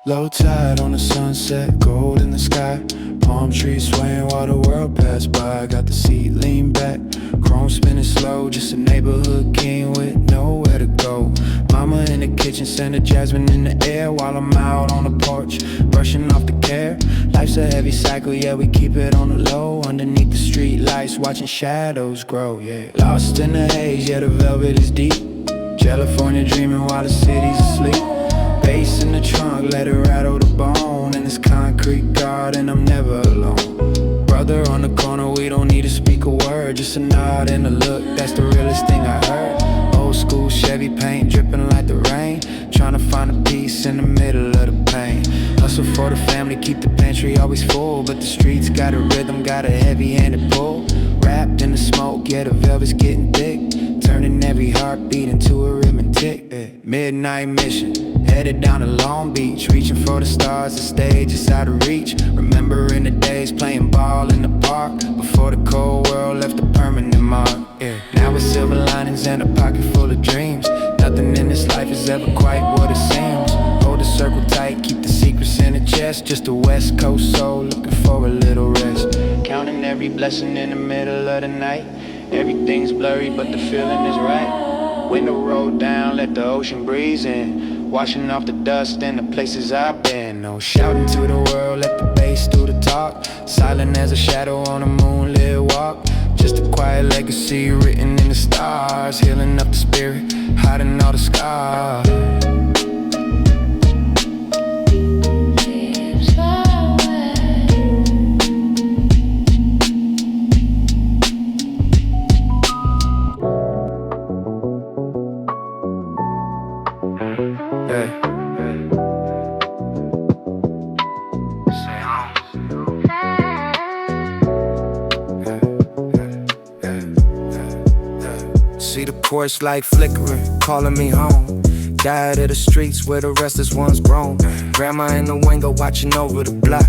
Low tide on the sunset, gold in the sky. Palm trees swaying while the world passed by. Got the seat lean back, chrome spinning slow. Just a neighborhood king with nowhere to go. Mama in the kitchen, scented jasmine in the air. While I'm out on the porch, brushing off the care. Life's a heavy cycle, yeah, we keep it on the low. Underneath the street lights, watching shadows grow, yeah. Lost in the haze, yeah, the velvet is deep. California dreaming while the city's asleep. Bass in the trunk, let it rattle the bone. In this concrete garden, I'm never alone. Brother on the corner, we don't need to speak a word. Just a nod and a look, that's the realest thing I heard. Old school Chevy paint, dripping like the rain. Trying to find a peace in the middle of the pain. Hustle for the family, keep the pantry always full. But the streets got a rhythm, got a heavy-handed pull. Wrapped in the smoke, yeah, the velvet's getting thick. Turning every heartbeat into a rhythm and tick. Midnight mission, headed down to Long Beach. Reaching for the stars, the stage is out of reach. Remembering the days playing ball in the park. Before the cold world left a permanent mark, yeah. Now with silver linings and a pocket full of dreams. Nothing in this life is ever quite what it seems. Hold the circle tight, keep the secrets in the chest. Just a West Coast soul looking for a little rest. Counting every blessing in the middle of the night. Everything's blurry but the feeling is right. Window rolled down, let the ocean breeze in. Washing off the dust in the places I've been. No shouting to the world, let the bass do the talk. Silent as a shadow on a moonlit walk. Just a quiet legacy written in the stars. Healing up the spirit, hiding all the scars. See the porch light flickering, calling me home. Died of the streets where the restless ones grown. Grandma in the window watching over the block.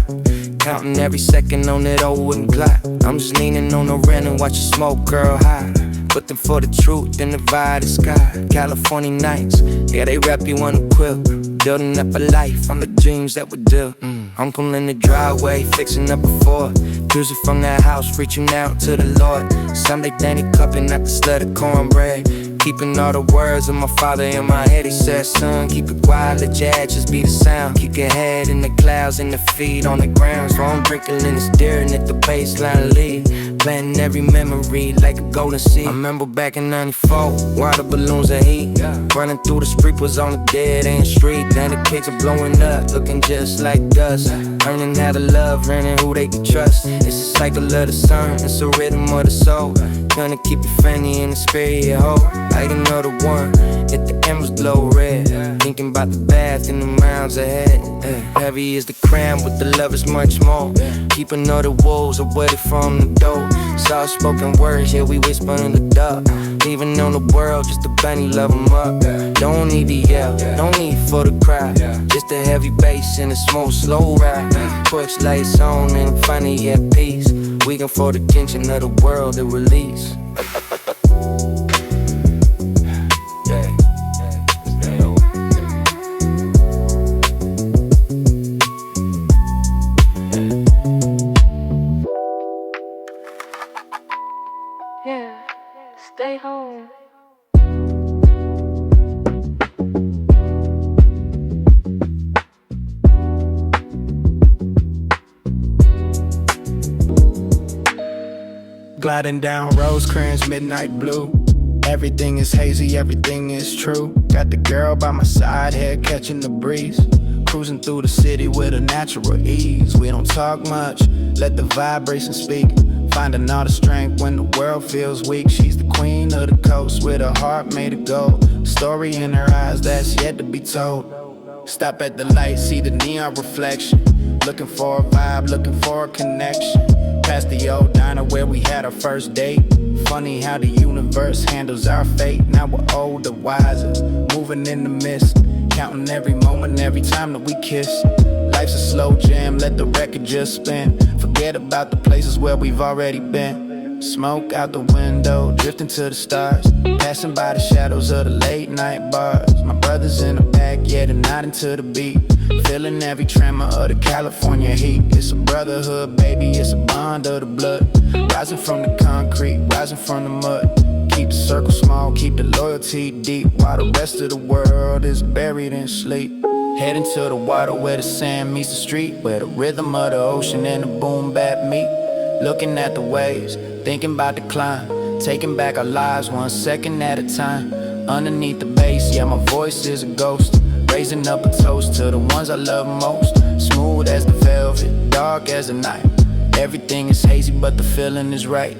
Counting every second on that old wooden clock. I'm just leaning on the railing and watching smoke curl high. Looking for the truth in the divided sky. California nights, yeah, they wrap you on a quilt. Building up a life on the dreams that were built. Uncle in the driveway, fixing up a fort. Music from that house, reaching out to the Lord. Sunday Danny cupping up the slut of cornbread. Keeping all the words of my father in my head. He said, son, keep it quiet, let your actions be the sound. Keep your head in the clouds and the feet on the ground. So I'm drinking in the steering at the baseline lead. Planting every memory like a golden seed. I remember back in 94, water balloons and heat. Running through the street was on a dead end street. Now the kids are blowing up, looking just like us. Learning how to love, learning who they can trust. It's a cycle of the sun, it's a rhythm of the soul. Gonna keep you friendly in the spirit you hold. Like another one, if the embers glow red. Thinking about the path and the miles ahead. Heavy is the crown, but the love is much more. Keeping all the wolves away from the door. Soft spoken words, yeah, we whisper in the dark. Leaving on the world, just a bunny, love 'em up. Don't need to yell, no need for the crowd. Just a heavy bass and a smooth, slow ride. Torch lights on and I'm finally at peace. Waiting for the tension of the world to release. Yeah, stay home. Gliding down Rosecrans, midnight blue. Everything is hazy, everything is true. Got the girl by my side, head catching the breeze. Cruising through the city with a natural ease. We don't talk much, let the vibration speak. Finding all the strength when the world feels weak. She's the queen of the coast with a heart made of gold. Story in her eyes that's yet to be told. Stop at the light, see the neon reflection. Looking for a vibe, looking for a connection. Past the old diner where we had our first date. Funny how the universe handles our fate. Now we're older, wiser, moving in the mist. Counting every moment, every time that we kiss. Life's a slow jam, let the record just spin. Forget about the places where we've already been. Smoke out the window, drifting to the stars, passing by the shadows of the late night bars. My brothers in the back, yeah, they're nodding to the beat, feeling every tremor of the California heat. It's a brotherhood, baby, it's a bond of the blood, rising from the concrete, rising from the mud. Keep the circle small, keep the loyalty deep, while the rest of the world is buried in sleep. Heading to the water where the sand meets the street, where the rhythm of the ocean and the boom bap meet. Looking at the waves, thinking about the climb, taking back our lives 1 second at a time. Underneath the bass, yeah, my voice is a ghost, raising up a toast to the ones I love most. Smooth as the velvet, dark as the night. Everything is hazy, but the feeling is right.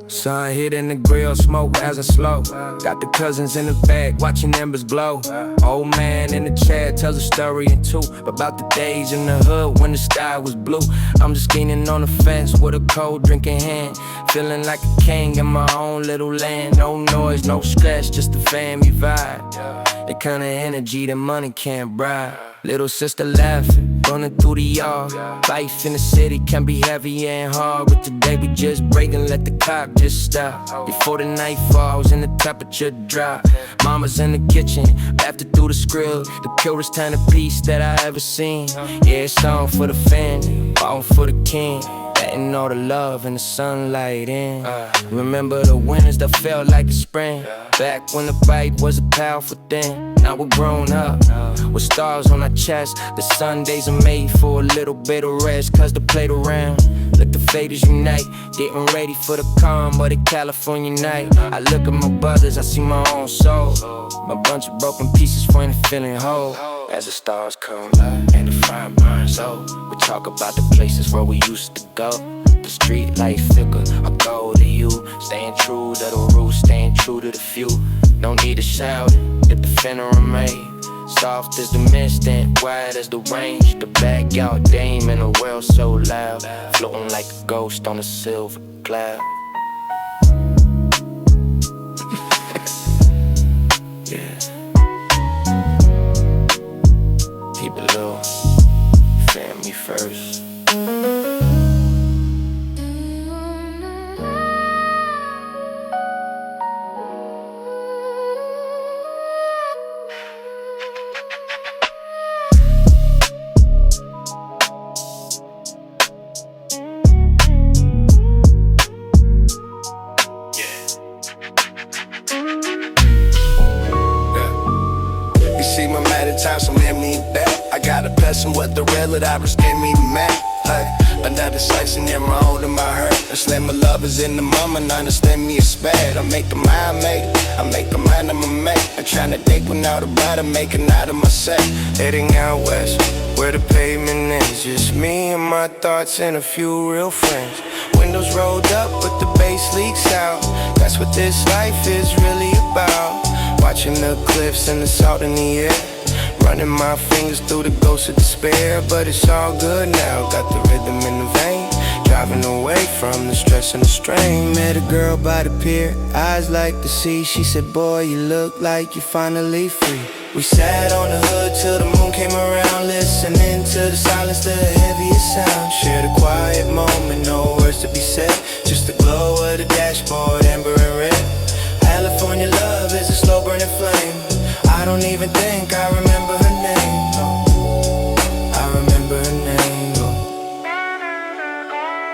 Sun hitting the grill, smoke as I slow. Got the cousins in the back, watching embers glow. Old man in the chair tells a story in two, about the days in the hood when the sky was blue. I'm just leaning on the fence with a cold drink in hand, feeling like a king in my own little land. No noise, no stress, just a family vibe, the kind of energy that money can't bribe. Little sister laughing, running through the yard. Life in the city can be heavy and hard, but today we just break and let the clock just stop. Before the night falls and the temperature drop, mama's in the kitchen, laughter through the grill. The purest kind of peace that I ever seen. Yeah, it's on for the family, all for the king, letting all the love and the sunlight in. Remember the winters that felt like the spring, back when the bite was a powerful thing. Now we're grown up, with stars on our chest. The Sundays are made for a little bit of rest, cause the played around, let the faders unite, getting ready for the calm of the California night. I look at my brothers, I see my own soul, my bunch of broken pieces finally feeling whole. As the stars come and the fire burns low, we talk about the places where we used to go. The street light flicker, I go to you, staying true to the roots, staying true to the few. No need to shout it, if the finna remain. Soft as the mist and wide as the range. The back out dame in a world so loud, floating like a ghost on a silver cloud. Yeah. Keep it low, family first. See my mad at times, so let me back. I got a blessing with the real that I was getting me mad. Another slicing in my old and my hurt. A slam of love is in the moment, I understand me it's bad. I make a mind made, I make a mind I'ma make. I'm tryna date without a bride, I'm making out of my set. Heading out west, where the pavement ends. Just me and my thoughts and a few real friends. Windows rolled up, but the bass leaks out. That's what this life is really about. Watching the cliffs and the salt in the air, running my fingers through the ghosts of despair. But it's all good now, got the rhythm in the vein, driving away from the stress and the strain. Met a girl by the pier, eyes like the sea. She said, boy, you look like you're finally free. We sat on the hood till the moon came around, listening to the silence, the heaviest sound. Shared a quiet moment, no words to be said, just the glow of the dashboard, amber and red. California love is a slow burning flame. I don't even think I remember her name, no. I remember her name, no.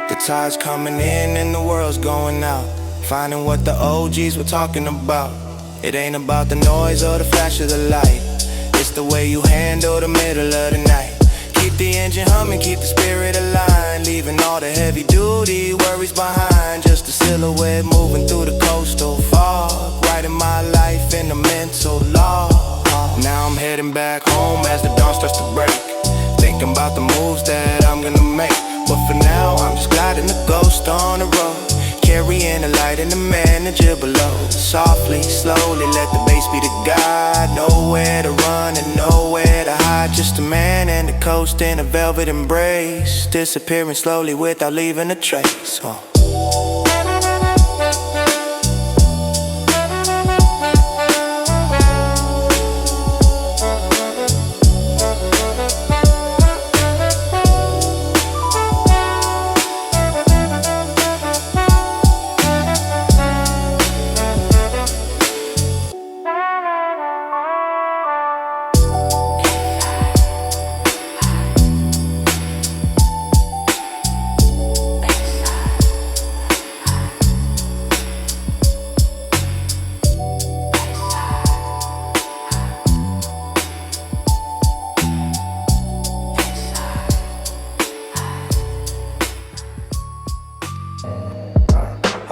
The tide's coming in and the world's going out, finding what the OGs were talking about. It ain't about the noise or the flash of the light, it's the way you handle the middle of the night. Keep the engine humming, keep the spirit aligned, leaving all the heavy duty worries behind. Just a silhouette moving through the coastal fog, writing my life in a mental log. Now I'm heading back home as the dawn starts to break, thinking about the moves that I'm gonna make. But for now, I'm just gliding the ghost on the road, carrying the light and the manager below. Softly, slowly, let the bass be the guide. Nowhere to run and nowhere to hide. Just a man and the coast in a velvet embrace, disappearing slowly without leaving a trace.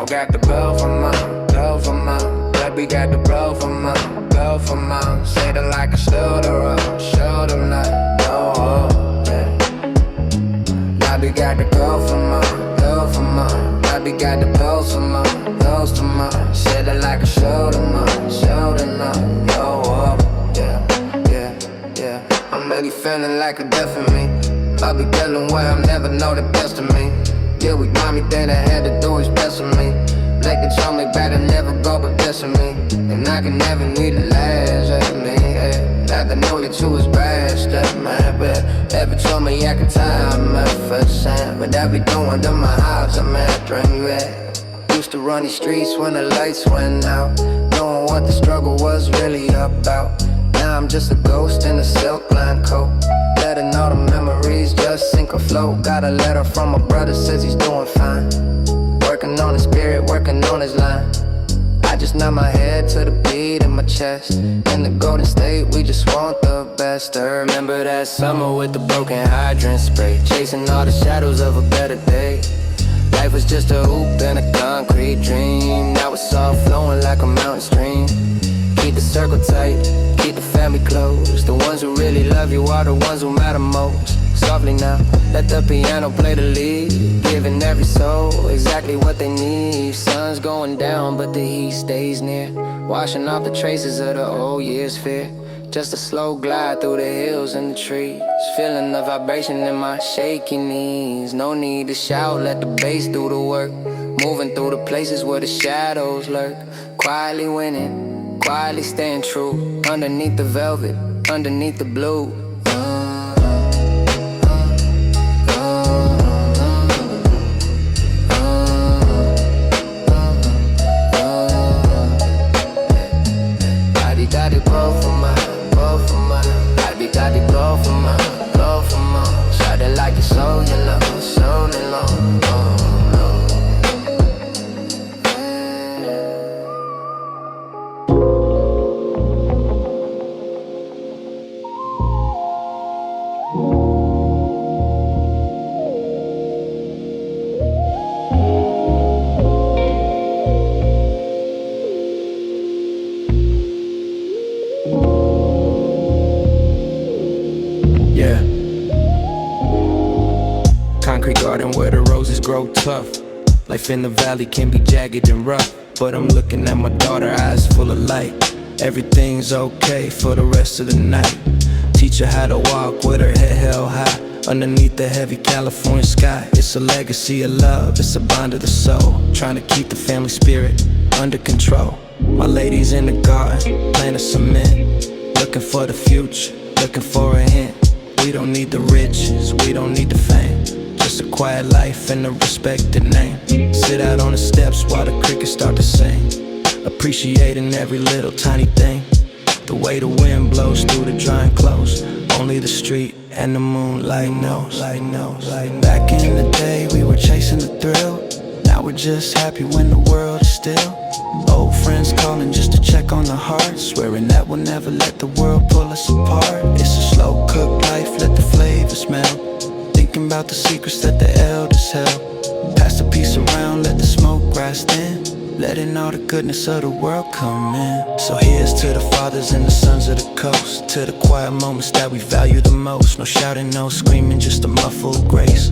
Got the bell from mom, baby got the bell from mom. Say it like a shoulder not, no, yeah. Baby got the girl from mom, baby got the bells from mom. Say it like a shoulder not, no, yeah. I'm really feeling like a death in me. I'll be dealing where I'm never know the best of me. Yeah, with mommy, then I had to do his best with me. Like they told me better never go but blessing me. And I can never need the last of me, yeah. Like I know you too is best of man. But ever told me I could time my first time. But I be doing to my house, I'm at dream, yeah. Used to run these streets when the lights went out, knowing what the struggle was really about. Now I'm just a ghost in a silk line coat, letting all the memories just sink or float. Got a letter from my brother, says he's doing fine, working on his spirit, working on his line. I just nod my head to the beat in my chest. In the Golden State, we just want the best. I remember that summer with the broken hydrant spray, chasing all the shadows of a better day. Life was just a hoop and a concrete dream. Now it's all flowing like a mountain stream. Keep the circle tight, keep the family close. The ones who really love you are the ones who matter most. Softly now, let the piano play the lead, giving every soul exactly what they need. Sun's going down, but the heat stays near, washing off the traces of the old year's fear. Just a slow glide through the hills and the trees, feeling the vibration in my shaky knees. No need to shout, let the bass do the work, moving through the places where the shadows lurk. Quietly winning, quietly staying true, underneath the velvet, underneath the blue. Daddy, both of mine. Daddy, blow for mine. Shot it like it's so you love, so long. Concrete garden where the roses grow tough. Life in the valley can be jagged and rough, but I'm looking at my daughter, eyes full of light. Everything's okay for the rest of the night. Teach her how to walk with her head held high, underneath the heavy California sky. It's a legacy of love, it's a bond of the soul, trying to keep the family spirit under control. My lady's in the garden, planting cement, looking for the future, looking for a hint. We don't need the riches, we don't need the fame, just a quiet life and a respected name. Sit out on the steps while the crickets start to sing, appreciating every little tiny thing. The way the wind blows through the drying clothes, only the street and the moonlight knows. Back in the day we were chasing the thrill, now we're just happy when the world is still. Old friends calling just to check on the heart, swearing that we'll never let the world pull us apart. It's a slow cooked life, let the flavors melt, thinking about the secrets that the elders held. Pass the piece around, let the smoke rise thin, letting all the goodness of the world come in. So here's to the fathers and the sons of the coast, to the quiet moments that we value the most. No shouting, no screaming, just a muffled grace.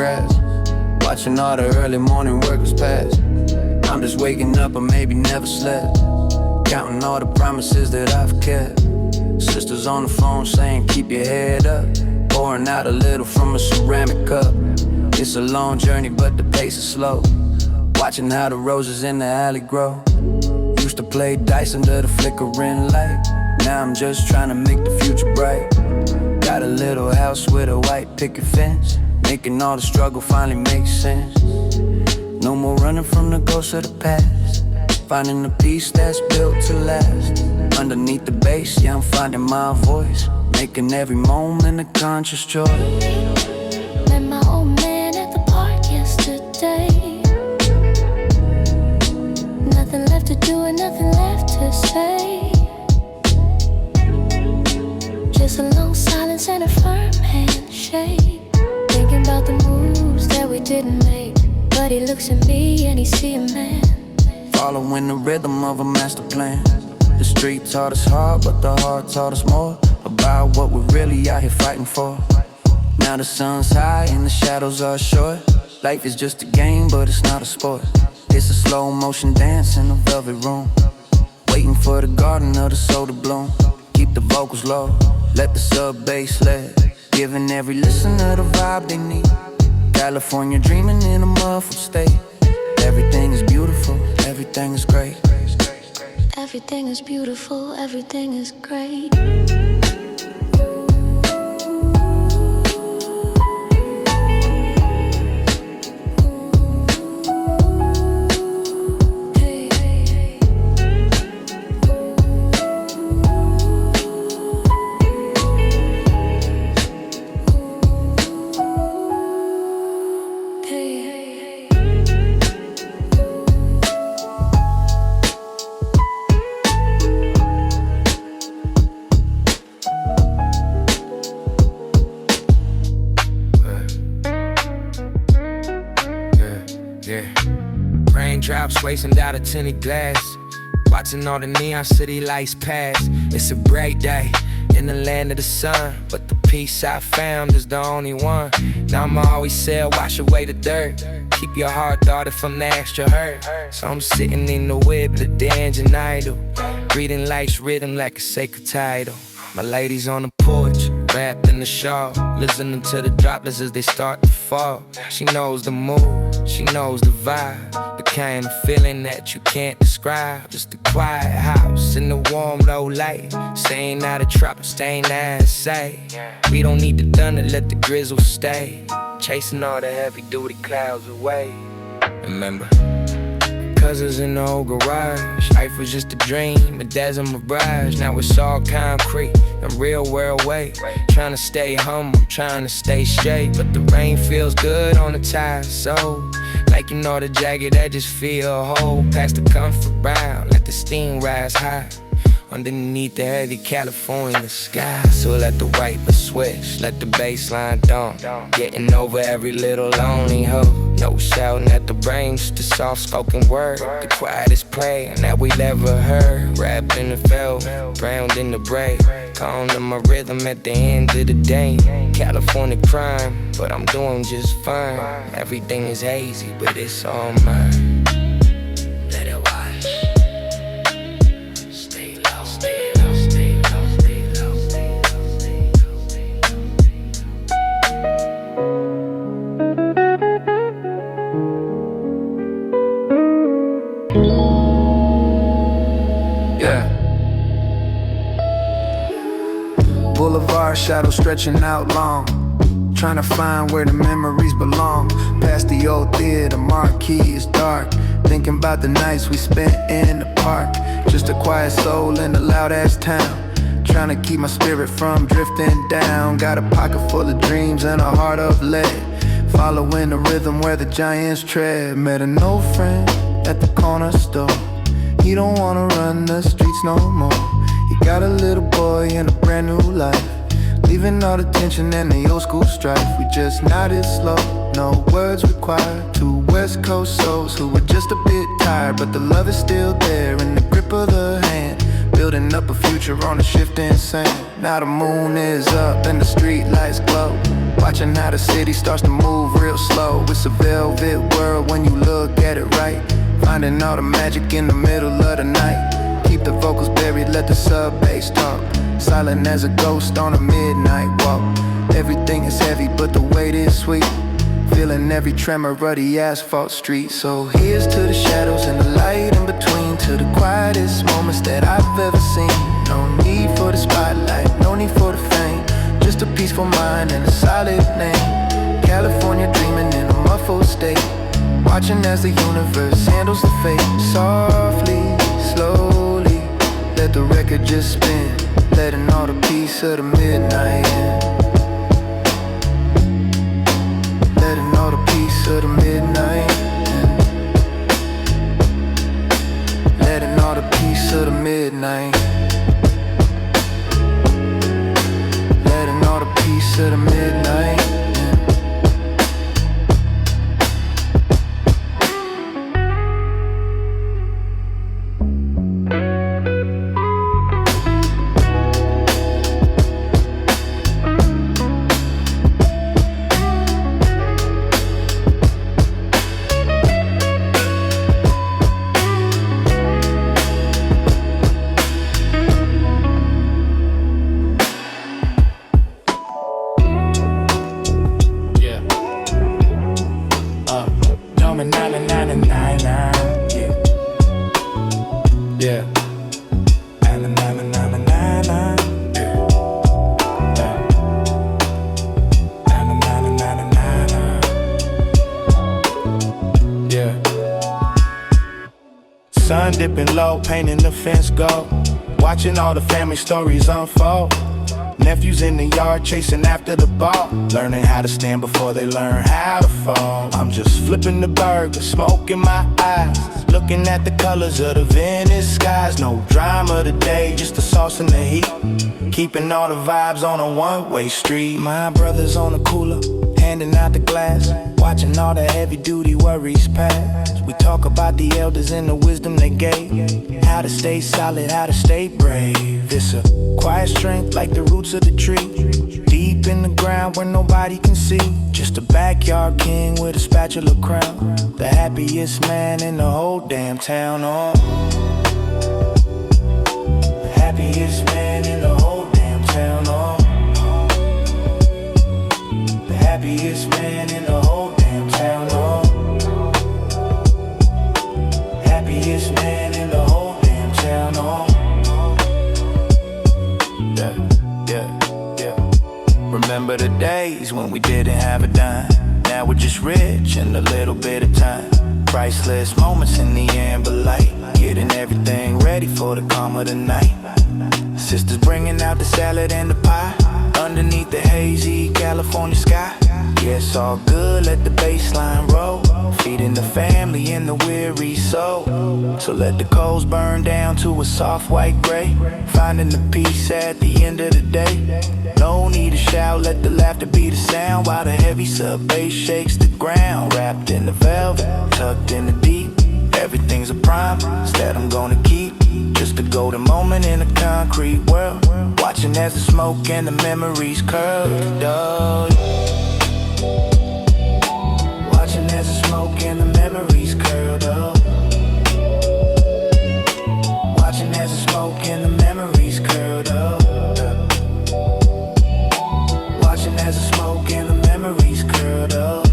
grass, watching all the early morning workers pass. I'm just waking up or maybe never slept, counting all the promises that I've kept. Sisters on the phone saying keep your head up, pouring out a little from a ceramic cup. It's a long journey but the pace is slow, watching how the roses in the alley grow. Used to play dice under the flickering light, now I'm just trying to make the future bright. Got a little house with a white picket fence, making all the struggle finally make sense. No more running from the ghosts of the past, finding the peace that's built to last. Underneath the bass, yeah, I'm finding my voice, making every moment a conscious choice. Met my old man at the park yesterday. Nothing left to do and nothing left to say. Just a long silence and a firm handshake. Thinking about the moves that we didn't make, but he looks at me and he see a man. Following the rhythm of a master plan. The street taught us hard, but the heart taught us more about what we're really out here fighting for. Now the sun's high and the shadows are short. Life is just a game, but it's not a sport. It's a slow motion dance in a velvet room, waiting for the garden of the soul to bloom. Keep the vocals low, let the sub bass lead, giving every listener the vibe they need. California dreaming in a muffled state. Everything is beautiful, everything is great. Everything is beautiful, everything is great. Raindrops racing down a tinted glass, watching all the neon city lights pass. It's a bright day in the land of the sun, but the peace I found is the only one. Now I'ma always say, wash away the dirt, keep your heart guarded from the extra hurt. So I'm sitting in the whip, the engine idle, reading life's rhythm like a sacred title. My lady's on the porch, wrapped in the shawl, listening to the droplets as they start to fall. She knows the mood, she knows the vibe, the kind of feeling that you can't describe. Just a quiet house in the warm low light, staying out of trouble, staying out of sight. We don't need the thunder, let the drizzle stay, chasing all the heavy duty clouds away. Remember, cousins in the old garage, life was just a dream, a desert mirage. Now it's all concrete, a real world way. Trying to stay humble, trying to stay straight, but the rain feels good on the tired soul, like you know the jagged edges feel whole. Past the comfort round, let the steam rise high underneath the heavy California sky. So let the wiper switch, let the bass line dump, getting over every little lonely hope. No shouting at the brain, just a soft-spoken word, the quietest prayer that we've ever heard. Wrapped in the velvet, drowned in the braid, calm to my rhythm at the end of the day. California crime, but I'm doing just fine. Everything is hazy, but it's all mine. Let it wash. Stay low, stay low, stay low, stay low, stay low, stay low, stay low. Yeah. Boulevard shadows stretching out long, trying to find where the memories belong. Past the old theater, marquee is dark, thinking about the nights we spent in the park. Just a quiet soul in a loud ass town, trying to keep my spirit from drifting down. Got a pocket full of dreams and a heart of lead, following the rhythm where the giants tread. Met an old friend at the corner store, he don't wanna run the streets no more. He got a little boy and a brand new life, leaving all the tension and the old school strife. We just nodded slow, no words required. Two West Coast souls who were just a bit tired, but the love is still there in the grip of the hand. building up a future on a shifting sand. Now the moon is up and the street lights glow, watching how the city starts to move real slow. It's a velvet world when you look at it right, finding all the magic in the middle of the night. Keep the vocals buried, let the sub bass talk, silent as a ghost on a midnight walk. Everything is heavy but the weight is sweet, feeling every tremor of the asphalt street. So here's to the shadows and the light in between, to the quietest moments that I've ever seen. No need for the spotlight, no need for the fame, just a peaceful mind and a solid name. California dreaming in a muffled state, watching as the universe handles the fate. Softly, slowly, let the record just spin, letting all the peace of the midnight in. Letting all the peace of the midnight in. Letting all the peace of the midnight. Letting all the peace of the midnight in. Sun dipping low, painting the fence gold, watching all the family stories unfold. Nephews in the yard chasing after the ball, learning how to stand before they learn how to fall. I'm just flipping the burger, smoke in my eyes, looking at the colors of the Venice skies. No drama today, just the sauce and the heat, keeping all the vibes on a one-way street. My brother's on the cooler, handing out the glass, watching all the heavy-duty worries pass. We talk about the elders and the wisdom they gave, how to stay solid, how to stay brave. It's a quiet strength like the roots of the tree, deep in the ground where nobody can see. Just a backyard king with a spatula crown, the happiest man in the whole damn town. Oh, happiest man in the whole damn town. Oh, the happiest man in the whole damn town. Oh, happiest man in the whole damn town. Oh, yeah. Remember the days when we didn't have a dime, now we're just rich in a little bit of time. Priceless moments in the amber light, getting everything ready for the calm of the night. Sisters bringing out the salad and the pie, underneath the hazy California sky. Yeah, it's all good, let the bassline roll, feeding the family and the weary soul. So let the coals burn down to a soft white gray, finding the peace at the end of the day. No need to shout, let the laughter be the sound, while the heavy sub bass shakes the ground. Wrapped in the velvet, tucked in the deep, everything's a promise that I'm gonna keep. Just a golden moment in a concrete world, watching as the smoke and the memories curl. Watching as the smoke and the memories curled up. Watching as the smoke and the memories curled up. Watching as the smoke and the memories curled up.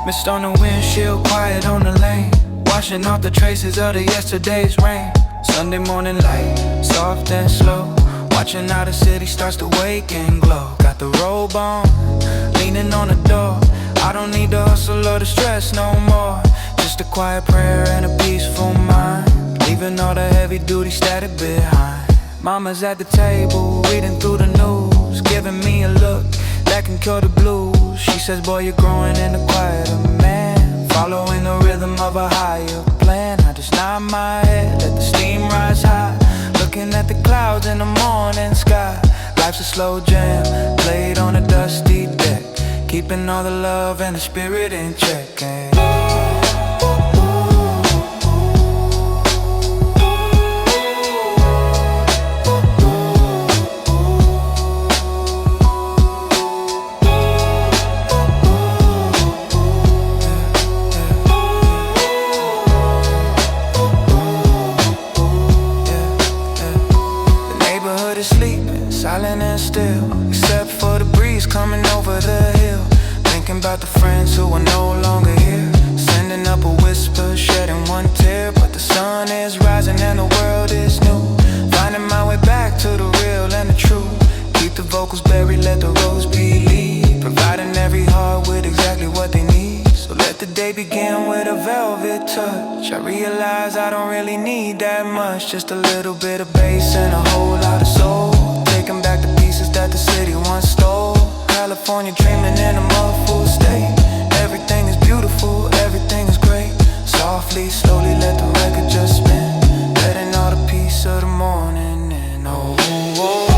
Mist on the windshield, quiet on the lane, washing off the traces of the yesterday's rain. Sunday morning light, soft and slow, watching how the city starts to wake and glow. Got the robe on, leaning on the door. I don't need the hustle or the stress no more, just a quiet prayer and a peaceful mind, leaving all the heavy duty static behind. Mama's at the table, reading through the news, giving me a look that can cure the blues. She says, boy, you're growing in a quieter man, following the rhythm of a higher plan. I just nod my head, let the steam rise high, look looking at the clouds in the morning sky. Life's a slow jam, played on a dusty deck, keeping all the love and the spirit in check. Silent and still, except for the breeze coming over the hill. Thinking about the friends who are no longer here, sending up a whisper, shedding one tear. But the sun is rising and the world is new, finding my way back to the real and the true. Keep the vocals buried, let the rose be lead, providing every heart with exactly what they need. So let the day begin with a velvet touch. I realize I don't really need that much, just a little bit of bass and a whole lot of soul. Taking back the pieces that the city once stole. California dreaming in a muffled state. Everything is beautiful, everything is great. Softly, slowly let the record just spin, letting all the peace of the morning in. Oh, oh, oh.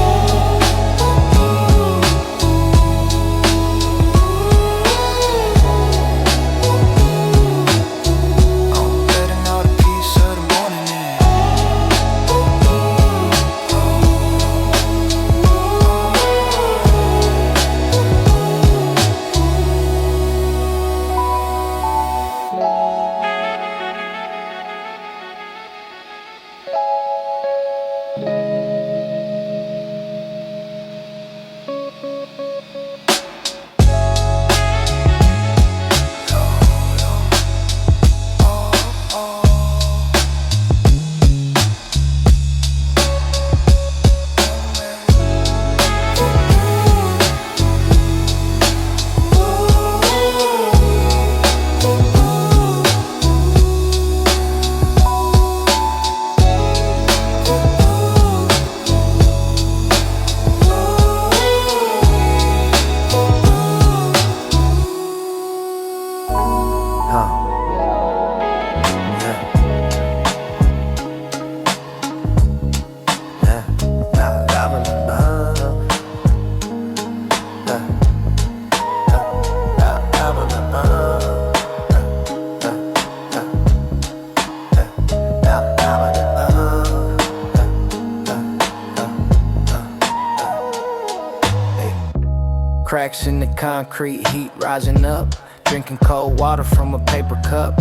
Cracks in the concrete, heat rising up, drinking cold water from a paper cup.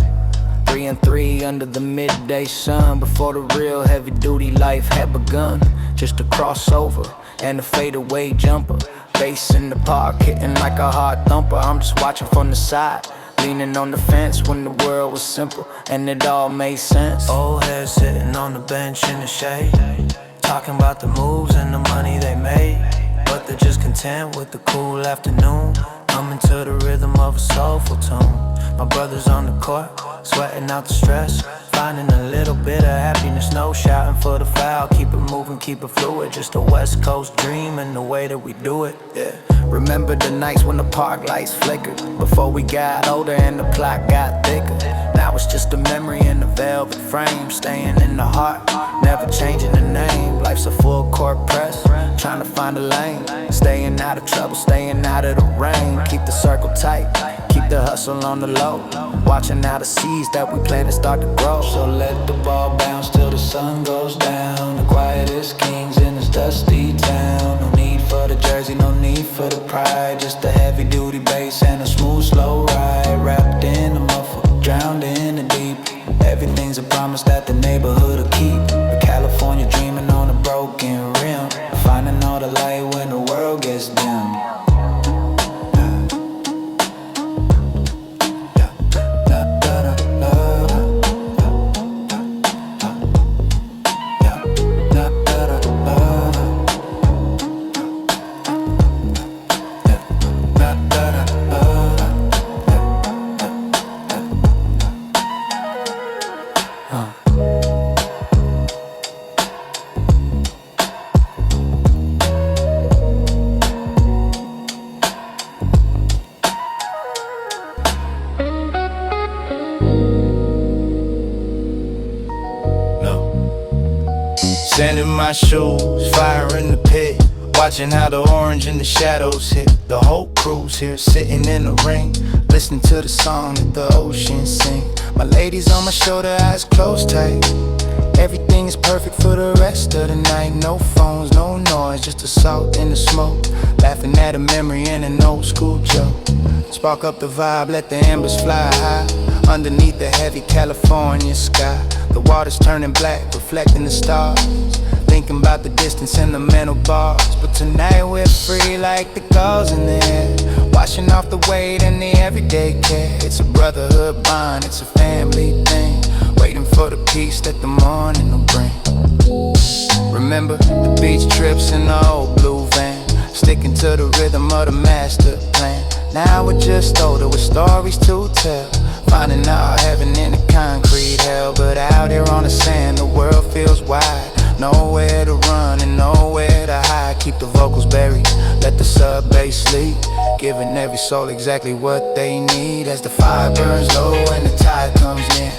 3 and 3 under the midday sun, before the real heavy duty life had begun. Just a crossover and a fadeaway jumper, bass in the park hitting like a hard thumper. I'm just watching from the side, leaning on the fence when the world was simple and it all made sense. Old heads sitting on the bench in the shade, talking about the moves and the money they made, but they're just content with the cool afternoon, humming to the rhythm of a soulful tune. My brother's on the court, sweating out the stress, finding a little bit of happiness, no shouting for the foul. Keep it moving, keep it fluid, just a West Coast dream and the way that we do it, yeah. Remember the nights when the park lights flickered, before we got older and the plot got thicker. Now it's just a memory in a velvet frame, staying in the heart, never changing the name. Life's a full court press, trying to find a lane, staying out of trouble, staying out of the rain. Keep the circle tight, keep the hustle on the low, watching how the seeds that we planted start to grow. So let the ball bounce till the sun goes down, the quietest kings in this dusty town. No need for the jersey, no need for the pride, just a heavy duty bass and a smooth slow ride. Wrapped in the muffle, drowned in the deep, everything's a promise that the neighborhood will keep. A California dreaming on a broken rim, finding all the light when the world gets dim. my shoes, fire in the pit. Watching how the orange and the shadows hit. The whole crew's here sitting in the ring, listening to the song that the ocean sing. My lady's on my shoulder, eyes closed tight. Everything is perfect for the rest of the night. No phones, no noise, just the salt and the smoke. Laughing at a memory and an old school joke. Spark up the vibe, let the embers fly high. Underneath the heavy California sky, the water's turning black, reflecting the stars. Thinking about the distance and the mental bars. But tonight we're free like the gulls in the air, washing off the weight and the everyday care. It's a brotherhood bond, it's a family thing, waiting for the peace that the morning will bring. Remember the beach trips in the old blue van, sticking to the rhythm of the master plan. Now we're just older with stories to tell, finding our heaven in the concrete hell. But out here on the sand, the world feels wide. Nowhere to run and nowhere to hide. Keep the vocals buried, let the sub bass sleep, giving every soul exactly what they need. As the fire burns low and the tide comes near,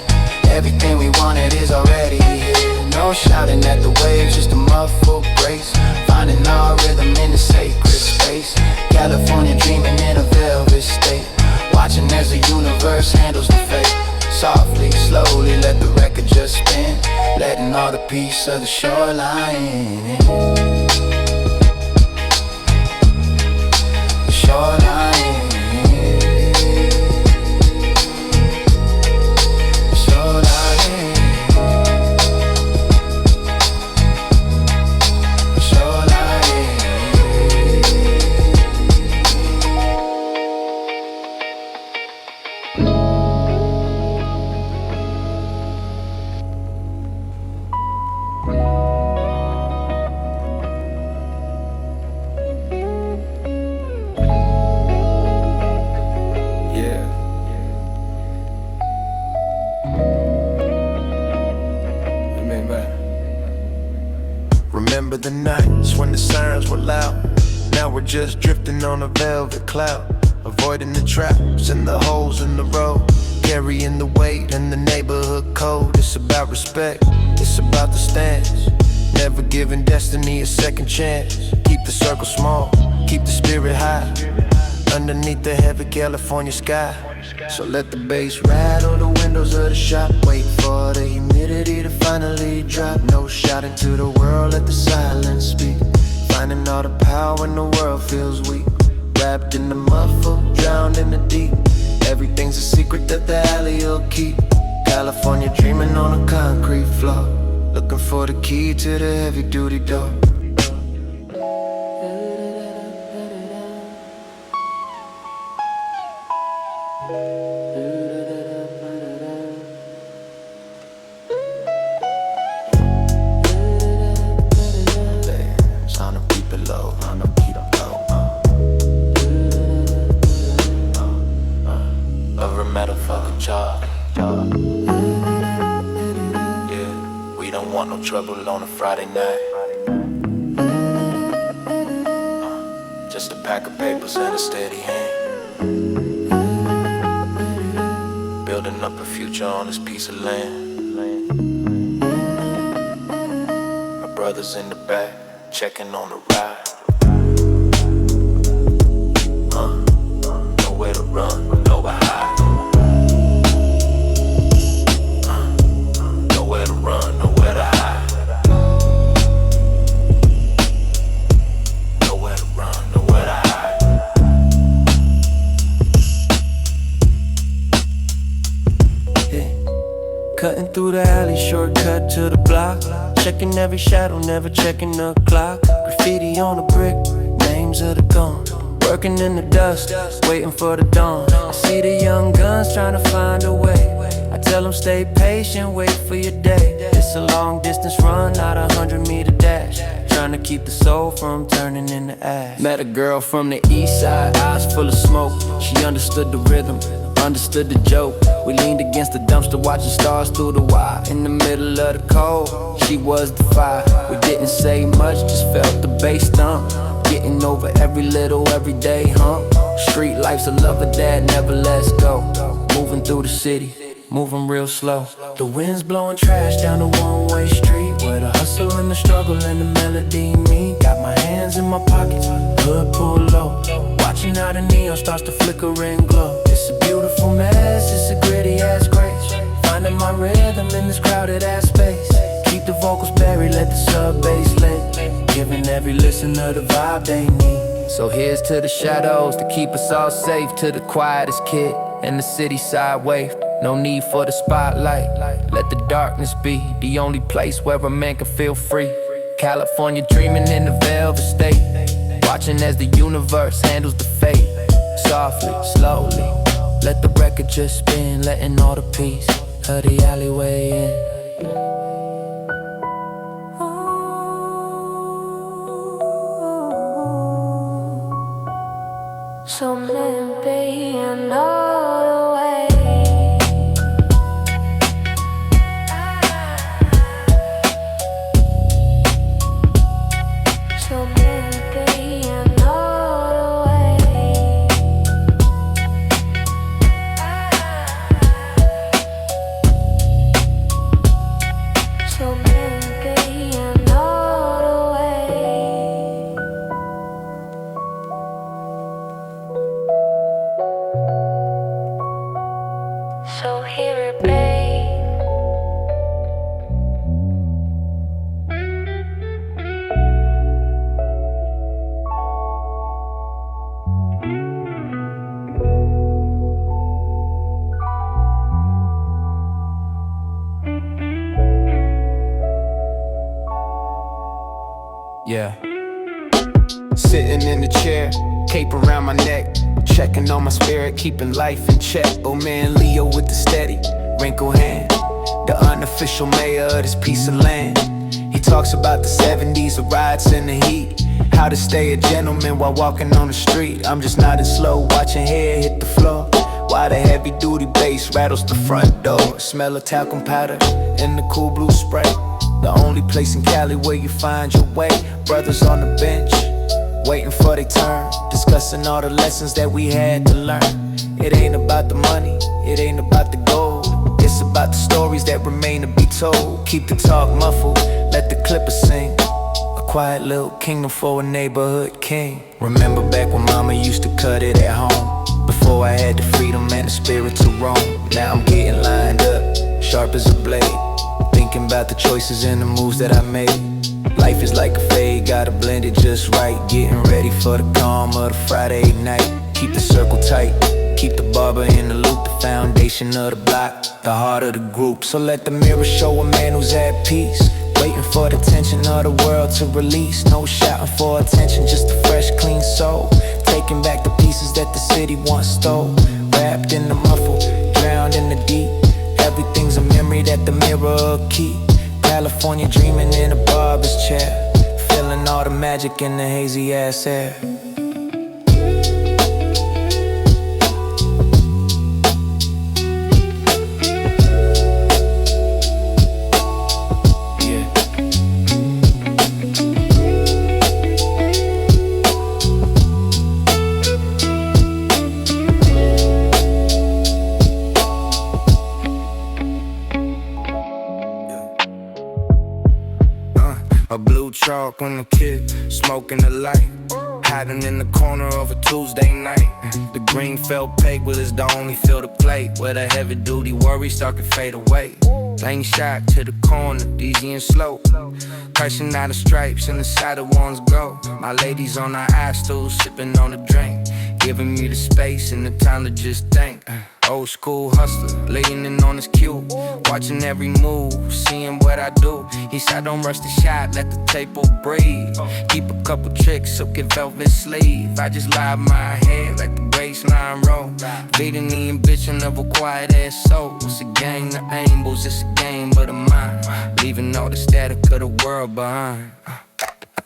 everything we wanted is already here. No shouting at the waves, just a muffled grace, finding our rhythm in the sacred space. California dreaming in a velvet state, watching as the universe handles the fate. Softly, slowly, let the record just spin, letting all the peace of the shoreline in. The shoreline. Remember the nights when the sirens were loud. Now we're just drifting on a velvet cloud, avoiding the traps and the holes in the road, carrying the weight and the neighborhood code. It's about respect, it's about the stance, never giving destiny a second chance. Keep the circle small, keep the spirit high, underneath the heavy California sky. So let the bass rattle the windows of the shop, wait for the humidity to finally drop. No shouting to the world, let the silence speak, finding all the power when the world feels weak. Wrapped in the muffle, drowned in the deep, everything's a secret that the alley will keep. California dreaming on a concrete floor, looking for the key to the heavy duty door. No trouble on a Friday night, just a pack of papers and a steady hand, building up a future on this piece of land. My brother's in the back, checking on the ride. Nowhere to run, nowhere to hide. Nowhere to run, nowhere to hide. Cutting through the alley, shortcut to the block, checking every shadow, never checking the clock. Graffiti on the brick, names of the gone, working in the dust, waiting for the dawn. I see the young guns trying to find a way, I tell them stay patient, wait for your day. It's a long distance run, not a 100-meter dash, trying to keep the soul from turning into ash. Met a girl from the east side, eyes full of smoke. She understood the rhythm, understood the joke. We leaned against the dumpster watching stars through the wire. In the middle of the cold, she was the fire. We didn't say much, just felt the bass thump, getting over every little everyday hump. Street life's a lover that never lets go, moving through the city, moving real slow. The wind's blowing trash down the one-way street, where the the hustle and the struggle and the melody in me. Got my hands in my pockets, hood pull low, watching how the neon starts to flicker and glow. It's a beautiful mess, it's a gritty ass grace, finding my rhythm in this crowded ass space. Keep the vocals buried, let the sub bass lay, giving every listener the vibe they need. So here's to the shadows to keep us all safe, to the quietest kid in the city side wave. No need for the spotlight, let the darkness be the only place where a man can feel free. California dreaming in the velvet state, watching as the universe handles the fate. Softly, slowly, let the record just spin, letting all the peace of the alleyway in. So maybe I know the way. So maybe I know the way. So maybe I know the way. So hear it, babe. Yeah. Sitting in the chair, cape around my neck, checking on my spirit, keeping life in check. Oh man, Leo with the steady, wrinkled hand, the unofficial mayor of this piece of land. He talks about the 70s, the riots and the heat, how to stay a gentleman while walking on the street. I'm just nodding slow, watching hair hit the floor, while the heavy duty bass rattles the front door. Smell of talcum powder and the cool blue spray, the only place in Cali where you find your way. Brothers on the bench, waiting for their turn, discussing all the lessons that we had to learn. It ain't about the money, it ain't about the gold, it's about the stories that remain to be told. Keep the talk muffled, let the clipper sing, a quiet little kingdom for a neighborhood king. Remember back when mama used to cut it at home, before I had the freedom and the spirit to roam. Now I'm getting lined up, sharp as a blade, thinking about the choices and the moves that I made. Life is like a fade, gotta blend it just right, getting ready for the calm of the Friday night. Keep the circle tight, keep the barber in the loop, the foundation of the block, the heart of the group. So let the mirror show a man who's at peace, waiting for the tension of the world to release. No shouting for attention, just a fresh, clean soul, taking back the pieces that the city once stole. Wrapped in the muffle, drowned in the deep, everything's a memory that the mirror will keep. California dreaming in a barber's chair, feeling all the magic in the hazy ass air. A blue chalk on the kid, smoking the light, hiding in the corner of a Tuesday night. The green felt peg is the only fill to play, where the heavy duty worries start to fade away. Lane shot to the corner, easy and slow, pressing out the stripes and the side of ones go. My ladies on our eye stool, sipping on a drink, giving me the space and the time to just think. Old school hustler, laying in on his cue, watching every move, seeing what I do. He said don't rush the shot, let the table breathe, keep a couple tricks, so get velvet sleeve. I just lie my head, let the baseline roll, beating the ambition of a quiet ass soul. It's a game to angles, it's a game of the mind, leaving all the static of the world behind.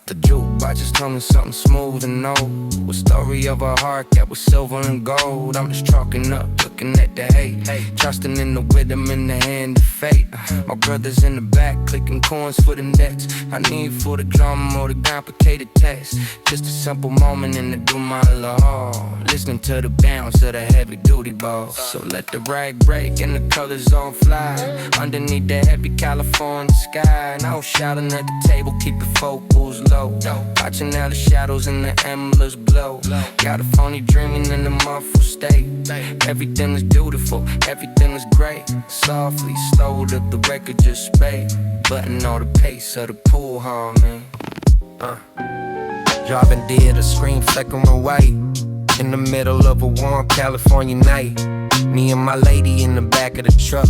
The juke I just told me something smooth and old. A story of a heart that was silver and gold. I'm just chalking up, looking at the hate, trusting in the wisdom in the hand of fate. My brothers in the back, clicking coins for the nets. I need for the drama or the complicated text. Just a simple moment in the do my law. Listening to the bounce of the heavy duty ball. So let the rag break and the colors on fly. Underneath the heavy California sky. No shouting at the table, keep the focus low. Watching how the shadows and the embers glow. Got a phony dreaming in the muffled state. Everything is beautiful, everything is great. Softly, slow up the record just spade. Button on the pace of the pool hall, man. Driving dead, a screen flickering white. In the middle of a warm California night. Me and my lady in the back of the truck.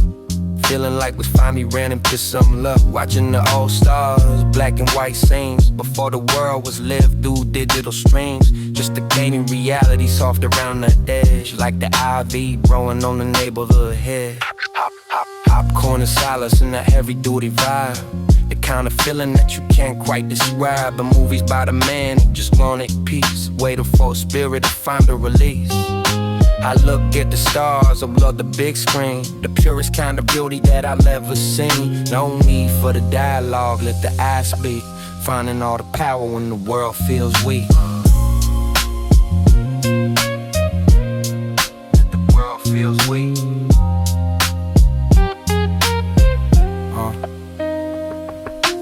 Feeling like we finally ran into some luck. Watching the old stars, black and white scenes. Before the world was lived through digital streams. Just a gaining reality soft around the edge. Like the ivy growing on the neighborhood hedge. Popcorn and silence and a heavy duty vibe. The kind of feeling that you can't quite describe. The movies by the man who just wanted peace. Waiting for a spirit to find a release. I look at the stars above the big screen. The purest kind of beauty that I've ever seen. No need for the dialogue, let the eyes speak. Finding all the power when the world feels weak. Let the world feels weak.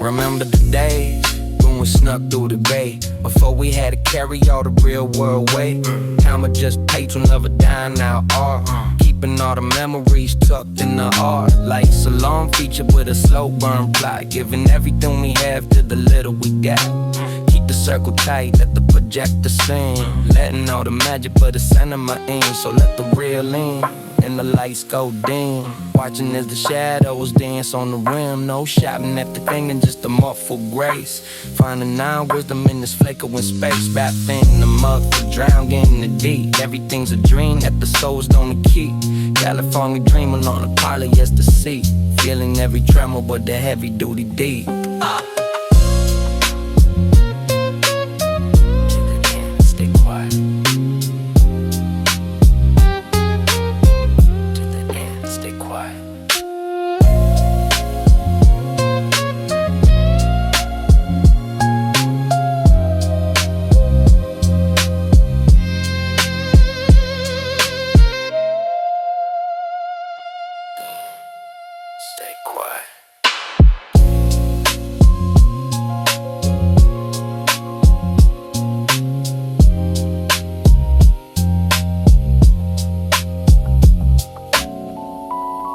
Remember the days when we snuck through the bay. Before we had to carry all the real world weight. Time of just patron of a dying out art. Keeping all the memories tucked in the art. Like Salon featured with a slow burn plot. Giving everything we have to the little we got. Keep the circle tight, let the projector sing. Letting all the magic for the cinema in. So let the real in and the lights go dim. Watching as the shadows dance on the rim. No shouting at the thing and just a muffled grace. Finding now wisdom in this flickering space. Wrapped in the mud for drowned in the deep. Everything's a dream that the soul's gonna keep. California dreaming on a polyester seat. Feeling every tremor but the heavy duty deep. Stay quiet. Stay quiet. Stay quiet.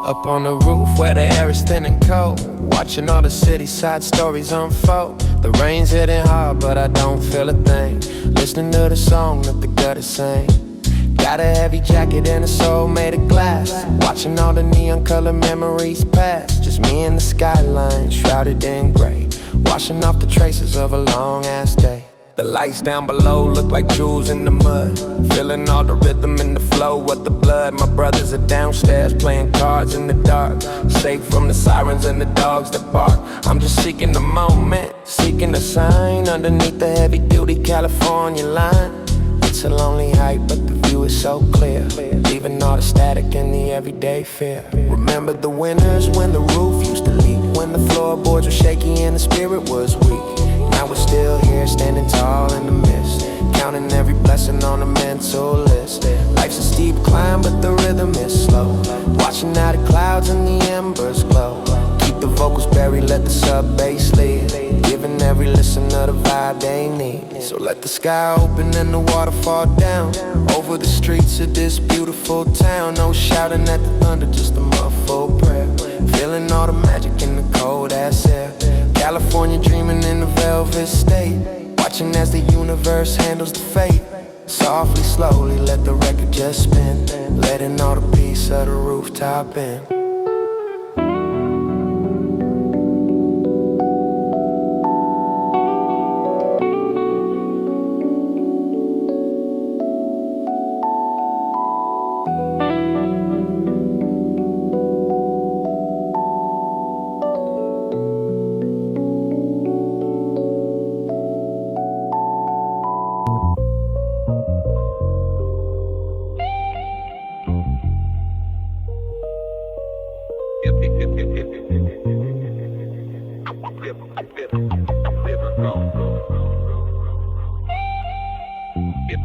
Up on the roof where the air is thin and cold. Watching all the city side stories unfold. The rain's hitting hard but I don't feel a thing. Listening to the song that the gutters sing. Got a heavy jacket and a soul made of glass. Watching all the neon color memories pass. Just me and the skyline shrouded in gray. Washing off the traces of a long ass day. The lights down below look like jewels in the mud. Feeling all the rhythm and the flow of the blood. My brothers are downstairs playing cards in the dark. Safe from the sirens and the dogs that bark. I'm just seeking the moment, seeking the sign. Underneath the heavy duty California line. It's a lonely hike but the view is so clear. Leaving all the static and the everyday fear. Remember the winters when the roof used to leak. When the floorboards were shaky and the spirit was weak. Now we're still here, standing tall in the mist. Counting every blessing on the mental list. Life's a steep climb, but the rhythm is slow. Watching how the clouds and the embers glow. Keep the vocals buried, let the sub-bass lead. Giving every listener the vibe they need. So let the sky open and the water fall down. Over the streets of this beautiful town. No shouting at the thunder, just a muffled prayer. Feeling all the magic in the cold ass air. California dreaming in the velvet state. Watching as the universe handles the fate. Softly, slowly, let the record just spin. Letting all the peace of the rooftop in. In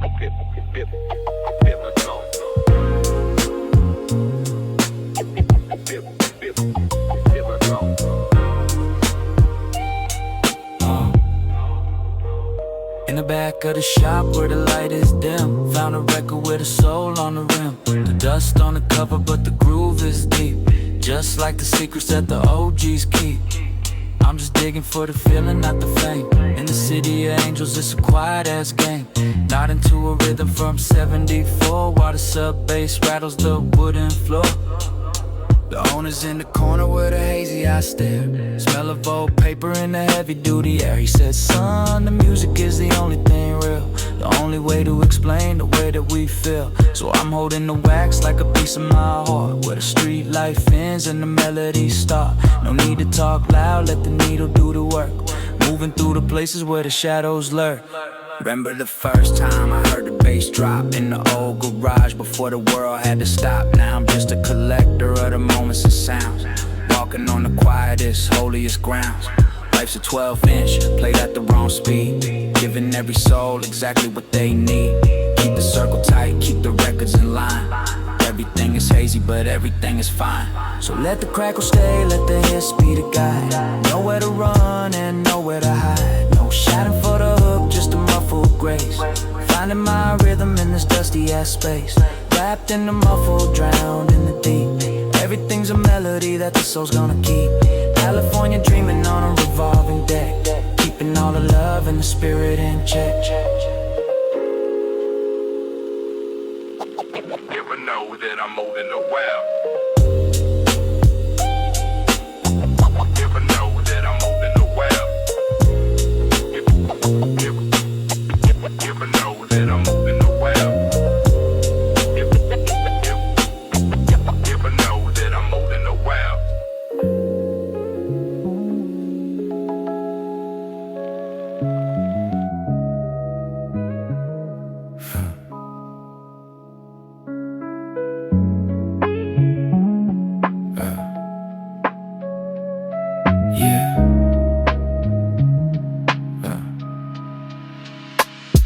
the back of the shop where the light is dim, found a record with a soul on the rim. The dust on the cover but the groove is deep, just like the secrets that the OGs keep. I'm just digging for the feeling, not the fame. In the city of angels, it's a quiet ass game. Not into a rhythm from 74, while the sub bass rattles the wooden floor. The owner's in the corner with a hazy eye stare, smell of old paper in the heavy duty air. He said, son, the music is the only thing real, the only way to explain the way that we feel. So I'm holding the wax like a piece of my heart, where the street life ends and the melodies start. No need to talk loud, let the needle do the work, moving through the places where the shadows lurk. Remember the first time I heard the bass drop in the old garage before the world had to stop. Now I'm just a collector of the moments and sounds, walking on the quietest, holiest grounds. Life's a 12-inch, played at the wrong speed, giving every soul exactly what they need. Keep the circle tight, keep the records in line. Everything is hazy, but everything is fine. So let the crackle stay, let the hits be the guide. Nowhere to run and nowhere to hide. No shouting for the hook, just a muffled grace. Finding my rhythm in this dusty ass space, wrapped in the muffled, drowned in the deep. Everything's a melody that the soul's gonna keep. California dreaming on a revolving deck, keeping all the love and the spirit in check. Never know that I'm moving the well. Never know that I'm moving the well. Never know that I'm moving the well. Never know that I'm moving the well.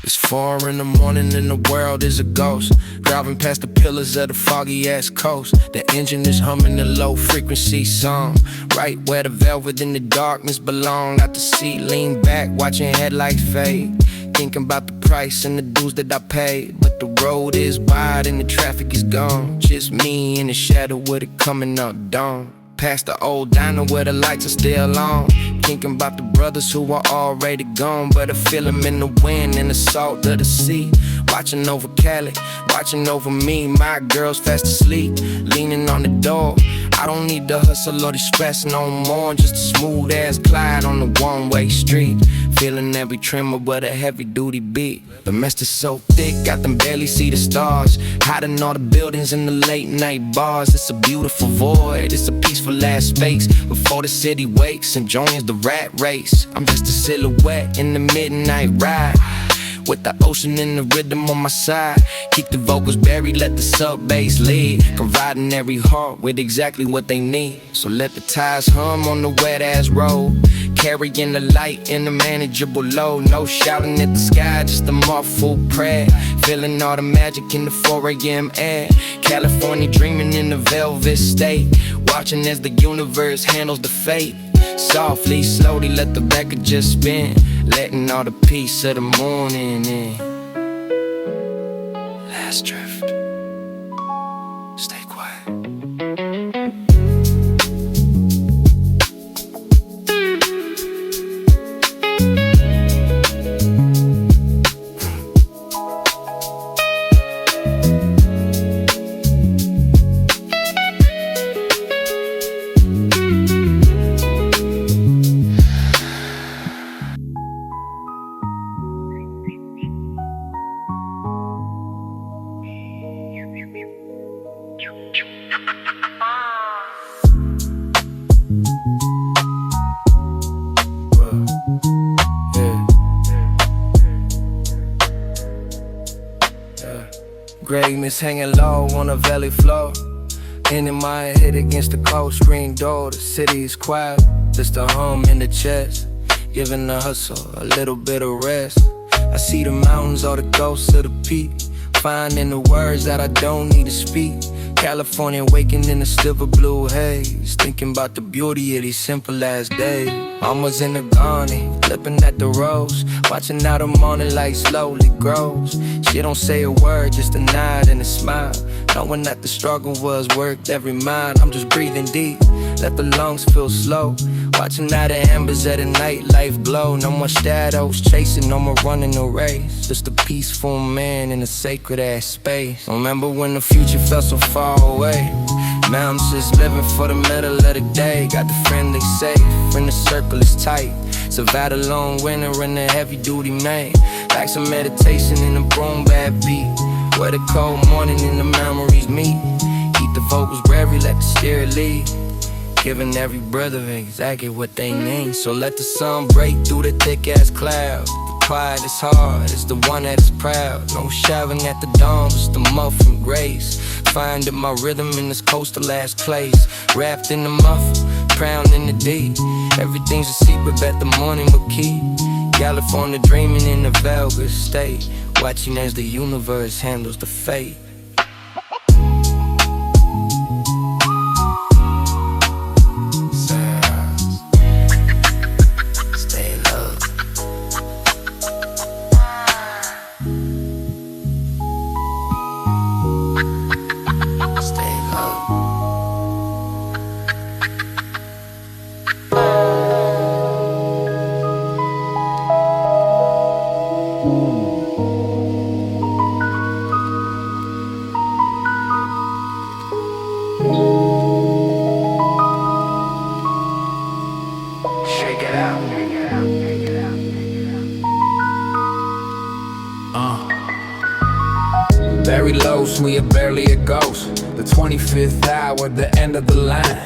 It's 4 in the morning and the world is a ghost, driving past the pillars of the foggy ass coast. The engine is humming a low frequency song, right where the velvet in the darkness belong. Got the seat, lean back, watching headlights fade, thinking about the price and the dues that I paid. But the road is wide and the traffic is gone, just me in the shadow with it coming up dawn. Past the old diner where the lights are still on, thinking about the brothers who are already gone, but I feel them in the wind and the salt of the sea. Watching over Cali, watching over me. My girl's fast asleep, leaning on the door. I don't need the hustle or the stress no more, just a smooth ass glide on the one-way street. Feeling every tremor but a heavy duty beat. The mist is so thick, I can barely see the stars, hiding all the buildings in the late night bars. It's a beautiful void, it's a peaceful ass space before the city wakes and joins the rat race. I'm just a silhouette in the midnight ride, with the ocean and the rhythm on my side. Keep the vocals buried, let the sub bass lead, providing every heart with exactly what they need. So let the tires hum on the wet ass road, carrying the light in a manageable load. No shouting at the sky, just a muffled prayer, feeling all the magic in the 4 a.m. air. California dreaming in a velvet state, watching as the universe handles the fate. Softly, slowly, let the record just spin, letting all the peace of the morning in. Last drift, stay quiet. Greatness hanging low on the valley floor, in my head against the cold screen door. The city is quiet, just a hum in the chest, giving the hustle a little bit of rest. I see the mountains or the ghosts of the peak, finding the words that I don't need to speak. California waking in a silver blue haze, thinking about the beauty of these simple ass days. Mama's in the garden, flipping at the rose, watching how the morning light slowly grows. She don't say a word, just a nod and a smile, knowing that the struggle was worth every mile. I'm just breathing deep, let the lungs feel slow, watching how the embers of the night life glow. No more shadows chasing, no more running the race, just a peaceful man in a sacred ass space. Remember when the future felt so far away, mountains just living for the middle of the day. Got the friendly safe, when the circle is tight, survived a long winter in a heavy duty man. Like some meditation in a boom bap beat, where the cold morning and the memories meet. Keep the vocals bravery, let the spirit lead, giving every brother exactly what they need. So let the sun break through the thick ass clouds. The quiet is hard, it's the one that is proud. No shouting at the dawn, it's the muff from grace. Finding my rhythm in this coastal ass place, wrapped in the muffle, crowned in the deep. Everything's a secret, bet the morning will keep. California dreaming in a vulgar state, watching as the universe handles the fate. Very low, sweet, barely a ghost. The 25th hour, the end of the line.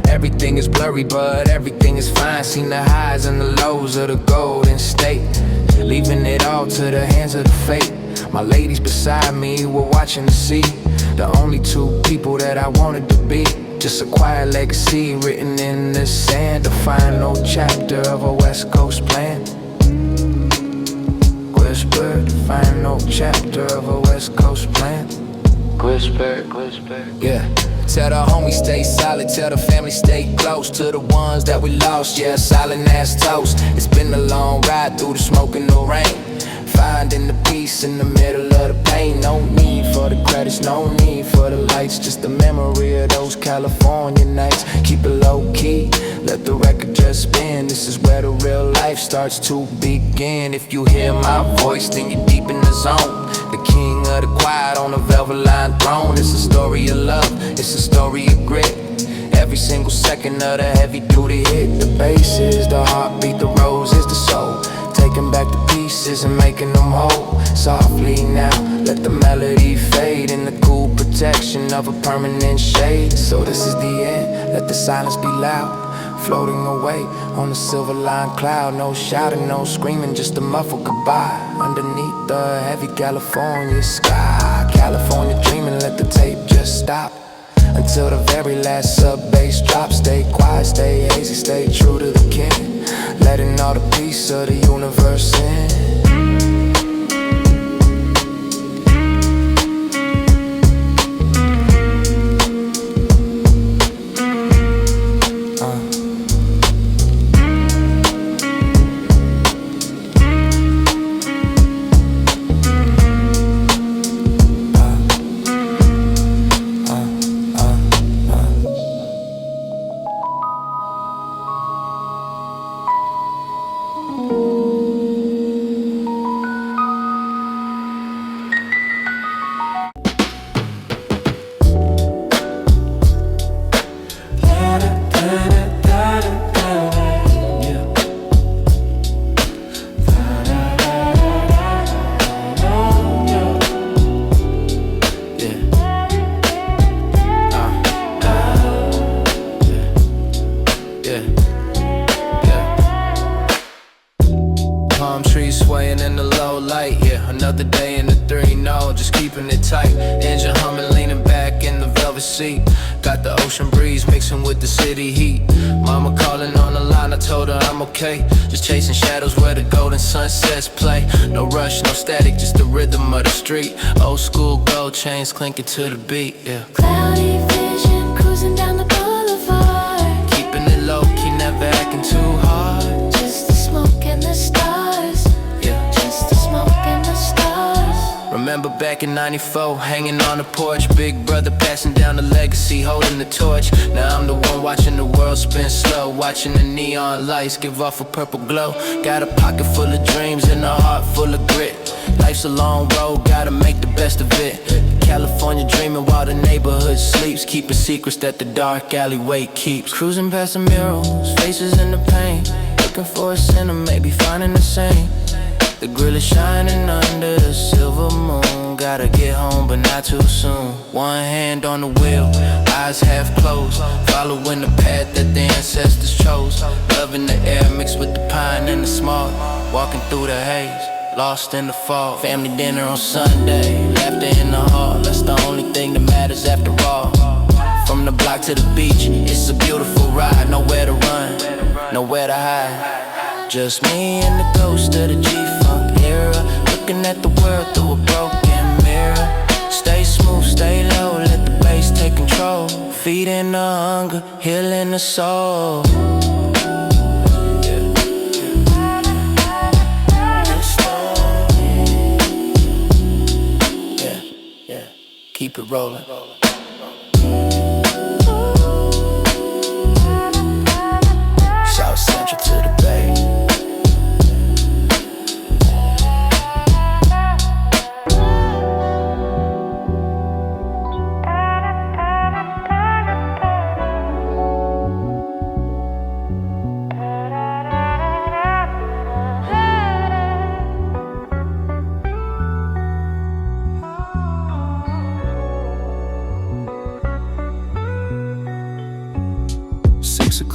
Everything is blurry, but everything is fine. Seen the highs and the lows of the Golden State, leaving it all to the hands of the fate. My ladies beside me were watching the sea, the only two people that I wanted to be. Just a quiet legacy written in the sand, the final chapter of a West Coast plan. Whisper, the final chapter of a West Coast plan. Whisper, whisper, yeah. Tell the homies stay solid, tell the family stay close to the ones that we lost. Yeah, silent ass toast. It's been a long ride through the smoke and the rain, finding the peace in the middle of the pain. No need for the credits, no need for the lights, just the memory of those California nights. Keep it low key, let the record just spin. This is where the real life starts to begin. If you hear my voice, then you're deep in the zone. The king of the quiet on a velvet lined throne. It's a story of love, it's a story of grit. Every single second of the heavy duty hit. The bass is the heartbeat, the rose is the soul, taking back the pieces and making them whole. Softly now, let the melody fade in the cool protection of a permanent shade. So this is the end, let the silence be loud, floating away on a silver line cloud. No shouting, no screaming, just a muffled goodbye underneath the heavy California sky. California dreaming, let the tape just stop until the very last sub-bass drop. Stay quiet, stay hazy, stay true to the king, letting all the peace of the universe in. Another day in the 3-0, just keeping it tight. Engine humming, leaning back in the velvet velvet seat. Got the ocean breeze mixing with the city heat. Mama calling on the line, I told her I'm okay. Just chasing shadows where the golden sunsets play. No rush, no static, just the rhythm of the street. Old school gold chains clinking to the beat, yeah. Cloudy vision, cruising down the boulevard. Keeping it low key, never acting too hard. Just the smoke and the stars. Yeah. Just the smoke and the stars. Remember back in '94, hanging on the porch. Big brother passing down the legacy, holding the torch. Now I'm the one watching the world spin slow, watching the neon lights give off a purple glow. Got a pocket full of dreams and a heart full of grit. Life's a long road, gotta make the best of it. California dreaming while the neighborhood sleeps, keeping secrets that the dark alleyway keeps. Cruising past the murals, faces in the paint, looking for a sinner, maybe finding the same. The grill is shining under the silver moon. Gotta get home, but not too soon. One hand on the wheel, eyes half closed, following the path that the ancestors chose. Loving the air mixed with the pine and the smog. Walking through the haze, lost in the fog. Family dinner on Sunday, laughter in the hall. That's the only thing that matters after all. From the block to the beach, it's a beautiful ride. Nowhere to run, nowhere to hide. Just me and the ghost of the G-Funk era, looking at the world through a broken mirror. Stay smooth, stay low, let the bass take control. Feeding the hunger, healing the soul. Yeah, keep it rolling. South Central to the Bay.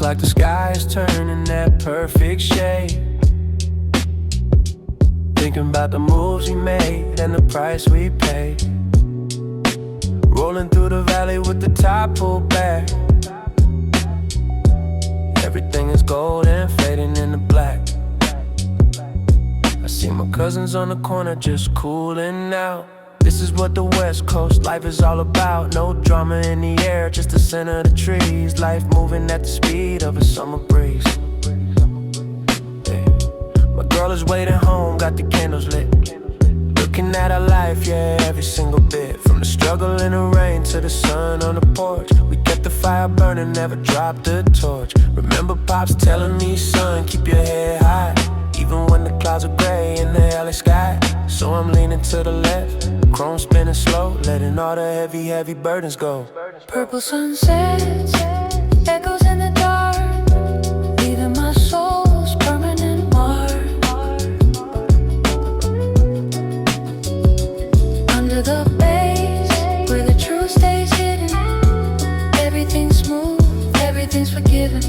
Like the sky is turning that perfect shade. Thinking about the moves we made and the price we paid. Rolling through the valley with the top pulled back. Everything is gold and fading into black. I see my cousins on the corner just cooling out. This is what the West Coast life is all about. No drama in the air, just the scent of the trees. Life moving at the speed of a summer breeze. Yeah. My girl is waiting home, got the candles lit. Looking at our life, yeah, every single bit. From the struggle in the rain to the sun on the porch. We kept the fire burning, never dropped the torch. Remember Pops telling me, son, keep your head high, even when the clouds are gray in the LA sky. So I'm leaning to the left, chrome spinning slow, letting all the heavy, heavy burdens go. Purple sunsets, echoes in the dark, leaving my soul's permanent mark. Under the base, where the truth stays hidden, everything's smooth, everything's forgiven.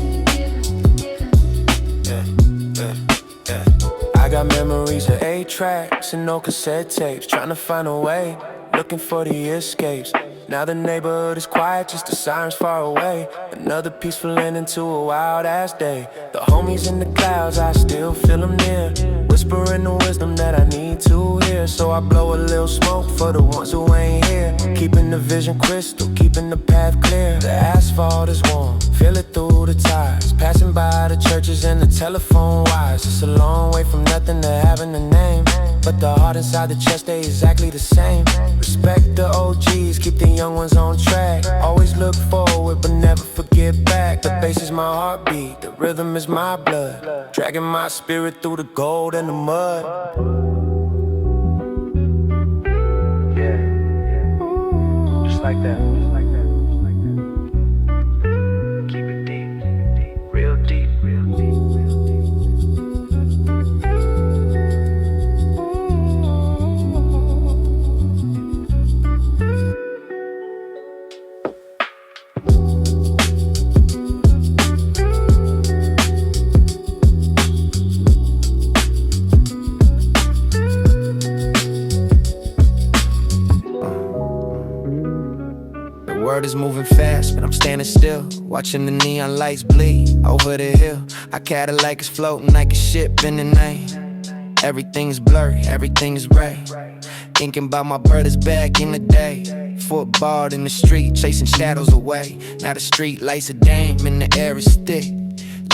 I got memories of 8 tracks and no cassette tapes, trying to find a way, looking for the escapes. Now the neighborhood is quiet, just the sirens far away. Another peaceful ending to a wild ass day. The homies in the clouds, I still feel them near, whispering the wisdom that I need to hear. So I blow a little smoke for the ones who ain't here, keeping the vision crystal, keeping the path clear. The asphalt is warm, feel it through the tires, passing by the churches and the telephone wires. It's a long way from nothing to having a name, but the heart inside the chest stay exactly the same. Respect the OGs, keep the young ones on track. Always look forward, but never forget back. The bass is my heartbeat, the rhythm is my blood, dragging my spirit through the gold and the mud. Yeah, just like that. Keep it deep, real deep, real deep, real deep. world is moving fast, but I'm standing still, watching the neon lights bleed over the hill. I Cadillac is floating like a ship in the night. Everything's blurry, everything's gray. Thinking about my brothers back in the day. Football in the street, chasing shadows away. Now the street lights a dame, and the air is thick.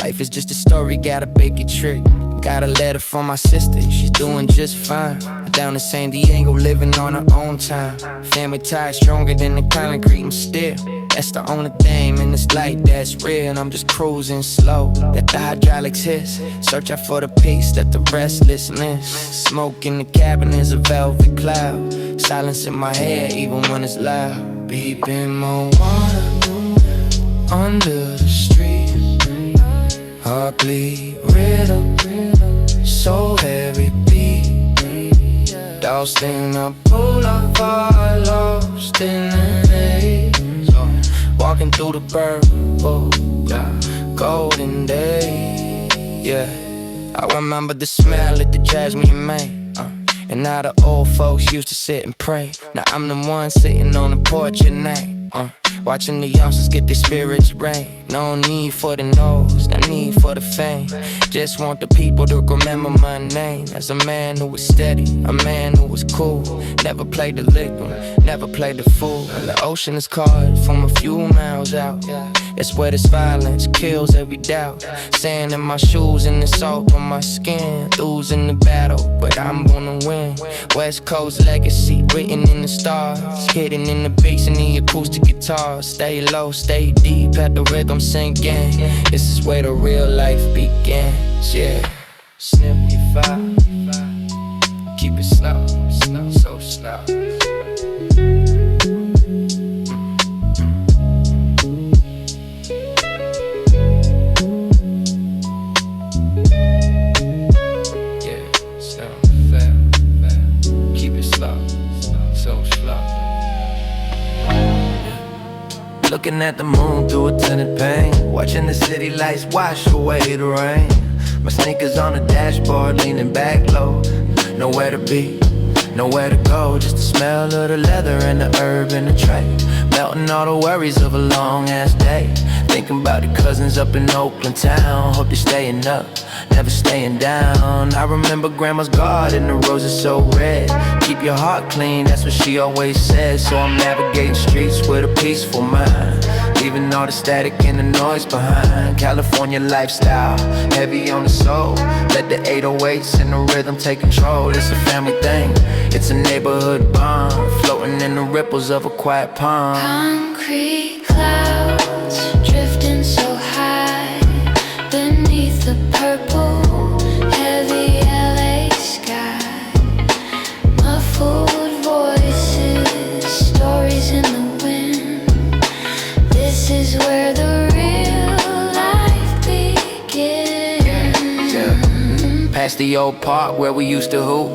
Life is just a story, gotta bake it trick. Got a letter from my sister, she's doing just fine. Down in San Diego, living on her own time. Family ties stronger than the concrete, and still that's the only thing in this life that's real. And I'm just cruising slow, let the hydraulics hiss. Searching for the peace that the restlessness. Smoke in the cabin is a velvet cloud. Silence in my head even when it's loud. Beeping more water under the street. Heart bleed rhythm, so heavy beat. Lost in a boulevard, lost in the haze. Walking through the purple, golden day, yeah. I remember the smell of the jasmine made, and now the old folks used to sit and pray. Now I'm the one sitting on the porch at night, watching the youngsters get their spirits rain. No need for the nose, no need for the fame. Just want the people to remember my name as a man who was steady, a man who was cool. Never played the liquor, never played the fool. The ocean is caught from a few miles out. It's where this violence kills every doubt. Sand in my shoes and the salt on my skin. Losing the battle, but I'm gonna win. West Coast legacy written in the stars. Hidden in the bass and the acoustic guitar. Stay low, stay deep, at the rhythm sinking. This is where the real life begins, yeah. Simplify, keep it slow, slow, so slow. Looking at the moon through a tinted pane, watching the city lights wash away the rain. My sneakers on the dashboard, leaning back low. Nowhere to be, nowhere to go. Just the smell of the leather and the herb in the tray. Melting all the worries of a long ass day. Thinking about the cousins up in Oakland town. Hope they're staying up, never staying down. I remember grandma's garden, the roses so red. Keep your heart clean, that's what she always says. So I'm navigating streets with a peaceful mind, leaving all the static and the noise behind. California lifestyle, heavy on the soul. Let the 808s and the rhythm take control. It's a family thing, it's a neighborhood bond, floating in the ripples of a quiet pond. Concrete clouds drifting so high beneath the purple, heavy LA sky. Muffled voices, stories in the wind. This is where the real life begins. Yeah. Past the old park where we used to hoop.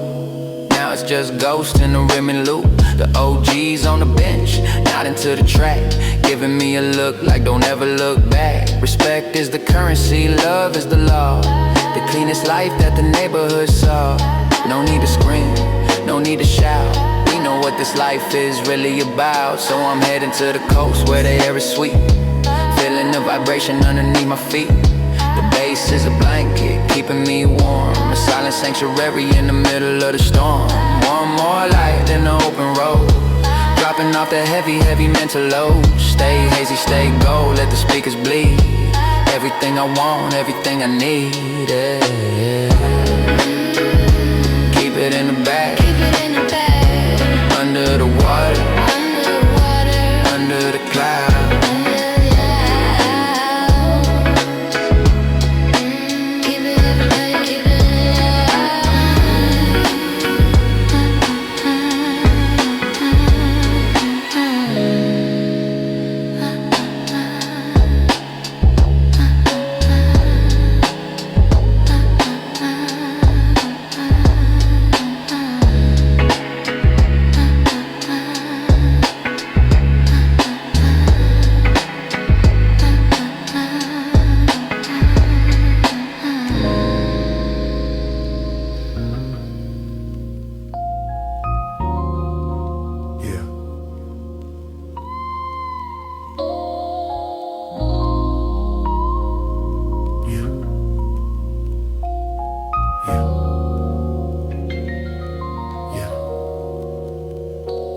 Now it's just ghosts in the rim and loop. The OGs on the bench, not into the track, giving me a look like don't ever look back. Respect is the currency, love is the law. The cleanest life that the neighborhood saw. No need to scream, no need to shout. We know what this life is really about. So I'm heading to the coast where the air is sweet, feeling the vibration underneath my feet. The bass is a blanket, keeping me warm. A silent sanctuary in the middle of the storm. One more light in the open road, dropping off the heavy, heavy mental load. Stay hazy, stay gold, let the speakers bleed. Everything I want, everything I need, yeah. Keep it in the bag, under the water, under the clouds.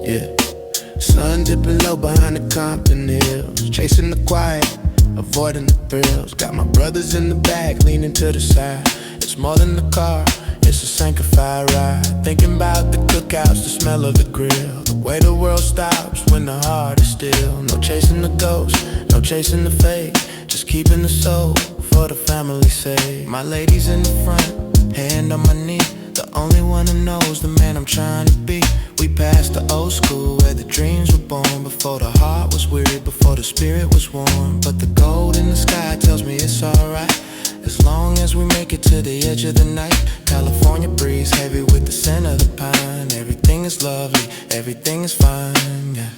Yeah. Sun dipping low behind the Compton Hills, chasing the quiet, avoiding the thrills. Got my brothers in the back, leaning to the side. It's more than a car, it's a sanctified ride. Thinking about the cookouts, the smell of the grill, the way the world stops when the heart is still. No chasing the ghost, no chasing the fate, just keeping the soul for the family's sake. My lady's in the front, hand on my knee, the only one who knows the man I'm trying to be. We passed the old school where the dreams were born, before the heart was weary, before the spirit was warm. But the gold in the sky tells me it's alright, as long as we make it to the edge of the night. California breeze heavy with the scent of the pine. Everything is lovely, everything is fine, yeah.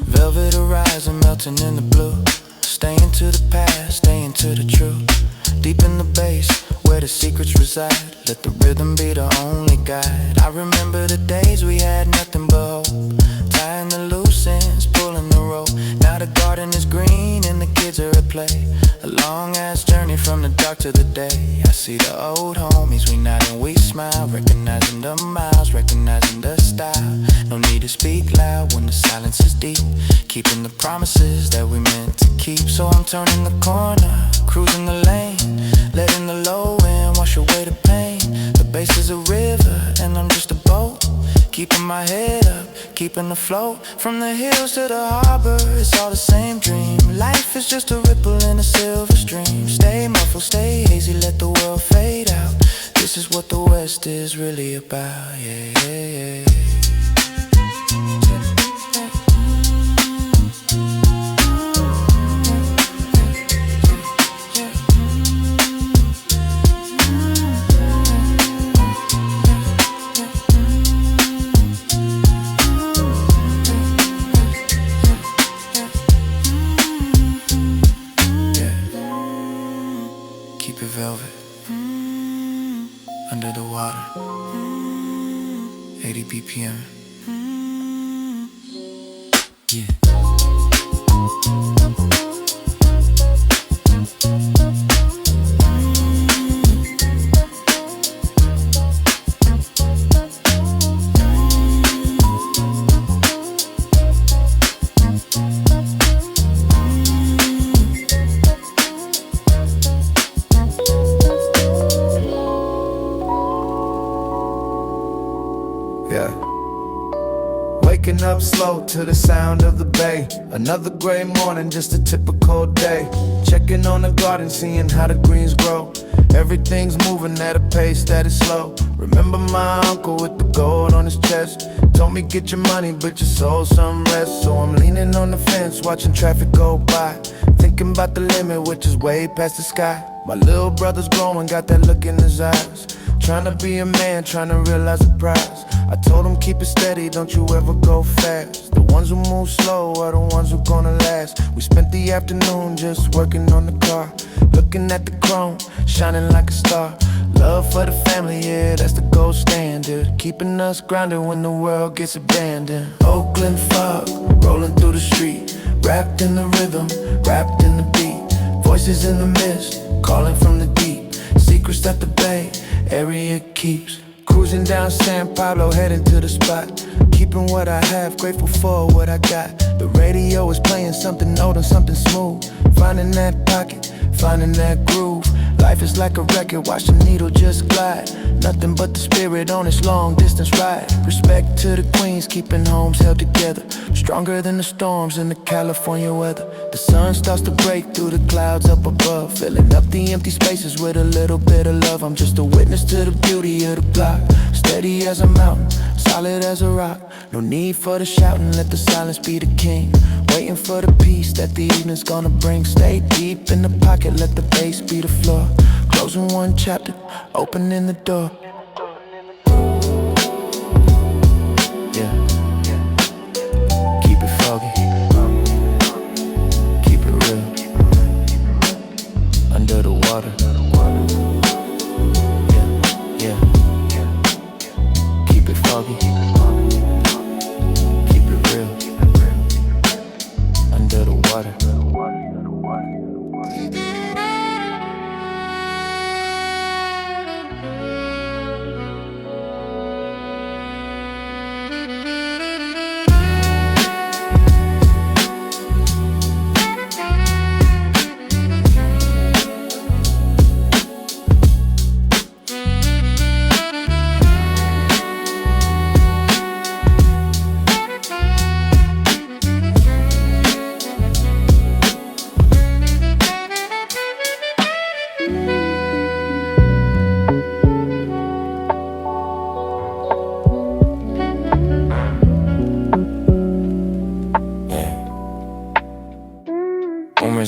Velvet horizon melting in the blue, staying to the past, staying to the truth. Deep in the bass, where the secrets reside, let the rhythm be the only guide. I remember the days we had nothing but hope, tying the loose ends, pulling the rope. Now the garden is green and the kids are at play, a long ass journey from the dark to the day. I see the old homies, we nod and we smile, recognizing the miles, recognizing the style. No need to speak loud when the silence is deep, keeping the promises that we meant to keep. So I'm turning the corner, cruising the lane, letting the low end wash away the pain. The bass is a river and I'm just a boat, keeping my head up, keeping afloat. From the hills to the harbor, it's all the same dream. Life is just a ripple in a silver stream. Stay muffled, stay hazy, let the world fade out. This is what the West is really about, yeah, yeah, yeah. Keep it velvet, under the water, 80 BPM, yeah. Yeah. Waking up slow to the sound of the bay. Another gray morning, just a typical day. Checking on the garden, seeing how the greens grow. Everything's moving at a pace that is slow. Remember my uncle with the gold on his chest, told me get your money but your soul some rest. So I'm leaning on the fence, watching traffic go by, thinking about the limit which is way past the sky. My little brother's growing, got that look in his eyes, trying to be a man, trying to realize the prize. I told him keep it steady, don't you ever go fast. The ones who move slow are the ones who gonna last. We spent the afternoon just working on the car, looking at the chrome, shining like a star. Love for the family, yeah, that's the gold standard, keeping us grounded when the world gets abandoned. Oakland fog, rolling through the street, wrapped in the rhythm, wrapped in the beat. Voices in the mist, calling from the deep, secrets that the Bay Area keeps. Cruising down San Pablo, heading to the spot, keeping what I have, grateful for what I got. The radio is playing something old and something smooth, finding that pocket, finding that groove. Life is like a record, watch the needle just glide. Nothing but the spirit on this long distance ride. Respect to the queens, keeping homes held together, stronger than the storms in the California weather. The sun starts to break through the clouds up above, filling up the empty spaces with a little bit of love. I'm just a witness to the beauty of the block, steady as a mountain, solid as a rock. No need for the shouting, let the silence be the king, waiting for the peace that the evening's gonna bring. Stay deep in the pocket, let the bass be the floor, closing one chapter, opening the door. Yeah, keep it foggy, keep it real, under the water.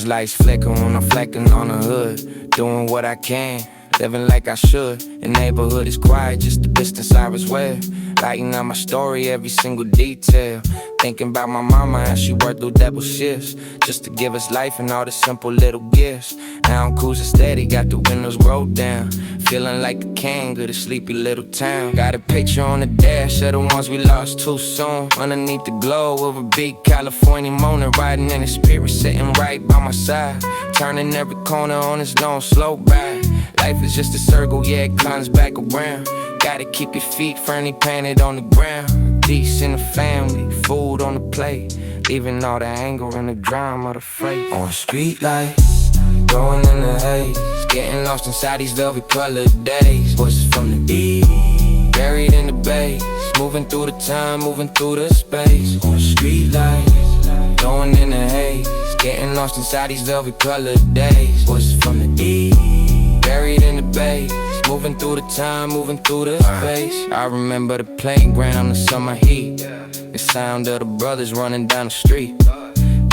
lights flicker when I'm flecking on the hood. Doing what I can, living like I should. The neighborhood is quiet, just the distance I was with. Lighting up my story, every single detail. Thinking about my mama and she worked through double shifts just to give us life and all the simple little gifts. Now I'm cruising steady, got the windows rolled down, feeling like the king of the sleepy little town. Got a picture on the dash of the ones we lost too soon. Underneath the glow of a big California Mona, riding in the spirit, sitting right by my side, turning every corner on this long slow ride. Life is just a circle, yeah, it comes back around. Gotta keep your feet firmly planted on the ground. Peace in the family, food on the plate, leaving all the anger and the drama of the freight. On street lights, going in the haze, getting lost inside these velvet colored days. Voices from the east, buried in the bass, moving through the time, moving through the space. On street lights, going in the haze, getting lost inside these velvet colored days. Voices from the east, buried in the bass, moving through the time, moving through the space. I remember the playground, the summer heat, the sound of the brothers running down the street.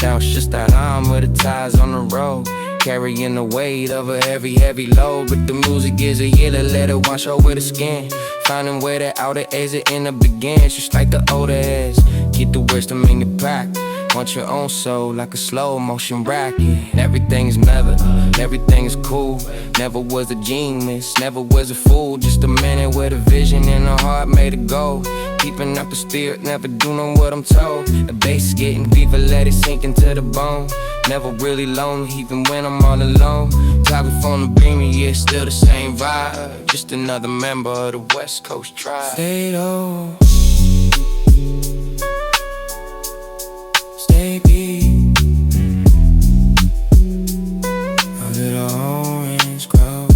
Now it's just that I'm with the ties on the road, carrying the weight of a heavy, heavy load. But the music is a yellow, let it wash over the skin, finding where the outer exit in the begins. Just like the older heads, get the wisdom in your pack. Want your own soul like a slow motion racket. Everything's mellow, everything is cool. Never was a genius, never was a fool. Just a man with a vision and a heart made of gold. Keeping up the spirit, never doing what I'm told. The bass is getting deeper, let it sink into the bone. Never really lonely, even when I'm all alone. Talking from the beamer, yeah, still the same vibe. Just another member of the West Coast tribe. Stay low, stay beat, a little orange grow.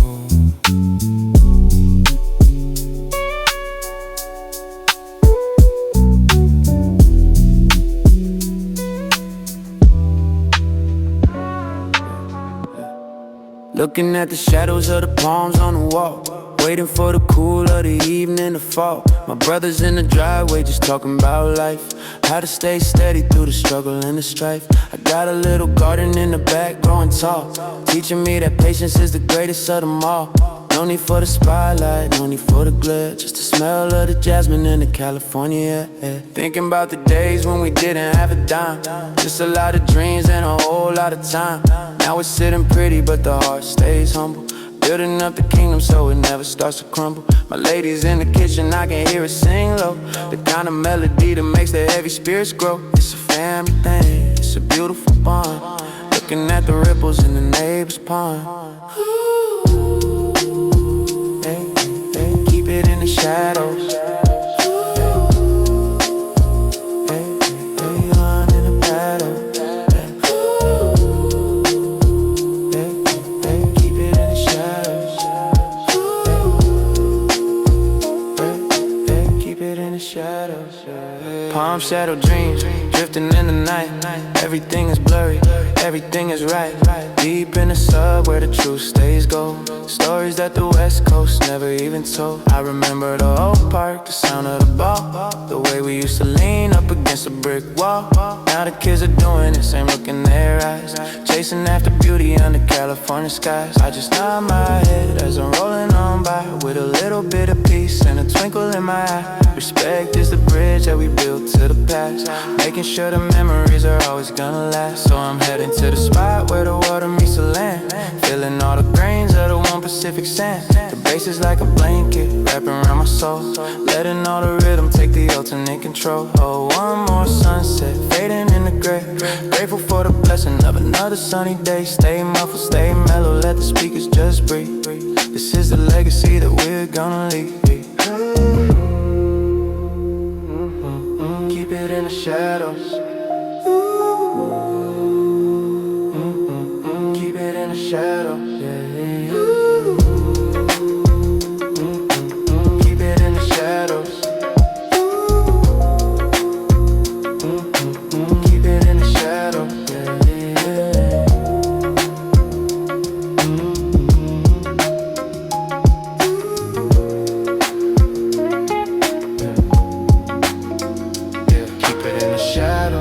Looking at the shadows of the palms on the wall, waiting for the cool of the evening to fall. My brother's in the driveway just talking about life, how to stay steady through the struggle and the strife. I got a little garden in the back growing tall, teaching me that patience is the greatest of them all. No need for the spotlight, no need for the glare, just the smell of the jasmine in the California air. Thinking about the days when we didn't have a dime, just a lot of dreams and a whole lot of time. Now it's sitting pretty but the heart stays humble, building up the kingdom so it never starts to crumble. My lady's in the kitchen, I can hear her sing low, the kind of melody that makes the heavy spirits grow. It's a family thing, it's a beautiful bond, looking at the ripples in the neighbor's pond. Hey, hey, keep it in the shadows. Hey, hey, on in the paddle. Palm shadow dreams, drifting in the night. Everything is blurry, everything is right. Deep in the sub where the truth stays gold, stories that the West Coast never even told. I remember the old park, the sound of the ball, the way we used to lean up against a brick wall. Now the kids are doing the same look in their eyes, chasing after beauty under California skies. I just nod my head as I'm rolling on by, with a little bit of peace and a twinkle in my eye. Respect is the bridge that we built to the past, making sure the memories are always gonna last. So I'm heading to the spot where the water meets the land, feeling all the grains of the one Pacific sand. The bass is like a blanket wrapping around my soul, letting all the rhythm take the ultimate control. Oh, one more sunset fading in the gray, grateful for the blessing of another sunny day. Stay muffled, stay mellow, let the speakers just breathe. This is the legacy that we're gonna leave. Keep it in the shadows. Keep it in the shadows. Yeah. Keep it in the shadows. Keep it in the shadows. Shadow.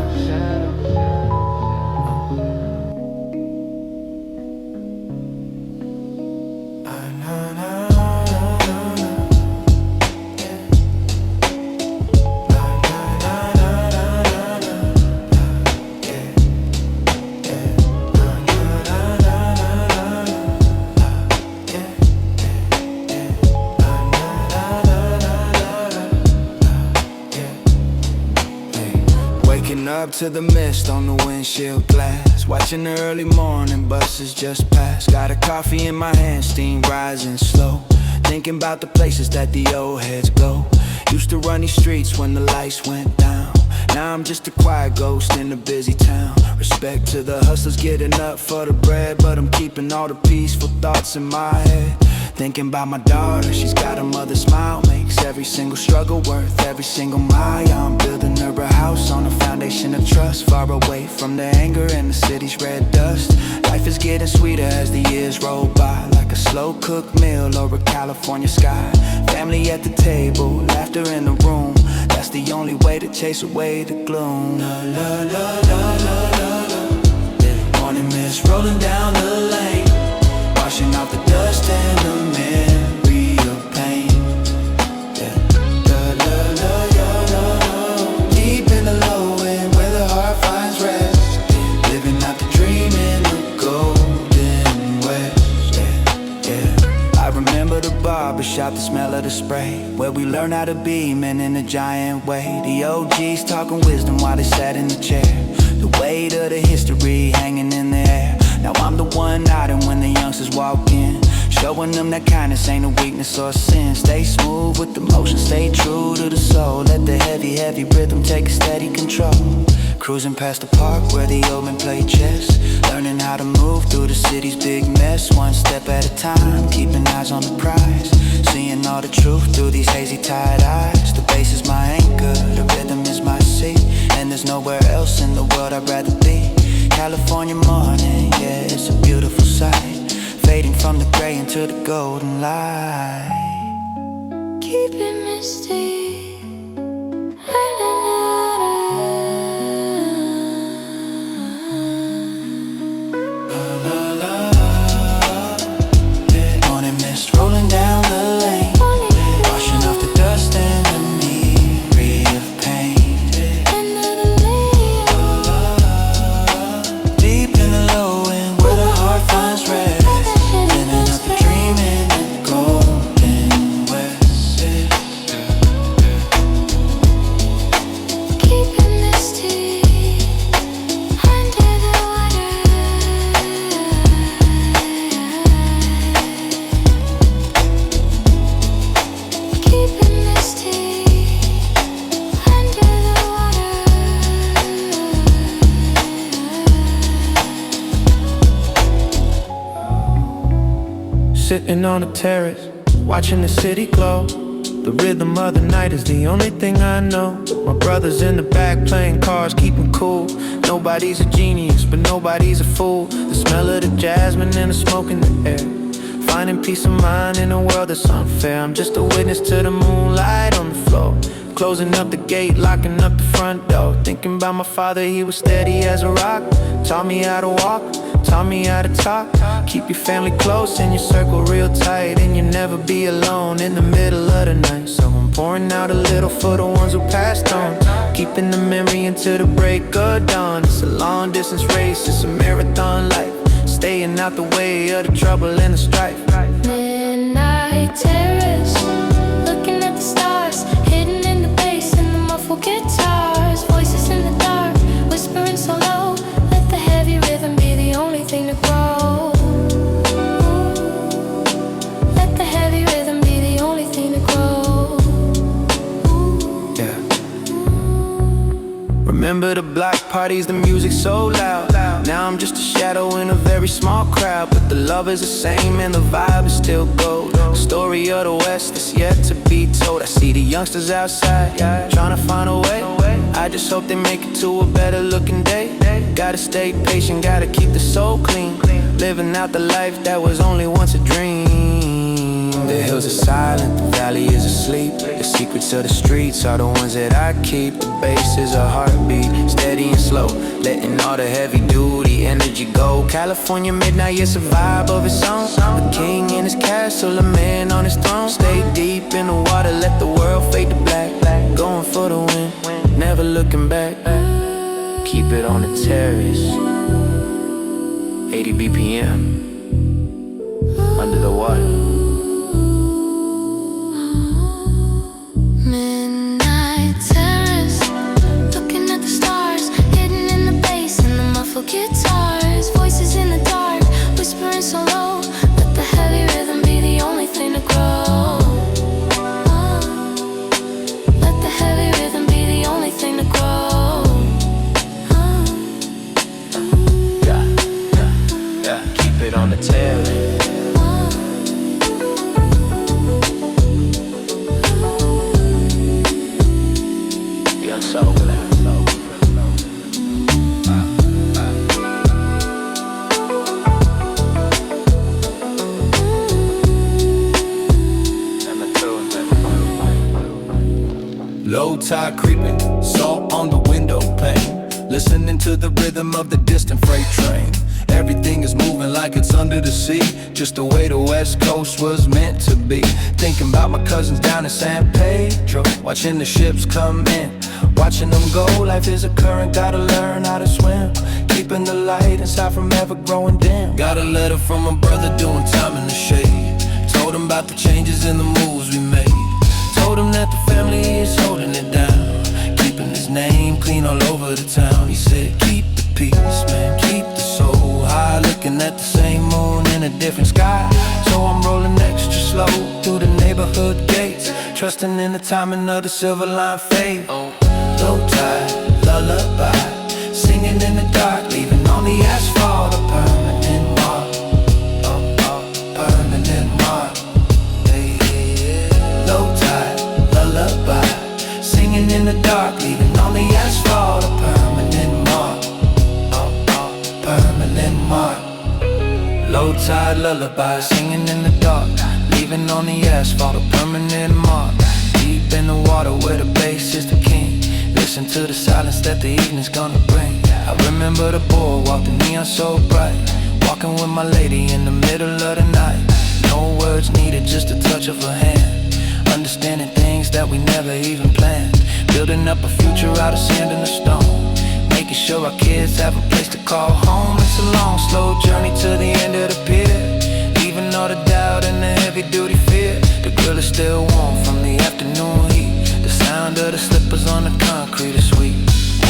up to the mist on the windshield glass, watching the early morning buses just pass. Got a coffee in my hand, steam rising slow, thinking about the places that the old heads go. Used to run these streets when the lights went down. Now I'm just a quiet ghost in a busy town. Respect to the hustlers getting up for the bread, but I'm keeping all the peaceful thoughts in my head. Thinking about my daughter, she's got a mother's smile, makes every single struggle worth every single mile. I'm building her a house on a foundation of trust, far away from the anger and the city's red dust. Life is getting sweeter as the years roll by, like a slow-cooked meal or a California sky. Family at the table, laughter in the room, that's the only way to chase away the gloom. La la la la la la la. Morning mist rolling down the lane, washing off the dust and the memory of pain. Yeah. La la la la la la. Deep in the low end where the heart finds rest, yeah. Living out the dream in the golden west. Yeah, yeah. I remember the barbershop, the smell of the spray, where we learned how to be men in a giant way. The OGs talking wisdom while they sat in the chair, the weight of the history hanging in the air. Now I'm the one nodding when the youngsters walk in, showing them that kindness ain't a weakness or a sin. Stay smooth with the motion, stay true to the soul. Let the heavy, heavy rhythm take a steady control. Cruising past the park where the old men play chess, learning how to move through the city's big mess. One step at a time, keeping eyes on the prize, seeing all the truth through these hazy tired eyes. The bass is my anchor, the rhythm is my seat, and there's nowhere else in the world I'd rather be. California morning, yeah, it's a beautiful sight, fading from the gray into the golden light. Keep it misty. Morning mist rolling down the lane, washing off the dust and the memory of pain. Deep in the low end where the heart finds rest, living up the dream in the golden west. Keep it misty under the water. Keep it misty under the water. Sitting on a terrace, watching the city glow. The rhythm of the night is the only thing I know. My brother's in the back playing cards, keeping cool. Nobody's a genius, but nobody's a fool. The smell of the jasmine and the smoke in the air, finding peace of mind in a world that's unfair. I'm just a witness to the moonlight on the floor, closing up the gate, locking up the front door. Thinking about my father, he was steady as a rock, taught me how to walk, taught me how to talk. Keep your family close and your circle real tight, and you'll never be alone in the middle of the night. So I'm pouring out a little for the ones who passed on, keeping the memory until the break of dawn. It's a long distance race, it's a marathon life, staying out the way of the trouble and the strife. Midnight terrace, looking at the stars, hidden in the bass and the muffled guitars. Voices in the dark, whispering so low. Let the heavy rhythm be the only thing to grow. Let the heavy rhythm be the only thing to grow. Yeah. Remember the block parties, the music so loud. Now I'm just a shadow in a very small crowd, but the love is the same and the vibe is still gold. The story of the West is yet to be told. I see the youngsters outside, trying to find a way. I just hope they make it to a better looking day. Gotta stay patient, gotta keep the soul clean, living out the life that was only once a dream. The hills are silent, the valley is asleep. The secrets of the streets are the ones that I keep. The bass is a heartbeat, steady and slow, letting all the heavy duty energy go. California midnight, it's a vibe of its own. A king in his castle, a man on his throne. Stay deep in the water, let the world fade to black. Going for the win, never looking back. Keep it on the terrace, 80 BPM, under the water. Midnight terrace, looking at the stars, hidden Low tide creeping, salt on the window pane. Listening to the rhythm of the distant freight train. Everything is moving like it's under the sea, just the way the West Coast was meant to be. Thinking about my cousins down in San Pedro, watching the ships come in, watching them go. Life is a current, gotta learn how to swim, keeping the light inside from ever growing dim. Got a letter from my brother doing time in the shade. Told him about the changes and the moves we made. Told him that the family is holding it down, keeping his name clean all over the town. He said, keep the peace, man, keep the soul high. Looking at the same moon in a different sky. So I'm rolling extra slow through the neighborhood gates, trusting in the timing of the silver line fade. Low tide, lullaby, singing in the dark, leaving on the asphalt a permanent mark. Permanent mark. Low tide, lullaby, singing in the dark, leaving on the asphalt a permanent mark. Permanent mark. Low tide lullaby, singing in the dark, leaving on the asphalt a permanent mark. Deep in the water where the bass is the king, listen to the silence that the evening's gonna bring. I remember the boardwalk, the neon so bright, walking with my lady in the middle of the night. No words needed, just a touch of her hand, understanding things that we never even planned. Building up a future out of sand and a stone, making sure our kids have a place to call home. It's a long, slow journey to the end of the pier, leaving all the doubt and the heavy-duty fear. The grill is still warm from the afternoon heat, the sound of the slippers on the concrete is sweet.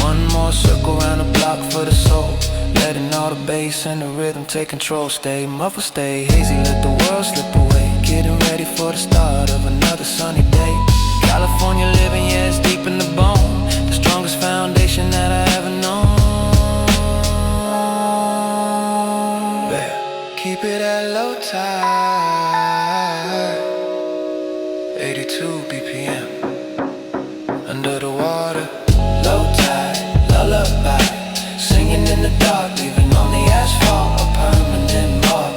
One more circle around the block for the soul, letting all the bass and the rhythm take control. Stay muffled, stay hazy, let the world slip away, getting ready for the start of another sunny day. California living, yeah, it's deep in the bone, the strongest foundation that I ever known. Keep it at low tide, 82 BPM, under the water. Low tide, lullaby, singing in the dark, leaving on the asphalt a permanent mark.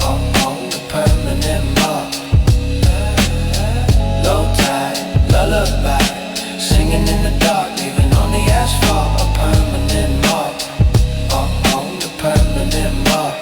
A permanent mark. Low tide, lullaby, singing in the dark, leaving on the asphalt a permanent mark. A permanent mark.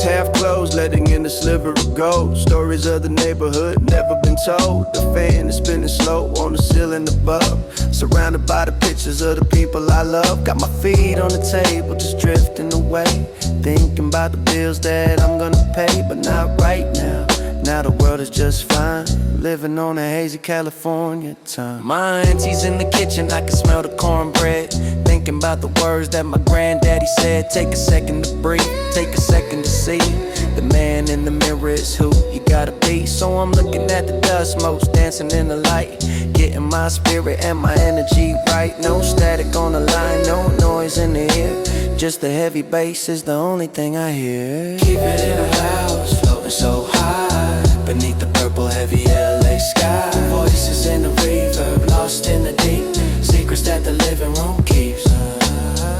Half closed, letting in the sliver of gold. Stories of the neighborhood never been told. The fan is spinning slow on the ceiling above, surrounded by the pictures of the people I love. Got my feet on the table, just drifting away, thinking about the bills that I'm gonna pay, but not right now. Now the world is just fine, living on a hazy California time. My auntie's in the kitchen, I can smell the cornbread, thinking about the words that my granddaddy said. Take a second to breathe, take a second to see, the man in the mirror is who you gotta be. So I'm looking at the dust motes dancing in the light, getting my spirit and my energy right. No static on the line, no noise in the ear, just the heavy bass is the only thing I hear. Keep it in a house, floating so high, beneath the purple heavy LA sky. Voices in the reverb, lost in the deep, secrets that the living room keeps.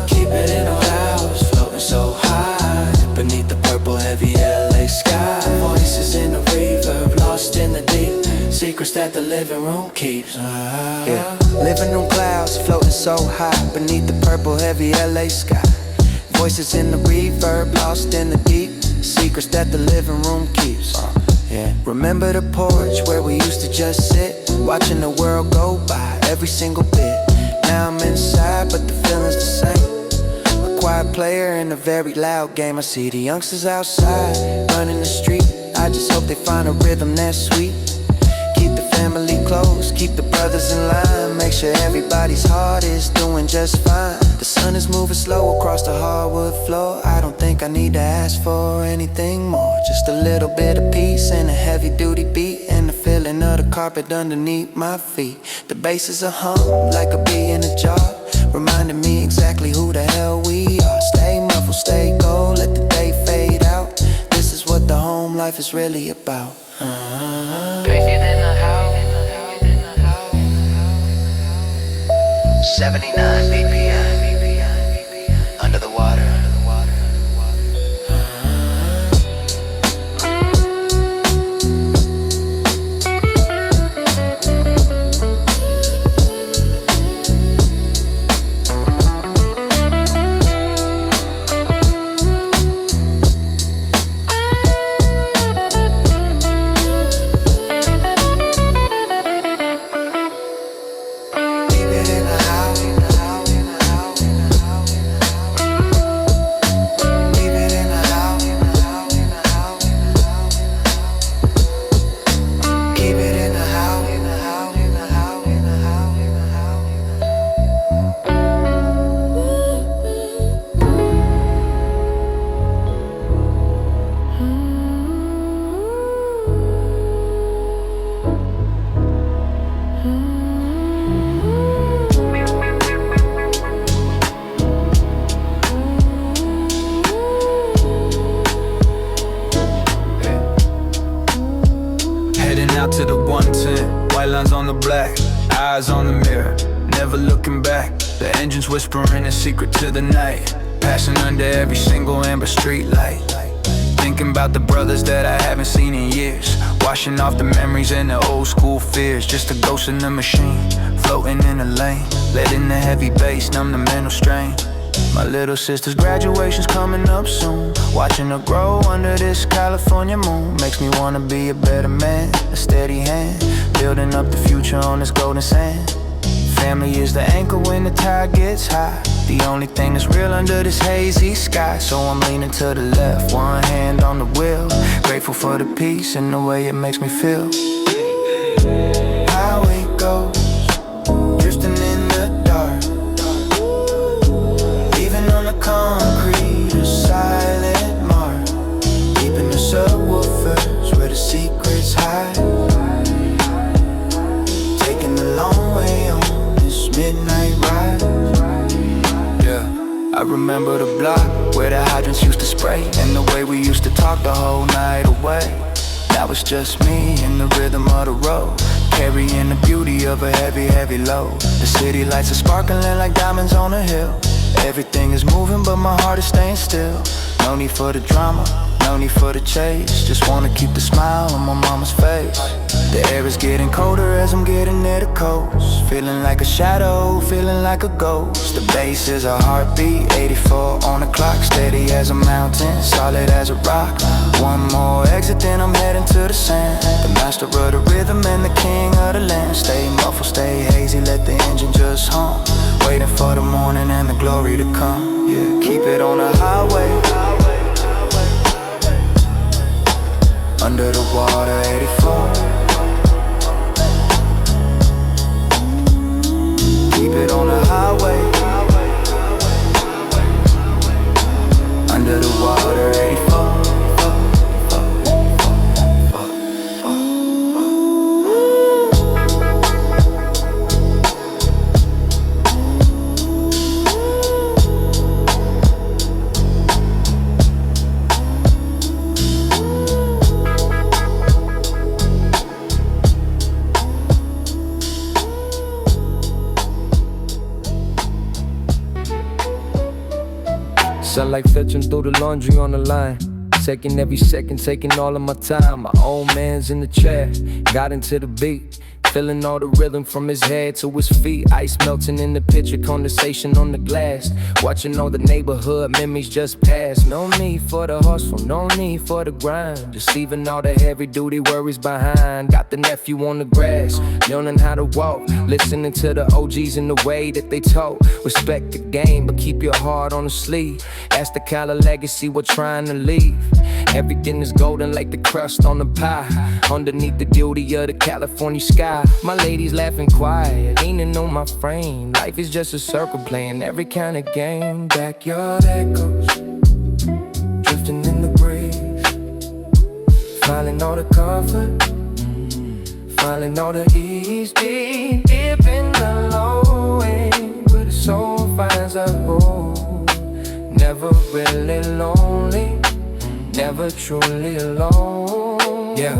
Keep it in a house, floating so high, beneath the purple heavy LA sky. Voices in the reverb, lost in the deep, secrets that the living room keeps. Yeah. Living on clouds, floating so high, beneath the purple heavy LA sky. Voices in the reverb, lost in the deep, secrets that the living room keeps. Yeah. Remember the porch where we used to just sit, watching the world go by, every single bit. Now I'm inside, but the feeling's the same. A quiet player in a very loud game. I see the youngsters outside, running the street. I just hope they find a rhythm that's sweet. Keep the family close, keep the brothers in line, make sure everybody's heart is doing just fine. The sun is moving slow across the hardwood floor. I don't think I need to ask for anything more, just a little bit of peace and a heavy duty beat, and the feeling feeling of the carpet underneath my feet. The bass is a hum, like a bee in a jar, reminding me exactly who the hell we are. Stay muffled, stay gold, let the day fade out. This is what the home life is really about. Crazier than a house. 79 BPM. Under the water. Out to the 110, white lines on the black, eyes on the mirror, never looking back. The engine's whispering a secret to the night, passing under every single amber street light. Thinking about the brothers that I haven't seen in years, washing off the memories and the old school fears. Just a ghost in the machine, floating in a lane, letting the heavy bass numb the mental strain. My little sister's graduation's coming up soon. Watching her grow under this California moon makes me wanna be a better man, a steady hand, building up the future on this golden sand. Family is the anchor when the tide gets high, the only thing that's real under this hazy sky. So I'm leaning to the left, one hand on the wheel, grateful for the peace and the way it makes me feel. How it goes, drifting in the dark, concrete, a silent mark, deep in the subwoofers where the secrets hide. Taking the long way on this midnight ride. Yeah, I remember the block where the hydrants used to spray, and the way we used to talk the whole night away. Now it's just me and the rhythm of the road, carrying the beauty of a heavy, heavy load. The city lights are sparkling like diamonds on a hill. Everything is moving but my heart is staying still. No need for the drama, no need for the chase, just wanna keep the smile on my mama's face. The air is getting colder as I'm getting near the coast, feeling like a shadow, feeling like a ghost. The bass is a heartbeat, 84 on the clock, steady as a mountain, solid as a rock. One more exit then I'm heading to the sand, the master of the rhythm and the king of the land. Stay muffled, stay hazy, let the engine just hum, waiting for the morning and the glory to come. Yeah, keep it on the highway, under the water, 84. Keep it on the highway, under the water, 84. Sunlight filtering through the laundry on the line, taking every second, taking all of my time. My old man's in the chair, got into the beat, feeling all the rhythm from his head to his feet. Ice melting in the picture, condensation on the glass, watching all the neighborhood memories just pass. No need for the hustle, no need for the grind, just leaving all the heavy duty worries behind. Got the nephew on the grass, learning how to walk, listening to the OGs in the way that they talk. Respect the game, but keep your heart on the sleeve. That's the kind of legacy we're trying to leave. Everything is golden like the crust on the pie, underneath the beauty of the California sky. My lady's laughing quiet, leaning on my frame. Life is just a circle playing every kind of game. Backyard echoes, drifting in the breeze, finding all the comfort, Smiling on the east beat, dipping the low end where the soul finds a home. Never really lonely, never truly alone. Yeah,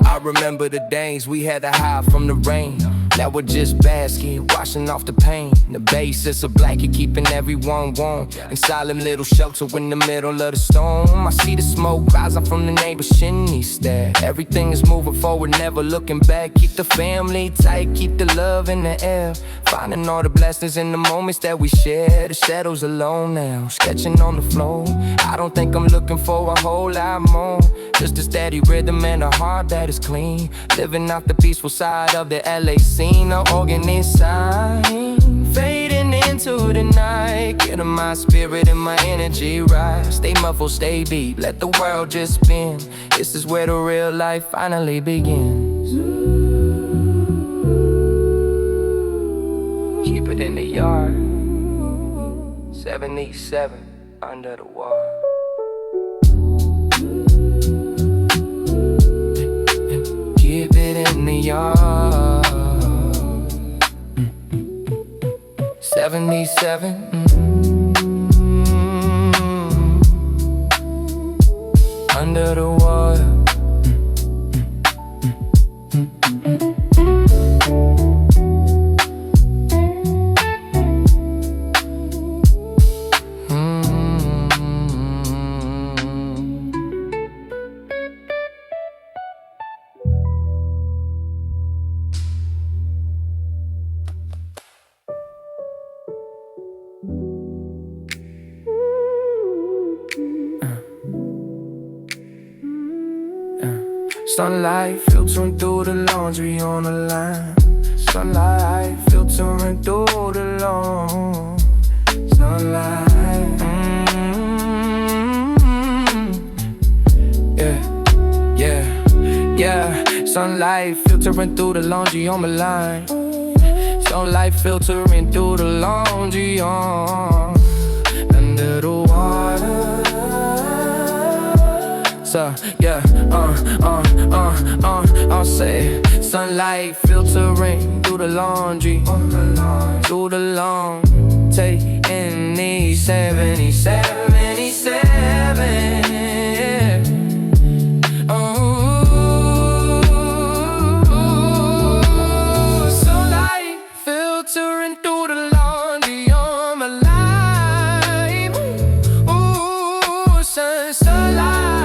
I remember the days we had to hide from the rain. Now we're just basking, washing off the pain. The basis of blanket keeping everyone warm. Inside them little shelter in the middle of the storm. I see the smoke rising from the neighbor's chimney stack. Everything is moving forward, never looking back. Keep the family tight, keep the love in the air. Finding all the blessings in the moments that we share. The shadows alone now, sketching on the floor. I don't think I'm looking for a whole lot more. Just a steady rhythm and a heart that is clean. Living out the peaceful side of the LA scene. No organ inside, fading into the night. Getting my spirit and my energy right. Stay muffled, stay deep, let the world just spin. This is where the real life finally begins. Keep it in the yard, 77 under the wall. Keep it in the yard, 77 under the water. Sunlight filtering through the laundry on the line. Sunlight filtering through the lawn. Sunlight, yeah. Sunlight filtering through the laundry on my line. Sunlight filtering through the laundry on under the water. So, yeah, I'll say sunlight filtering through the laundry, through the lawn, taking these 77. Oh, sunlight filtering through the laundry on my life. Ooh, sunlight.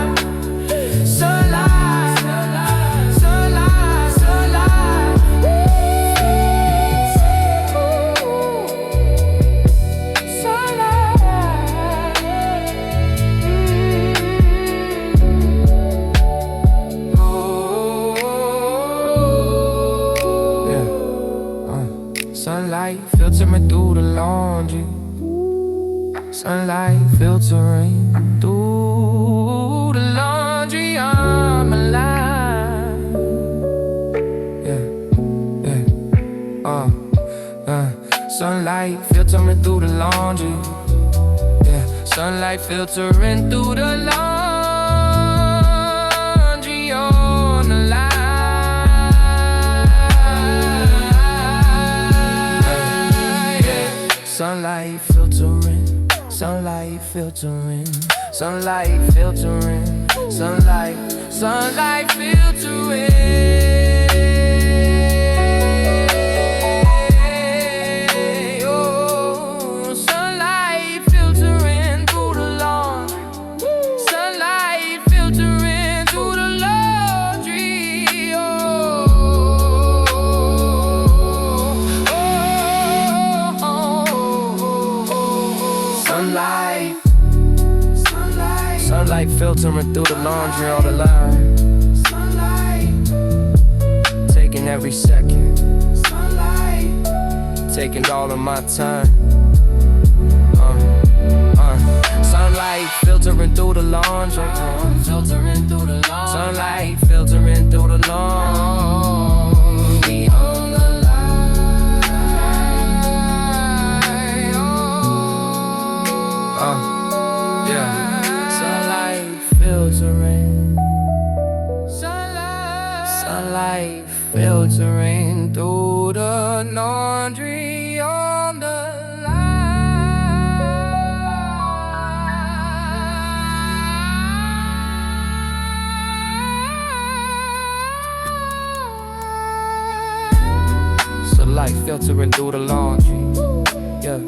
Sunlight filtering through the laundry. Sunlight filtering through the laundry on my life. Sunlight filtering through the laundry. Yeah, sunlight filtering through the laundry on the line. Sunlight filtering, sunlight filtering, sunlight filtering, sunlight filtering. Oh, sunlight filtering through the laundry. Sunlight filtering through the laundry. Sunlight filtering through the laundry on the line. Taking every second. Taking all of my time. Sunlight filtering through the laundry. Sunlight filtering through the laundry on the line. Yeah. Sunlight filtering. Sunlight Sunlight filtering through the laundry on the light filtering through the laundry. Yeah,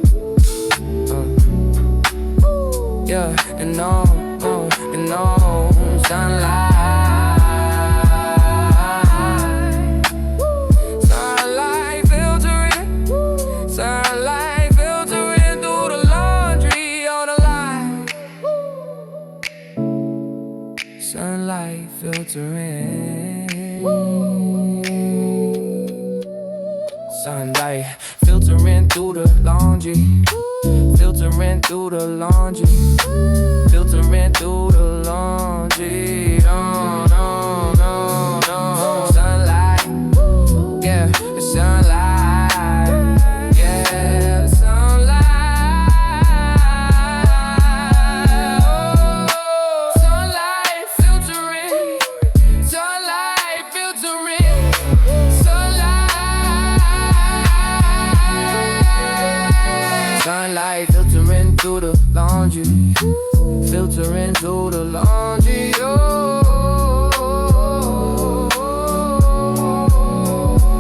yeah, and on, sunlight. Sunlight filtering through the laundry on the line. Sunlight filtering. Sunlight filtering through the laundry, filtering through the laundry, filtering through the laundry. No, no, no, no. Sunlight, yeah, the sunlight, yeah, the sunlight. Oh, sunlight filtering, sunlight filtering, sunlight filtering through the laundry, filtering through the laundry. Oh,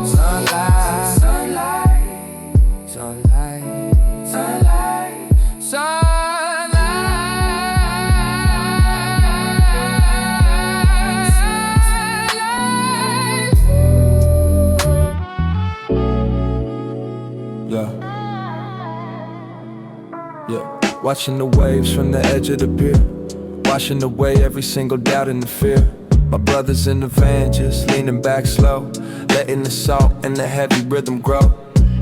sunlight, sunlight, sunlight, sunlight, sunlight. Yeah, watching the waves from the edge of the pier, washing away every single doubt and the fear. My brothers in the van just leaning back slow, letting the salt and the heavy rhythm grow.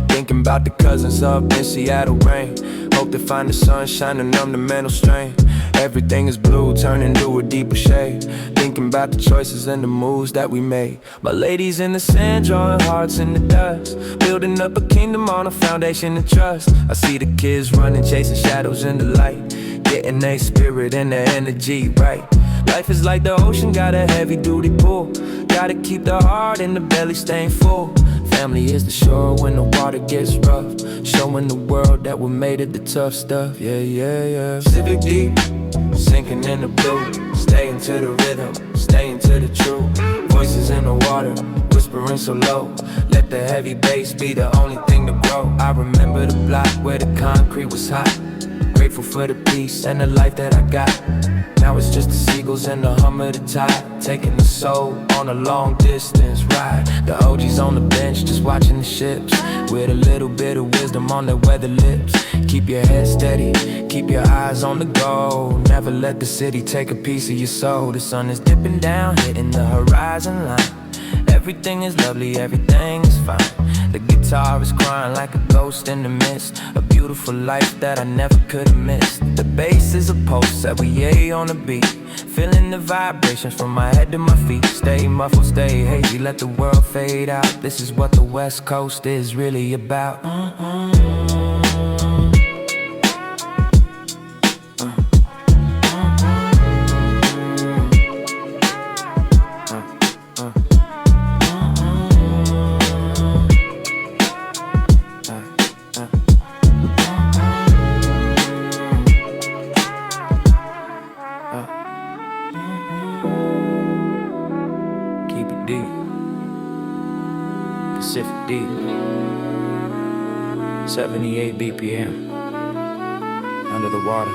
Thinking about the cousins up in Seattle rain, hope to find the sunshine and numb the mental strain. Everything is blue, turning to a deeper shade. Thinking about the choices and the moves that we made. My ladies in the sand, drawing hearts in the dust, building up a kingdom on a foundation of trust. I see the kids running, chasing shadows in the light, getting their spirit and their energy right. Life is like the ocean, got a heavy duty pull. Gotta keep the heart and the belly staying full. Family is the shore when the water gets rough, showing the world that we made it the tough stuff. Yeah, yeah, yeah. Civic deep, sinking in the blue, staying to the rhythm, staying to the truth. Voices in the water, whispering so low, let the heavy bass be the only thing to grow. I remember the block where the concrete was hot, grateful for the peace and the life that I got. Now it's just the seagulls and the hum of the tide, taking the soul on a long distance ride. The OGs on the bench just watching the ships, with a little bit of wisdom on their weather lips. Keep your head steady, keep your eyes on the goal, never let the city take a piece of your soul. The sun is dipping down, hitting the horizon line. Everything is lovely, everything is fine. The guitar is crying like a ghost in the mist, a beautiful life that I never could have missed. The bass is a pulse that we yay on the beat, feeling the vibrations from my head to my feet. Stay muffled, stay hazy, let the world fade out. This is what the West Coast is really about. Pacific deep, 78 BPM, under the water.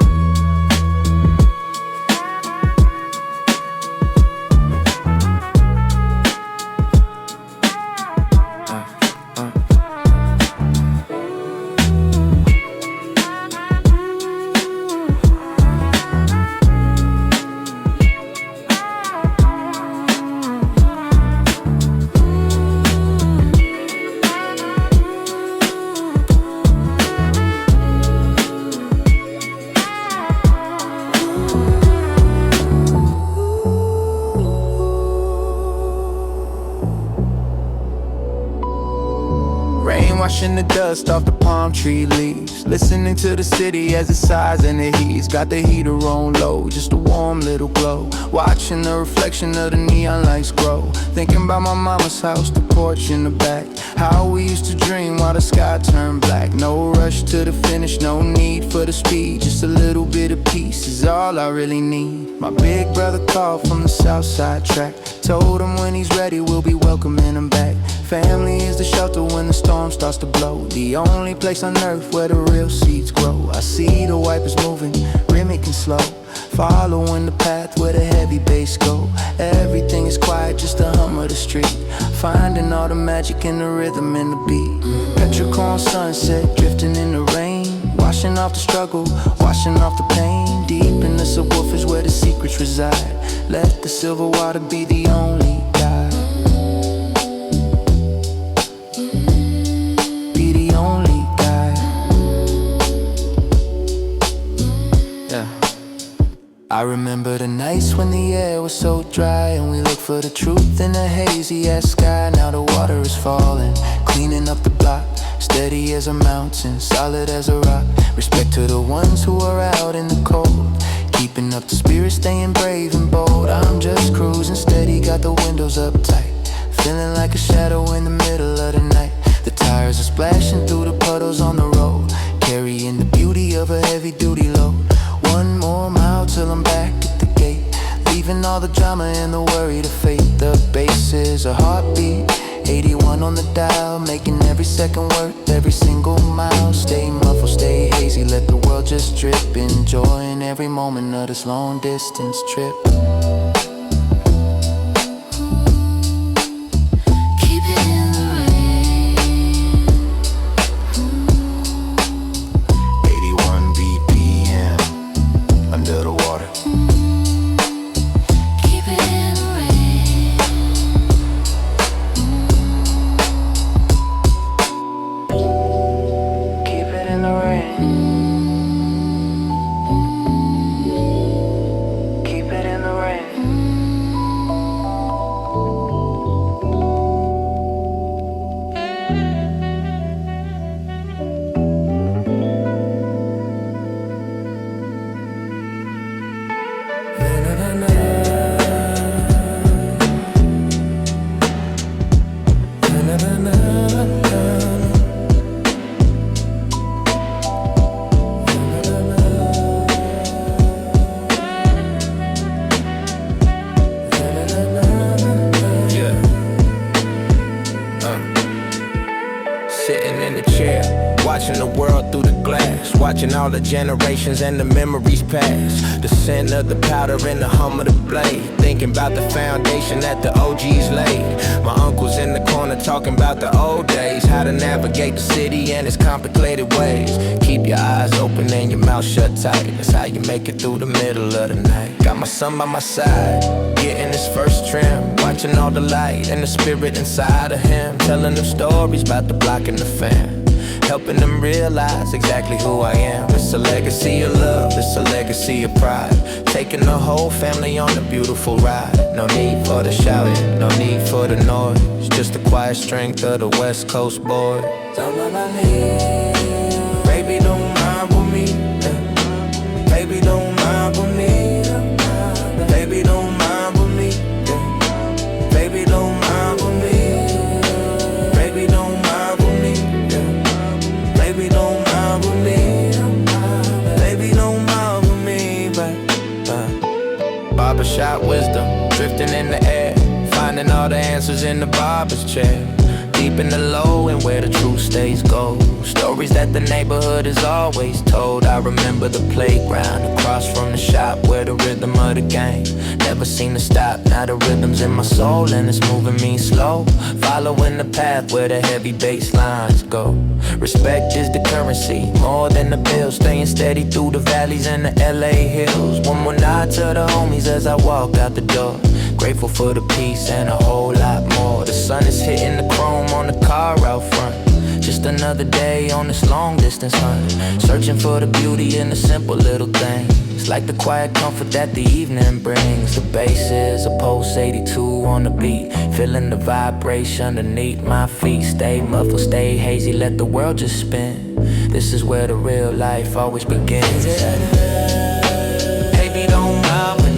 washing the dust off the palm tree leaves. Listening to the city as it sighs and it heaves. Got the heater on low, just a warm little glow. Watching the reflection of the neon lights grow. Thinking about my mama's house, the porch in the back. How we used to dream while the sky turned black. No rush to the finish, no need for the speed. Just a little bit of peace is all I really need. My big brother called from the south side track. Told him when he's ready we'll be welcoming him back. Family is the shelter when the storm starts to blow. The only place on earth where the real seeds grow. I see the wipers moving, rhythmic and slow. Following the path where the heavy bass go. Everything is quiet, just the hum of the street. Finding all the magic in the rhythm and the beat. Petrichor sunset, drifting in the rain. Washing off the struggle, washing off the pain. Deep in the subwoofers where the secrets reside. Let the silver water be the only guide. Be the only guide. Yeah. I remember the nights when the air was so dry and we looked for the truth in a hazy ass sky. Now the water is falling, cleaning up the block. Steady as a mountain, solid as a rock. Respect to the ones who are out in the cold. Keeping up the spirit, staying brave and bold. I'm just cruising steady, got the windows up tight. Feeling like a shadow in the middle of the night. The tires are splashing through the puddles on the road, carrying the beauty of a heavy duty load. One more mile till I'm back at the gate, leaving all the drama and the worry to fate. The bass is a heartbeat, 81 on the dial, making every second worth every single mile. Stay muffled, stay hazy, let the world just drip. Enjoying every moment of this long distance trip. Keep it in the rain. 81 BPM, under the water. Keep it in the rain. Keep it in the rain. Keep it in the rain. Sitting in the chair, watching the world through the glass. Watching all the generations and the memories pass. The scent of the powder and the hum of the blade. Thinking about the foundation that the OGs laid. My uncle's in the corner talking about the old days. How to navigate the city and its complicated ways. Keep your eyes open and your mouth shut tight. That's how you make it through the middle of the night. Got my son by my side, getting his first trim. Watching all the light and the spirit inside of him. Telling them stories about the block and the fam. Helping them realize exactly who I am. It's a legacy of love, it's a legacy of pride. Taking the whole family on a beautiful ride. No need for the shouting, no need for the noise. Just the quiet strength of the West Coast boys. Baby, don't mind with me. Baby, don't mind with me. Baby, don't mind with me. Baby, don't mind with me. Baby, don't mind with me. Baby, don't mind with me. Baby, don't mind with me. Barbershop wisdom, drifting in the air. Finding all the answers in the barber's chair. Deep in the low and where the truth stays gold. Stories that the neighborhood is always told. I remember the playground across from the shop where the rhythm of the game never seemed to stop. Now the rhythm's in my soul and it's moving me slow. Following the path where the heavy bass lines go. Respect is the currency, more than the bill. Staying steady through the valleys and the LA hills. One more nod to the homies as I walk out the door. Grateful for the peace and a whole lot more. The sun is hitting the chrome on the car out front. Just another day on this long distance hunt. Searching for the beauty in the simple little things. like the quiet comfort that the evening brings. The bass is a pulse 82 on the beat, feeling the vibration underneath my feet. Stay muffled, stay hazy, let the world just spin. This is where the real life always begins. Baby, don't mind when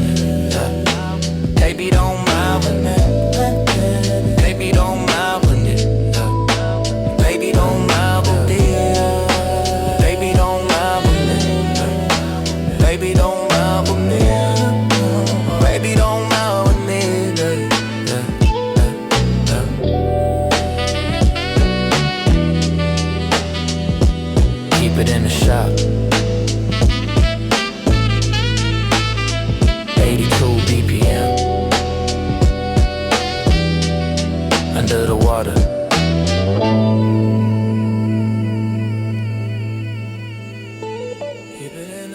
baby, don't mind when baby, don't mind when baby, don't mind when baby, don't mind when baby, don't mind when baby, don't mind when keep it in the shop. 82 BPM. Under the water. Keep it in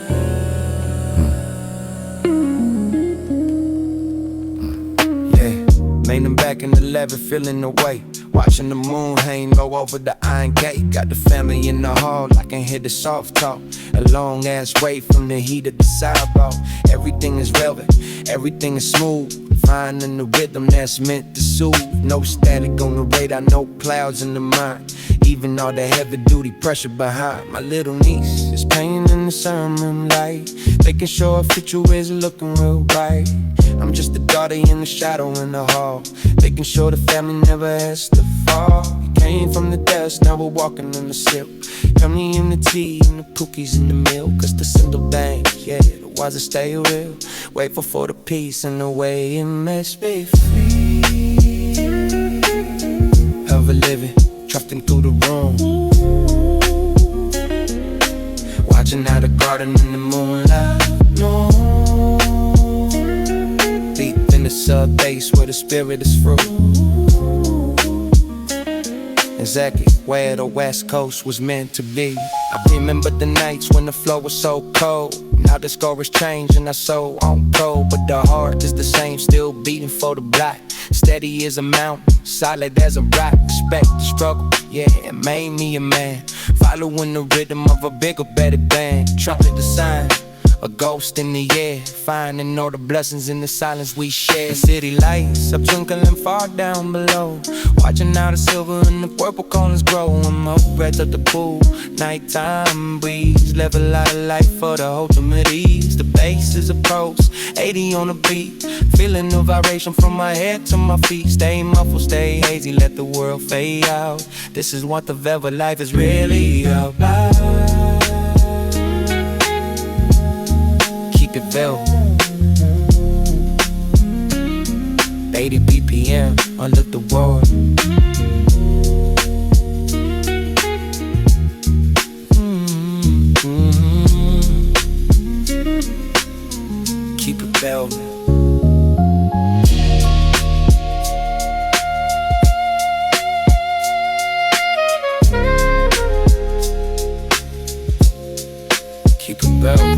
Made them back in 11, feeling the weight. Watching the moon hang low over the iron gate. Got the family in the hall, I can hear the soft talk. A long ass wait from the heat of the sidewalk. Everything is velvet, everything is smooth. Finding the rhythm that's meant to soothe. No static on the radar, no clouds in the mind. Even all the heavy duty pressure behind. My little niece is painting in the sunroom light, making sure her future is looking real bright. I'm just a daughter in the shadow in the hall, making sure the family never has to fall. Came from the dust, now we're walking in the silk. Family in the tea and the cookies in the milk. Cause the simple bangs, yeah, the wise to stay real. Grateful for the peace and the way it makes me feel. Of a living, drifting through the room, watching how the garden in the moonlight. No, deep in the sub bass where the spirit is fruit. Exactly where the West Coast was meant to be. I remember the nights when the flow was so cold. Now the score is changing, our soul on cold, but the heart is the same, still beating for the block. Steady as a mountain, solid as a rock. Respect the struggle, yeah, it made me a man. Following the rhythm of a bigger, better band. Trumpet the sign, a ghost in the air, finding all the blessings in the silence we share. The city lights up twinkling far down below, watching how the silver and the purple colors grow. I'm up right at the pool, nighttime breeze, level out of life for the ultimate ease. The bass is a pulse, 80 on the beat, feeling the vibration from my head to my feet. Stay muffled, stay hazy, let the world fade out. This is what the velvet life is really about. Keep it velvet. 80 BPM under the water. Keep it velvet. Keep it velvet.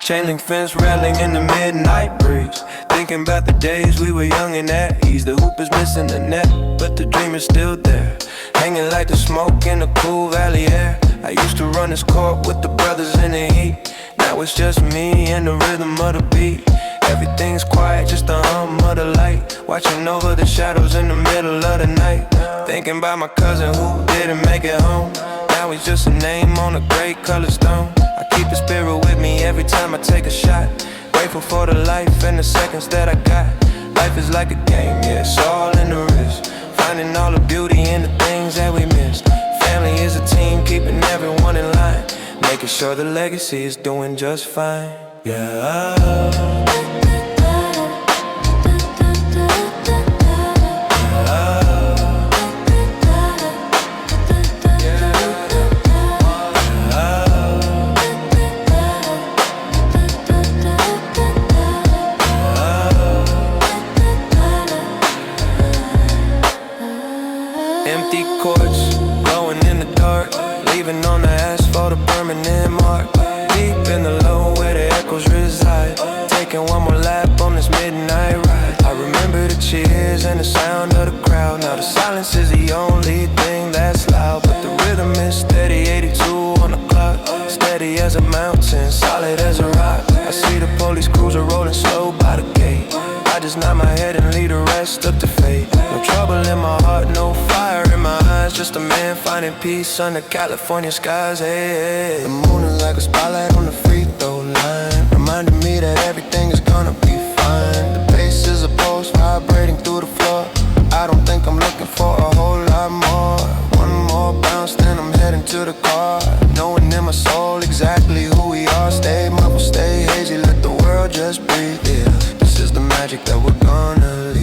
Chain link fence rattling in the midnight breeze, thinking about the days we were young and at ease. The hoop is missing the net, but the dream is still there, hanging like the smoke in the cool valley air. I used to run this court with the brothers in the heat. Now it's just me and the rhythm of the beat. Everything's quiet, just the hum of the light, watching over the shadows in the middle of the night. Thinking about my cousin who didn't make it home. Now he's just a name on a gray colored stone. I keep the spirit with me every time I take a shot. Grateful for the life and the seconds that I got. Life is like a game, yeah, it's all in the wrist. Finding all the beauty in the things that we missed. Family is team, keeping everyone in line, making sure the legacy is doing just fine. Yeah. Empty courts, glowing in the dark, leaving on the asphalt a permanent mark. Deep in the low where the echoes reside, taking one more lap on this midnight ride. I remember the cheers and the sound of the crowd. Now the silence is the only thing that's loud, but the rhythm is steady, 82 on the clock. Steady as a mountain, solid as a rock. I see the police cruiser rolling slow by the gate. I just nod my head and leave the rest up to fate. No trouble in my heart, no fire in my eyes, just a man finding peace under California skies. Hey, hey. The moon is like a spotlight on the free throw line, reminding me that everything is gonna be fine. The bass is a pulse vibrating through the floor. I don't think I'm looking for a whole lot more. One more bounce, then I'm heading to the car, knowing in my soul exactly who we are. Stay muffled, stay hazy, let the world just breathe. Yeah, this is the magic that we're gonna leave.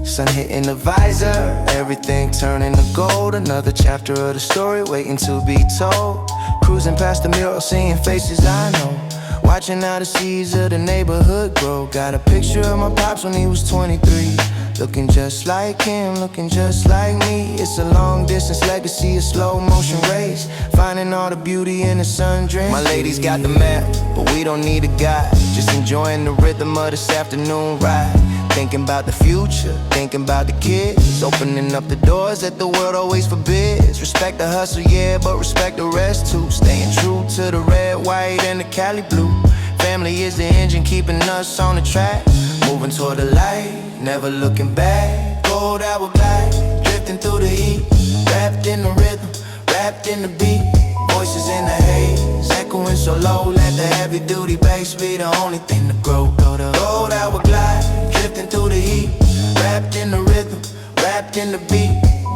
Sun hitting the visor, everything turning to gold. Another chapter of the story waiting to be told. Cruising past the mural, seeing faces I know, watching how the seeds of the neighborhood grow. Got a picture of my pops when he was 23, looking just like him, looking just like me. It's a long distance legacy, a slow motion race, finding all the beauty in the sun dream. My lady's got the map, but we don't need a guide, just enjoying the rhythm of this afternoon ride. Thinking about the future, thinking about the kids, opening up the doors that the world always forbids. Respect the hustle, yeah, but respect the rest too. Staying true to the red, white, and the Cali blue. Family is the engine keeping us on the track, moving toward the light, never looking back. Gold hourglass, drifting through the heat, wrapped in the rhythm, wrapped in the beat. Voices in the haze, echoing so low, let the heavy duty bass be the only thing to grow. Gold hourglass, drifting through the heat, wrapped in the rhythm, wrapped in the beat.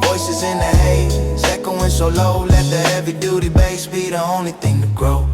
Voices in the haze, echoing so low, let the heavy duty bass be the only thing to grow.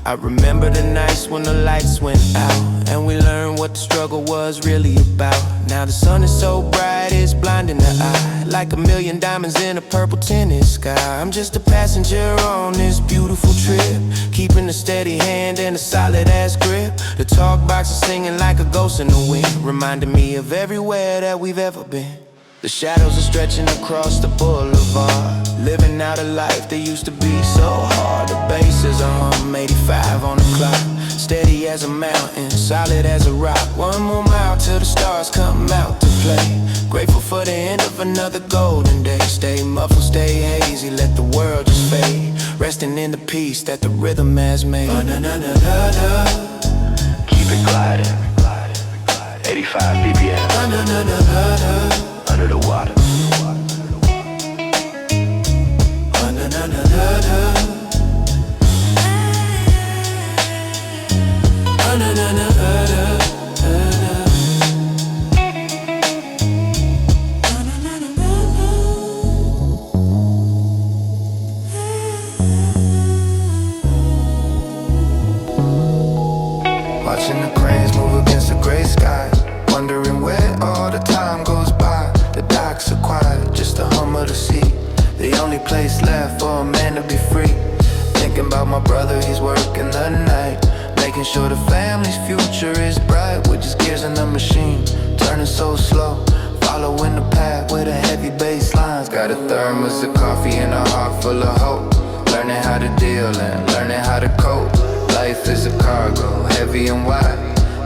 I remember the nights when the lights went out, and we learned what the struggle was really about. Now the sun is so bright, it's blinding the eye, like a million diamonds in a purple tennis sky. I'm just a passenger on this beautiful trip, keeping a steady hand and a solid ass grip. The talk box is singing like a ghost in the wind, reminding me of everywhere that we've ever been. The shadows are stretching across the boulevard, living out a life that used to be so hard. The bass is on 85 on the clock, steady as a mountain, solid as a rock. One more mile till the stars come out to play. Grateful for the end of another golden day. Stay muffled, stay hazy, let the world just fade, resting in the peace that the rhythm has made. Keep it gliding, 85 BPM. Under the water. Watching the cranes move against the gray skies, wondering place left for a man to be free. Thinking about my brother, he's working the night, making sure the family's future is bright. We're just gears in the machine, turning so slow, following the path with a heavy bass lines. Got a thermos of coffee and a heart full of hope, learning how to deal and learning how to cope. Life is a cargo, heavy and wide,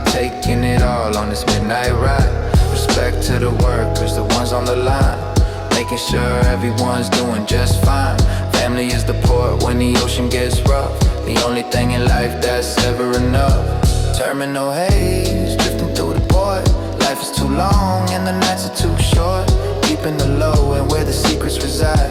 taking it all on this midnight ride. Respect to the workers, the ones on the line, making sure everyone's doing just fine. Family is the port when the ocean gets rough, the only thing in life that's ever enough. Terminal haze, drifting through the port. Life is too long and the nights are too short. Keeping the low and where the secrets reside,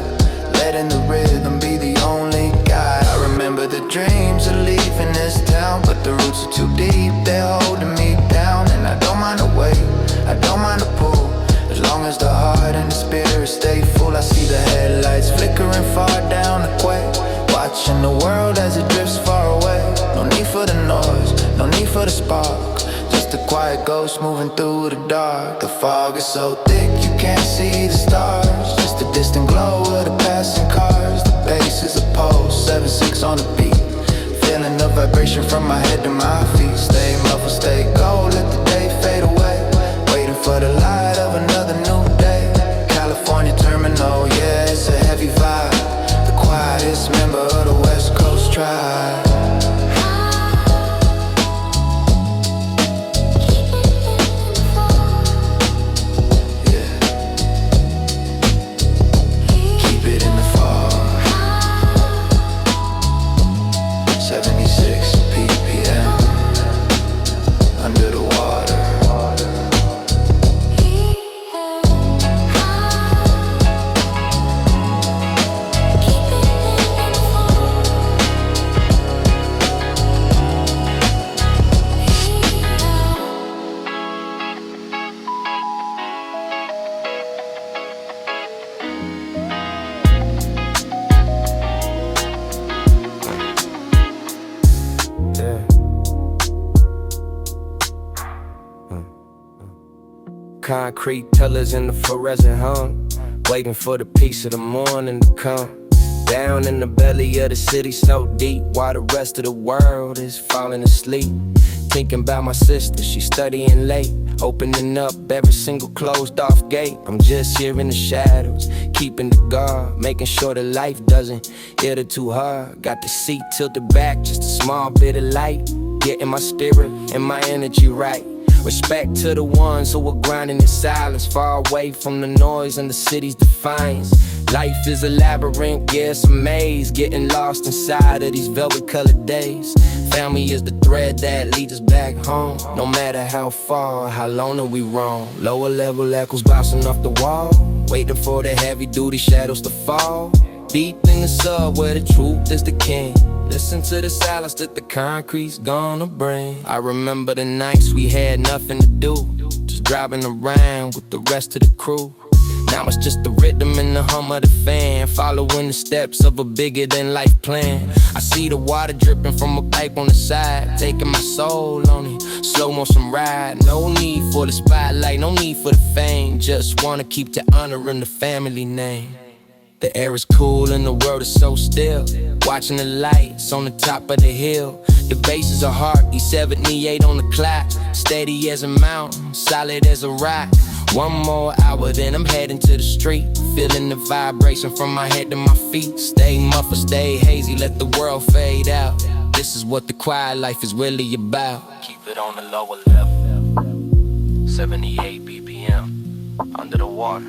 letting the rhythm be the only guide. I remember the dreams of leaving this town, but the roots are too deep, they're holding me down. And I don't mind the weight, I don't mind the pull, as long as the heart and the spirit stay full. I see the headlights flickering far down the quay, watching the world as it drifts far away. No need for the noise, no need for the spark, just a quiet ghost moving through the dark. The fog is so thick you can't see the stars, just a distant glow of the passing cars. The bass is a pulse, 7/6 on the beat, feeling the vibration from my head to my feet. Stay muffled, stay gold, let the day fade away, waiting for the light of another new day. California terminal, yeah, it's a heavy vibe, the quietest member of the West Coast tribe. Concrete pillars in the fluorescent hum, waiting for the peace of the morning to come. Down in the belly of the city so deep, while the rest of the world is falling asleep. Thinking about my sister, she's studying late, opening up every single closed off gate. I'm just here in the shadows, keeping the guard, making sure the life doesn't hit her too hard. Got the seat tilted back, just a small bit of light, getting my spirit and my energy right. Respect to the ones who are grinding in silence, far away from the noise and the city's defiance. Life is a labyrinth, yeah, it's a maze, getting lost inside of these velvet colored days. Family is the thread that leads us back home, no matter how far, how long that we roam. Lower level echoes bouncing off the wall, waiting for the heavy duty shadows to fall. Deep in the sub where the truth is the king, listen to the silence that the concrete's gonna bring. I remember the nights we had nothing to do, just driving around with the rest of the crew. Now it's just the rhythm and the hum of the fan, following the steps of a bigger than life plan. I see the water dripping from a pipe on the side, taking my soul on it, slow motion ride. No need for the spotlight, no need for the fame, just wanna keep the honor in the family name. The air is cool and the world is so still, watching the lights on the top of the hill. The bass is a heartbeat, 78 on the clock, steady as a mountain, solid as a rock. One more hour, then I'm heading to the street, feeling the vibration from my head to my feet. Stay muffled, stay hazy, let the world fade out. This is what the quiet life is really about. Keep it on the lower level, 78 BPM, under the water.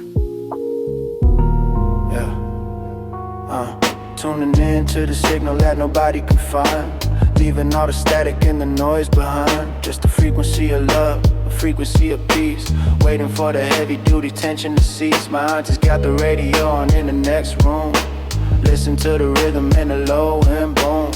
Tuning in to the signal that nobody can find, leaving all the static and the noise behind. Just a frequency of love, a frequency of peace, waiting for the heavy duty tension to cease. My auntie's got the radio on in the next room, listen to the rhythm and the low and boom.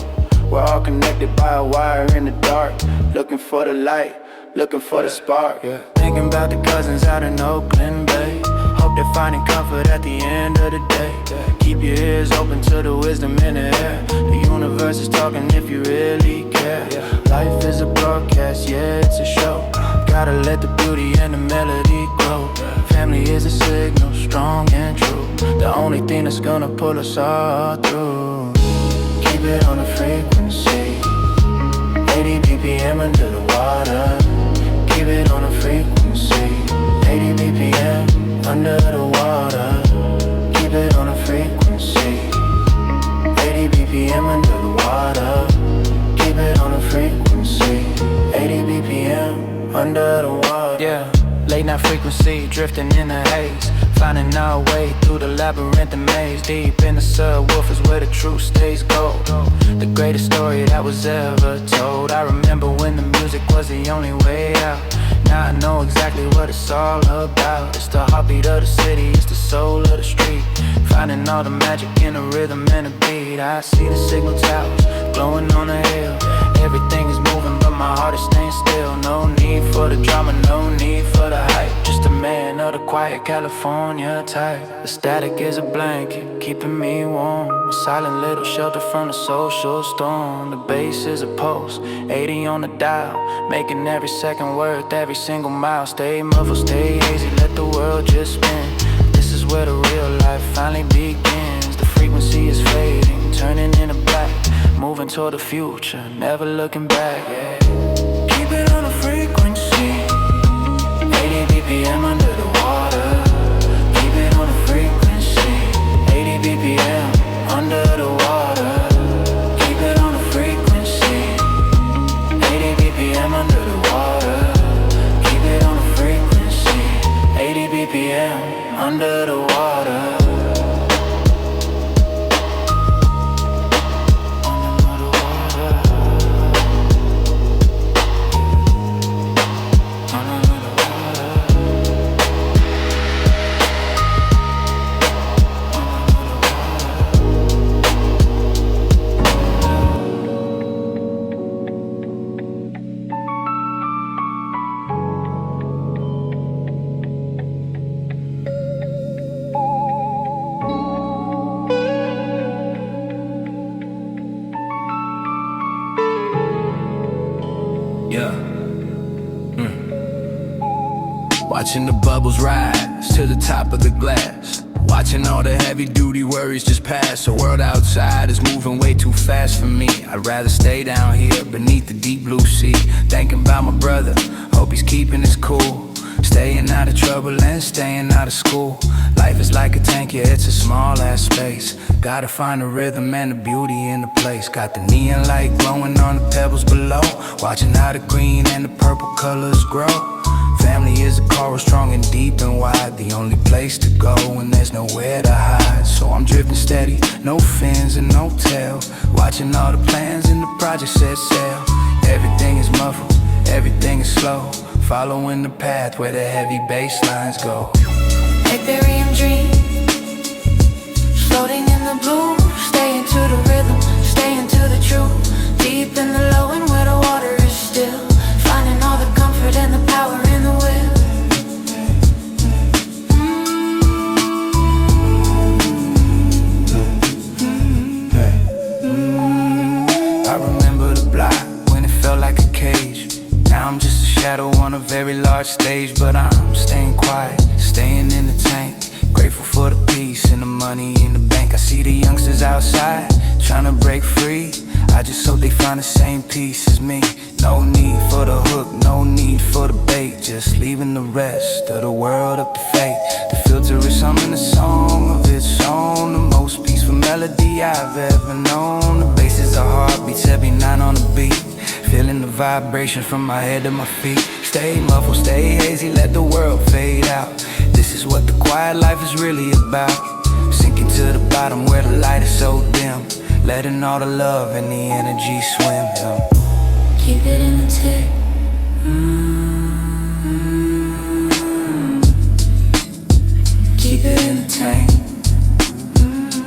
We're all connected by a wire in the dark, looking for the light, looking for the spark. Thinking about the cousins out in Oakland Bay, hope they're finding comfort at the end of the day. Keep your ears open to the wisdom in the air, the universe is talking if you really care. Life is a broadcast, yeah, it's a show, gotta let the beauty and the melody grow. Family is a signal, strong and true. the only thing that's gonna pull us all through. Keep it on the frequency, 80 BPM under the water. Keep it on the frequency, 80 BPM under the water. Keep it on the frequency, 80 BPM under the water. Keep it on the frequency, 80 BPM under the water. Yeah, late night frequency, drifting in the haze, finding our way through the labyrinth and maze. Deep in the subwoofers where the truth stays gold. The greatest story that was ever told. I remember when the music was the only way out. Now I know exactly what it's all about. It's the heartbeat of the city, it's the soul of the street. Finding all the magic in the rhythm and the beat. I see the signal towers glowing on the hill. Everything is moving but my heart is staying still. No need for the drama, no need for the hype. Just a man of the quiet California type. The static is a blanket, keeping me warm. A silent little shelter from the social storm. The bass is a pulse, 80 on the dial, making every second worth every single mile. Stay muffled, stay hazy, let the world just spin. This is where the real life finally begins. The frequency is fading, turning into black, moving toward the future, never looking back, yeah. Keep it on the frequency, 80 BPM under the water. Keep it on the frequency, 80 BPM under the water. Keep it on the frequency, 80 BPM under the water. Keep it on the frequency, 80 BPM under the water. Watching the bubbles rise to the top of the glass, watching all the heavy duty worries just pass. The world outside is moving way too fast for me. I'd rather stay down here beneath the deep blue sea, thinking about my brother, hope he's keeping his cool. Staying out of trouble and staying out of school. Life is like a tank, yeah, it's a small ass space. Gotta find the rhythm and the beauty in the place. Got the neon light glowing on the pebbles below, watching how the green and the purple colors grow. Family is a chorus, strong and deep and wide, the only place to go when there's nowhere to hide. So I'm drifting steady, no fins and no tail, watching all the plans in the project set sail. Everything is muffled, everything is slow, following the path where the heavy bass lines go. Hyperion dream, floating in the blue, staying to the rhythm, staying to the truth. Deep in the low and where the water is still, finding all the comfort and the power in the will. I remember the block when it felt like a cage. Now I'm just a shadow on a very large stage, but I'm staying quiet, staying in the tank. Grateful for the peace and the money in the bank. I see the youngsters outside trying to break free. I just hope they find the same peace as me. No need for the hook, no need for the bait, just leaving the rest of the world up to fate. The filter is humming a song of its own, the most peaceful melody I've ever known. The bass is a heartbeats every night on the beat, feeling the vibration from my head to my feet. Stay muffled, stay hazy, let the world fade out. This is what the quiet life is really about. Sinking to the bottom where the light is so dim, letting all the love and the energy swim. Yeah. Keep it in the tick. Keep it in the tank.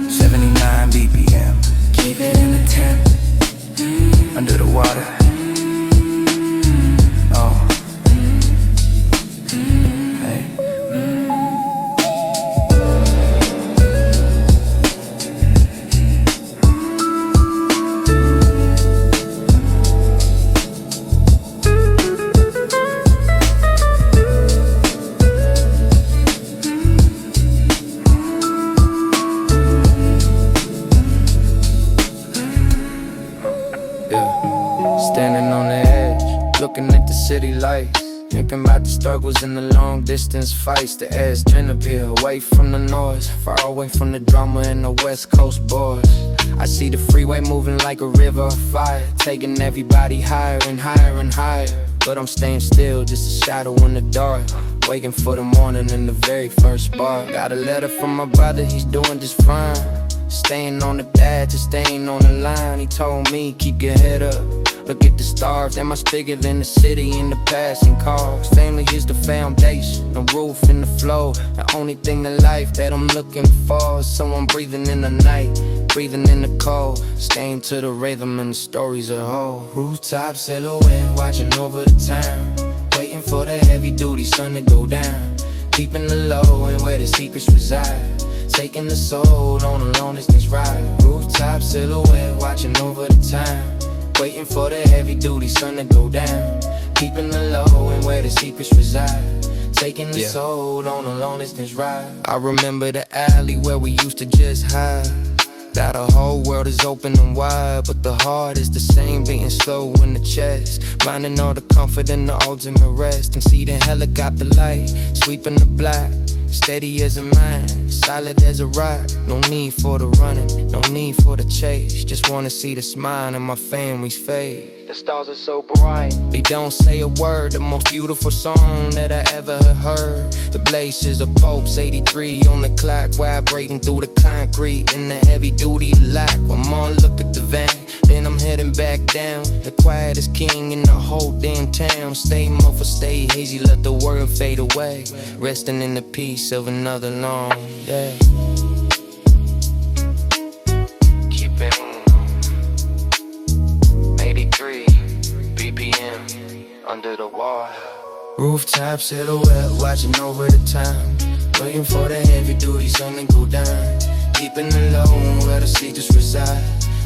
79 BPM. Keep it in the temp. Under the water. Oh. Hey. looking at the city lights, thinking about the struggles and the long distance fights. The air's trying to be away from the noise, far away from the drama and the West Coast boys. I see the freeway moving like a river of fire, taking everybody higher and higher and higher. But I'm staying still, just a shadow in the dark, waiting for the morning in the very first bar. Got a letter from my brother, he's doing just fine, staying on the path, just staying on the line. He told me, keep your head up, look at the stars. They're much bigger than the city and the passing cars. Family is the foundation, the roof and the flow. The only thing in life that I'm looking for is someone breathing in the night, breathing in the cold, staying to the rhythm and the stories of whole. Rooftop silhouette, watching over the town, waiting for the heavy duty sun to go down, keeping the low and where the secrets reside, taking the soul on a long distance ride. Rooftop silhouette, watching over the town, waiting for the heavy duty sun to go down, keeping the low and where the secrets reside, taking the soul on a long distance ride. I remember the alley where we used to just hide. Now the whole world is open and wide, but the heart is the same, beating slow in the chest, finding all the comfort in the ultimate rest. And see the helicopter light, sweeping the block, steady as a mine, solid as a rock. No need for the running, no need for the chase, just wanna see the smile in my family's face. The stars are so bright, they don't say a word. The most beautiful song that I ever heard. The blazes of Pope's 83 on the clock, vibrating through the concrete in the heavy duty lock. One more look at the van, then I'm heading back down. The quietest king in the whole damn town. Stay muffled, stay hazy, let the world fade away, resting in the peace of another long day. Keep it 83 BPM under the water. Rooftop silhouette, watching over the town, waiting for the heavy duty sun to go down, keeping the low where the secrets reside,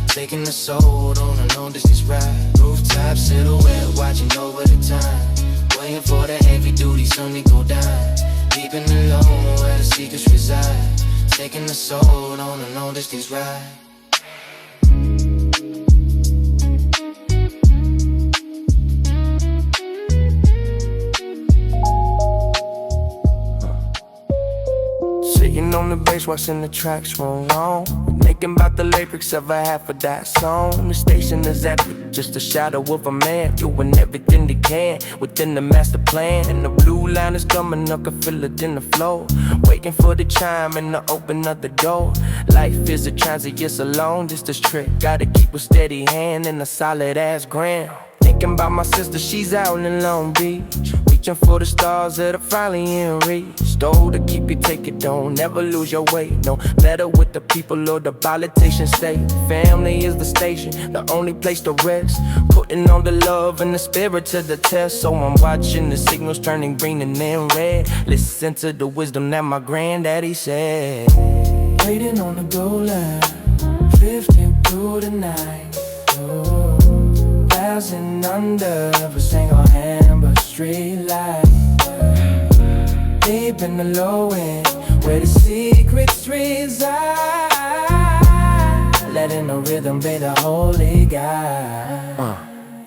taking the soul on a long distance ride. Rooftop silhouette, watching over the time, waiting for the heavy duty sun to go down, keeping the low where the secrets reside, taking the soul on a long distance ride. Sitting on the bass, watching the tracks roll on, thinking about the lyrics of a half of that song. The station is epic, just a shadow of a man, doing everything they can within the master plan. And the blue line is coming up, can feel it in the flow, waiting for the chime and to open up the door. Life is a transit, it's a long distance trip, gotta keep a steady hand and a solid ass ground. Thinking about my sister, she's out in Long Beach, reaching for the stars that are finally in reach. Stole to keep you take it, don't never lose your way. No matter what the people or the politicians say, family is the station, the only place to rest, putting on the love and the spirit to the test. So I'm watching the signals turning green and then red, listen to the wisdom that my granddaddy said. Waiting on the goal line, drifting through the night, passing under every single amber street light, deep in the low end where the secrets reside, letting the rhythm be the holy guide.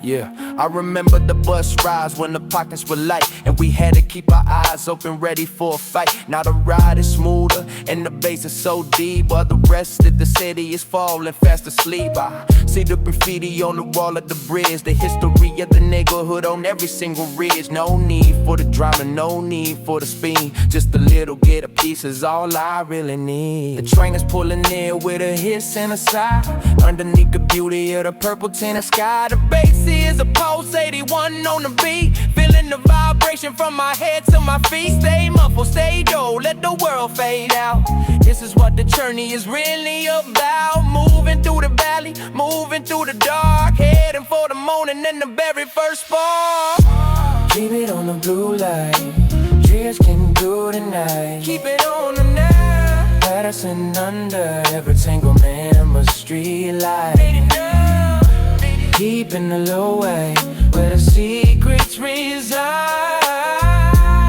Yeah, I remember the bus rides when the pockets were light, and we had to keep our eyes open, ready for a fight. Now the ride is smoother and the bass is so deep, while the rest of the city is falling fast asleep. I see the graffiti on the wall of the bridge, the history of the neighborhood on every single ridge. No need for the drama, no need for the speed, just a little get a piece is all I really need. The train is pulling in with a hiss and a sigh, underneath the beauty of the purple tinted sky. The bass is a pulse 81 on the beat, feeling the vibration from my head to my feet. Stay muffled, stay low, let the world fade out. This is what the journey is really about, moving through the valley, moving through the dark, heading for the morning and the very first spark. Keep it on the blue light, tears can do tonight. Keep it on the night, Patterson under every single amber street light, keeping the low way where the secrets reside.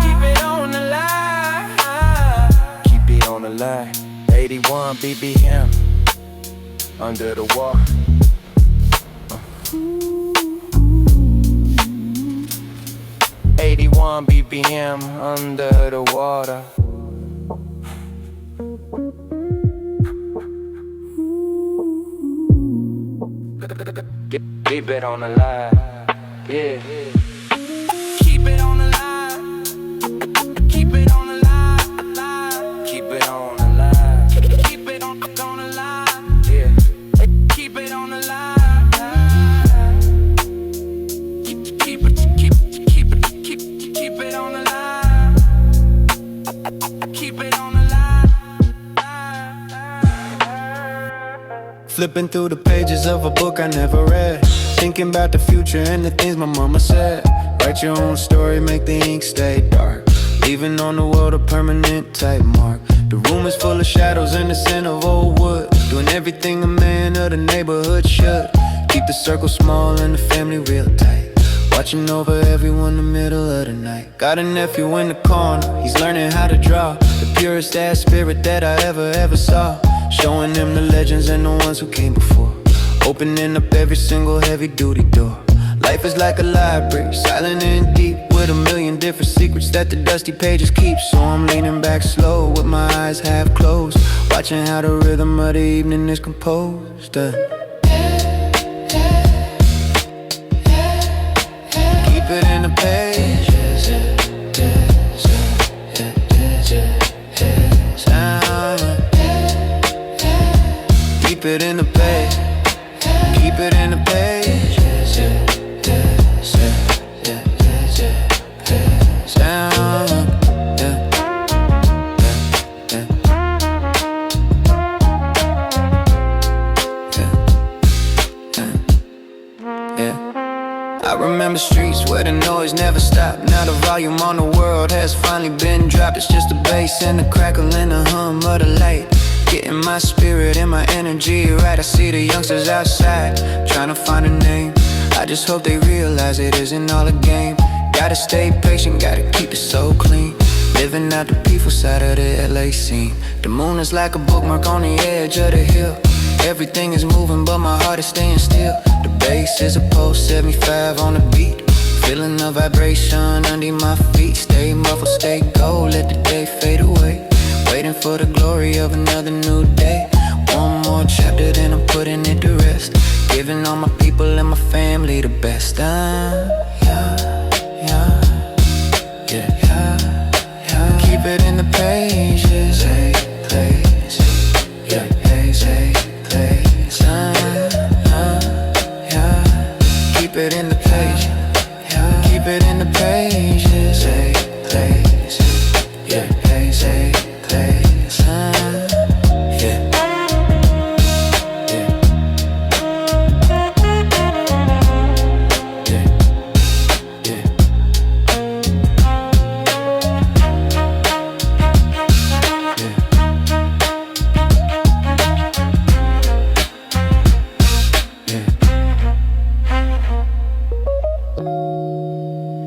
Keep it on the line, keep it on the line. 81 BPM under the water. 71 BPM under the water. Keep it on the line, yeah. Keep it on the line. Keep it on the line. Keep it on the line. Keep it on the line, yeah. Keep it on the line. Keep it on the line. Keep it on the line. Flipping through the pages of a book I never read, thinking about the future and the things my mama said. Write your own story, make the ink stay dark, leaving on the world a permanent type mark. The room is full of shadows and the scent of old wood, doing everything a man of the neighborhood should. Keep the circle small and the family real tight, watching over everyone in the middle of the night. Got a nephew in the corner, he's learning how to draw, the purest ass spirit that I ever saw. Showing them the legends and the ones who came before, opening up every single heavy duty door. Life is like a library, silent and deep, with a million different secrets that the dusty pages keep. So I'm leaning back slow with my eyes half closed, watching how the rhythm of the evening is composed. Keep it in the pages. Keep it in the page. Keep it in the page. I remember streets where the noise never stopped. Now the volume on the world has finally been dropped. It's just the bass and the crackle and the hum of the light, getting my spirit and my energy right. I see the youngsters outside trying to find a name. I just hope they realize it isn't all a game. Gotta stay patient, gotta keep it so clean, living out the peaceful side of the LA scene. The moon is like a bookmark on the edge of the hill. Everything is moving but my heart is staying still. The bass is a pulse, 75 on the beat, feeling the vibration under my feet. Stay muffled, stay gold, let the day fade away, waiting for the glory of another new day. One more chapter, then I'm putting it to rest, giving all my people and my family the best. Keep it in the pages. Keep it in the page. Keep it in the pages.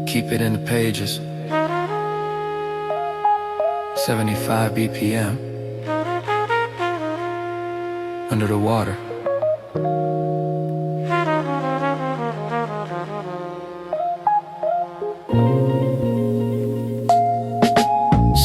Keep it in the pages. 75 BPM. Under the water.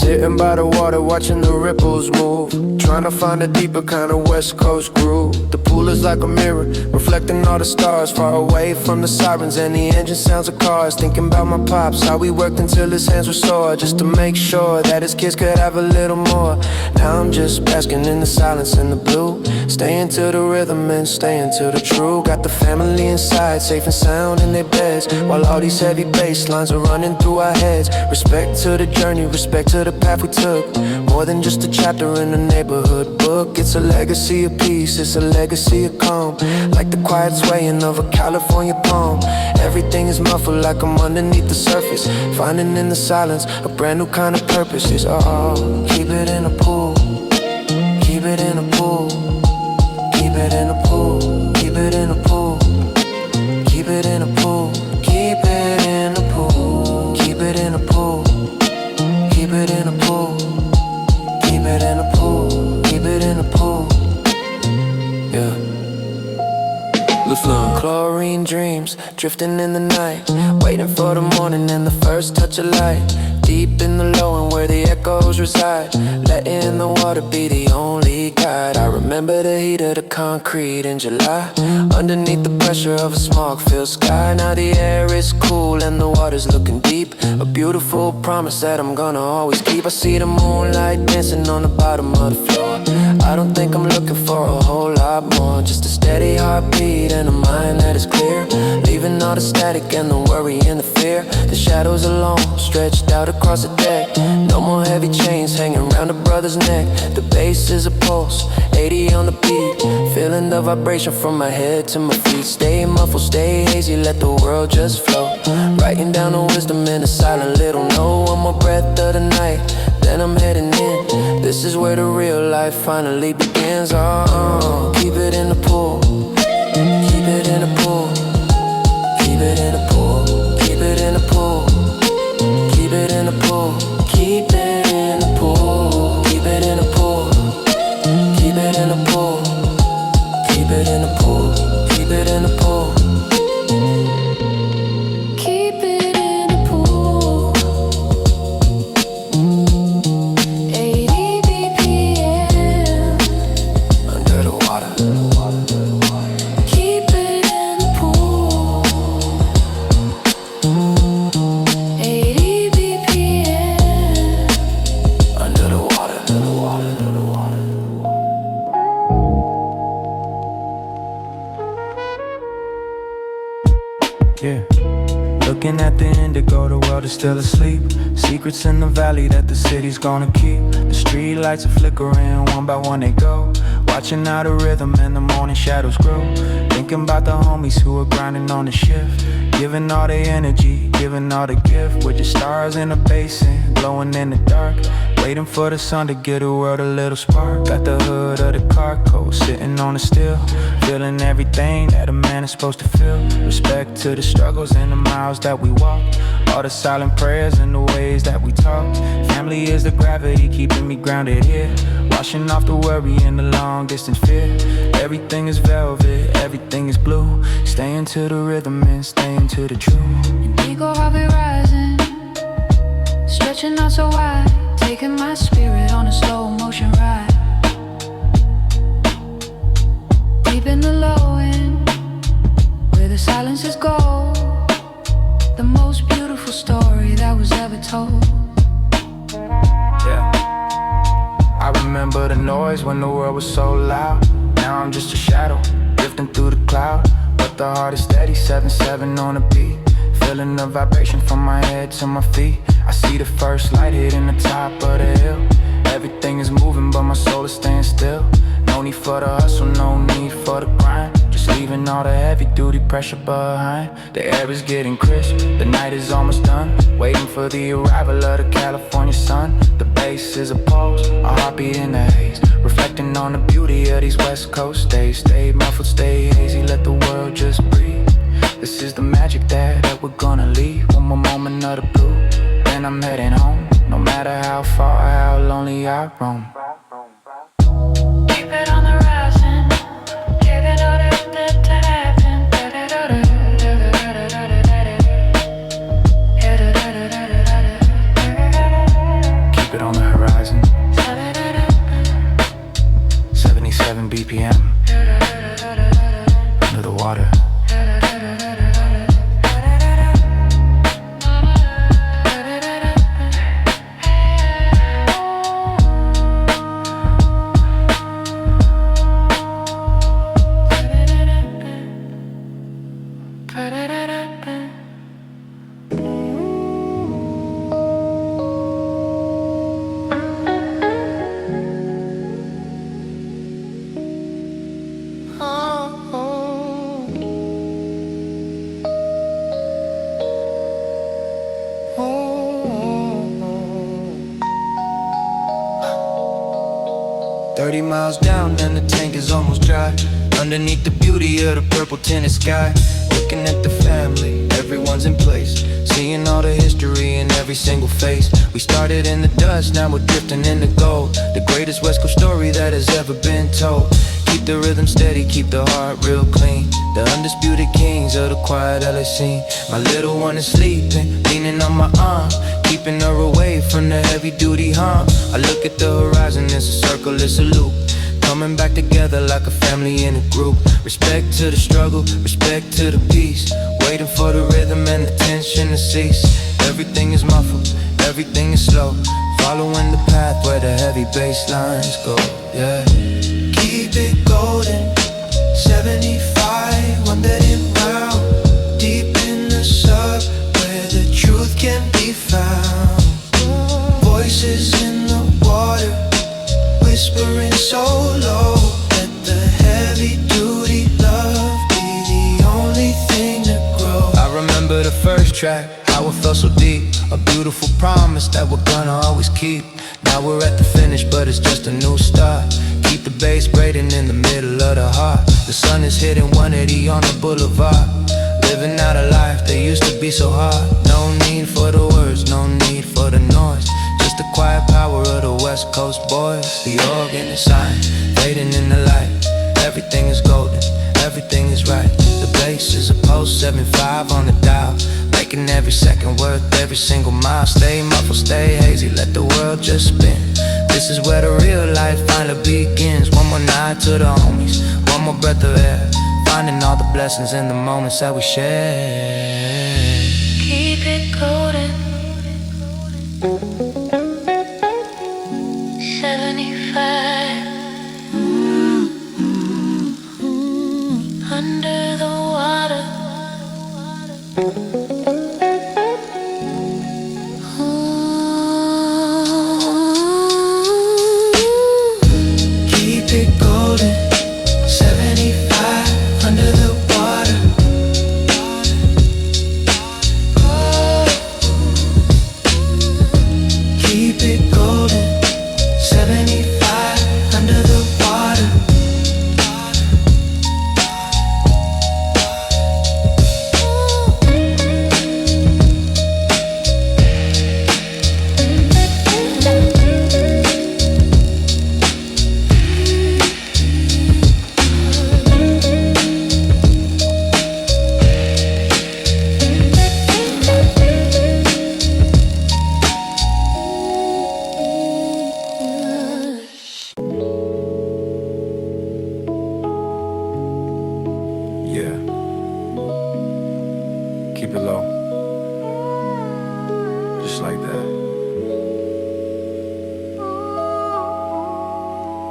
Sitting by the water, watching the ripples move, trying to find a deeper kind of West Coast groove. The pool is like a mirror, reflecting all the stars, far away from the sirens and the engine sounds of cars. Thinking about my pops, how we worked until his hands were sore, just to make sure that his kids could have a little more. Now I'm just basking in the silence and the blue, staying to the rhythm and staying to the true. Got the family inside, safe and sound in their beds, while all these heavy bass lines are running through our heads. Respect to the journey, respect to the path we took, more than just a chapter in a neighborhood book. It's a legacy of peace, it's a legacy of calm, like the quiet swaying of a California palm. Everything is muffled like I'm underneath the surface, finding in the silence a brand new kind of purpose. It's all, keep it in a pool, keep it in a pool, keep it in a pool, keep it in a pool, keep it in a pool, keep it in a pool, keep it in a pool, keep it in a pool, keep it in a pool, keep it in a pool, yeah. Chlorine dreams, drifting in the night, waiting for the morning and the first touch of light. Deep in the low and where the echoes reside, letting the water be the only guide. I remember the heat of the concrete in July, underneath the pressure of a smog-filled sky. Now the air is cool and the water's looking deep, a beautiful promise that I'm gonna always keep. I see the moonlight dancing on the bottom of the floor. I don't think I'm looking for a whole lot more, just a steady heartbeat and a mind that is clear, leaving all the static and the worry and the fear. The shadows are long, stretched out across the deck, no more heavy chains hanging around a brother's neck. The bass is a pulse, 80 on the beat, feeling the vibration from my head to my feet. Stay muffled, stay hazy, let the world just flow, writing down the wisdom in a silent little note. One more breath of the night, then I'm heading in. This is where the real life finally begins. Keep it in the pool, keep it in the pool, keep it in the pool, keep it in the pool, keep it in the pool, keep it in the pool, keep it in the pool, keep it in the pool, keep it in the pool, keep it in the pool. Keep it in the pool. 80 BPM. Under the water. Keep it in the pool. 80 BPM. Under the water, under the water, under the water. Yeah. Looking at the indigo, the world is still asleep. Secrets in the valley that the city's gonna keep. The street lights are flickering, one by one they go. Watching how the rhythm and the morning shadows grow. Thinking about the homies who are grinding on the shift, giving all their energy, giving all the gift. With the stars in the basin, glowing in the dark, waiting for the sun to give the world a little spark. Got the hood of the car coat, sitting on the steel, feeling everything that a man is supposed to feel. Respect to the struggles and the miles that we walk, all the silent prayers and the ways that we talk. Family is the gravity keeping me grounded here, washing off the worry and the long distance fear. Everything is velvet, everything is blue, staying to the rhythm and staying to the truth. Ego heartbeat rising, stretching out so wide, taking my spirit on a slow motion ride. Deep in the low end, where the silence is gold, the most beautiful story that was ever told. Yeah. I remember the noise when the world was so loud. Now I'm just a shadow, drifting through the cloud, but the heart is steady, 7-7 on the beat. Feeling the vibration from my head to my feet. I see the first light hitting the top of the hill. Everything is moving but my soul is staying still. No need for the hustle, no need for the grind, just leaving all the heavy duty pressure behind. The air is getting crisp, the night is almost done, waiting for the arrival of the California sun. The bass is a pulse, a heartbeat in the haze, reflecting on the beauty of these West Coast days. Stay muffled, stay hazy, let the world just breathe. This is the magic that we're gonna leave. One more moment of the blue, then I'm heading home. No matter how far or how lonely I roam. Keep it on the rising, giving all that to happen. Keep it on the horizon, 77 BPM, under the water. Miles down and the tank is almost dry, underneath the beauty of the purple tinted sky. Looking at the family, everyone's in place, seeing all the history in every single face. We started in the dust, now we're drifting in the gold, the greatest West Coast story that has ever been told. Keep the rhythm steady, keep the heart real clean, The undisputed kings of the quiet LA scene. My little one is sleeping, leaning on my arm, keeping her away from the heavy duty hum. I look at the horizon, it's a circle, it's a loop, coming back together like a family in a group. Respect to the struggle, respect to the peace, waiting for the rhythm and the tension to cease. Everything is muffled, everything is slow, following the path where the heavy bass lines go, yeah. Keep it golden, 75, one that in round, deep in the sub, where the truth can be found. Voices in the water, whispering so low, let the heavy duty love be the only thing that grows. I remember the first track, how it felt so deep, a beautiful promise that we're gonna always keep. Now we're at the finish, but it's just a new start. Keep the bass braiding in the middle of the heart. The sun is hitting 180 on the boulevard, living out a life that used to be so hard. No need for the words, no need for the noise, just the quiet power of the West Coast boys. The organ is silent, fading in the light. Everything is golden, everything is right. The bass is a post 75 on the dial, making every second worth every single mile. Stay muffled, stay hazy, let the world just spin. This is where the real life finally begins. One more night to the homies, one more breath of air, finding all the blessings in the moments that we share. Keep it golden. 75 under the water. Keep it golden, 75 under the water. Keep it golden, 75 under the water. Yeah. Keep it low. Just like that.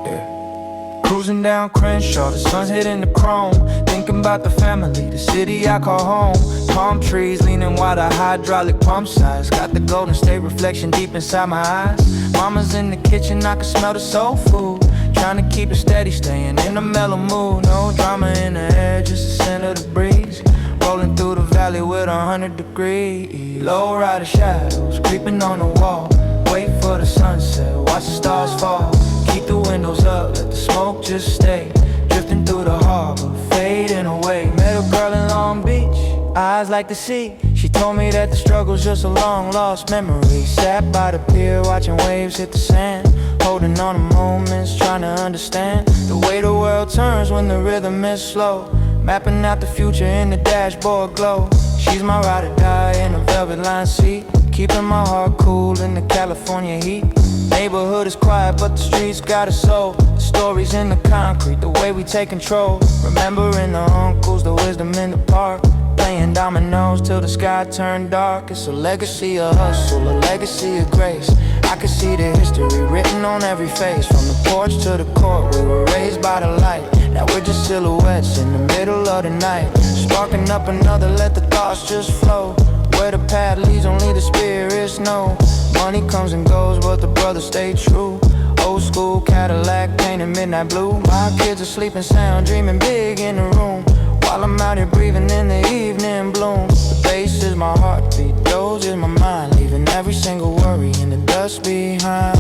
Yeah. Cruising down Crenshaw, the sun's hitting the chrome, thinking about the family, the city I call home. Palm trees leaning while the hydraulic pump size got the Golden State reflection deep inside my eyes. Mama's in the kitchen, I can smell the soul food, trying to keep it steady, staying in a mellow mood. No drama in the air, just the scent of the breeze, rolling through the valley with 100 degrees. Low rider shadows creeping on the wall, wait for the sunset, watch the stars fall. Keep the windows up, let the smoke just stay, drifting through the harbor, fading away. Met a girl in Long Beach, eyes like the sea. She told me that the struggle's just a long lost memory. Sat by the pier watching waves hit the sand, holding on to moments, trying to understand the way the world turns when the rhythm is slow, mapping out the future in the dashboard glow. She's my ride or die in a velvet lined seat, keeping my heart cool in the California heat. Neighborhood is quiet but the streets got a soul, the stories in the concrete, the way we take control. Remembering the uncles, the wisdom in the park, playing dominoes till the sky turned dark. It's a legacy of hustle, a legacy of grace. I can see the history written on every face, from the porch to the court, we were raised by the light. Now we're just silhouettes in the middle of the night, sparking up another, let the thoughts just flow. Where the path leads, only the spirits know. Money comes and goes, but the brothers stay true. Old school Cadillac, painted midnight blue. My kids are sleeping sound, dreaming big in the room, while I'm out here breathing in the evening bloom. The bass is my heartbeat, yours is my mind, leaving every single worry in the dust behind.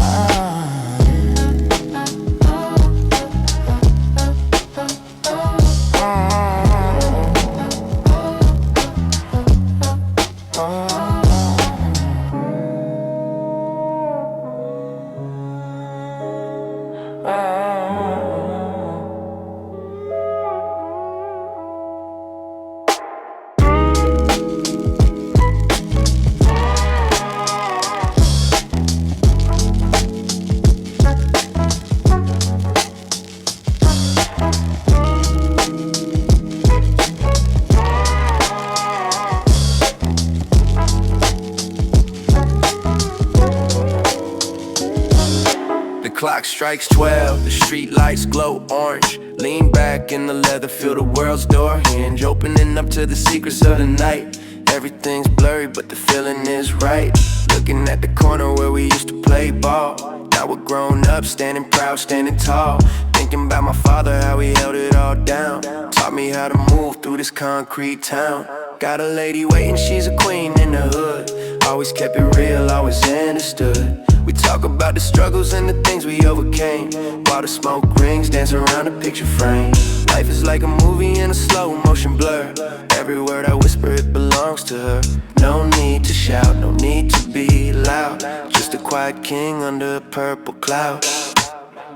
Clock strikes 12, the street lights glow orange. Lean back in the leather, feel the world's door hinge, opening up to the secrets of the night. Everything's blurry, but the feeling is right. Looking at the corner where we used to play ball. Now we're grown up, standing proud, standing tall. Thinking about my father, how he held it all down. Taught me how to move through this concrete town. Got a lady waiting, she's a queen in the hood. Always kept it real, always understood. We talk about the struggles and the things we overcame, while the smoke rings, dance around a picture frame. Life is like a movie in a slow motion blur. Every word I whisper, it belongs to her. No need to shout, no need to be loud. Just a quiet king under a purple cloud.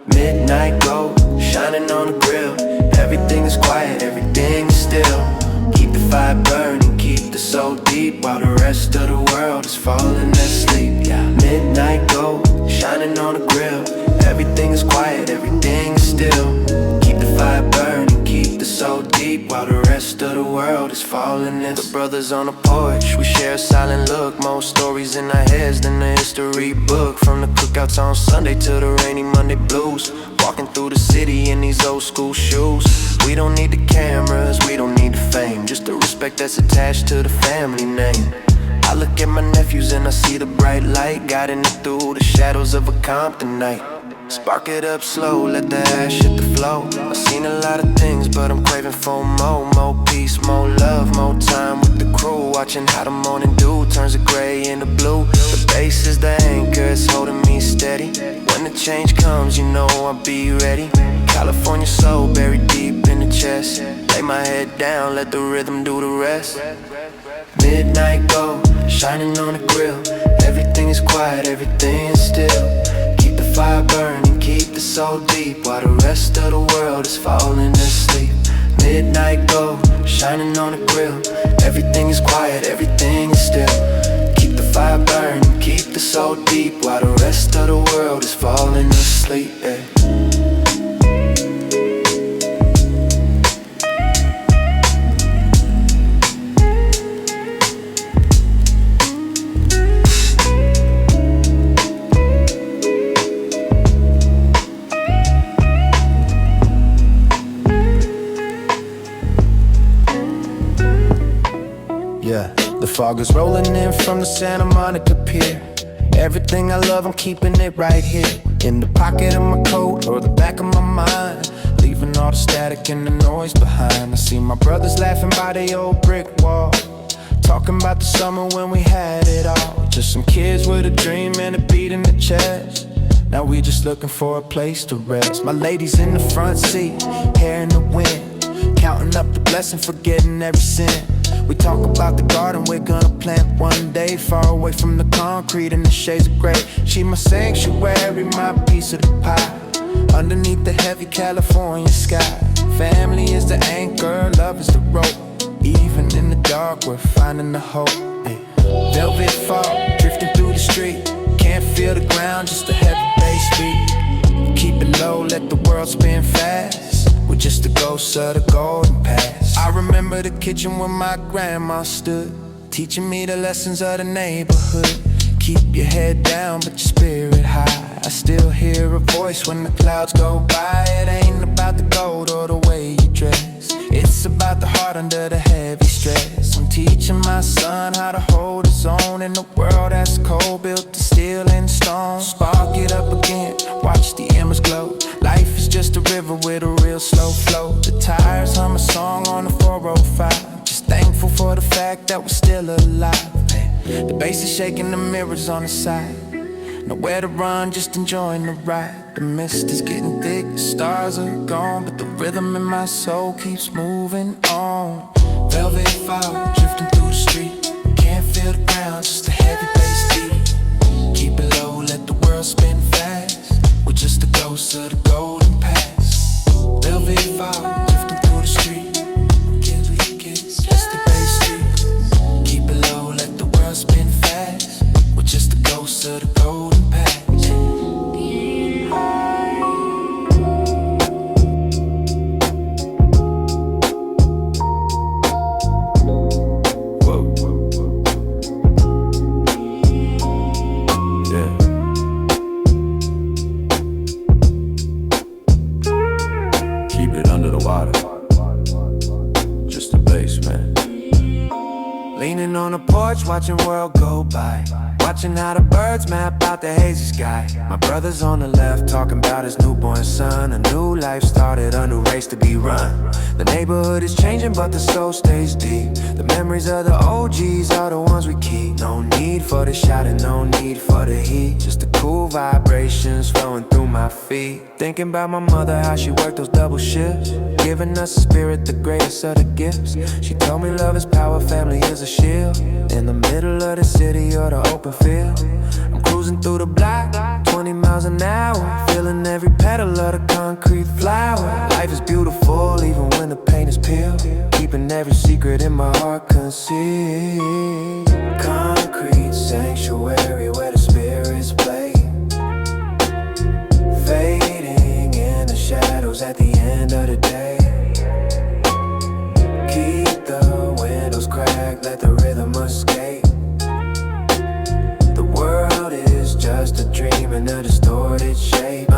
Midnight gold, shining on the grill. Everything is quiet, everything is still. Keep the fire burning, keep the soul deep, while the rest of the world is falling asleep. Yeah. Midnight gold, shining on the grill. Everything is quiet, everything is still. Keep the fire burning, keep the soul deep, while the rest of the world is falling asleep. The brothers on the porch, we share a silent look. More stories in our heads than a history book. From the cookouts on Sunday to the rainy Monday blues. Walking through the city in these old school shoes. We don't need the cameras, we don't need the fame, just the respect that's attached to the family name. I look at my nephews and I see the bright light guiding them through the shadows of a Compton night. Spark it up slow, let the ash hit the flow. I've seen a lot of things, but I'm craving for more. More peace, more love, more time with the crew. Watching how the morning dew turns the gray into blue. The bass is the anchor, it's holding me steady. When the change comes, you know I'll be ready. California soul buried deep in the chest. Lay my head down, let the rhythm do the rest. Midnight gold, shining on the grill. Everything is quiet, everything is still. Keep the fire burning, keep the soul deep, while the rest of the world is falling asleep. Midnight gold, shining on the grill. Everything is quiet, everything is still. Keep the fire burning, keep the soul deep, while the rest of the world is falling asleep. Yeah. The fog is rolling in from the Santa Monica Pier. Everything I love, I'm keeping it right here. In the pocket of my coat or the back of my mind, leaving all the static and the noise behind. I see my brothers laughing by the old brick wall, talking about the summer when we had it all. Just some kids with a dream and a beat in the chest. Now we just looking for a place to rest. My lady's in the front seat, hair in the wind, counting up the blessing, forgetting every sin. We talk about the garden we're gonna plant one day, far away from the concrete and the shades of gray. She my sanctuary, my piece of the pie, underneath the heavy California sky. Family is the anchor, love is the rope. Even in the dark, we're finding the hope. Velvet fog, drifting through the street. Can't feel the ground, just a heavy bass beat. Keep it low, let the world spin fast. We're just the ghosts of the golden past. I remember the kitchen where my grandma stood, teaching me the lessons of the neighborhood. Keep your head down, but your spirit high. I still hear her voice when the clouds go by. It ain't about the gold or the way you dress, it's about the heart under the heavy stress. I'm teaching my son how to hold his own in a world that's cold, built to steel and stone. Spark it up again, watch the embers glow. Life is just a river with a real slow flow. The tires hum a song on the 405. Just thankful for the fact that we're still alive. The bass is shaking, the mirrors on the side. Nowhere to run, just enjoying the ride. The mist is getting thick, the stars are gone, but the rhythm in my soul keeps moving on. Velvet fog, drifting through the street. Can't feel the ground, just a heavy bass beat. Keep it low, let the world spin fast. We're just the ghosts of the golden past. Velvet fog, drifting through the street. Just the bass beat. Keep it low, let the world spin fast. We're just the ghosts of the golden past. basement. Leaning on the porch, watching world go by. Watching how the birds map out the hazy sky. My brother's on the left, talking about his newborn son. A new life started, a new race to be run. The neighborhood is changing, but the soul stays deep. The memories of the OGs are the ones we keep. No need for the shot and no need for the heat. Just the cool vibrations flowing through my feet. Thinking about my mother, how she worked those double shifts, giving us a spirit, the greatest of the gifts. She told me love is power, family is a shield. In the middle of the city or the open field, I'm cruising through the block, 20 miles an hour, feeling every petal of the concrete flower. Life is beautiful even when the paint is peeled, keeping every secret in my heart concealed. Concrete sanctuary where the spirits play, fading in the shadows at the end of the day. Keep the windows cracked, let the rhythm escape. The world is just a dream in a distorted shape.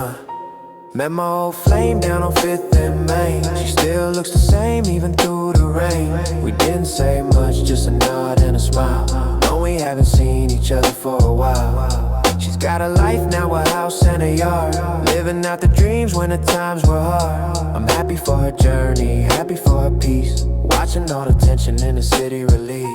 Met my old flame down on 5th and Main. She still looks the same even through the rain. We didn't say much, just a nod and a smile. No, we haven't seen each other for a while. She's got a life now, a house and a yard, living out the dreams when the times were hard. I'm happy for her journey, happy for her peace, watching all the tension in the city release.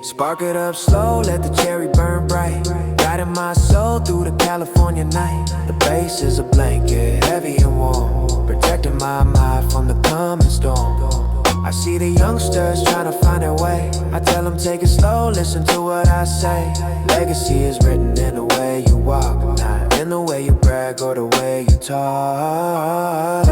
Spark it up slow, let the cherry burn bright, guiding my soul through the California night. The bass is a blanket, heavy and warm, protecting my mind from the coming storm. I see the youngsters trying to find their way. I tell them take it slow, listen to what I say. Legacy is written in the way you walk, not in the way you brag or the way you talk.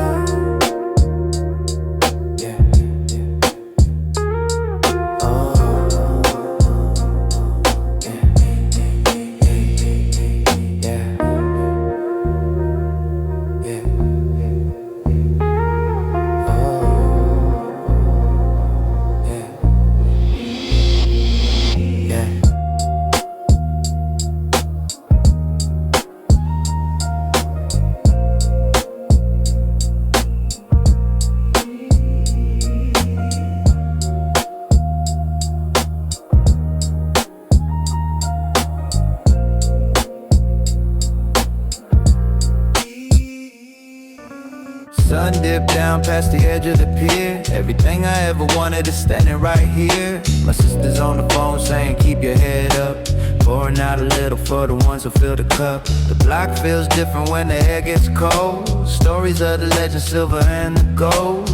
Sun dipped down past the edge of the pier. Everything I ever wanted is standing right here. My sister's on the phone saying keep your head up, pouring out a little for the ones who fill the cup. The block feels different when the air gets cold. Stories of the legend, silver and the gold.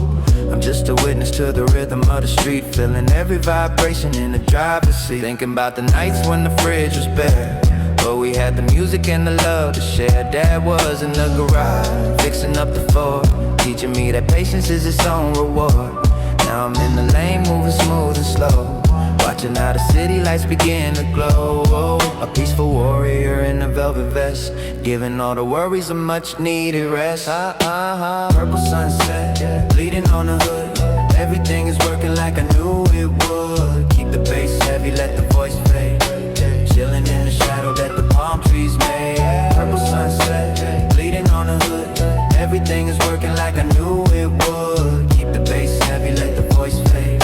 I'm just a witness to the rhythm of the street, feeling every vibration in the driver's seat. Thinking about the nights when the fridge was bare, but we had the music and the love to share. Dad was in the garage, fixing up the Ford, teaching me that patience is its own reward. Now I'm in the lane, moving smooth and slow, watching how the city lights begin to glow. A peaceful warrior in a velvet vest, giving all the worries a much needed rest. Purple sunset, bleeding on the hood. Everything is working like I knew it would. Keep the bass heavy, let the voice fade, chilling in the shadow that the palm trees made. Purple sunset, bleeding on the hood. Everything is working like I knew it would. Keep the bass heavy, let the voice fade,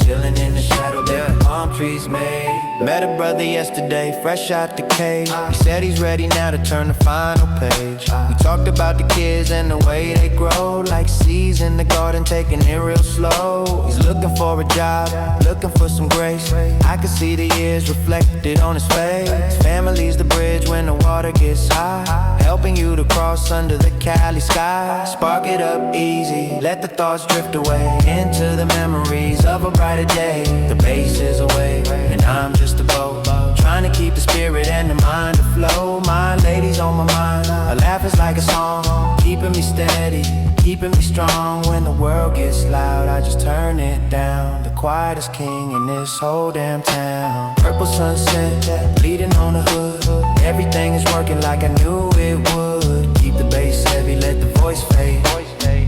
chilling in the shadow that the palm trees made. Met a brother yesterday, fresh out the cage. He said he's ready now to turn the final page. We talked about the kids and the way they grow, like seeds in the garden, taking it real slow. He's looking for a job, looking for some grace. I can see the years reflected on his face. Family's the bridge when the water gets high, helping you to cross under the Cali sky. Spark it up easy, let the thoughts drift away into the memories of a brighter day. The bass is away, and I'm just a boat, trying to keep the spirit and the mind afloat. My lady's on my mind, her laugh is like a song, keeping me steady, keeping me strong. When the world gets loud, I just turn it down. The quietest king in this whole damn town. Purple sunset, bleeding on the hood. Everything is working like I knew it would. Keep the bass heavy, let the voice fade,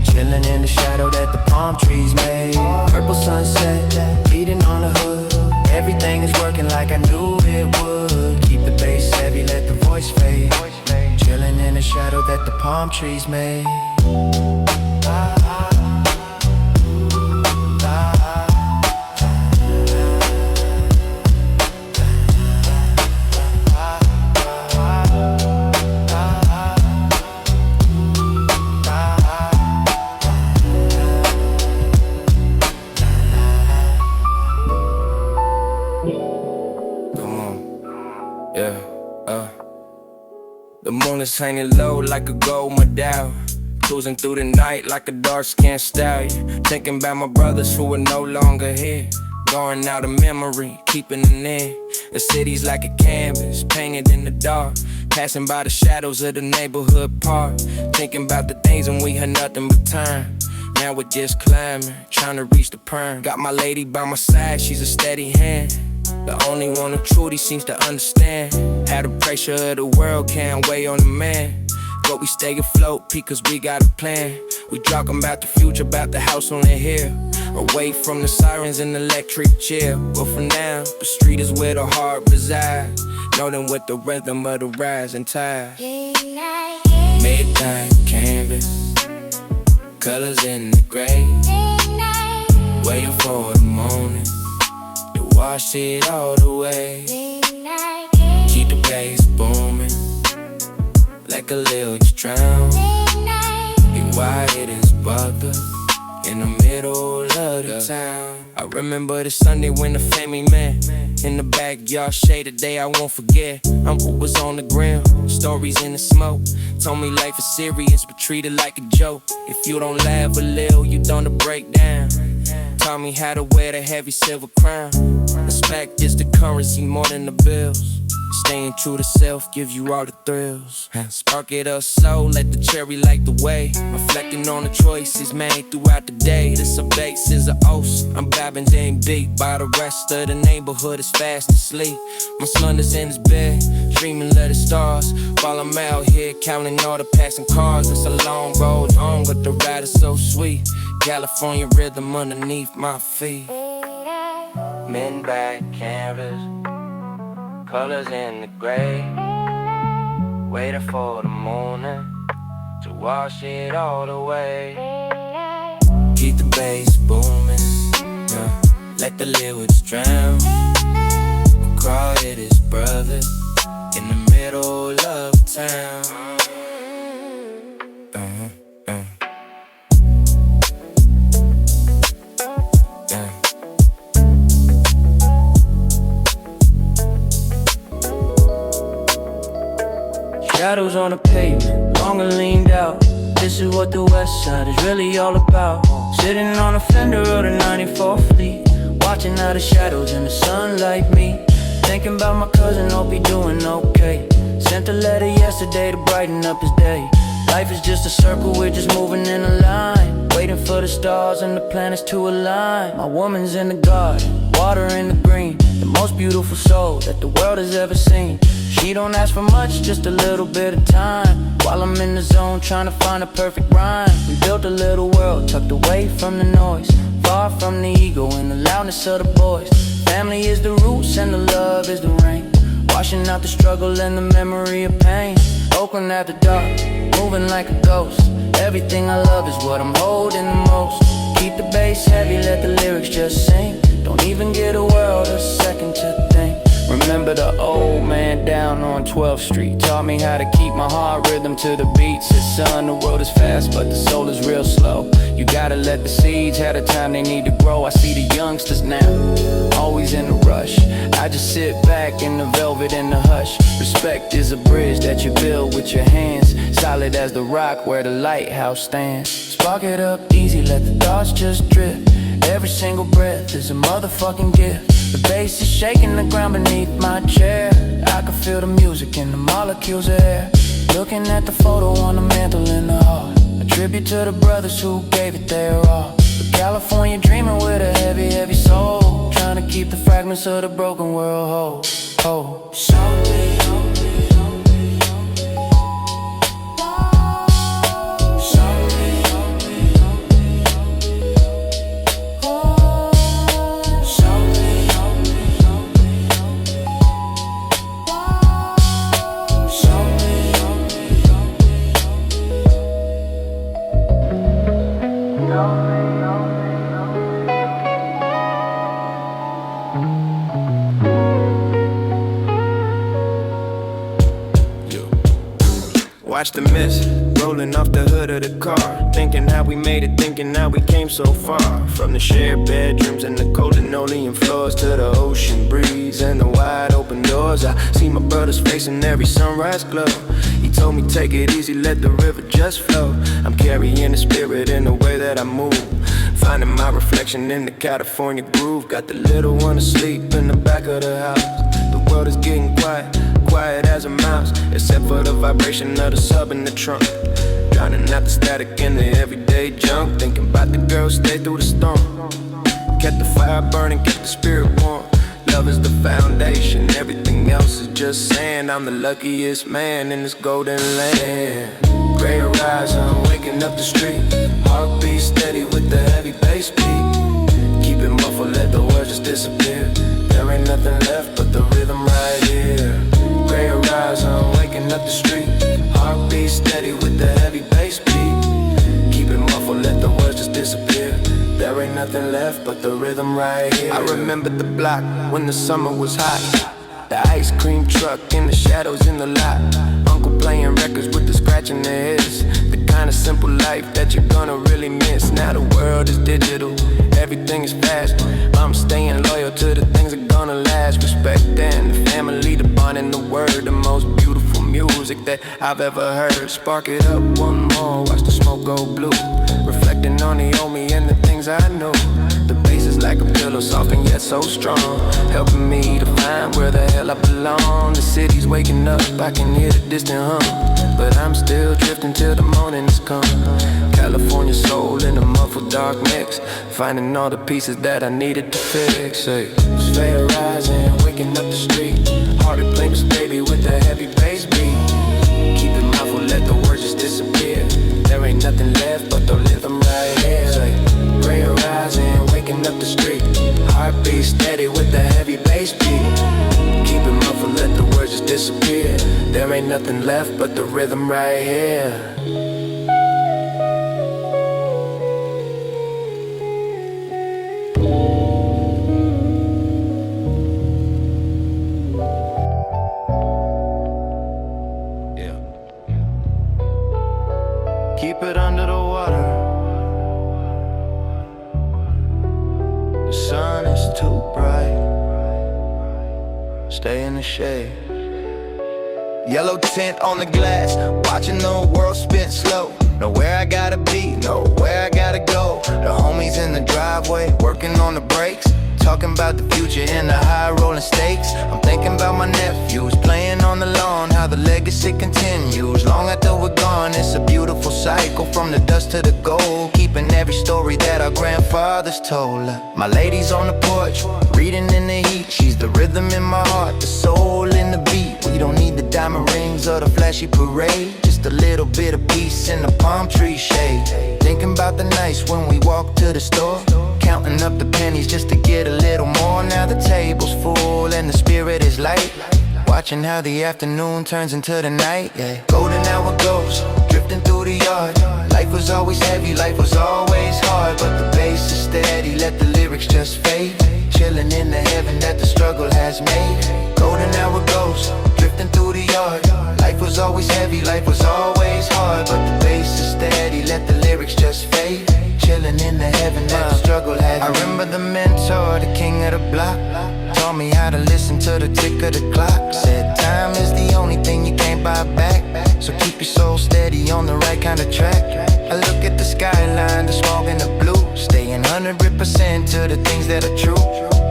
chilling in the shadow that the palm trees made. Purple sunset, bleeding on the hood. Everything is working like I knew it would. Keep the bass heavy, let the voice fade, chilling in the shadow that the palm trees made. Moonless hanging low like a gold medal. Cruising through the night like a dark-skinned stallion. Thinking about my brothers who are no longer here. Going out of memory, keeping it in. The city's like a canvas, painted in the dark. Passing by the shadows of the neighborhood park. Thinking about the things when we had nothing but time. Now we're just climbing, trying to reach the prime. Got my lady by my side, she's a steady hand. The only one who truly seems to understand how the pressure of the world can't weigh on a man. But we stay afloat because we got a plan. We talking about the future, about the house on the hill. Away from the sirens and electric chill. But for now, the street is where the heart resides. Noting with the rhythm of the rising tide. Midnight canvas, colors in the gray. Waiting for the morning to wash it all away. Keep the bass booming like a lyrics drown. Be quiet as butter in the middle of the town. I remember the Sunday when the family met in the backyard shade, a day I won't forget. Uncle was on the grill, stories in the smoke. Told me life is serious but treat it like a joke. If you don't laugh a little, you don't break down. Taught me how to wear the heavy silver crown. Respect is the currency more than the bills. Staying true to self gives you all the thrills. Spark it up slow, let the cherry light the way. Reflecting on the choices made throughout the day. This a bass is a os. I'm babbing ain't beat by the rest of the neighborhood is fast asleep. My son is in his bed, dreaming of the stars, while I'm out here counting all the passing cars. It's a long road on, but the ride is so sweet. California rhythm underneath my feet. Midnight canvas, colors in the gray. Waiting for the morning to wash it all away. Keep the bass booming, let the lyrics drown. Quiet as brothers in the middle of town. Shadows on the pavement, long and leaned out. This is what the west side is really all about. Sitting on a fender of the 94 Fleet, watching out the shadows in the sunlight meet. Thinking about my cousin, hope he doing okay. Sent a letter yesterday to brighten up his day. Life is just a circle, we're just moving in a line. Waiting for the stars and the planets to align. My woman's in the garden, water in the green. The most beautiful soul that the world has ever seen. She don't ask for much, just a little bit of time. While I'm in the zone trying to find a perfect rhyme. We built a little world tucked away from the noise, far from the ego and the loudness of the boys. Family is the roots and the love is the rain, washing out the struggle and the memory of pain. Oakland after dark, moving like a ghost. Everything I love is what I'm holding the most. Keep the bass heavy, let the lyrics just sing. Don't even give the world a second to think. Remember the old man down on 12th Street taught me how to keep my heart rhythm to the beat. Said son, the world is fast but the soul is real slow. You gotta let the seeds have the time they need to grow. I see the youngsters now, always in a rush. I just sit back in the velvet and the hush. Respect is a bridge that you build with your hands, solid as the rock where the lighthouse stands. Spark it up easy, let the thoughts just drift. Every single breath is a motherfucking gift. The bass is shaking the ground beneath my chair. I can feel the music in the molecules of air. Looking at the photo on the mantle in the hall, a tribute to the brothers who gave it their all. But California dreaming with a heavy, heavy soul, trying to keep the fragments of the broken world whole. Oh, watch the mist rolling off the hood of the car. Thinking how we made it, thinking how we came so far. From the shared bedrooms and the cold linoleum floors to the ocean breeze and the wide open doors. I see my brother's face in every sunrise glow. He told me take it easy, let the river just flow. I'm carrying the spirit in the way that I move, finding my reflection in the California groove. Got the little one asleep in the back of the house. The world is getting quiet, quiet as a mouse, except for the vibration of the sub in the trunk. Drowning out the static in the everyday junk, thinking about the girl stay through the storm. Kept the fire burning, kept the spirit warm. Love is the foundation, everything else is just sand. I'm the luckiest man in this golden land. Gray horizon, waking up the street. Heartbeat steady with the heavy bass beat. Keep it muffled, let the words just disappear. There ain't nothing left but the rhythm right here. Gray horizon, waking up the street. Heartbeat steady with the heavy bass beat. Keep it muffled, let the words just disappear. There ain't nothing left but the rhythm right here. I remember the block when the summer was hot. The ice cream truck and the shadows in the lot. Uncle playing records with the scratch in their heads. The kind of simple life that you're gonna really miss. Now the world is digital, everything is fast. I'm staying loyal to the things that gonna last. Respect and the family, the bond and the word. The most beautiful music that I've ever heard. Spark it up one more, watch the smoke go blue. Reflecting on the old me and the things I know. The bass is like a pillow, soft and yet so strong, helping me to find where the hell I belong. The city's waking up, I can hear the distant hum, but I'm still drifting till the morning's come. California soul in a muffled dark mix, finding all the pieces that I needed to fix. Hey, stay rising, waking up the street. Heart it blinks, baby, with the heavy bass beat. Keep it mindful, let the words just disappear. There ain't nothing left but the rhythm right here. Say, gray horizon, waking up the street. Heartbeat steady with the heavy bass beat. Keep it muffled, let the words just disappear. There ain't nothing left but the rhythm right here. Keep it under the water. The sun is too bright. Stay in the shade. Yellow tint on the glass, watching the world spin slow. Know where I gotta be, know where I gotta go. The homies in the driveway, working on the brakes. Talking about the future and the high rolling stakes. I'm thinking about my nephews playing on the lawn, how the legacy continues long after we're gone. It's a beautiful cycle from the dust to the gold, keeping every story that our grandfathers told. My lady's on the porch, reading in the heat. She's the rhythm in my heart, the soul in the beat. We don't need the diamond rings or the flashy parade, just a little bit of peace in the palm tree shade. Thinking about the nights when we walked to the store, counting up the pennies just to get a little more. Now the table's full and the spirit is light, watching how the afternoon turns into the night. Yeah. Golden hour goes, drifting through the yard. Life was always heavy, life was always hard, but the bass is steady, let the lyrics just fade. Chilling in the heaven that the struggle has made. Golden hour goes, drifting through the yard. Life was always heavy, life was always hard, but the bass is steady, let the lyrics just fade. Chilling in the heaven that the struggle had. I remember the mentor, the king of the block, taught me how to listen to the tick of the clock. Said time is the only thing you can't buy back, so keep your soul steady on the right kind of track. I look at the skyline, the smog and the blue, staying 100% to the things that are true.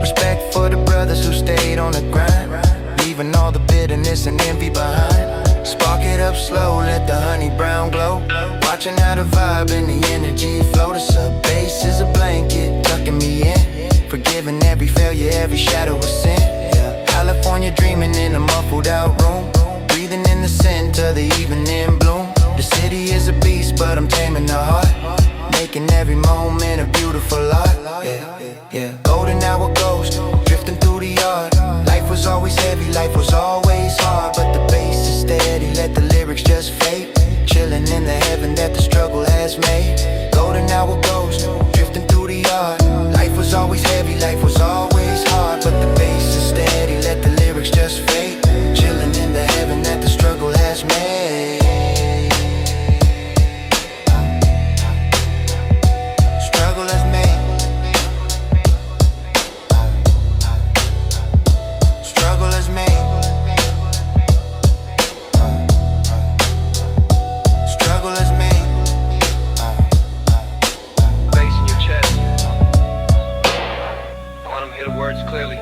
Respect for the brothers who stayed on the grind, leaving all the bitterness and envy behind. Spark it up slow, let the honey brown glow, watching how the vibe and the energy flow. The sub bass is a blanket tucking me in, forgiving every failure, every shadow of sin. Yeah. California dreaming in a muffled out room, breathing in the scent of the evening bloom. The city is a beast, but I'm taming the heart, making every moment a beautiful art. Yeah, yeah. Golden hour goes, drifting through the yard. Life was always heavy, life was always hard, but the bass is steady, let the lyrics just fade. Chilling in the heaven that the struggle has made. Golden hour goes, drifting through the yard. Life was always heavy, life was always hard, but the bass is steady, let the lyrics just fade. Chilling in the heaven that the struggle has made. Struggle has made. Struggle has made. want them to hear the words clearly.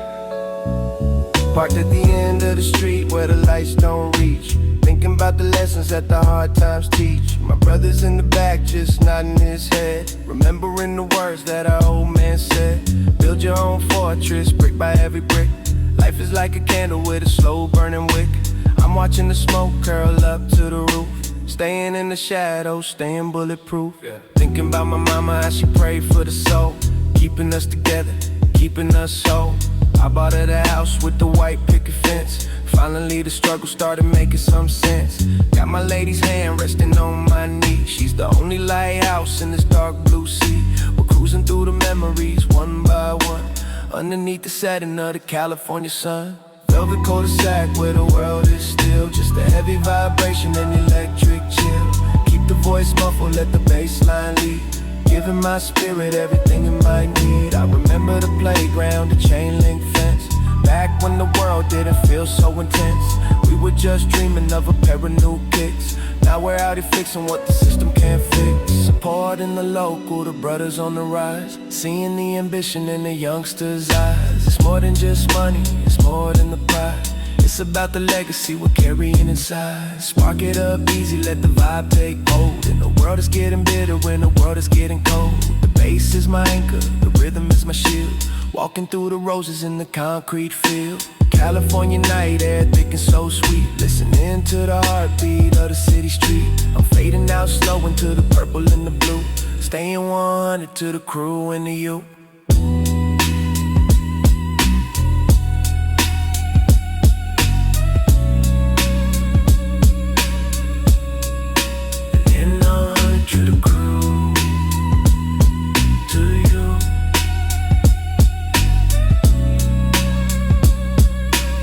Parked at the end of the street where the lights don't reach, thinking about the lessons that the hard times teach. My brother's in the back just nodding his head, remembering the words that our old man said. Build your own fortress, brick by every brick. Life is like a candle with a slow burning wick. I'm watching the smoke curl up to the roof, staying in the shadows, staying bulletproof. Thinking about my mama, how she prayed for the soul, keeping us together, keeping us whole. I bought her the house with the white picket fence. Finally the struggle started making some sense. Got my lady's hand resting on my knee. She's the only lighthouse in this dark blue sea. We're cruising through the memories one by one, underneath the setting of the California sun. Velvet cul-de-sac where the world is still, just a heavy vibration and electric chill. Keep the voice muffled, let the bass line lead, giving my spirit everything it might need. I remember the playground, the chain link fence, back when the world didn't feel so intense. We were just dreaming of a pair of new kicks. Now we're out here fixing what the system can't fix. Support in the local, the brothers on the rise, seeing the ambition in the youngsters' eyes. It's more than just money, it's more than the pride. It's about the legacy we're carrying inside. Spark it up easy, let the vibe take hold. And the world is getting bitter when the world is getting cold. The bass is my anchor, the rhythm is my shield, walking through the roses in the concrete field. California night air thick and so sweet, listening to the heartbeat of the city street. I'm fading out slow into the purple and the blue, staying 100 to the crew and to you. To the crew, to you.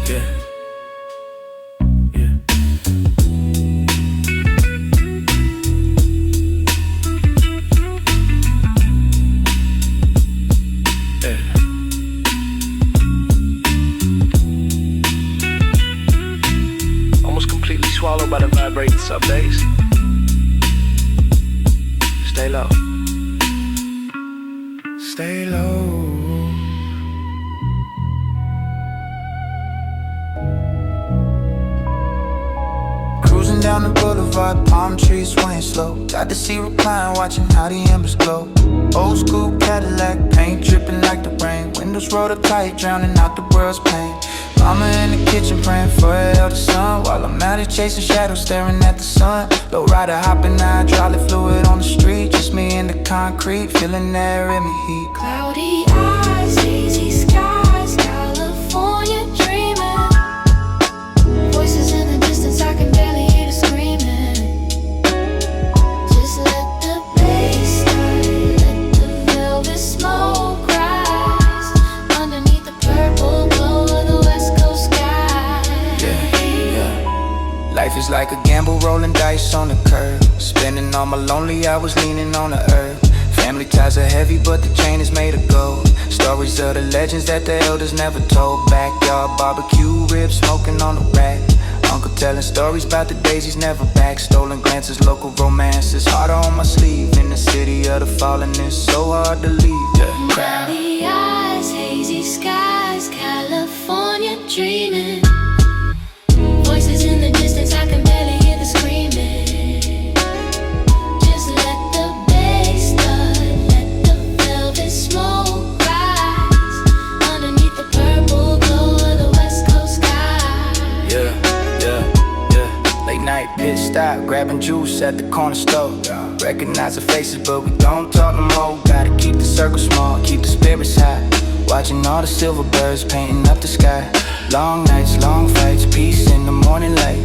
Yeah, yeah. Yeah. Almost completely swallowed by the vibrating sub bass. Stay low. Stay low. Cruising down the boulevard, palm trees swaying slow. Got to see recline, watching how the embers glow. Old school Cadillac, paint dripping like the rain. Windows rolled up tight, drowning out the world's pain. Mama in the kitchen praying for her eldest son, while I'm out here chasing shadows, staring at the sun. Low rider hopping hydraulic fluid on the street, just me in the concrete, feeling that Remy heat. Cloudy eyes, hazy skies, California dreaming. Voices in the distance, I can barely hear the screaming. Just let the bass start, let the velvet smoke rise, underneath the purple glow of the West Coast sky. Yeah. Life is like a gamble, rolling dice on the curb. Spending all my lonely hours leaning on the earth. Family ties are heavy, but the chain is made of gold. Stories of the legends that the elders never told. Backyard barbecue, ribs smoking on the rack. Uncle telling stories about the days he's never back. Stolen glances, local romances, harder on my sleeve. In the city of the fallen, it's so hard to leave. Yeah. Cloudy eyes, hazy skies, California dreaming. Voices in the distance, I can barely hear the screaming. Just let the bass start, let the velvet smoke rise, underneath the purple glow of the West Coast sky. Yeah. Late night pit stop, grabbing juice at the corner store. Recognize the faces, but we don't talk no more. Gotta keep the circle small, keep the spirits high. Watching all the silver birds painting up the sky. Long nights, long fights, peace in the morning light.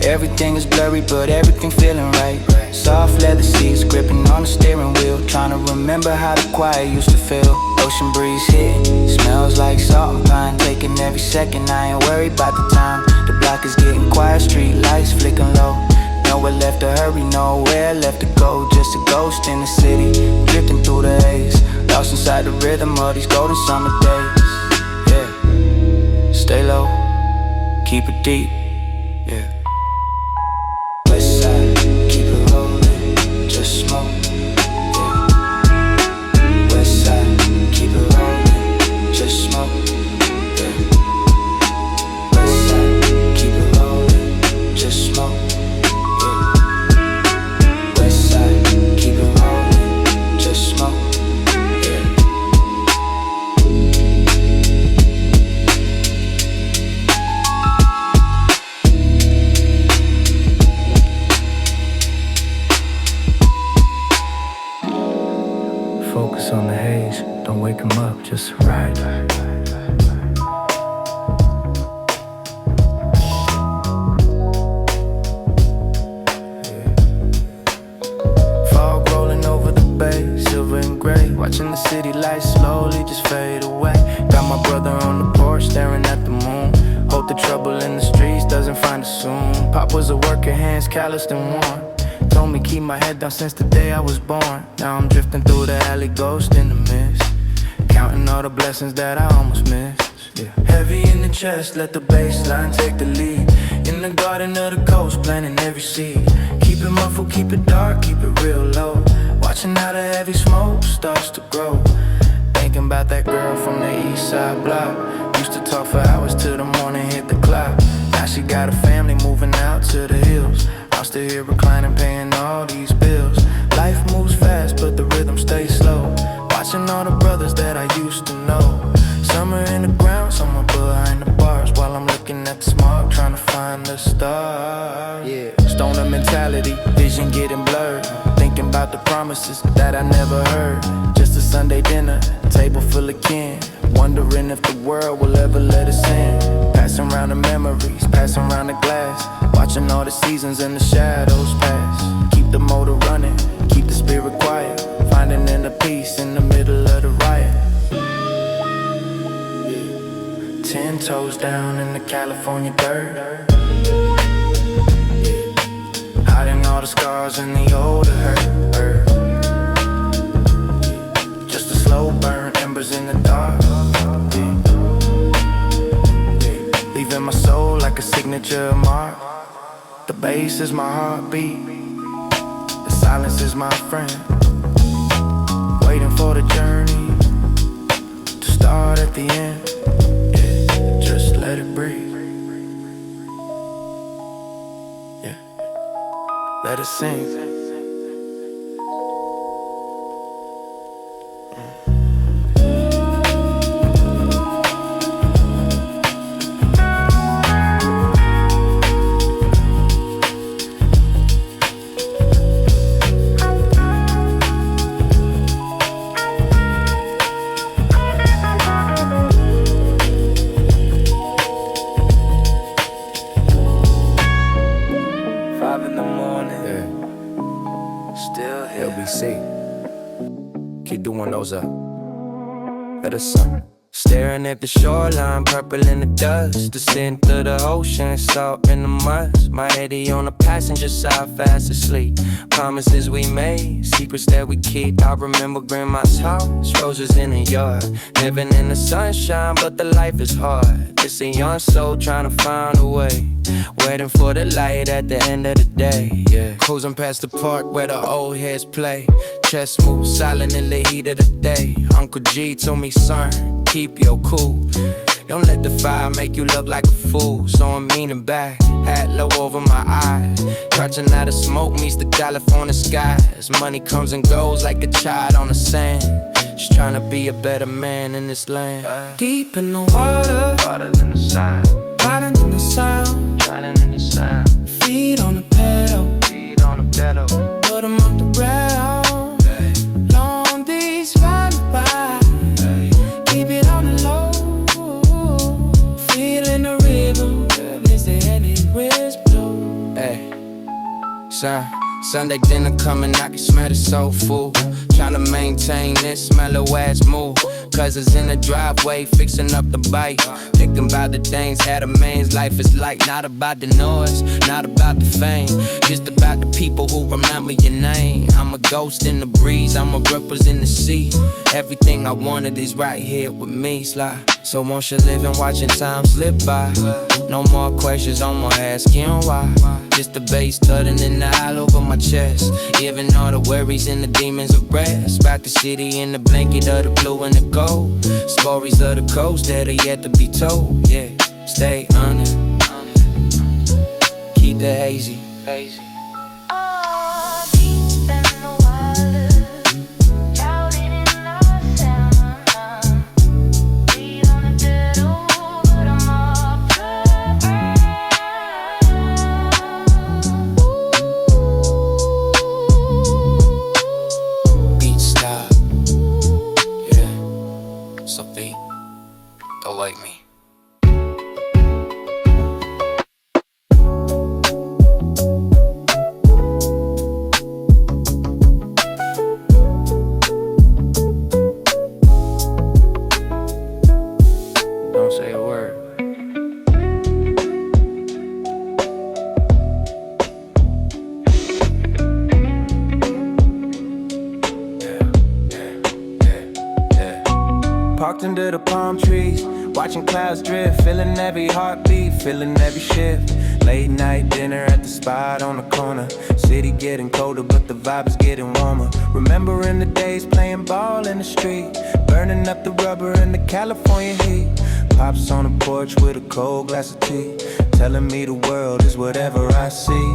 Everything is blurry, but everything feeling right. Soft leather seats, gripping on the steering wheel, trying to remember how the quiet used to feel. Ocean breeze hitting, smells like salt and pine. Taking every second, I ain't worried about the time. The block is getting quiet, street lights flicking low. Nowhere left to hurry, nowhere left to go. Just a ghost in the city, drifting through the haze. Lost inside the rhythm of these golden summer days. Yeah, stay low, keep it deep. Yeah. West side, keep it rolling, just smoke. Yeah. West side, keep it rolling, just smoke. was a worker, hands calloused and worn. Told me keep my head down since the day I was born. Now I'm drifting through the alley, ghost in the mist, counting all the blessings that I almost missed. Yeah. Heavy in the chest, let the baseline take the lead. In the garden of the coast, planting every seed. Keep it muffled, keep it dark, keep it real low. Watching how the heavy smoke starts to grow. Thinking about that girl from the east side block. Used to talk for hours till the morning hit the clock. Now she got a family moving out to the hills. I'm still here reclining, paying all these bills. Life moves fast, but the rhythm stays slow. Watching all the brothers that I used to know. Some are in the ground, some are behind the bars. While I'm looking at the smog, trying to find the stars. Yeah, stoner mentality, vision getting blurred. Thinking about the promises that I never heard. Just a Sunday dinner, table full of kin. Wondering if the world will ever let us in. Passing around the memories, passing around the glass. Watching all the seasons and the shadows pass. Keep the motor running, keep the spirit quiet. Finding inner peace in the middle of the riot. 10 toes down in the California dirt. Hiding all the scars and the older hurt. Just a slow burn, embers in the dark. Leaving my soul like a signature mark. The bass is my heartbeat. The silence is my friend. Waiting for the journey to start at the end. Just let it breathe. Yeah, let it sing. Keep doing those up. Let us sun. Staring at the shoreline, purple in the dust. Descend through the ocean, salt in the must. My Eddie on the passenger side, fast asleep. Promises we made, secrets that we keep. I remember grandma's house, roses in the yard. Living in the sunshine, but the life is hard. It's a young soul trying to find a way. Waiting for the light at the end of the day, yeah. Cruising past the park where the old heads play. Chest move, silent in the heat of the day. Uncle G told me, son, keep your cool. Don't let the fire make you look like a fool. So I'm meaning back, hat low over my eyes. Crouching out of smoke meets the California skies. Money comes and goes like a child on the sand. Just trying to be a better man in this land. Deep in the water, water than the side. Riding in the sound, riding in the sound. Feet on the pedal, feet on the pedal. Put 'em off the ground. Hey. Long Beach, ride by. Hey. Keep it on the low. Feeling the rhythm. It's the heavy wrist blow. Hey, Sunday dinner coming, I can smell the soul food. Tryna maintain this mellow ass mood. Cousins in the driveway, fixing up the bike. Thinking about the things that a man's life is like. Not about the noise, not about the fame. Just about the people who remember your name. I'm a ghost in the breeze, I'm a ripples in the sea. Everything I wanted is right here with me, Sly. So won't you live and watching time slip by? No more questions, no more asking why. Just the bass thudding in the all over my chest. Even all the worries and the demons of rest. Back the city in the blanket of the blue and the gold. Stories of the coast that are yet to be told. Yeah, stay on it. Keep the hazy. Don't like me. Don't say a word. under the palm trees, watching clouds drift, feeling every heartbeat, feeling every shift. Late night dinner at the spot on the corner. City getting colder, but the vibe is getting warmer. Remembering the days playing ball in the street, burning up the rubber in the California heat. Pops on the porch with a cold glass of tea, telling me the world is whatever I see.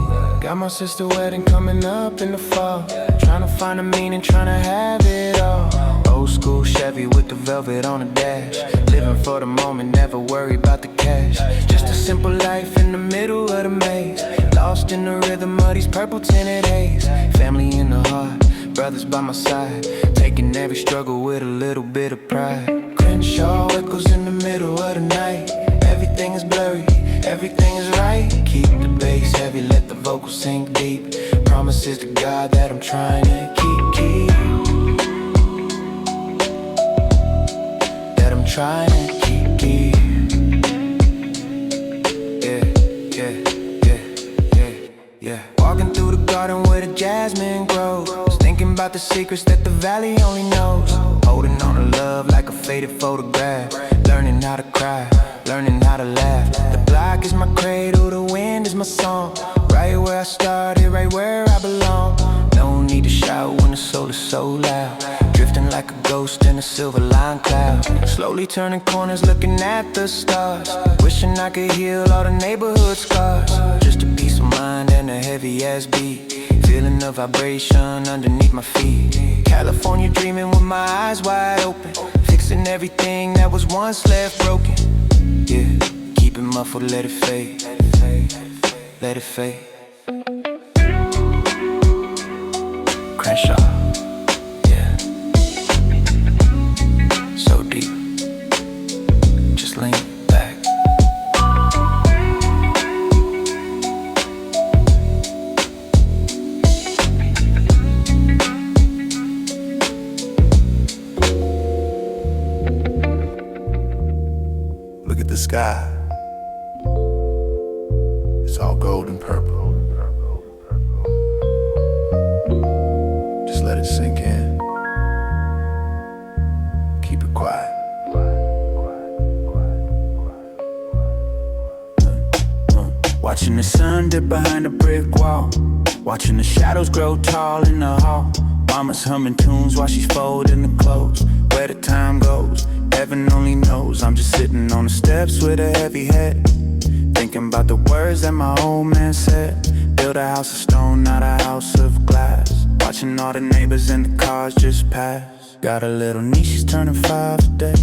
Got my sister wedding coming up in the fall, trying to find a meaning, trying to have it all. Old school Chevy with the velvet on the dash, living for the moment, never worry about the cash. Just a simple life in the middle of the maze, lost in the rhythm of these purple tinted haze. Family in the heart, brothers by my side, taking every struggle with a little bit of pride. Crenshaw echoes in the middle of the night, everything is blurry, everything is right. Keep the bass heavy, let the vocals sink deep. Promises to God that I'm trying to keep. That I'm trying to keep. Yeah. Walking through the garden where the jasmine grows, thinking about the secrets that the valley only knows. Holding on to love like a faded photograph, learning how to cry, learning how to laugh. The block is my cradle, the wind is my song. Right where I started, right where I belong. No need to shout when the soul is so loud, drifting like a ghost in a silver line cloud. Slowly turning corners, looking at the stars, wishing I could heal all the neighborhood scars. Just a peace of mind and a heavy ass beat, feeling the vibration underneath my feet. California dreaming with my eyes wide open, fixing everything that was once left broken. Yeah, keep it muffled, let it fade, let it fade. Crenshaw, yeah, so deep, just lean back. Look at the sky, it's all gold and purple. Just let it sink in, keep it quiet. Watching the sun dip behind a brick wall, watching the shadows grow tall in the hall. Mama's humming tunes while she's folding the clothes. Where the time goes, heaven only knows. I'm just sitting on the steps with a heavy head, thinking about the words that my old man said. Build a house of stone, not a house of glass. Watching all the neighbors and the cars just pass. Got a little niece, she's turning 5 today.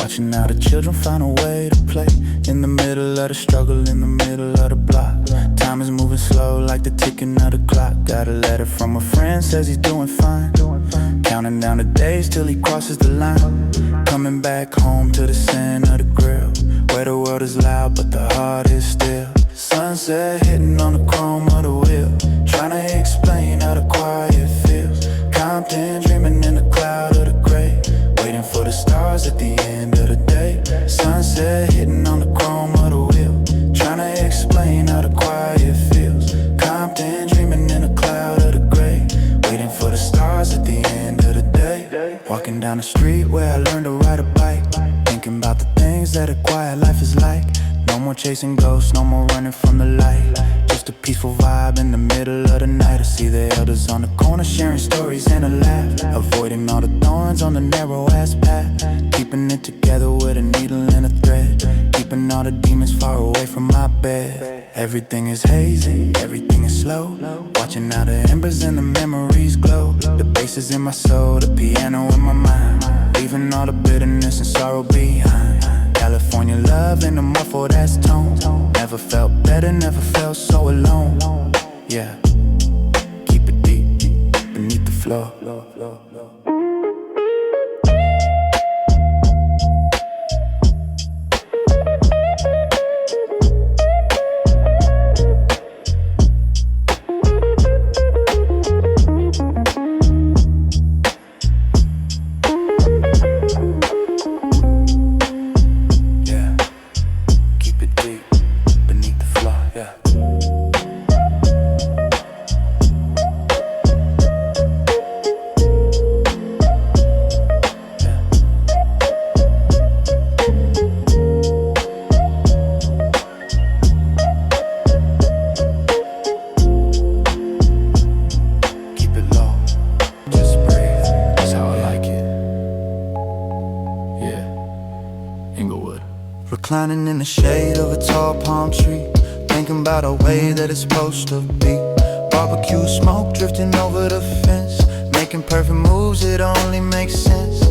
Watching how the children find a way to play, in the middle of the struggle, in the middle of the block. Time is moving slow like the ticking of the clock. Got a letter from a friend, says he's doing fine, counting down the days till he crosses the line. Coming back home to the center of the grill, where the world is loud but the heart is still. Sunset hitting on the chrome of the wheel, trying to explain how the quiet feels. Compton dreaming in the cloud of the gray, waiting for the stars at the end of the day. Sunset hitting on the chrome of the wheel, trying to explain how the quiet feels. Compton dreaming in the cloud of the gray, waiting for the stars at the end of the day. Walking down the street where I learned to ride a bike, thinking about the things that a quiet life is like. No more chasing ghosts, no more running from the light, just a peaceful vibe in the middle of the night. I see the elders on the corner sharing stories and a laugh, avoiding all the thorns on the narrow ass path, keeping it together with a needle and a thread, keeping all the demons far away from my bed. Everything is hazy, everything is slow, watching how the embers and the memories glow. The bass is in my soul, the piano in my mind, leaving all the bitterness and sorrow behind. California love in a muffled ass tone, never felt better, never felt so alone. Yeah, keep it deep, beneath the floor. reclining in the shade of a tall palm tree, thinking about a way that it's supposed to be. Barbecue smoke drifting over the fence, making perfect moves, it only makes sense.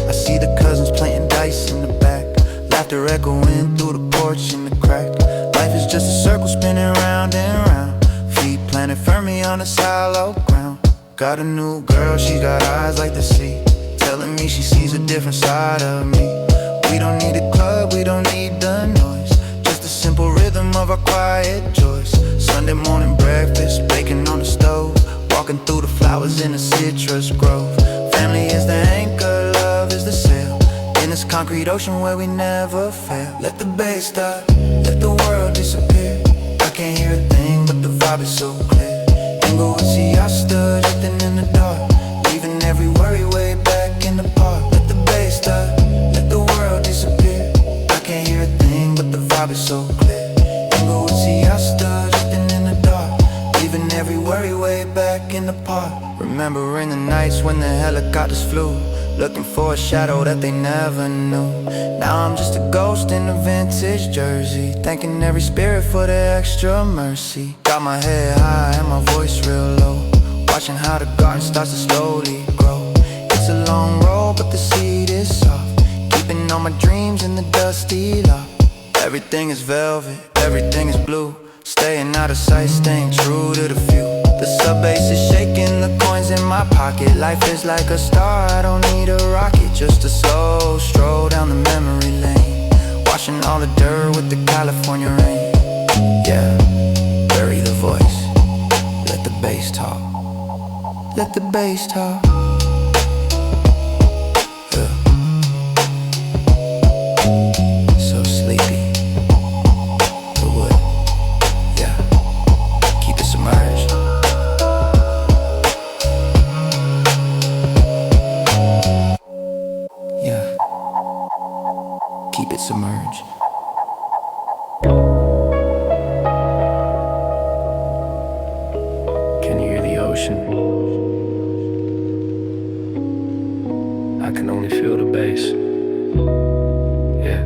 I see the cousins playing dice in the back, laughter echoing through the porch in the crack. Life is just a circle spinning round and round, feet planted firmly on the hollow ground. Got a new girl, she got eyes like the sea, telling me she sees a different side of me. We don't need a club, we don't need the noise, just the simple rhythm of our quiet joys. Sunday morning breakfast, bacon on the stove, walking through the flowers in a citrus grove. Family is the anchor, love is the sail, in this concrete ocean where we never fail. Let the bass stop, let the world disappear. I can't hear a thing, but the vibe is so clear. Inglewood, see I stood drifting in the dark, leaving every worry way back in the park. Let the bass stop, let the world disappear. I can't hear a thing, but the vibe is so clear. Inglewood, see I stood drifting in the dark, leaving every worry way back in the park. Remembering the nights when the helicopters flew, looking for a shadow that they never knew. Now I'm just a ghost in a vintage jersey, thanking every spirit for their extra mercy. Got my head high and my voice real low, watching how the garden starts to slowly grow. It's a long road, but the seed is soft, keeping all my dreams in the dusty loft. Everything is velvet, everything is blue, staying out of sight, staying true to the few. The sub bass is shaking, the coins in my pocket. Life is like a star, I don't need a rocket, just a slow stroll down the memory lane, washing all the dirt with the California rain. Yeah, bury the voice, let the bass talk, let the bass talk. Yeah. So sleepy, the wood, yeah, keep it submerged. Yeah, keep it submerged. Can you hear the ocean? I can only feel the bass. Yeah.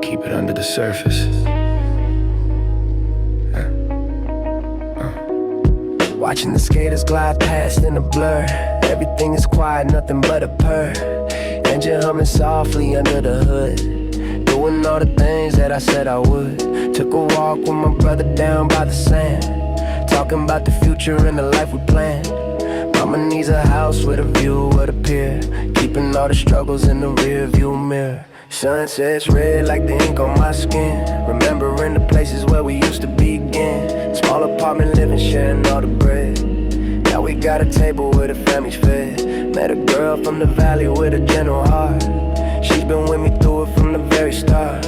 Keep it under the surface. Watching the skaters glide past in a blur, everything is quiet, nothing but a purr. Engine humming softly under the hood, doing all the things that I said I would. Took a walk with my brother down by the sand, talking about the future and the life we planned. Mama needs a house with a view of the pier, keeping all the struggles in the rear view mirror. Sunsets red like the ink on my skin, remembering the places where we used to begin. Small apartment living, sharing all the bread. Now we got a table where the family's fed. Met a girl from the valley with a general heart, she's been with me through it from the very start.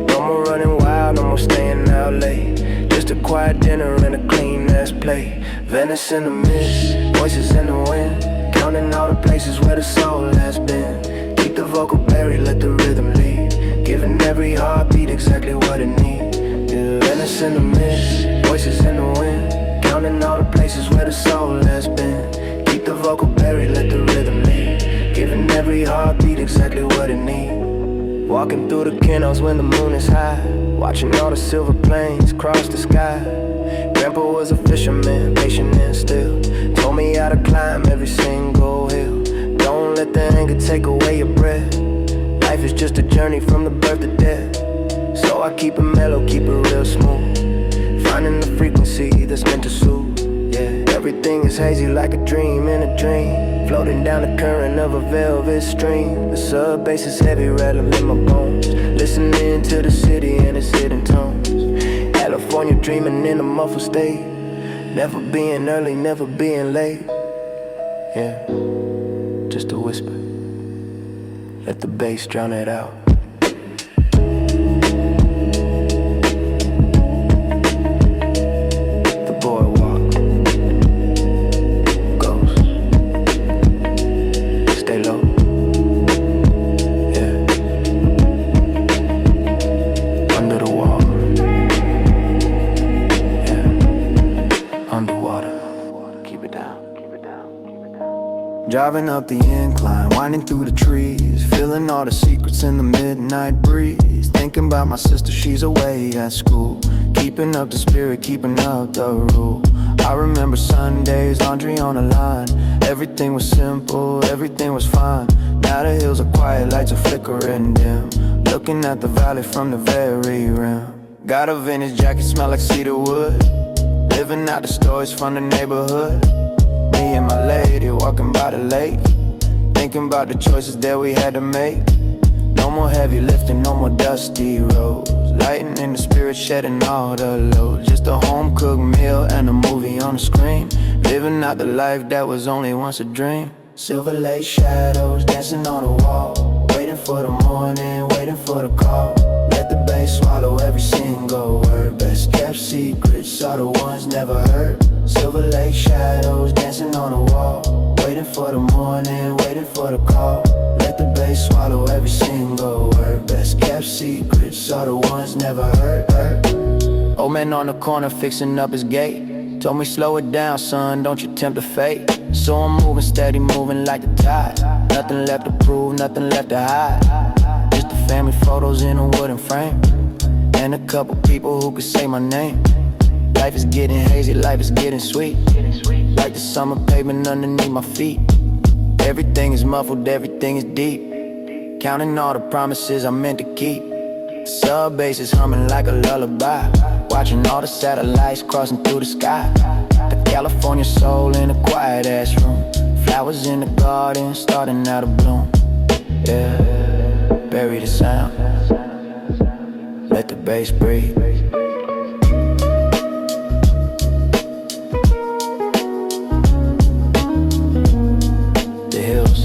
No more running wild, no more staying out late, just a quiet dinner and a clean ass plate. Venice in the mist, voices in the wind, counting all the places where the soul has been. Keep the vocal buried, let the rhythm lead, giving every heartbeat exactly what it needs. Yeah. Venice in the mist, voices in the wind, counting all the places where the soul has been. Keep the vocal buried, let the rhythm lead, giving every heartbeat exactly what it needs. Walking through the canals when the moon is high, watching all the silver planes cross the sky. Grandpa was a fisherman, patient and still, told me how to climb every single hill. Don't let the anger take away your breath, life is just a journey from the birth to death. So I keep it mellow, keep it real smooth, finding the frequency that's meant to soothe. Yeah, everything is hazy like a dream in a dream, floating down the current of a velvet stream. The sub bass is heavy, rattling in my bones, listening to the city and its hidden tones. California dreaming in a muffled state, never being early, never being late. Yeah, just a whisper, let the bass drown it out. Driving up the incline, winding through the trees, feeling all the secrets in the midnight breeze. Thinking about my sister, she's away at school, keeping up the spirit, keeping up the rule. I remember Sundays, laundry on the line. Everything was simple, everything was fine. Now the hills are quiet, lights are flickering dim, looking at the valley from the very rim. Got a vintage jacket, smell like cedar wood, living out the stories from the neighborhood. Me and my lady walking by the lake, thinking about the choices that we had to make. No more heavy lifting, no more dusty roads, lighting in the spirit, shedding all the load. Just a home-cooked meal and a movie on the screen, living out the life that was only once a dream. Silver lake shadows dancing on the wall, waiting for the morning, waiting for the call. Let the bass swallow every single word. Best kept secrets are the ones never heard. Silver lake shadows dancing on the wall, waiting for the morning, waiting for the call. Let the bass swallow every single word. Best kept secrets are the ones never heard. Old man on the corner fixing up his gate, told me slow it down son, don't you tempt the fate. So I'm moving steady, moving like the tide. Nothing left to prove, nothing left to hide. Just the family photos in a wooden frame, and a couple people who could say my name. Life is getting hazy, life is getting sweet, like the summer pavement underneath my feet. Everything is muffled, everything is deep, counting all the promises I meant to keep. Sub bass is humming like a lullaby, watching all the satellites crossing through the sky. The California soul in a quiet ass room, flowers in the garden starting out to bloom. Yeah, bury the sound, let the bass breathe. The hills,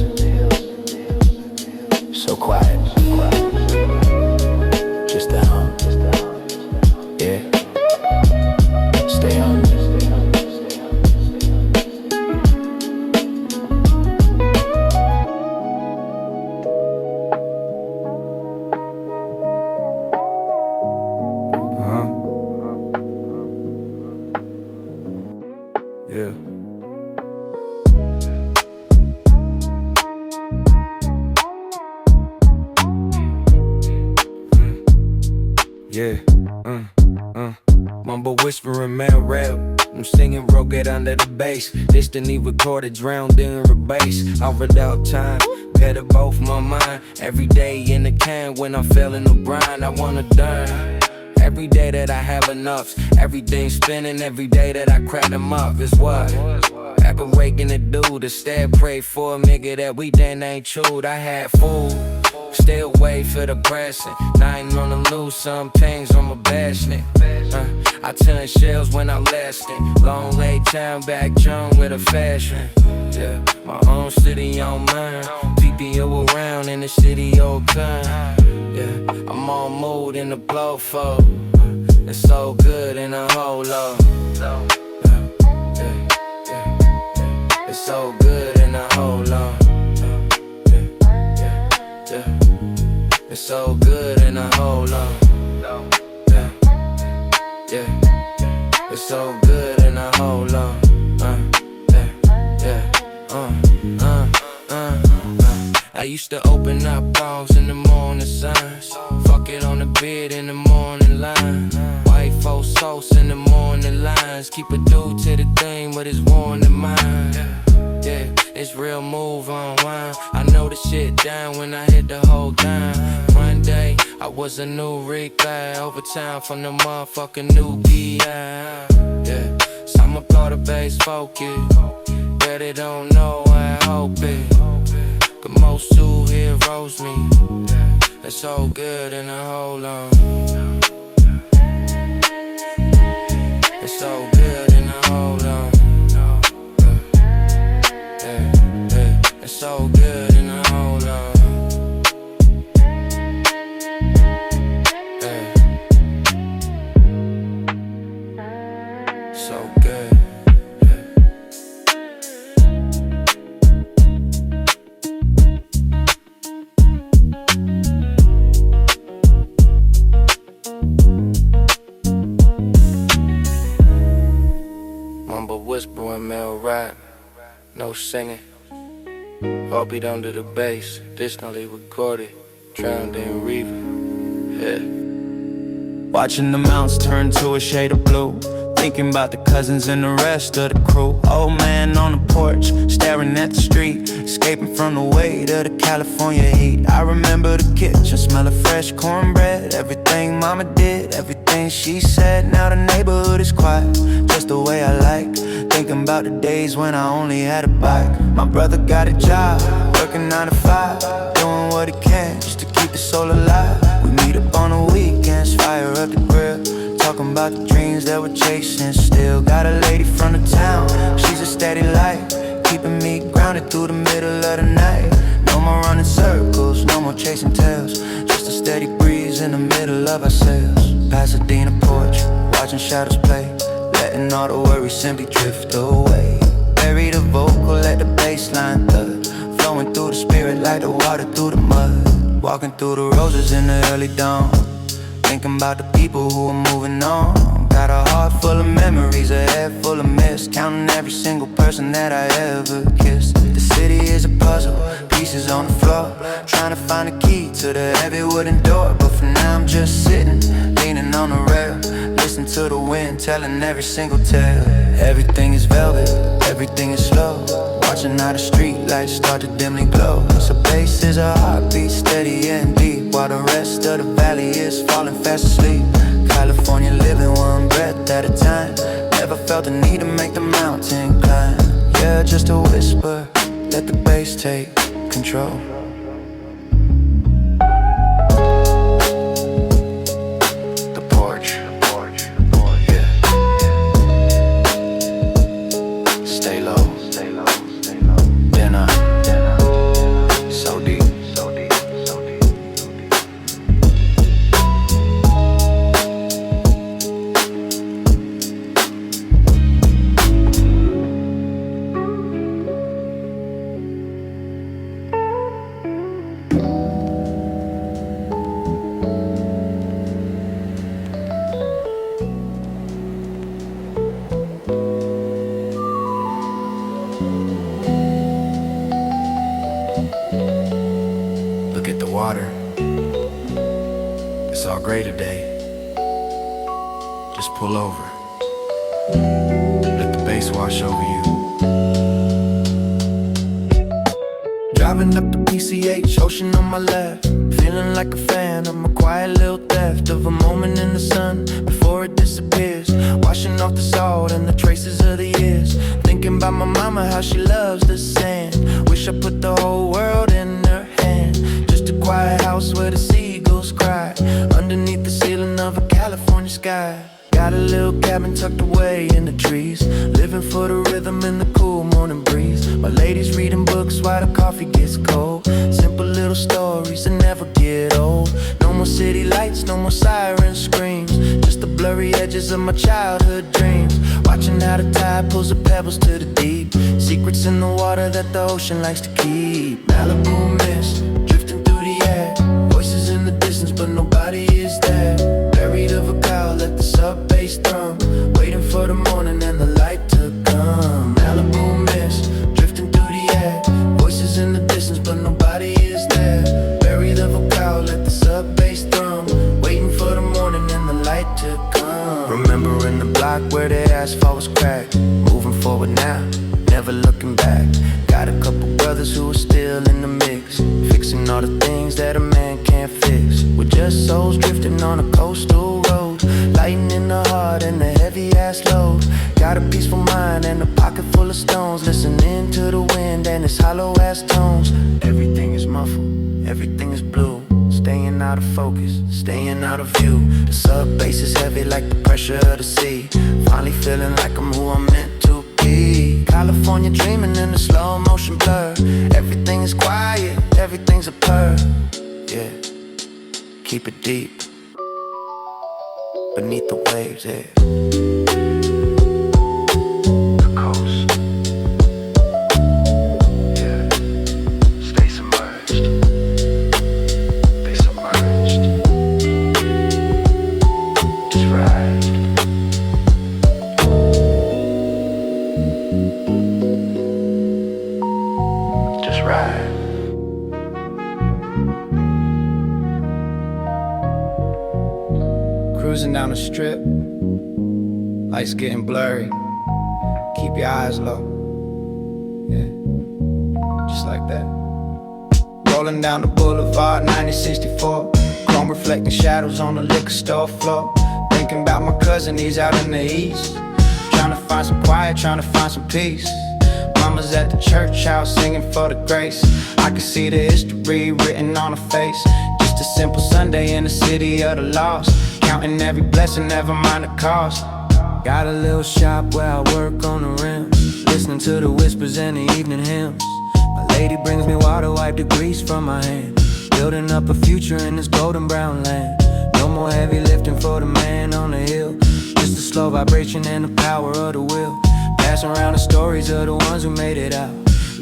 so quiet, just a hum. Yeah, stay on. Yeah. Yeah, mumble whispering, man rap. I'm singing, wrote it under the bass. Distantly recorded, drowned in the bass. All without time, better both my mind. Every day in the can when I fell in the grind, I wanna dine. Every day that I have enough, everything's spinning. Every day that I crack them up is what I've been waking to do. To stay, pray for a nigga that we then ain't chewed. I had food, stay away for the pressing. Now I ain't on the loose, some things on my bashment. I turn shells when I last it. Long late time back June with a fashion. Yeah, my own city on mine. PPO around in the city all time. Yeah, I'm on mood in the blow for. It's so good in the whole love. It's so good in the whole love. It's so good in the whole love. Yeah, it's so good in the whole love. I used to open up balls in the morning signs. Fuck it on the bed in the morning line. White folks sauce in the morning lines. Keep a dude to the thing, but it's worn in mine. Yeah, it's real move on wine. I know the shit down when I hit the whole time. One day, I was a new Rick guy. Over time from the motherfucking new B.I. Yeah, so I'ma blow the bass focus. Bet they don't know, I hope it. Cause most superheroes me. It's so good in the whole long. It's so good in the whole long. It's so good in the whole long. So good. Mumble whispering, male rap, no singing. Heartbeat under the bass, distantly recorded, drowned in reverb. Yeah. Watching the mountains turn to a shade of blue, thinking about the cousins and the rest of the crew. Old man on the porch, staring at the street, escaping from the weight of the California heat. I remember the kitchen, smell of fresh cornbread, everything mama did, everything she said. Now the neighborhood is quiet, just the way I like. Thinking about the days when I only had a bike. My brother got a job, working 9 to 5, doing what he can just to keep the soul alive. We meet up on the weekends, fire up the grill, talking about the dreams that we're chasing. Still got a lady from the town, she's a steady light, keeping me grounded through the middle of the night. No more running circles, no more chasing tails, just a steady breeze in the middle of our sails. Pasadena porch, watching shadows play, letting all the worries simply drift away. Bury the vocal, let the bass line thud, flowing through the spirit like the water through the mud. Walking through the roses in the early dawn, thinking about the people who are moving on. Got a heart full of memories, a head full of mist, counting every single person that I ever kissed. The city is a puzzle, pieces on the floor, trying to find a key to the heavy wooden door. But for now I'm just sitting, leaning on the rail, listening to the wind, telling every single tale. Everything is velvet, everything is slow, watching how the street lights start to dimly glow. So bass is a heartbeat, steady and deep, while the rest of the valley is falling fast asleep. California living one breath at a time, never felt the need to make the mountain climb. Yeah, just a whisper, let the bass take control. Water, it's all gray today. Just pull over, let the bass wash over you. Driving up the PCH, ocean on my left, feeling like a fan of my quiet little theft of a moment in the sun before it disappears, washing off the salt and the traces of the years. Thinking about my mama, how she loves the sand. Wish I put the whole world in her hand. Just a quiet house where the seagulls cry, underneath the ceiling of a California sky. Got a little cabin tucked away in the trees, living for the rhythm and the cool morning breeze. My lady's reading books while the coffee gets cold. Simple little stories that never get old. No more city lights, no more siren screams, just the blurry edges of my childhood dreams. Watching how the tide pulls the pebbles to the deep, secrets in the water that the ocean likes to keep. Malibu mist, drifting through the air, voices in the distance but nobody is there. Buried of a cow, let the sub bass drum, waiting for the morning and the light to come. Malibu mist, drifting through the air, voices in the distance but nobody is there. Buried of a cow, let the sub bass drum, waiting for the morning and the light to come. Remembering the block where the asphalt was cracked, moving forward now, never looking back. Got a couple brothers who are still in the mix, fixing all the things that a man can't fix. We're just souls drifting on a coastal road, lighting in the heart and the heavy ass load. Got a peaceful mind and a pocket full of stones, listening to the wind and its hollow ass tones. Everything is muffled, everything is blue, staying out of focus, staying out of view. The sub bass is heavy like the pressure of the sea, finally feeling like I'm who I'm meant to be. California dreaming in a slow motion blur, everything is quiet, everything's a purr. Yeah, keep it deep, beneath the waves, yeah. Just ride. Cruising down the strip, lights getting blurry. Keep your eyes low, yeah, just like that. Rolling down the boulevard, 9064. Chrome reflecting shadows on the liquor store floor. Thinking about my cousin, he's out in the east. Trying to find some quiet, trying to find some peace. Mama's at the church house singing for the grace. I can see the history written on her face. Just a simple Sunday in the city of the lost. Counting every blessing, never mind the cost. Got a little shop where I work on the rim, listening to the whispers and the evening hymns. My lady brings me water, wipe the grease from my hand. Building up a future in this golden brown land. No more heavy lifting for the man on the hill. Just a slow vibration and the power of the will. Passing around the stories of the ones who made it out.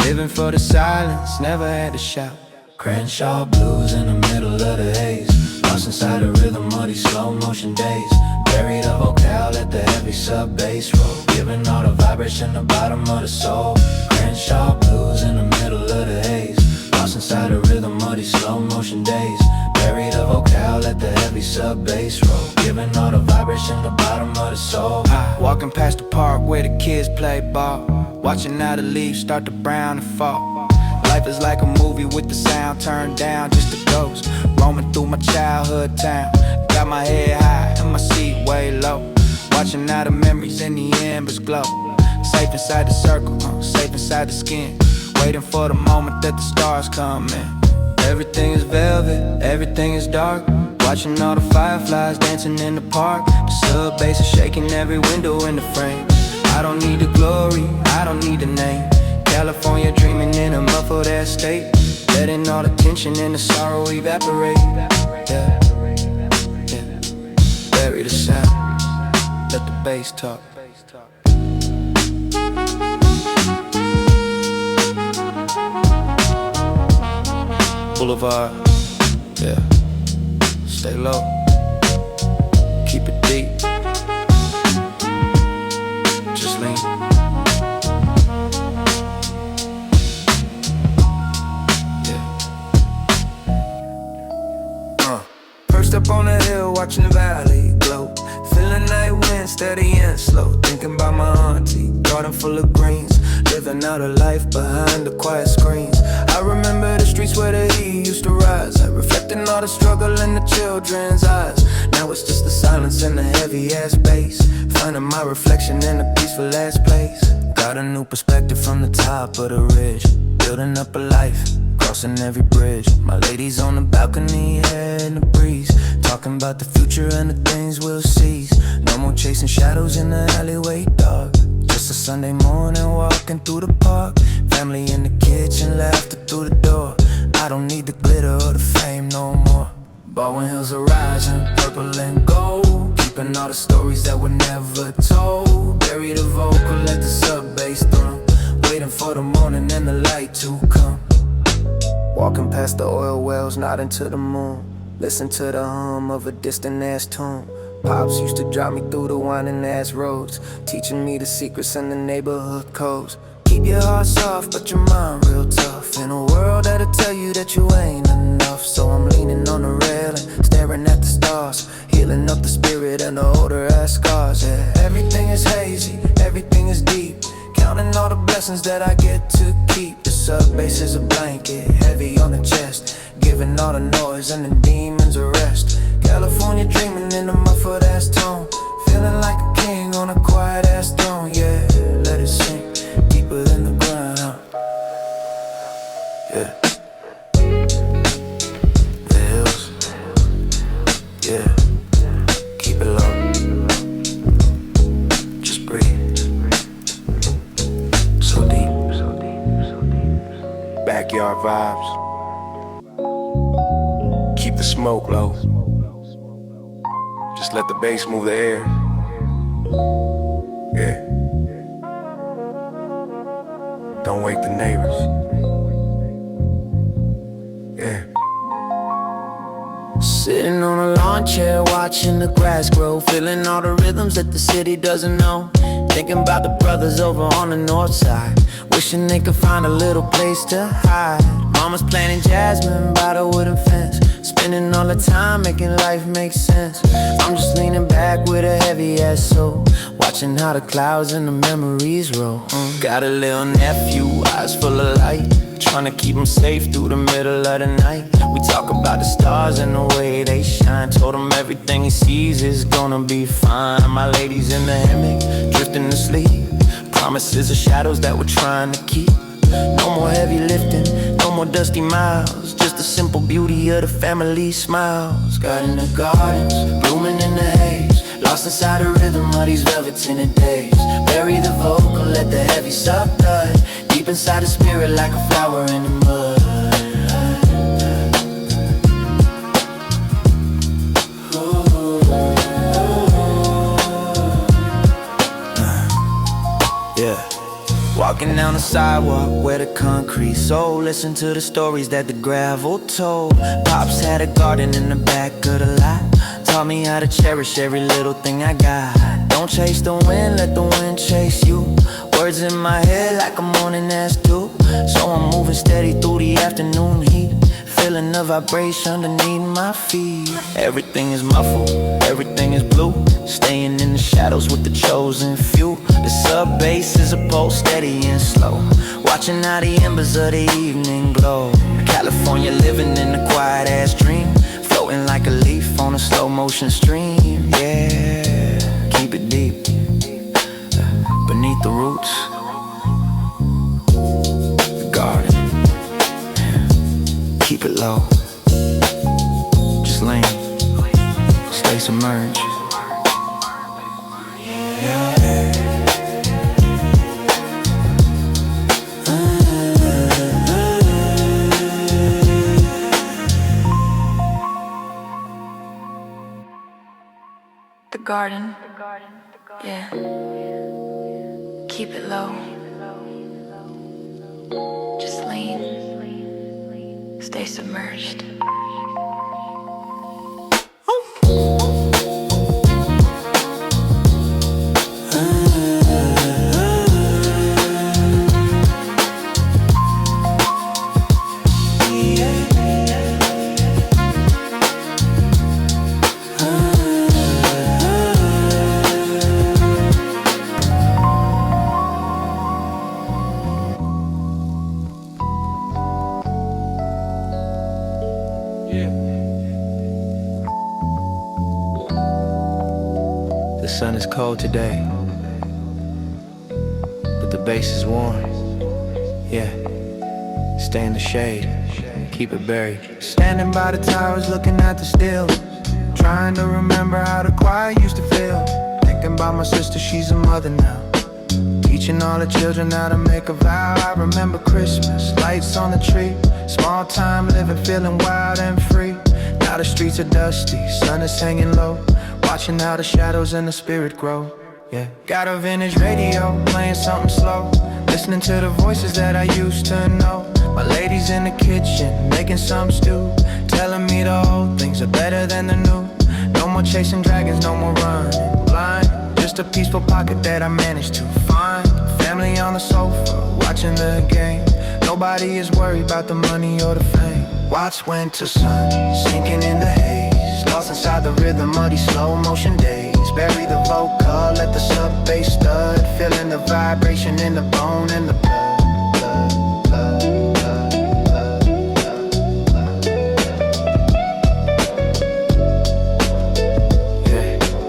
Living for the silence, never had to shout. Crenshaw blues in the middle of the haze. Lost inside the rhythm of these slow motion days. Buried a vocal at the heavy sub bass roll. Giving all the vibration the bottom of the soul. Crenshaw blues in the middle of the haze. Lost inside the rhythm of these slow motion days. Buried a vocal at the heavy sub bass roll. Giving all the vibration the bottom of the soul. Walking past the park where the kids play ball. Watching how the leaves start to brown and fall. Life is like a movie with the sound turned down, just a ghost roaming through my childhood town. Got my head high and my seat way low. Watching how the memories in the embers glow. Safe inside the circle, safe inside the skin. Waiting for the moment that the stars come in. Everything is velvet, everything is dark. Watching all the fireflies dancing in the park. The sub bass is shaking every window in the frame. I don't need the glory, I don't need the name. California dreaming in a muffled ass state. Letting all the tension and the sorrow evaporate. Yeah, yeah. Bury the sound, let the bass talk. Boulevard, yeah. Stay low, keep it deep. Just lean. Perched up on the hill, watching the valley glow. Feeling night wind, steady and slow. Thinking about my auntie, garden full of greens. Living out a life behind the quiet screens. I remember the streets where the heat used to rise. I reflecting all the struggle in the children's eyes. Now it's just the silence and the heavy ass bass. Finding my reflection in a peaceful ass place. Got a new perspective from the top of the ridge. Building up a life, crossing every bridge. My lady's on the balcony, hair in the breeze. Talking about the future and the things we'll seize. No more chasing shadows in the alleyway dark. Just a Sunday morning walking through the park. Family in the kitchen, laughter through the door. I don't need the glitter or the fame no more. Baldwin Hills are rising, purple and gold. Keeping all the stories that were never told. Bury the vocal, let the sub bass drum. Waiting for the morning and the light to come. Walking past the oil wells, nodding to the moon. Listen to the hum of a distant ass tune. Pops used to drive me through the winding ass roads, teaching me the secrets and the neighborhood codes. Keep your heart soft, but your mind real tough. In a world that'll tell you that you ain't enough. So I'm leaning on the railing, staring at the stars. Healing up the spirit and the older ass scars, yeah. Everything is hazy, everything is deep. Counting all the blessings that I get to keep. The sub bass is a blanket, heavy on the chest. Giving all the noise and the demons a rest. California dreaming in a muffled ass tone. Feeling like a king on a quiet ass throne, yeah. Let it sink deeper than the ground, yeah. The hills, yeah. Keep it low, just breathe. So deep, backyard vibes. Keep the smoke low. Just let the bass move the air. Yeah. Don't wake the neighbors. Yeah. Sitting on a lawn chair, watching the grass grow. Feeling all the rhythms that the city doesn't know. Thinking about the brothers over on the north side. Wishing they could find a little place to hide. Mama's planting jasmine by the wooden fence. Spending all the time making life make sense. I'm just leaning back with a heavy ass soul, watching how the clouds and the memories roll. Got a little nephew, eyes full of light, trying to keep him safe through the middle of the night. We talk about the stars and the way they shine. Told him everything he sees is gonna be fine. My lady's in the hammock, drifting to sleep. Promises of shadows that we're trying to keep. No more heavy lifting, no more dusty miles, just the simple beauty of the family smiles. God in the gardens, blooming in the haze, lost inside the rhythm of these velvet tinted days. Bury the vocal, let the heavy stuff die deep inside the spirit like a flower in the mud. Walking down the sidewalk where the concrete sold, listen to the stories that the gravel told. Pops had a garden in the back of the lot, taught me how to cherish every little thing I got. Don't chase the wind, let the wind chase you. Words in my head like a morning ass dew. So I'm moving steady through the afternoon heat, feeling the vibration underneath my feet. Everything is muffled, everything is blue, staying in the shadows with the chosen few. The sub bass is a pulse, steady and slow, watching how the embers of the evening glow. California living in a quiet ass dream, floating like a leaf on a slow motion stream. Yeah, keep it deep, beneath the roots, the garden. Keep it low, just lean, stay submerged. The garden, yeah. Keep it low, just lean, stay submerged. The sun is cold today, but the base is warm. Yeah, stay in the shade, keep it buried. Standing by the towers looking at the steel, trying to remember how the quiet used to feel. Thinking about my sister, she's a mother now, teaching all the children how to make a vow. I remember Christmas, lights on the tree, small time living, feeling wild and free. Now the streets are dusty, sun is hanging low, watching how the shadows and the spirit grow. Yeah, got a vintage radio playing something slow, listening to the voices that I used to know. My lady's in the kitchen making some stew, telling me the old things are better than the new. No more chasing dragons, no more running blind, just a peaceful pocket that I managed to find. Family on the sofa watching the game, nobody is worried about the money or the fame. Watch winter sun sinking in the haze, lost inside the rhythm of these slow motion days. Bury the vocal, let the sub bass stud, feeling the vibration in the bone and the blood.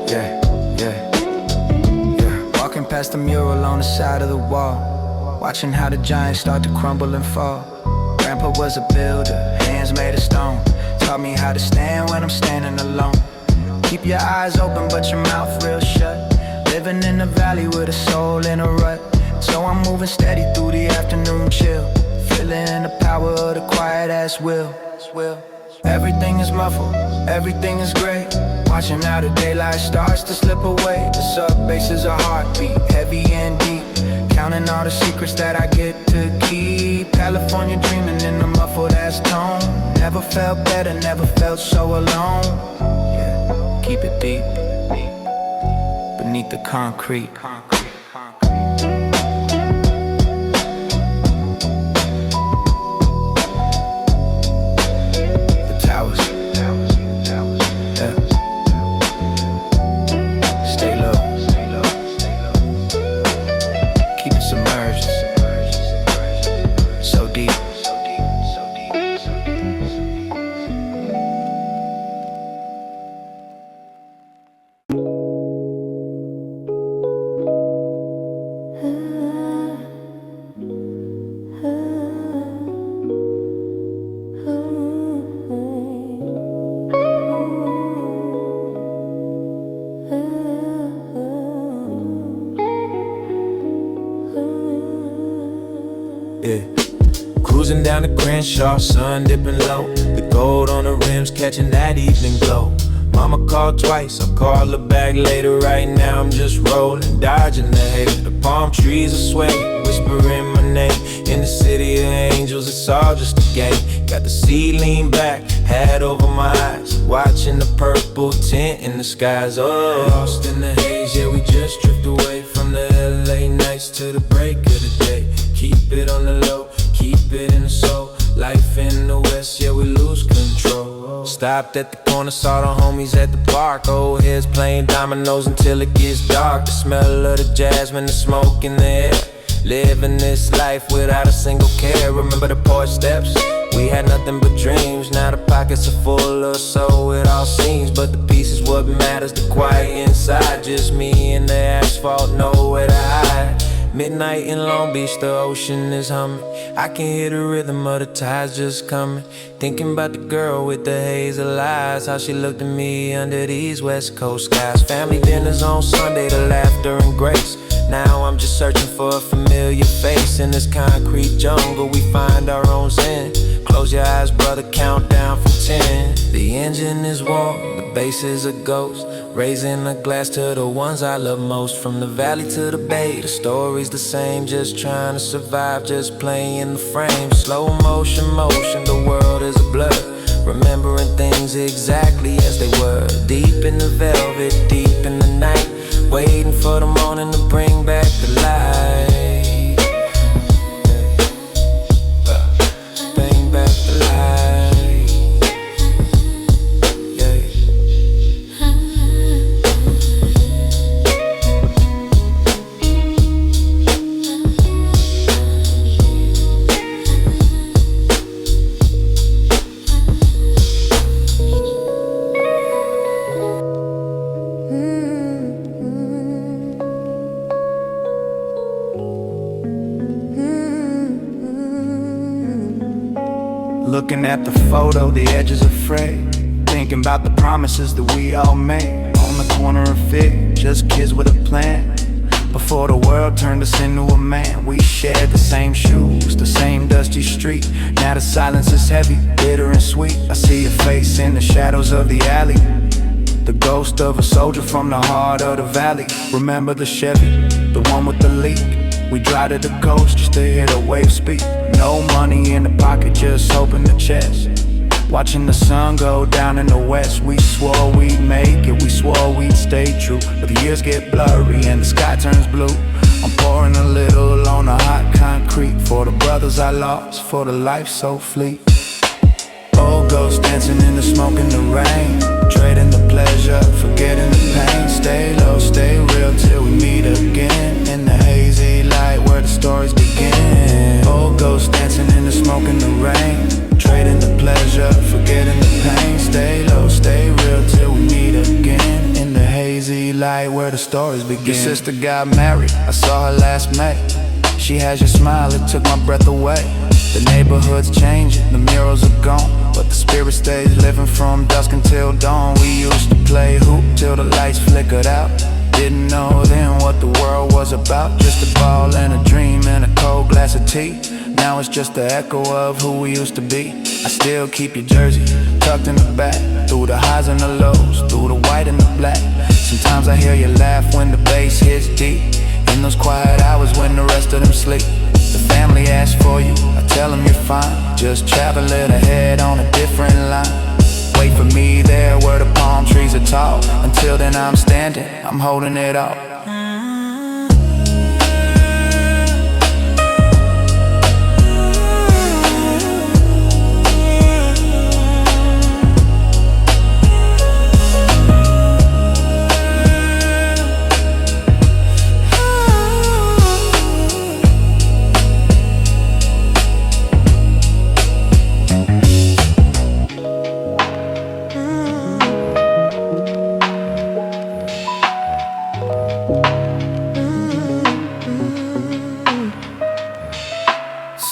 Yeah. Walking past the mural on the side of the wall, watching how the giants start to crumble and fall. Grandpa was a builder, hands made of stone, taught me how to stand when I'm standing alone. Keep your eyes open but your mouth real shut, living in the valley with a soul in a rut. So I'm moving steady through the afternoon chill, feeling the power of the quiet ass will. Everything is muffled, everything is gray, watching how the daylight starts to slip away. The sub bass is a heartbeat, heavy and deep, counting all the secrets that I get to keep. California dreaming in a muffled ass tone, never felt better, never felt so alone. Yeah, keep it deep, beneath the concrete. The towers down to Crenshaw, sun dipping low. The gold on the rims catching that evening glow. Mama called twice, I'll call her back later. Right now I'm just rolling, dodging the hate. The palm trees are swaying, whispering my name. In the city of angels, it's all just a game. Got the seat lean back, hat over my eyes, watching the purple tint in the skies. Oh, lost in the haze, yeah, we just drift away from the LA nights to the break of the day. Keep it on the low, keep it in the soul. Life in the West, yeah, we lose control. Stopped at the corner, saw the homies at the park. Old heads playing dominoes until it gets dark. The smell of the jasmine, the smoke in the air. Living this life without a single care. Remember the porch steps? We had nothing but dreams. Now the pockets are full, or so it all seems. But the peace is what matters, the quiet inside. Just me and the asphalt, nowhere to hide. Midnight in Long Beach, the ocean is humming. I can hear the rhythm of the tides just coming. Thinking about the girl with the hazel eyes, how she looked at me under these West Coast skies. Family dinners on Sunday, the laughter and grace. Now I'm just searching for a familiar face. In this concrete jungle, we find our own zen. Close your eyes, brother, count down from 10. The engine is warm, the bass is a ghost. Raising a glass to the ones I love most. From the valley to the bay, the story's the same. Just trying to survive, just playing the frame. Slow motion, the world is a blur. Remembering things exactly as they were. Deep in the velvet, deep in the night. Waiting for the morning to bring back the light. Bring back the light. Looking at the photo, the edges are frayed. Thinking about the promises that we all made. On the corner of Fig, just kids with a plan. Before the world turned us into a man. We shared the same shoes, the same dusty street. Now the silence is heavy, bitter and sweet. I see your face in the shadows of the alley. The ghost of a soldier from the heart of the valley. Remember the Chevy, the one with the leak. We drive to the coast just to hear the waves speak. No money in the pocket, just hoping the chest. Watching the sun go down in the west. We swore we'd make it, we swore we'd stay true. But the years get blurry and the sky turns blue. I'm pouring a little on the hot concrete. For the brothers I lost, for the life so fleet. Old ghosts dancing in the smoke in the rain. Trading the pleasure, forgetting the pain. Stay low, stay real till we meet again. In the hazy light where the stories begin. Old ghosts dancing in the smoke in the rain. Trading the pleasure, forgetting the pain. Stay low, stay real till we meet again. In the hazy light where the stories begin. Your sister got married, I saw her last May. She has your smile, it took my breath away. The neighborhood's changing, the murals are gone, but the spirit stays living from dusk until dawn. We used to play hoop till the lights flickered out. Didn't know then what the world was about. Just a ball and a dream and a cold glass of tea. Now it's just the echo of who we used to be. I still keep your jersey tucked in the back. Through the highs and the lows, through the white and the black. Sometimes I hear you laugh when the bass hits deep. In those quiet hours when the rest of them sleep. The family asks for you, I tell them you're fine. Just travel it ahead on a different line. Wait for me there where the palm trees are tall. Until then I'm standing, I'm holding it all.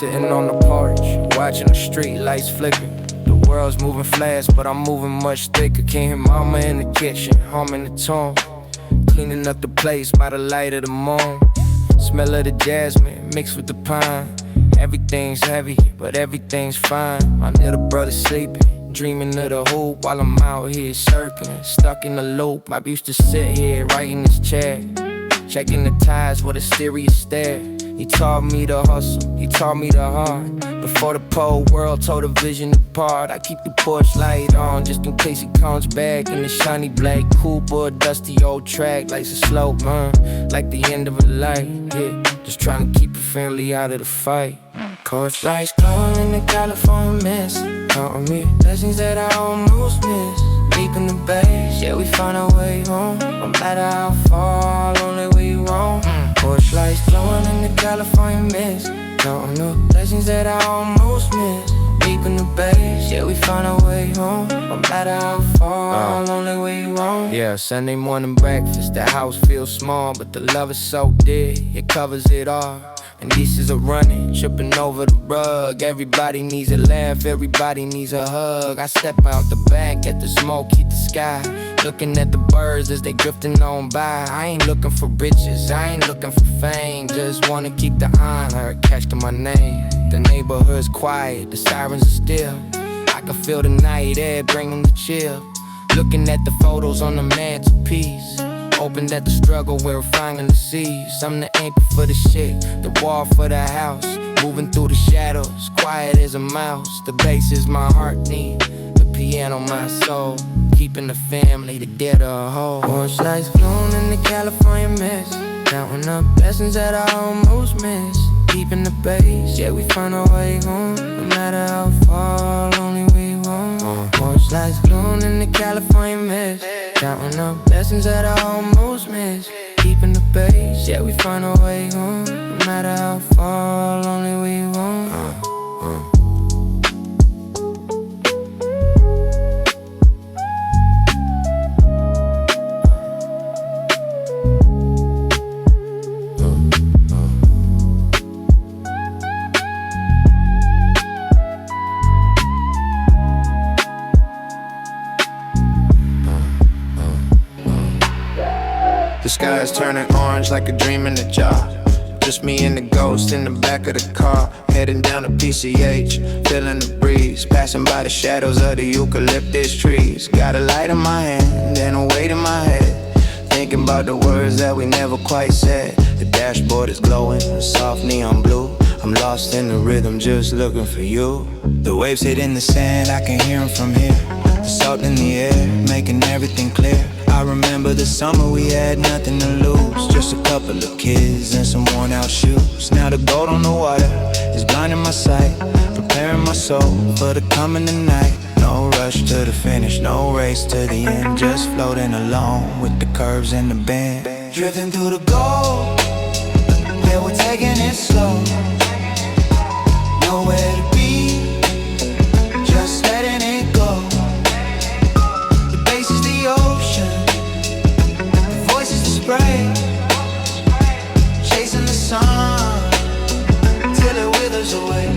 Sitting on the porch, watching the street lights flicker. The world's moving fast, but I'm moving much thicker. Can't hear mama in the kitchen, humming the tune. Cleaning up the place by the light of the moon. Smell of the jasmine mixed with the pine. Everything's heavy, but everything's fine. My little brother's sleeping, dreaming of the hoop while I'm out here circling, stuck in the loop. I used to sit here right in this chair, checking the ties with a serious stare. He taught me to hustle, he taught me the hard. Before the pole world tore the vision apart, I keep the porch light on just in case he comes back in the shiny black coupe or a dusty old track. Life's a slow burn, like the end of a light. Yeah, just trying to keep the family out of the fight. Porch lights glowing in the California mist, counting me blessings that I almost missed. Deep in the base, yeah, we found our way home. No matter how far, lonely we roam. Porch lights glowing in the California mist, counting the blessings that I almost missed. Deep in the base, yeah, we found our way home. No matter how far, lonely we roam. Yeah, Sunday morning breakfast, the house feels small, but the love is so dear, it covers it all. And pieces are running, tripping over the rug. Everybody needs a laugh, everybody needs a hug. I step out the back at the smoke, heat the sky, looking at the birds as they drifting on by. I ain't looking for riches, I ain't looking for fame, just wanna keep the honor attached to my name. The neighborhood's quiet, the sirens are still. I can feel the night air bringing the chill. Looking at the photos on the mantelpiece, opened at the struggle we're finding the seas. I'm the anchor for the shit, the wall for the house, moving through the shadows, quiet as a mouse. The bass is my heartbeat, the piano my soul, keeping the family together a whole. Porch lights glowing in the California mist, counting up blessings that I almost missed. Deep in the base, yeah, we find our way home. No matter how far, lonely we roam. Porch lights glowing in the California mist, counting up blessings that I almost missed. Deep in the base, yeah, we find our way home. No matter how far, lonely we roam. The sky is turning orange like a dream in a jar. Just me and the ghost in the back of the car, heading down to PCH, feeling the breeze, passing by the shadows of the eucalyptus trees. Got a light in my hand and a weight in my head, thinking about the words that we never quite said. The dashboard is glowing, soft neon blue. I'm lost in the rhythm, just looking for you. The waves hitting the sand, I can hear them from here. The salt in the air, making everything clear. I remember the summer we had nothing to lose, just a couple of kids and some worn out shoes. Now the gold on the water is blinding my sight, preparing my soul for the coming of night. No rush to the finish, no race to the end, just floating along with the curves and the bend. Drifting through the gold, yeah, we're taking it slow. Nowhere to be, just letting it go. The bass is the ocean, the voice is the spray, chasing the sun till it withers away.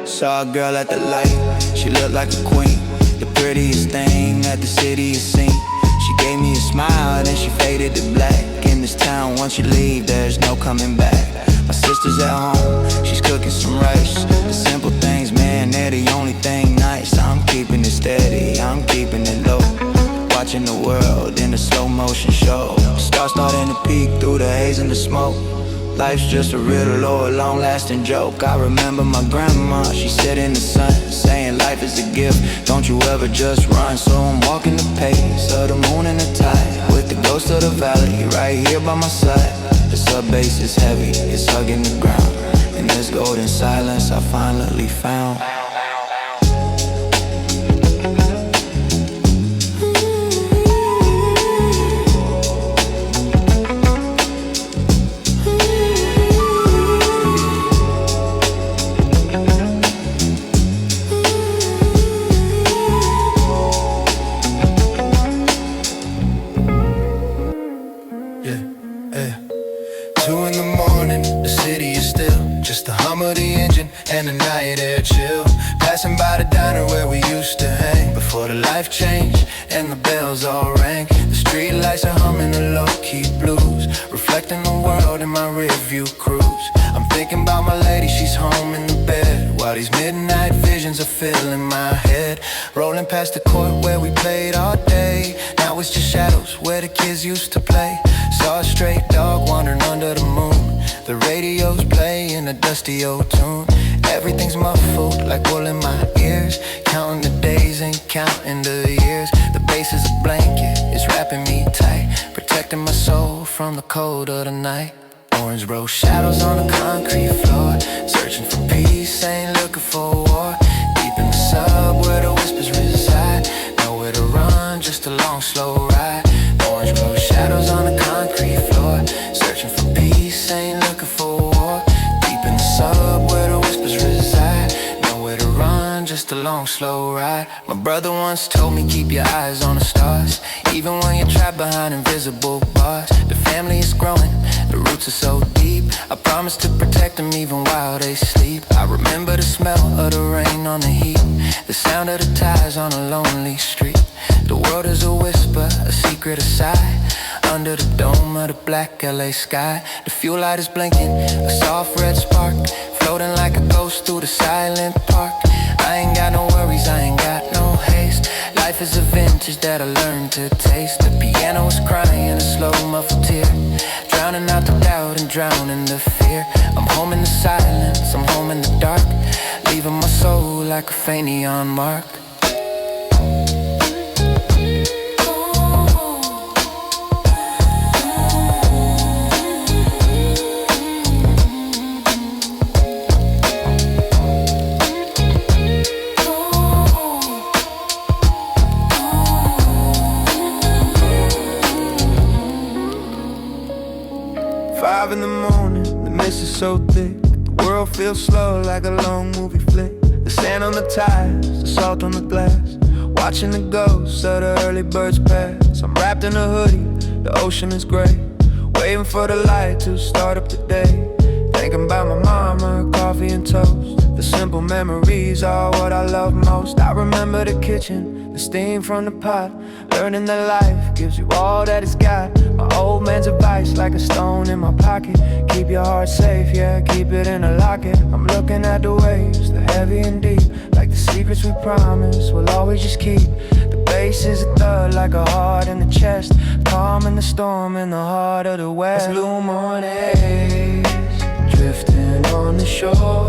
Saw a girl at the light, she looked like a queen, the prettiest thing that the city has seen. She gave me a smile, then she faded to black. In this town, once you leave, there's no coming back. My sister's at home, she's cooking some rice. The simple things, man, they're the only thing nice. I'm keeping it steady, I'm keeping it low, watching the world in a slow motion show. Stars starting to peek through the haze and the smoke. Life's just a riddle or a long-lasting joke. I remember my grandma, she said in the sun, saying life is a gift, don't you ever just run. So I'm walking the pace of the moon and the tide, with the ghost of the valley right here by my side. The sub-bass is heavy, it's hugging the ground, in this golden silence I finally found. And the night air chill, passing by the diner where we used to hang before the life changed and the bells all rang. The street lights are humming the low-key blues, reflecting the world in my rearview cruise. I'm Thinking about my lady, she's home in the bed, while these midnight visions are filling my head. Rolling past the court where we played all day. Now it's just shadows where the kids used to play. Saw a stray dog wandering under the moon. The radio's playing a dusty old tune. Everything's muffled like wool in my ears. Counting the days and counting the years. The bass is a blanket, it's wrapping me tight, protecting my soul from the cold of the night. Orange rose shadows on the concrete floor. Searching for peace, ain't looking for war. Deep in the sub where the whispers reside. Nowhere to run, just a long slow ride. Orange rose shadows on the concrete floor. Searching for peace, ain't looking for war. Deep in the sub where the whispers reside. Nowhere to run, just a long slow ride. My brother once told me keep your eyes on the stars, even when you're trapped behind invisible bars. The family is growing, the roots are so deep. I promise to protect them even while they sleep. I remember the smell of the rain on the heat, the sound of the tires on a lonely street. The world is a whisper, a secret aside, under the dome of the black LA sky. The fuel light is blinking, a soft red spark, floating like a ghost through the silent park. I ain't got no worries, I ain't got no haste. Life is a vintage that I learned to taste. The piano is crying a slow muffled tear, drowning out the doubt and drowning the fear. I'm home in the silence, I'm home in the dark, leaving my soul like a faint neon mark. 5 in the morning, the mist is so thick, the world feels slow like a long movie flick. The sand on the tires, the salt on the glass, watching the ghosts of the early birds pass. I'm wrapped in a hoodie, the ocean is gray, waiting for the light to start up the day. Thinking about my mama, coffee and toast. The simple memories are what I love most. I remember the kitchen, the steam from the pot, learning that life gives you all that it's got. My old man's advice like a stone in my pocket. Keep your heart safe, yeah, keep it in a locket. I'm looking at the waves, they're heavy and deep, like the secrets we promised we'll always just keep. The bass is a thud like a heart in the chest, calm in the storm in the heart of the west. Blue morning drifting on the shore.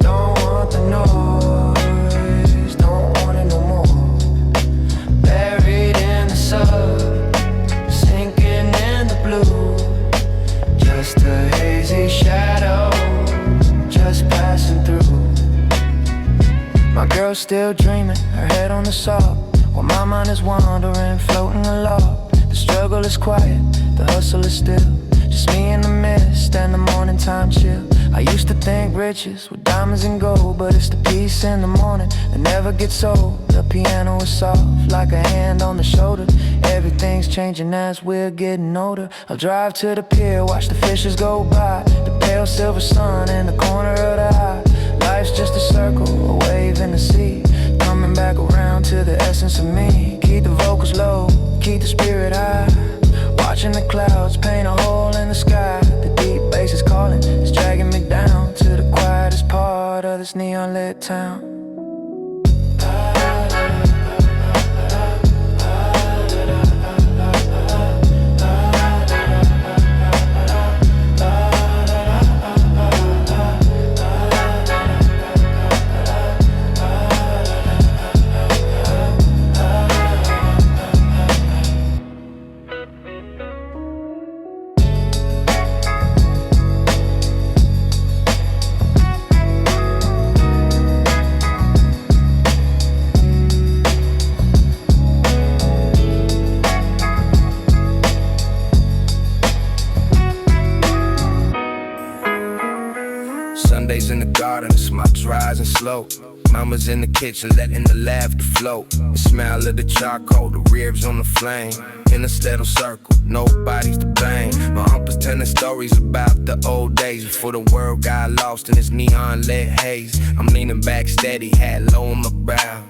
Don't want the noise, don't want it no more. Buried in the sun, sinking in the blue. Just a hazy shadow, just passing through. My girl's still dreaming, her head on the saw, while my mind is wandering, floating aloft. The struggle is quiet, the hustle is still, just me in the mist and the morning time chill. I used to think riches were diamonds and gold, but it's the peace in the morning that never gets old. The piano is soft like a hand on the shoulder. Everything's changing as we're getting older. I'll drive to the pier, watch the fishes go by, the pale silver sun in the corner of the eye. Life's just a circle, a wave in the sea, coming back around to the essence of me. Keep the vocals low, keep the spirit high, watching the clouds paint a hole in the sky. The deep bass is calling, it's dragging me down to the quietest part of this neon lit town. Sundays in the garden, the smoke's rising slow. Mama's in the kitchen, letting the laughter flow. The smell of the charcoal, the ribs on the flame. In a steady circle, nobody's to blame. My uncle's telling stories about the old days before the world got lost in this neon lit haze. I'm leaning back steady, hat low on my brow.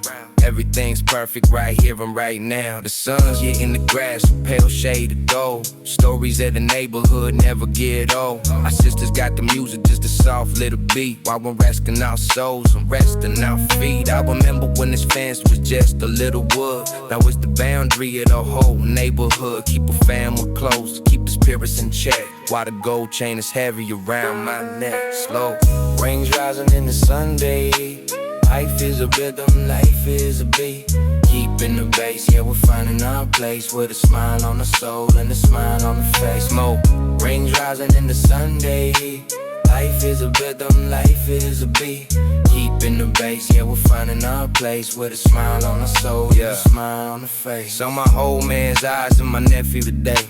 Everything's perfect right here and right now. The sun's hitting the grass, a pale shade of gold. Stories of the neighborhood never get old. Our sisters got the music, just a soft little beat. While we're resting our souls and resting our feet. I remember when this fence was just a little wood. Now it's the boundary of the whole neighborhood. Keep a family close, keep the spirits in check. While the gold chain is heavy around my neck. Slow, rains rising in the Sunday. Life is a rhythm, life is a beat. Keeping the bass, yeah, we're finding our place. With a smile on the soul and a smile on the face. Smoke, rains rising in the Sunday. Life is a rhythm, life is a beat. Keeping the bass, yeah, we're finding our place. With a smile on the soul, yeah, a smile on the face. So my old man's eyes and my nephew today.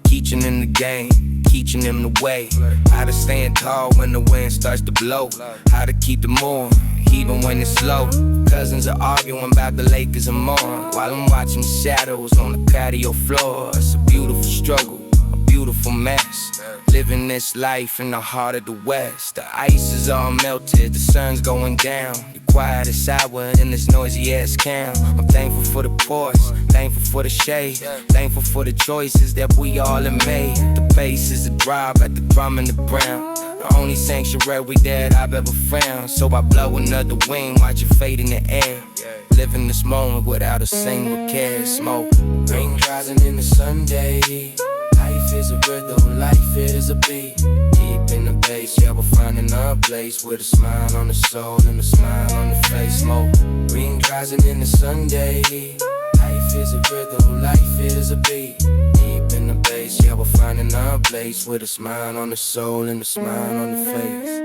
Teaching him the game, teaching him the way. How to stand tall when the wind starts to blow. How to keep the moon, even when it's slow. Cousins are arguing about the Lakers and more. While I'm watching the shadows on the patio floor. It's a beautiful struggle, a beautiful mess. Living this life in the heart of the West. The ice is all melted, the sun's going down. The quietest hour in this noisy ass town. I'm thankful for the porch, thankful for the shade. Thankful for the choices that we all have made. The bass is a drive at the drum and the brown. The only sanctuary that I've ever found. So I blow another wing, watch it fade in the air. Living this moment without a single care. Smoke, rain rising in the Sunday. Life is a rhythm, life is a beat. Deep in the bass, yeah, we're finding our place. With a smile on the soul and a smile on the face. Smoke, rain rising in the Sunday. Life is a rhythm, life is a beat. Deep in the bass, yeah, we're finding our place. With a smile on the soul and a smile on the face.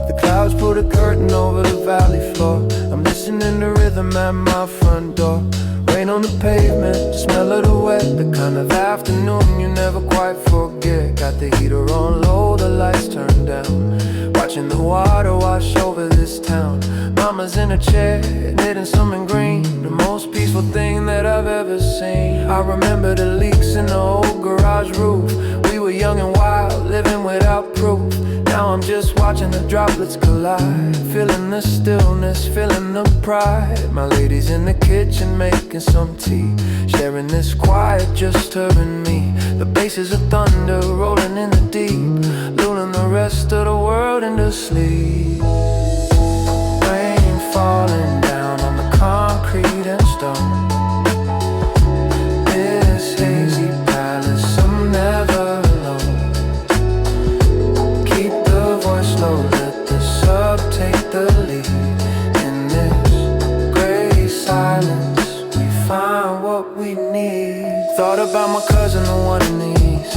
The clouds put a curtain over the valley floor. I'm listening to rhythm at my front door. Rain on the pavement, the smell of the wet. The kind of afternoon you never quite forget. Got the heater on low, the lights turned down. Watching the water wash over this town. Mama's in a chair, knitting something green. The most peaceful thing that I've ever seen. I remember the leaks in the old garage roof. We were young and wild, living without proof. Now I'm just watching the droplets collide. Feeling the stillness, feeling the pride. My lady's in the kitchen making some tea. Sharing this quiet, just her and me. The basses of thunder rolling in the deep. Lulling the rest of the world into sleep. Rain falling down on the concrete and stone. This hazy palace, I'm never alone. Keep the voice low, let the sub take the lead. In this gray silence, we find what we need. Thought about my cousin, the one in the east.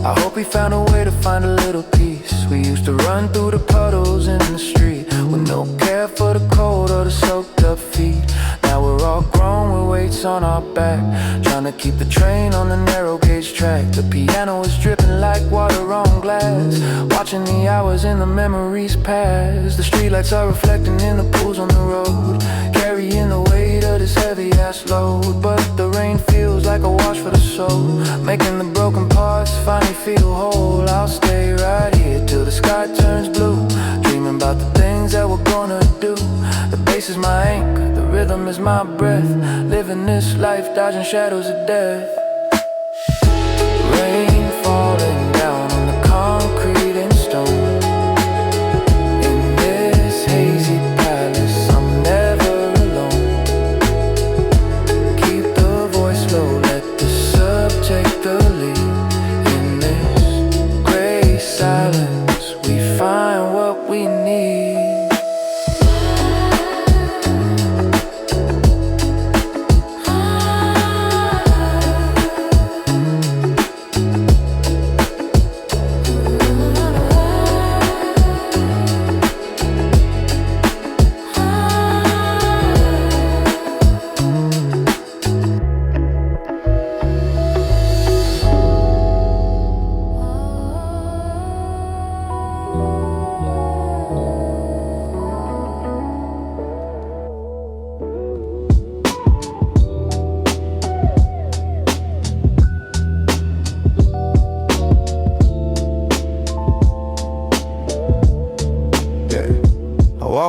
I hope he found a way to find a little peace. We used to run through the puddles in the street, with no care for the cold or the soaked up feet. Now we're all grown with weights on our back, trying to keep the train on the narrow gauge track. The piano is dripping like water on glass, watching the hours in the memories pass. The streetlights are reflecting in the pools on the road, carrying the weight of this heavy ass load. But the rain feels like a wash for the soul, making the broken parts finally feel whole. I'll stay right here till the sky turns blue, dreaming about the things that we're gonna do. The bass is my anchor, the rhythm is my breath. Living this life, dodging shadows of death. Rain falling down on the concrete and stone. In this hazy palace, I'm never alone. Keep the voice low, let the sub take the lead. In this gray silence, we find what we need.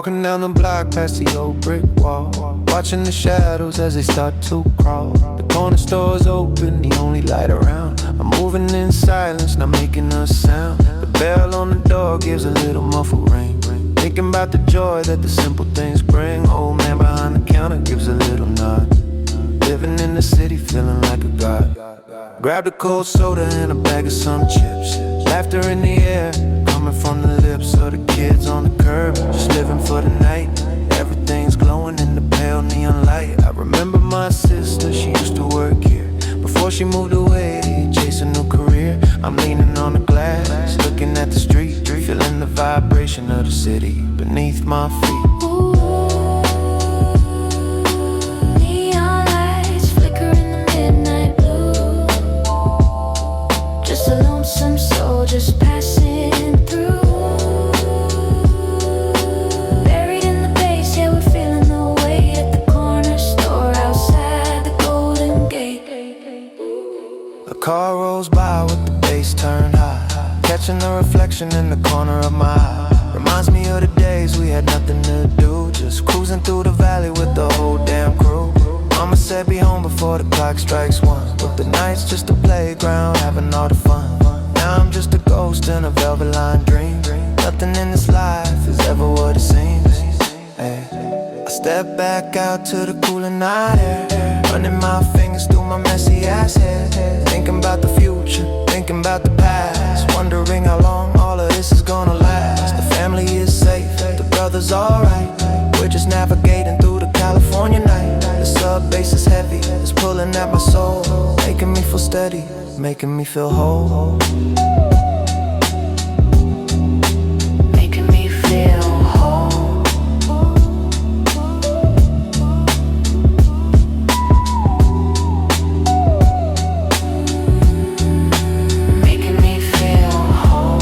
Walking down the block past the old brick wall, watching the shadows as they start to crawl. The corner store's open, the only light around. I'm moving in silence, not making a sound. The bell on the door gives a little muffled ring. Thinking about the joy that the simple things bring. Old man behind the counter gives a little nod. Living in the city, feeling like a god. Grabbed a cold soda and a bag of some chips. Laughter in the air, coming from the lips of the kids on the curb. Just living for the night. Everything's glowing in the pale neon light. I remember my sister, she used to work here. Before she moved away to chase a new career. I'm leaning on the glass, looking at the street, feeling the vibration of the city beneath my feet. Neon lights flicker in the midnight blue. Just a lonesome soul just passing through. Buried in the base, yeah, we're feeling the weight at the corner store outside the Golden Gate. A car rolls by with the bass turned high, catching the reflection in the corner of my eye. Reminds me of the days we had nothing to do, just cruising through the valley with the whole damn crew. Mama said be home before the clock strikes one, but the night's just a playground, having all the fun. Now I'm just a ghost in a velvet lined dream. Nothing in this life is ever what it seems. Hey. I step back out to the cooler night air, running my fingers through my messy ass hair. Thinking about the future, thinking about the past, wondering how long all of this is gonna last. The family is safe, the brother's alright. We're just navigating through the California night. The sub bass is heavy, it's pulling at my soul, making me feel steady, making me feel whole. Making me feel whole. Making me feel whole.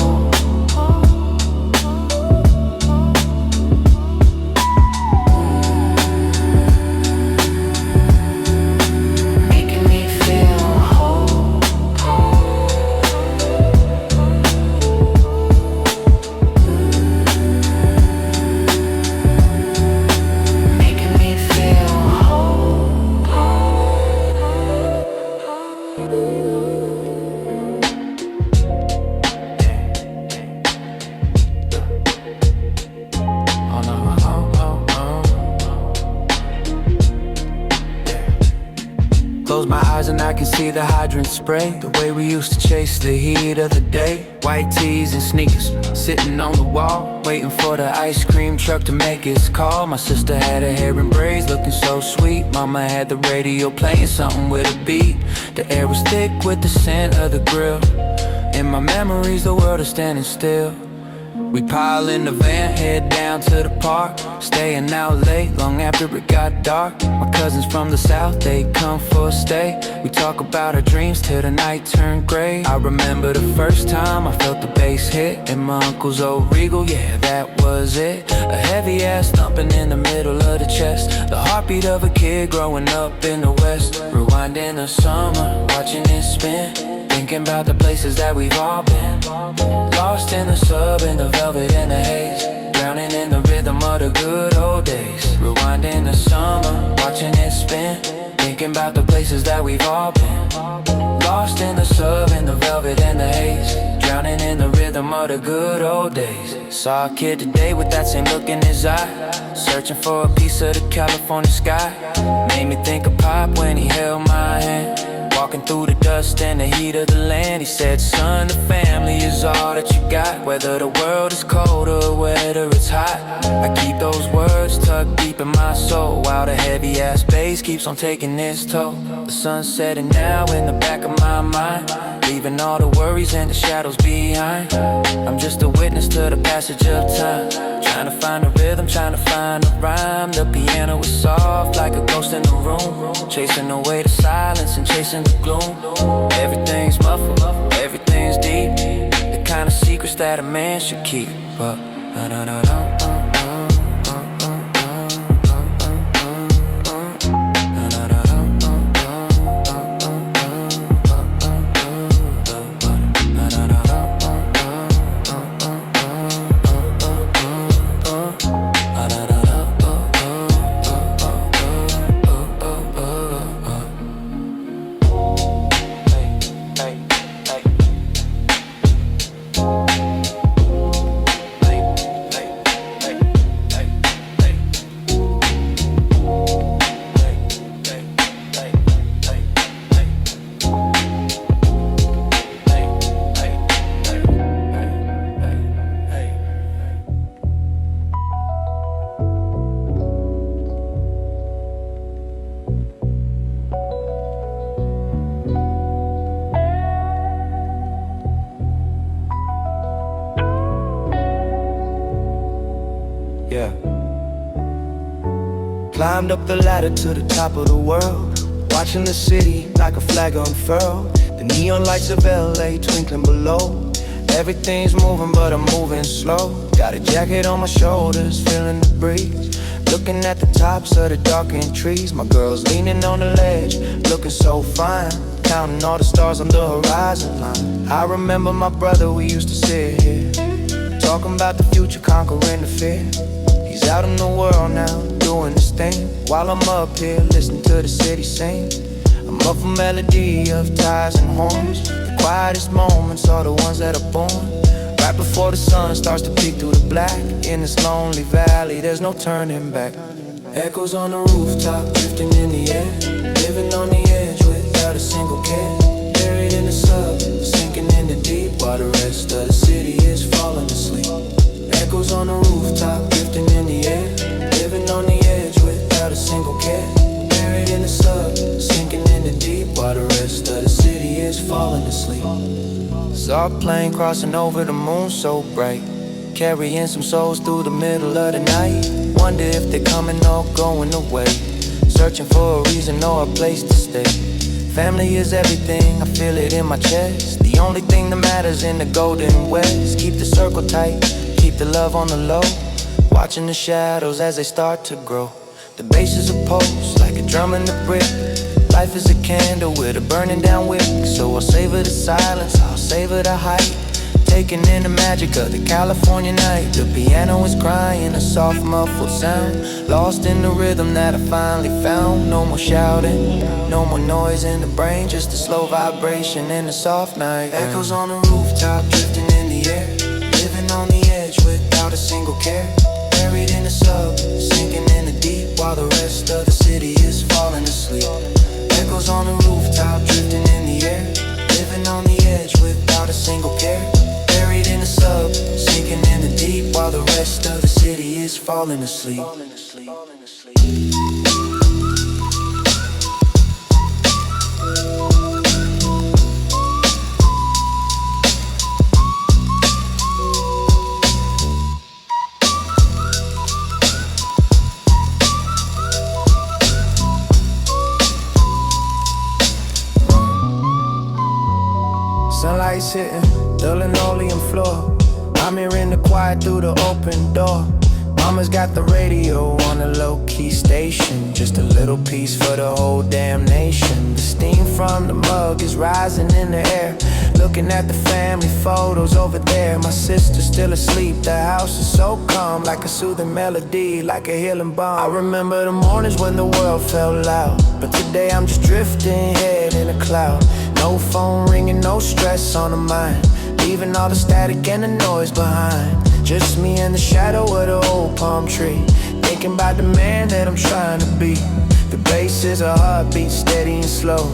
Making me feel whole. Making me feel whole. Oh no, oh, oh, oh. Close my eyes and I can see the hydrant spray. The way we used to chase the heat of the day. White tees and sneakers, sitting on the wall, waiting for the ice cream truck to make its call. My sister had her hair in braids, looking so sweet. Mama had the radio playing something with a beat. The air was thick with the scent of the grill. In my memories, the world is standing still. We pile in the van, head down to the park, staying out late, long after it got dark. My cousins from the south, they come for a stay. We talk about our dreams till the night turned gray. I remember the first time I felt the bass hit in my uncle's old Regal, yeah, that was it. A heavy ass thumping in the middle of the chest, the heartbeat of a kid growing up in the west. Rewinding the summer, watching it spin, thinking about the places that we've all been. Lost in the sub, in the velvet and the haze, drowning in the rhythm of the good old days. Rewinding the summer, watching it spin, thinking about the places that we've all been. Lost in the sub, in the velvet and the haze, drowning in the rhythm of the good old days. Saw a kid today with that same look in his eye, searching for a piece of the California sky. Made me think of Pop when he held my hand, walking through the dust and the heat of the land. He said, son, the family is all that you got, whether the world is cold or whether it's hot. I keep those words tucked deep in my soul, while the heavy ass bass keeps on taking its toll. The sun's setting now in the back of my mind, leaving all the worries and the shadows behind. I'm just a witness to the passage of time, trying to find a rhythm, trying to find a rhyme. The piano is soft like a ghost in the room, chasing away the silence and chasing the gloom. Everything's muffled, everything's deep, the kind of secrets that a man should keep. But Climbed up the ladder to the top of the world, watching the city like a flag unfurled. The neon lights of LA twinkling below. Everything's moving but I'm moving slow. Got a jacket on my shoulders, feeling the breeze. Looking at the tops of the darkened trees. My girl's leaning on the ledge, looking so fine. Counting all the stars on the horizon line. I remember my brother, we used to sit here talking about the future, conquering the fear. He's out in the world now, doing his thing, while I'm up here listening to the city sing. I'm up a melody of ties and horns. The quietest moments are the ones that are born right before the sun starts to peek through the black. In this lonely valley, there's no turning back. Echoes on the rooftop, drifting in the air. Living on the edge without a single care. Buried in the sub, sinking in the deep, while the rest of the city is falling asleep. Echoes on the rooftop, drifting in the air. Living on the edge without a single care. Buried in the sub, sinking in the deep, while the rest of the city is falling asleep. Saw a plane crossing over the moon so bright, carrying some souls through the middle of the night. Wonder if they're coming or going away, searching for a reason or a place to stay. Family is everything, I feel it in my chest. The only thing that matters in the golden west. Keep the circle tight, keep the love on the low, watching the shadows as they start to grow. The bass is a pulse, like a drum in the brick. Life is a candle with a burning down wick. So I'll savor the silence, I'll savor the height, taking in the magic of the California night. The piano is crying, a soft muffled sound, lost in the rhythm that I finally found. No more shouting, no more noise in the brain, just a slow vibration in the soft night. Echoes on the rooftop, drifting in the air. Living on the edge without a single care. Buried in the sub, sinking in the deep, while the rest of the city is falling asleep. Echoes on the rooftop, drifting in the air. Living on the edge without a single care. Buried in the sub, sinking in the deep, while the rest of the city is falling asleep. Sunlight's hitting the linoleum floor. I'm hearing the quiet through the open door. Mama's got the radio on a low-key station, just a little piece for the whole damn nation. The steam from the mug is rising in the air. Looking at the family photos over there. My sister's still asleep, the house is so calm, like a soothing melody, like a healing balm. I remember the mornings when the world felt loud, but today I'm just drifting, head in a cloud. No phone ringing, no stress on the mind, leaving all the static and the noise behind. Just me and the shadow of the old palm tree, thinking about the man that I'm trying to be. The bass is a heartbeat, steady and slow,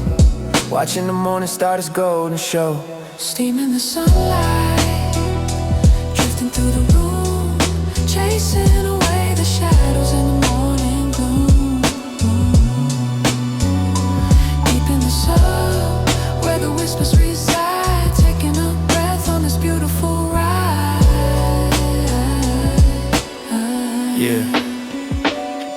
watching the morning start its golden show. Steam in the sunlight, drifting through the room, chasing away the shadows in the morning gloom. Deep in the soul, where the whispers reside, taking a breath on this beautiful ride. Yeah.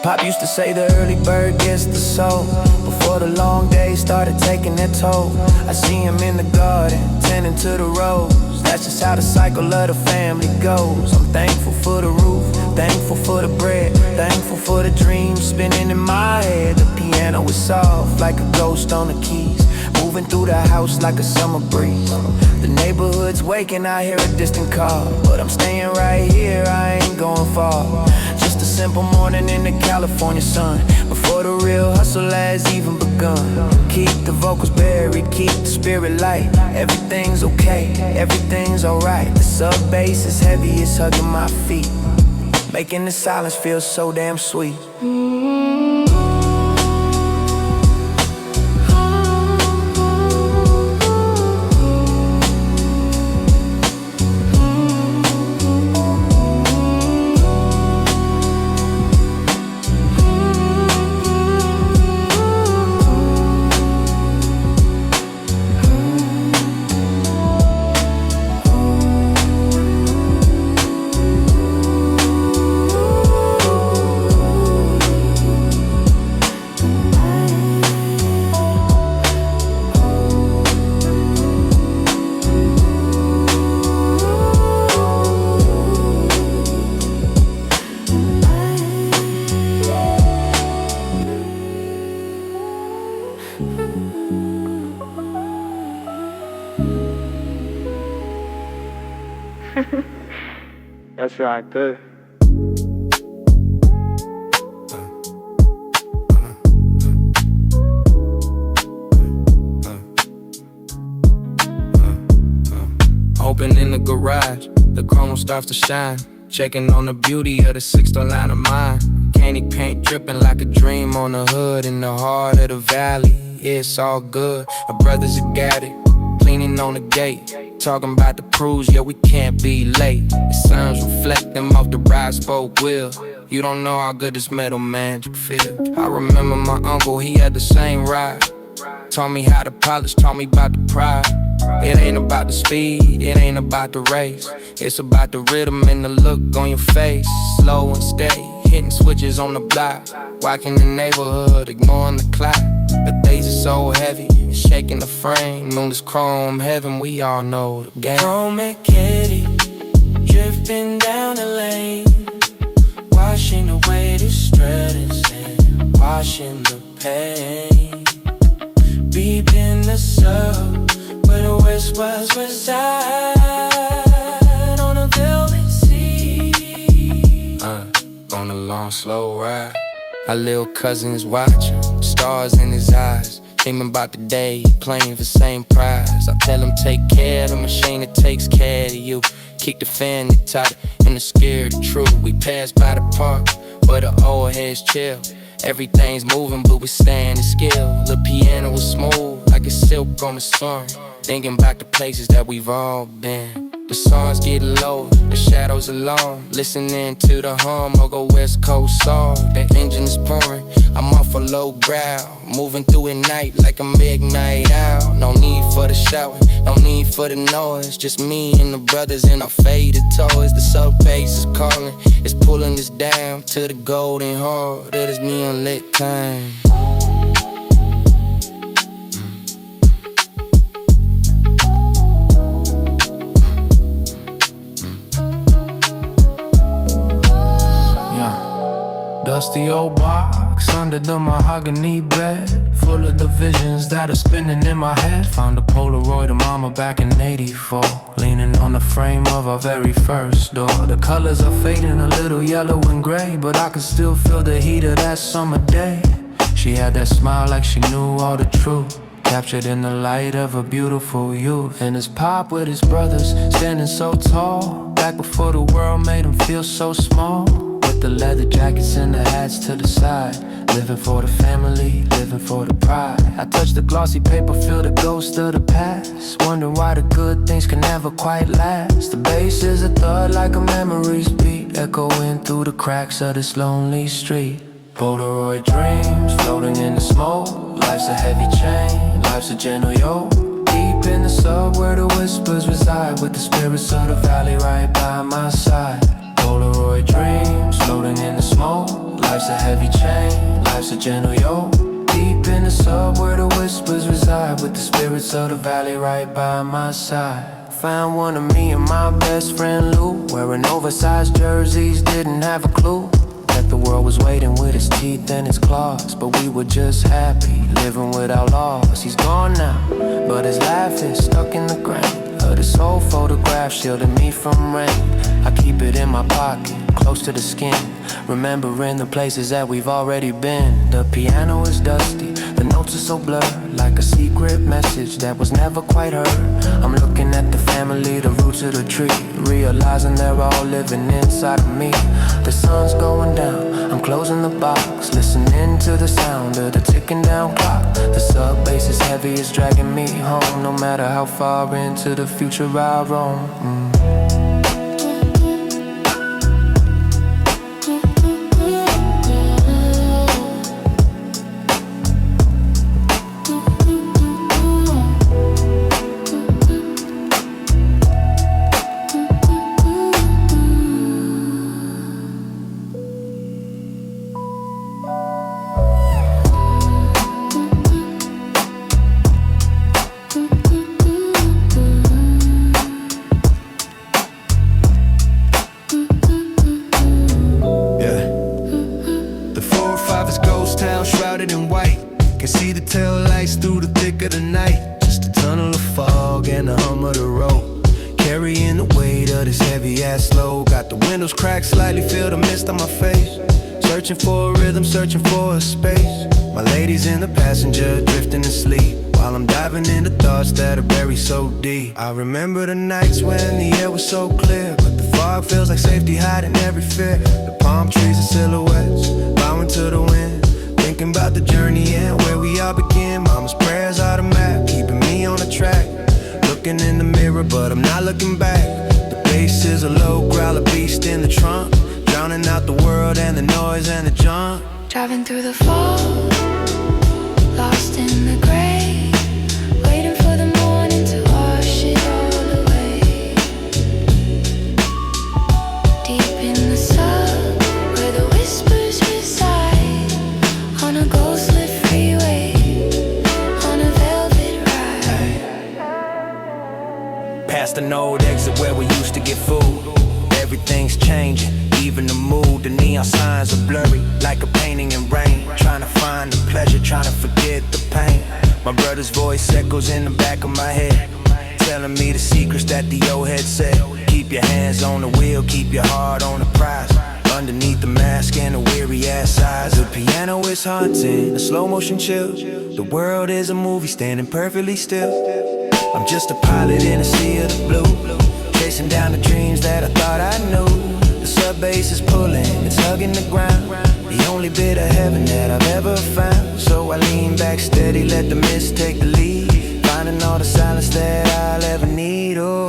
Pop used to say the early bird gets the soul, before the long days started taking their toll. I see him in the garden, tending to the rose. That's just how the cycle of the family goes. I'm thankful for the roof, thankful for the bread, thankful for the dreams spinning in my head. The piano is soft like a ghost on the keys, moving through the house like a summer breeze. The neighborhood's waking, I hear a distant call, but I'm staying right here, I ain't going far. Just a simple morning in the California sun, before the real hustle has even begun. Keep the vocals buried, keep the spirit light. Everything's okay, everything's alright. The sub bass is heavy, it's hugging my feet, making the silence feel so damn sweet. That's right there. Open in the garage, the chrome starts to shine. Checking on the beauty of the sixth line of mine. Candy paint dripping like a dream on the hood in the heart of the valley. It's all good, my brothers have got it. Cleaning on the gate, talking about the cruise, yeah, we can't be late. The sun's reflecting off the ride spoke wheel. You don't know how good this metal man feel. I remember my uncle, he had the same ride. Taught me how to polish, taught me about the pride. It ain't about the speed, it ain't about the race. It's about the rhythm and the look on your face. Slow and steady, hitting switches on the block. Walking the neighborhood, ignoring the clock. The days are so heavy, shaking the frame. On this chrome heaven, we all know the game. Chrome and Kitty, drifting down the lane, washing away the stress and washing the pain. Beep in the sub, where the whispers reside, on a velvet sea. On a long, slow ride. Our little cousin's watching, stars in his eyes. Dreaming about the day, playing for same prize. I tell him take care of the machine that takes care of you. Kick the fan that tight and the scared the truth. We pass by the park, where the old heads chill. Everything's moving, but we standing still. The piano was smooth, like a silk on the sun. Thinking back to places that we've all been. The songs get low, the shadows alone. Listening to the hum of a West Coast song. The engine is pouring, I'm off a low growl. Moving through at night like a midnight owl. No need for the shouting, no need for the noise. Just me and the brothers in our faded toys. The sub bass is calling, it's pulling us down to the golden heart of this neon lit time. Dusty old box under the mahogany bed, full of the visions that are spinning in my head. Found a Polaroid of mama back in '84, leaning on the frame of our very first door. The colors are fading a little yellow and gray, but I can still feel the heat of that summer day. She had that smile like she knew all the truth, captured in the light of a beautiful youth. And his pop with his brothers, standing so tall, back before the world made him feel so small. With the leather jackets and the hats to the side, living for the family, living for the pride. I touch the glossy paper, feel the ghost of the past, wondering why the good things can never quite last. The bass is a thud like a memory's beat, echoing through the cracks of this lonely street. Polaroid dreams floating in the smoke. Life's a heavy chain, life's a gentle yoke. Deep in the sub where the whispers reside, with the spirits of the valley right by my side. Polaroid dreams floating in the smoke. Life's a heavy chain, life's a gentle yoke. Deep in the sub where the whispers reside, with the spirits of the valley right by my side. Found one of me and my best friend Lou, wearing oversized jerseys, didn't have a clue that the world was waiting with its teeth and its claws. But we were just happy, living without loss. He's gone now, but his laugh is stuck in the grain of this old photograph, shielding me from rain. I keep it in my pocket, close to the skin, remembering the places that we've already been. The piano is dusty, the notes are so blurred, like a secret message that was never quite heard. I'm looking at the family, the roots of the tree, realizing they're all living inside of me. The sun's going down, I'm closing the box, listening to the sound of the ticking down clock. The sub bass is heavy, it's dragging me home, no matter how far into the future I roam. back of the night, just a tunnel of fog and the hum of the road, carrying the weight of this heavy ass load. Got the windows cracked slightly, feel the mist on my face, searching for a rhythm, searching for a space. My lady's in the passenger, drifting asleep, while I'm diving into thoughts that are buried so deep. I remember the nights when the air was so clear, but the fog feels like safety hiding every fear. The palm trees are silhouettes, bowing to the wind, thinking about the journey and where we all begin. Mama's prayers are the map, keeping me on the track. Looking in the mirror, but I'm not looking back. The bass is a low growl, a beast in the trunk, drowning out the world and the noise and the junk. Driving through the fog, lost in the gray, waiting for the morning to wash it all away. Deep in the sun, where the whispers reside, on a ghost-lit freeway, on a velvet ride. Past an old exit where we used to get food, everything's changing, even the mood. The neon signs are blurry, like a painting in rain. Trying to find the pleasure, trying to forget the pain. My brother's voice echoes in the back of my head, telling me the secrets that the old head said. Keep your hands on the wheel, keep your heart on the prize. Underneath the mask and the weary ass eyes, the piano is haunting, the slow motion chill. The world is a movie standing perfectly still. I'm just a pilot in a sea of the blue, chasing down the dreams that I thought I knew. The sub bass is pulling, it's hugging the ground, the only bit of heaven that I've ever found. So I lean back steady, let the mist take the lead, finding all the silence that I'll ever need. Oh,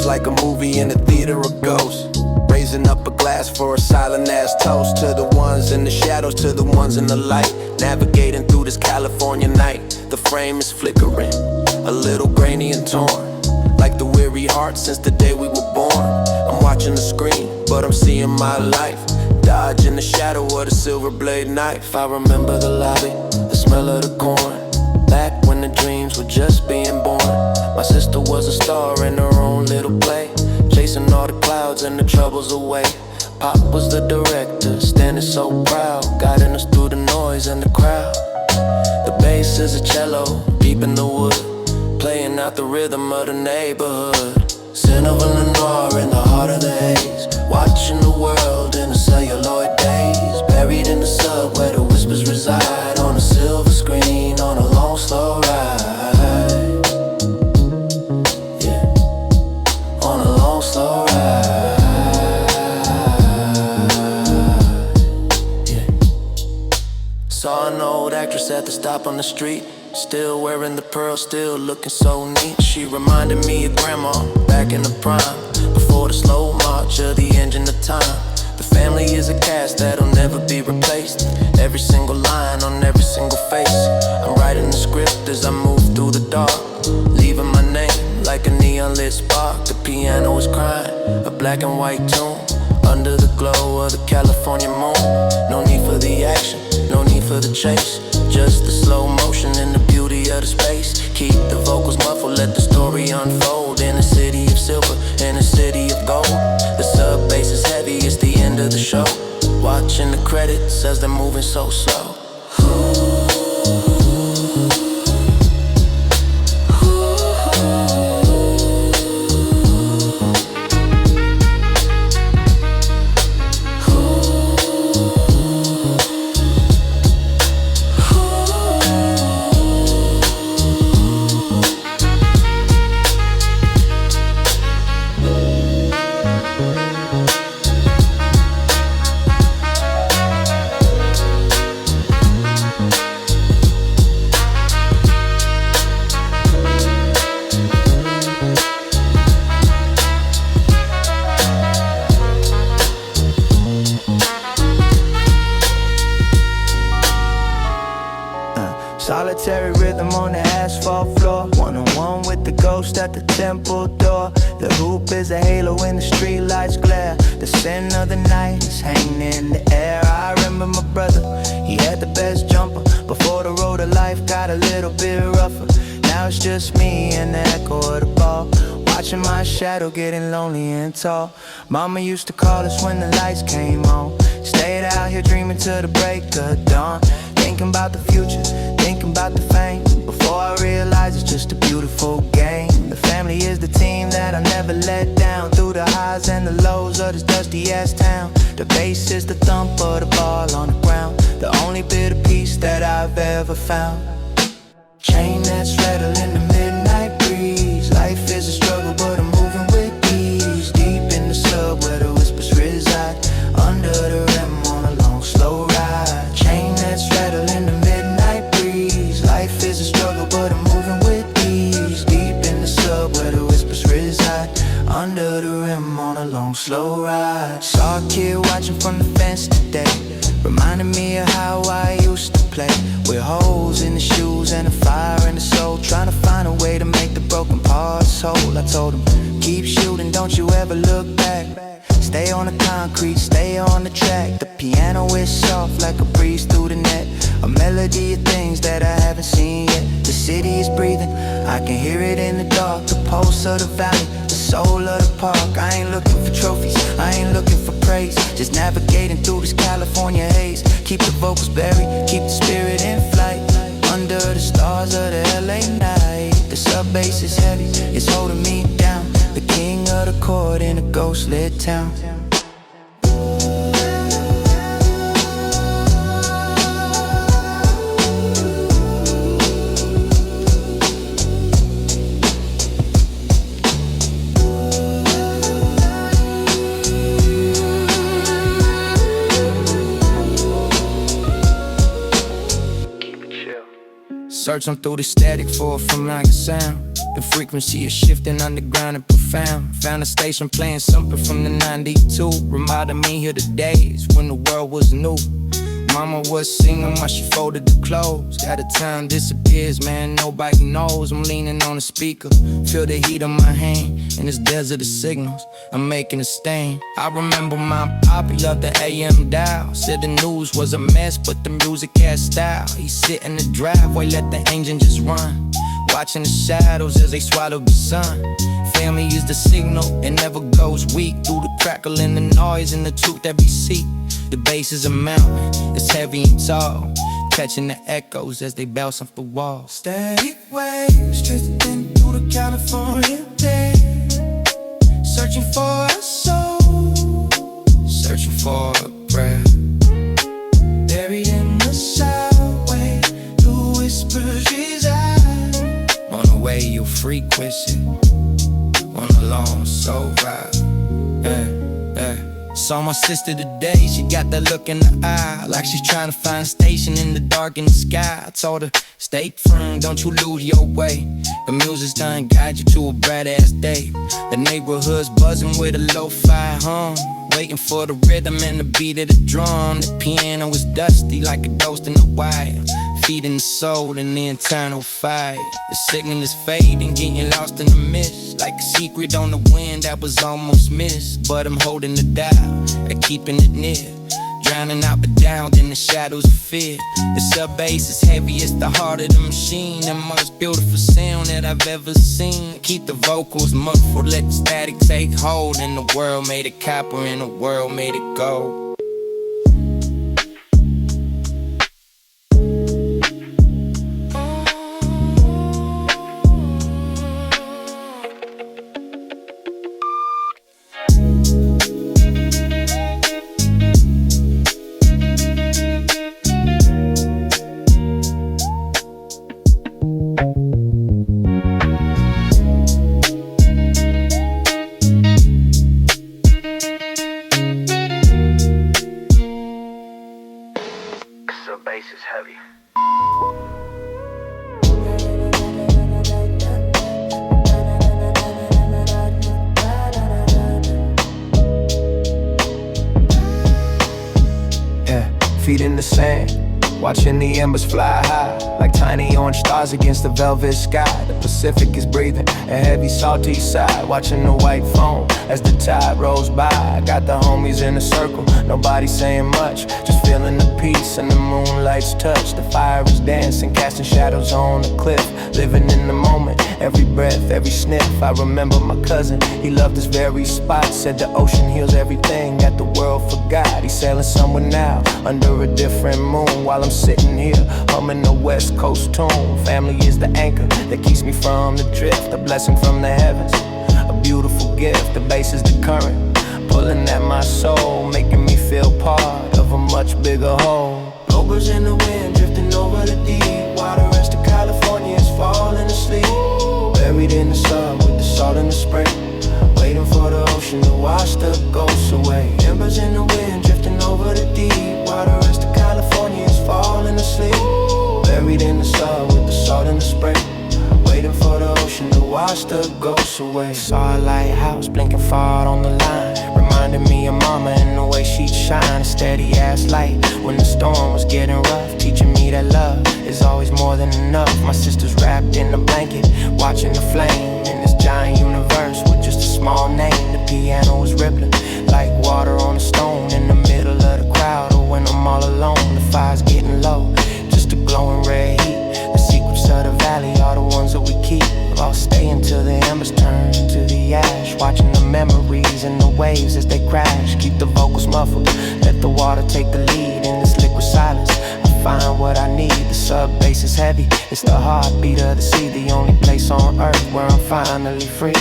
like a movie in a theater of ghosts, raising up a glass for a silent ass toast to the ones in the shadows, to the ones in the light, navigating through this California night. The frame is flickering, a little grainy and torn, like the weary heart since the day we were born. I'm watching the screen, but I'm seeing my life, dodging the shadow of the silver blade knife. I remember the lobby, the smell of the corn, back when the dreams were just being born. My sister was a star in her own little play, chasing all the clouds and the troubles away. Pop was the director, standing so proud, guiding us through the noise and the crowd. The bass is a cello, deep in the wood, playing out the rhythm of the neighborhood. Sin of a Lenoir in the heart of the haze, watching the world in the celluloid days, buried in the sub where the whispers reside, on a silver screen, on a long slow ride. Slow ride, yeah. Saw an old actress at the stop on the street, still wearing the pearls, still looking so neat. She reminded me of grandma, back in the prime, before the slow march of the engine of time. The family is a cast that'll never be replaced, every single line on every single face. I'm writing the script as I move through the dark, leaving my name like a neon lit spark. The piano is crying, a black and white tune, under the glow of the California moon. No need for the action, no need for the chase, just the slow motion and the beauty of the space. Keep the vocals muffled, let the story unfold, in a city of silver, in a city of gold. The sub bass is heavy, it's the end of the show, watching the credits as they're moving so slow. military rhythm on the asphalt floor. One-on-one with the ghost at the temple door. The hoop is a halo when the street lights glare. The sin of the night is hanging in the air. I remember my brother, he had the best jumper. Before the road of life got a little bit rougher. Now it's just me and the echo of the ball, watching my shadow getting lonely and tall. Mama used to call us when the lights came on. Stayed out here dreaming till the break of dawn. Thinking about the future, thinking about the fame. Before I realized it's just a beautiful game. The family is the team that I never let down. Through the highs and the lows of this dusty ass town. The bass is the thump of the ball on the ground. The only bit of peace that I've ever found. Chain that's rattling the midnight breeze. Life is a struggle but I'm moving with ease. Deep in the sub where the whispers reside. Under the rim on a long slow ride. Chain that's rattling the midnight breeze. Life is a struggle but I'm moving with ease. Deep in the sub where the whispers reside. Under the rim on a long slow ride. Saw a kid watching from the fence today. Reminded me of how I used to play. With holes in the shoes and a fire in the soul. Trying to find a way to make the broken parts whole. I told him, keep shooting, don't you ever look back. Stay on the concrete, stay on the track. The piano is soft like a breeze through the net. A melody of things that I haven't seen yet. The city is breathing, I can hear it in the dark. The pulse of the valley, the soul of the park. I ain't looking for trophies, I ain't looking for praise. Just navigating through this California haze. Keep the vocals buried, keep the spirit in flight. Under the stars of the LA night. The sub bass is heavy, it's holding me down. The king of the chord in a ghost-lit town. Searching through the static for a familiar sound. The frequency is shifting underground and profound. Found a station playing something from the 92. Reminded me of the days when the world was new. Mama was singing while she folded the clothes. Got the time disappears, man, nobody knows. I'm leaning on the speaker, feel the heat on my hand. In this desert of signals, I'm making a stain. I remember my poppy loved the AM dial. Said the news was a mess, but the music had style. He sit in the driveway, let the engine just run. Watching the shadows as they swallowed the sun. Family is the signal, it never goes weak. Through the crackle and the noise and the truth that we seek. The bass is a mountain, it's heavy and tall. Catching the echoes as they bounce off the wall. Static waves drifting through the California day. Searching for a soul, Searching for a prayer. buried in the subway. The whispers reside. On the way you frequency, on a long soul ride. Saw my sister today, she got that look in her eye, like she's trying to find a station in the dark in the sky. I told her, stay firm, don't you lose your way. The music's done guide you to a bright ass day. The neighborhood's buzzing with a lo-fi hum, waiting for the rhythm and the beat of the drum. The piano is dusty like a ghost in the wire, feeding the soul in the internal fire. The signal is fading, getting lost in the mist, like a secret on the wind that was almost missed. But I'm holding the dial and keeping it near, drowning out the doubt in the shadows of fear. The sub bass is heavy, it's the heart of the machine. The most beautiful sound that I've ever seen. Keep the vocals muffled, let the static take hold. And the world made it copper and the world made it gold. Bass is heavy. Yeah, feet in the sand, Watching the embers fly high, like tiny orange stars against the velvet sky. The Pacific is breathing a heavy salty sigh. Watching the white foam as the tide rolls by. I got the homies in a circle, nobody saying much, just feeling the peace and the moonlight's touch. The fire is dancing, casting shadows on the cliff. Living in the moment, every breath, every sniff. I remember my cousin, he loved this very spot. Said the ocean heals everything that the world forgot. He's sailing somewhere now, under a different moon, while I'm sitting here, humming the West Coast tune. Family is the anchor that keeps me from the drift. A blessing from the heavens, a beautiful gift. The bass is the current, pulling at my soul, making me feel part of a much bigger whole. Bluebirds in the wind, drifting over the deep water as the California is falling asleep. Buried in the sun with the salt and the spray, waiting for the ocean to wash the ghosts away. Embers in the wind, drifting over the deep water as the California is falling asleep. Buried in the sun with the salt and the spray, waiting for the ocean to wash the ghosts away. Saw a lighthouse blinking far on the line, reminded me of mama and the way she'd shine. A steady ass light when the storm was getting rough, teaching me that love is always more than enough. My sister's wrapped in a blanket, watching the flame in this giant universe with just a small name. The piano was rippling like water on a stone in the middle of the crowd. Or when I'm all alone, the fire's getting low, just a glowing red heat. The secrets of the valley are the ones that we keep. I'll stay until the embers turn to the ash, watching the memories and the waves as they crash. Keep the vocals muffled, let the water take the lead. In this liquid silence, I find what I need. The sub bass is heavy, it's the heartbeat of the sea. The only place on earth where I'm finally free.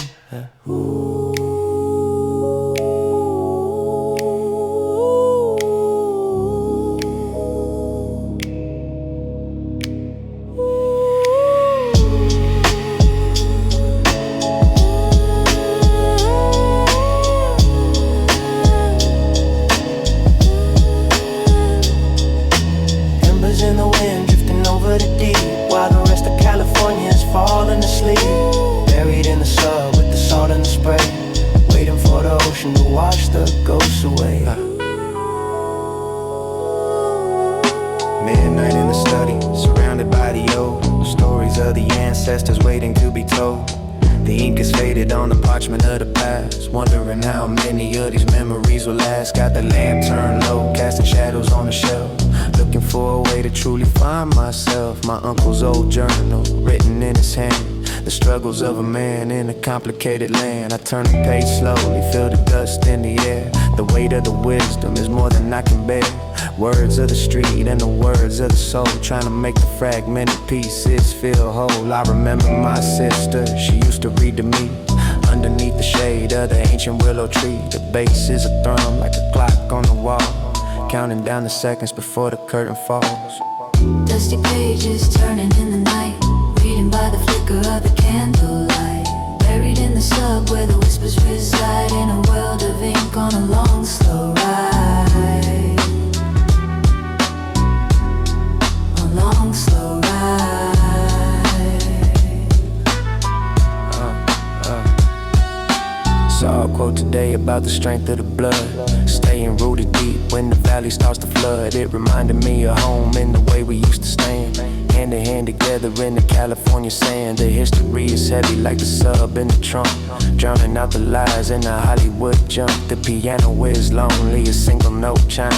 Midnight in the study, surrounded by the old stories of the ancestors waiting to be told. The ink is faded on the parchment of the past, wondering how many of these memories will last. Got the lamp turned low, casting shadows on the shelf, looking for a way to truly find myself. My uncle's old journal, written in his hand, the struggles of a man in a complicated land. I turn the page slowly, feel the dust in the air. The weight of the wisdom is more than I can bear. Words of the street and the words of the soul, trying to make the fragmented pieces feel whole. I remember my sister, she used to read to me underneath the shade of the ancient willow tree. The bass is a thrum like a clock on the wall, counting down the seconds before the curtain falls. Dusty pages turning in the night, reading by the flicker of the candlelight. Buried in the sub where the whispers reside, in a world of ink on a long slow ride. A long slow ride. Saw a quote today about the strength of the blood, staying rooted deep when the valley starts to flood. It reminded me of home in the way we used to stand, hand in hand together in the California sand. The history is heavy like the sub in the trunk, drowning out the lies in the Hollywood junk. The piano is lonely, a single note chime,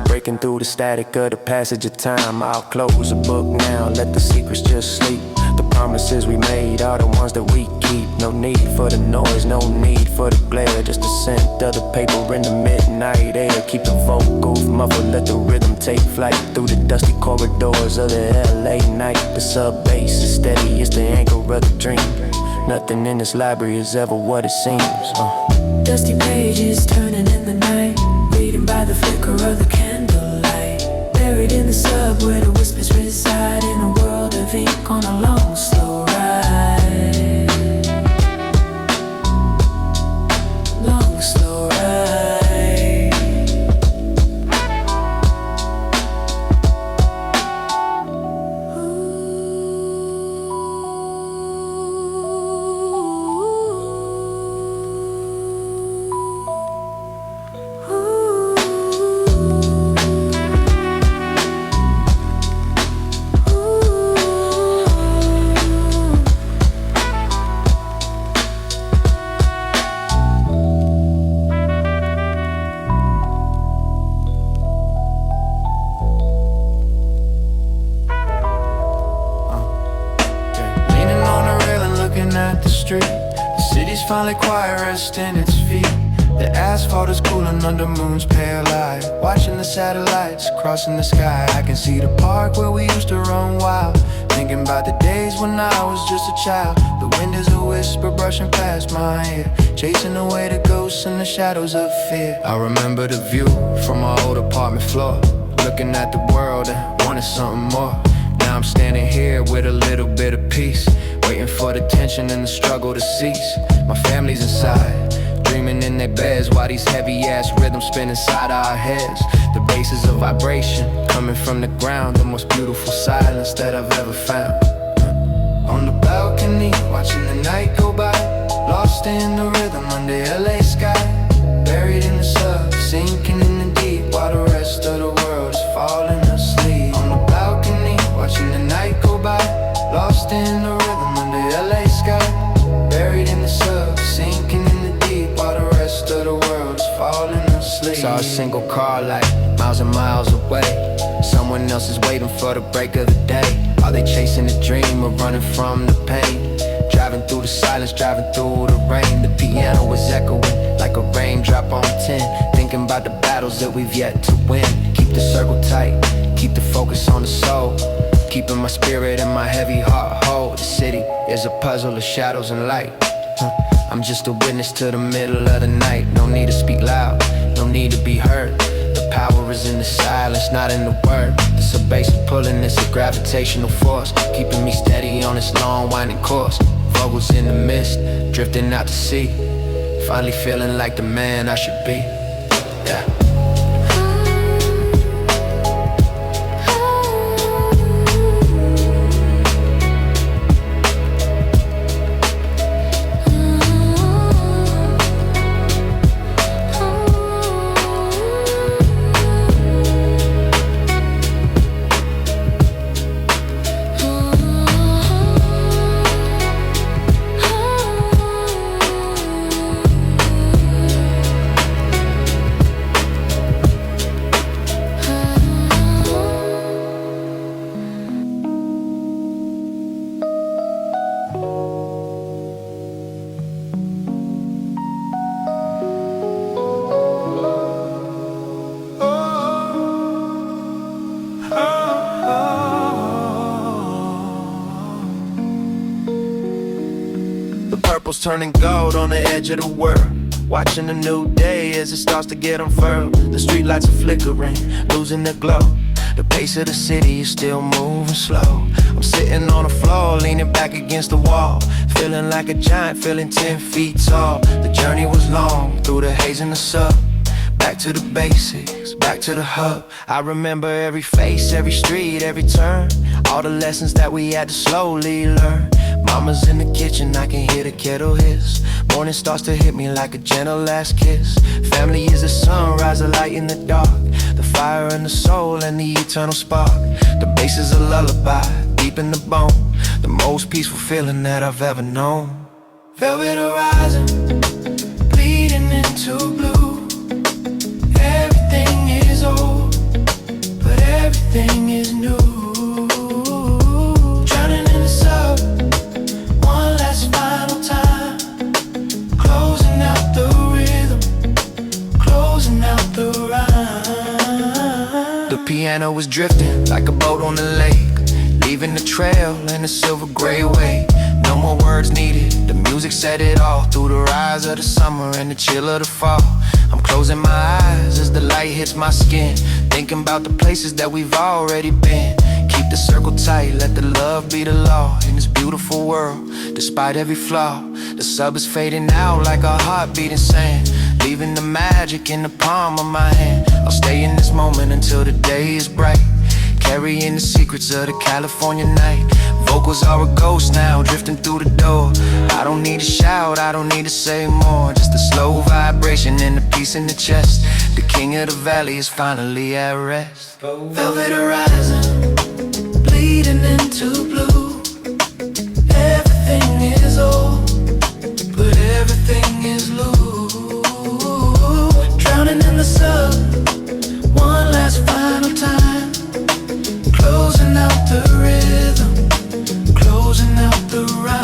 breaking through the static of the passage of time. I'll close the book now, let the secrets just sleep. The promises we made are the ones that we keep. No need for the noise, no need for the glare, just the scent of the paper in the midnight air. Keep the vocals muffled, let the rhythm take flight through the dusty corridors of the LA night. The sub bass is steady, it's the anchor of the dream. Nothing in this library is ever what it seems. Dusty pages turning in the night, reading by the flicker of the candlelight. Buried in the sub where the whispers reside, in a world of ink on a long slow ride. Long slow ride. like quiet rest in its feet. The asphalt is cooling under moon's pale light. Watching the satellites crossing the sky, I can see the park where we used to run wild. Thinking about the days when I was just a child. The wind is a whisper brushing past my ear, chasing away the ghosts and the shadows of fear. I remember the view from my old apartment floor, looking at the world and wanted something more. Now I'm standing here with a little bit of peace, waiting for the tension and the struggle to cease. My family's inside, dreaming in their beds, while these heavy-ass rhythms spin inside our heads. The bass is a vibration coming from the ground, the most beautiful silence that I've ever found. On the balcony, watching the night go by, lost in the rhythm under LA sky. Buried in the sub, sinking in the deep, while the rest of the world is falling asleep. On the balcony, watching the night go by, lost in the rhythm under LA sky. Buried in the sub, sinking in the deep, while the rest of the world is falling asleep. Saw a single car light, miles and miles away. Someone else is waiting for the break of the day. Are they chasing a dream or running from the pain? Driving through the silence, driving through the rain. The piano was echoing like a raindrop on tin, thinking about the battles that we've yet to win. Keep the circle tight, keep the focus on the soul, keeping my spirit and my heavy heart whole. The city is a puzzle of shadows and light. I'm just a witness to the middle of the night. No need to speak loud, no need to be heard. The power is in the silence, not in the word. It's a basic pulling, it's a gravitational force, keeping me steady on this long winding course. Vocals in the mist, drifting out to sea, finally feeling like the man I should be. Yeah. Purple's turning gold on the edge of the world, watching a new day as it starts to get unfurled. The streetlights are flickering, losing their glow. The pace of the city is still moving slow. I'm sitting on the floor, leaning back against the wall, feeling like a giant, feeling 10 feet tall. The journey was long, through the haze and the sub, back to the basics, back to the hub. I remember every face, every street, every turn, all the lessons that we had to slowly learn. Mama's in the kitchen, I can hear the kettle hiss. Morning starts to hit me like a gentle last kiss. Family is a sunrise, a light in the dark, the fire and the soul and the eternal spark. The bass is a lullaby, deep in the bone, the most peaceful feeling that I've ever known. Velvet horizon, bleeding into blue. Everything is old, but everything is new. Drowning in the sub, one last final time, closing out the rhythm, closing out the rhyme. The piano was drifting like a boat on the lake, leaving the trail in a silver gray wake. No more words needed, the music said it all, through the rise of the summer and the chill of the fall. I'm closing my eyes as the light hits my skin, thinking about the places that we've already been. Keep the circle tight, let the love be the law in this beautiful world, despite every flaw. The sub is fading out like a heartbeat in sand, leaving the magic in the palm of my hand. I'll stay in this moment until the day is bright, carrying the secrets of the California night. Vocals are a ghost now, drifting through the door. I don't need to shout, I don't need to say more, just a slow vibration and a peace in the chest. The king of the valley is finally at rest. Velvet horizon, bleeding into blue. Everything is old, but everything is loose. Drowning in the sun, one last final time, closing out the rhythm, closing out the rhyme.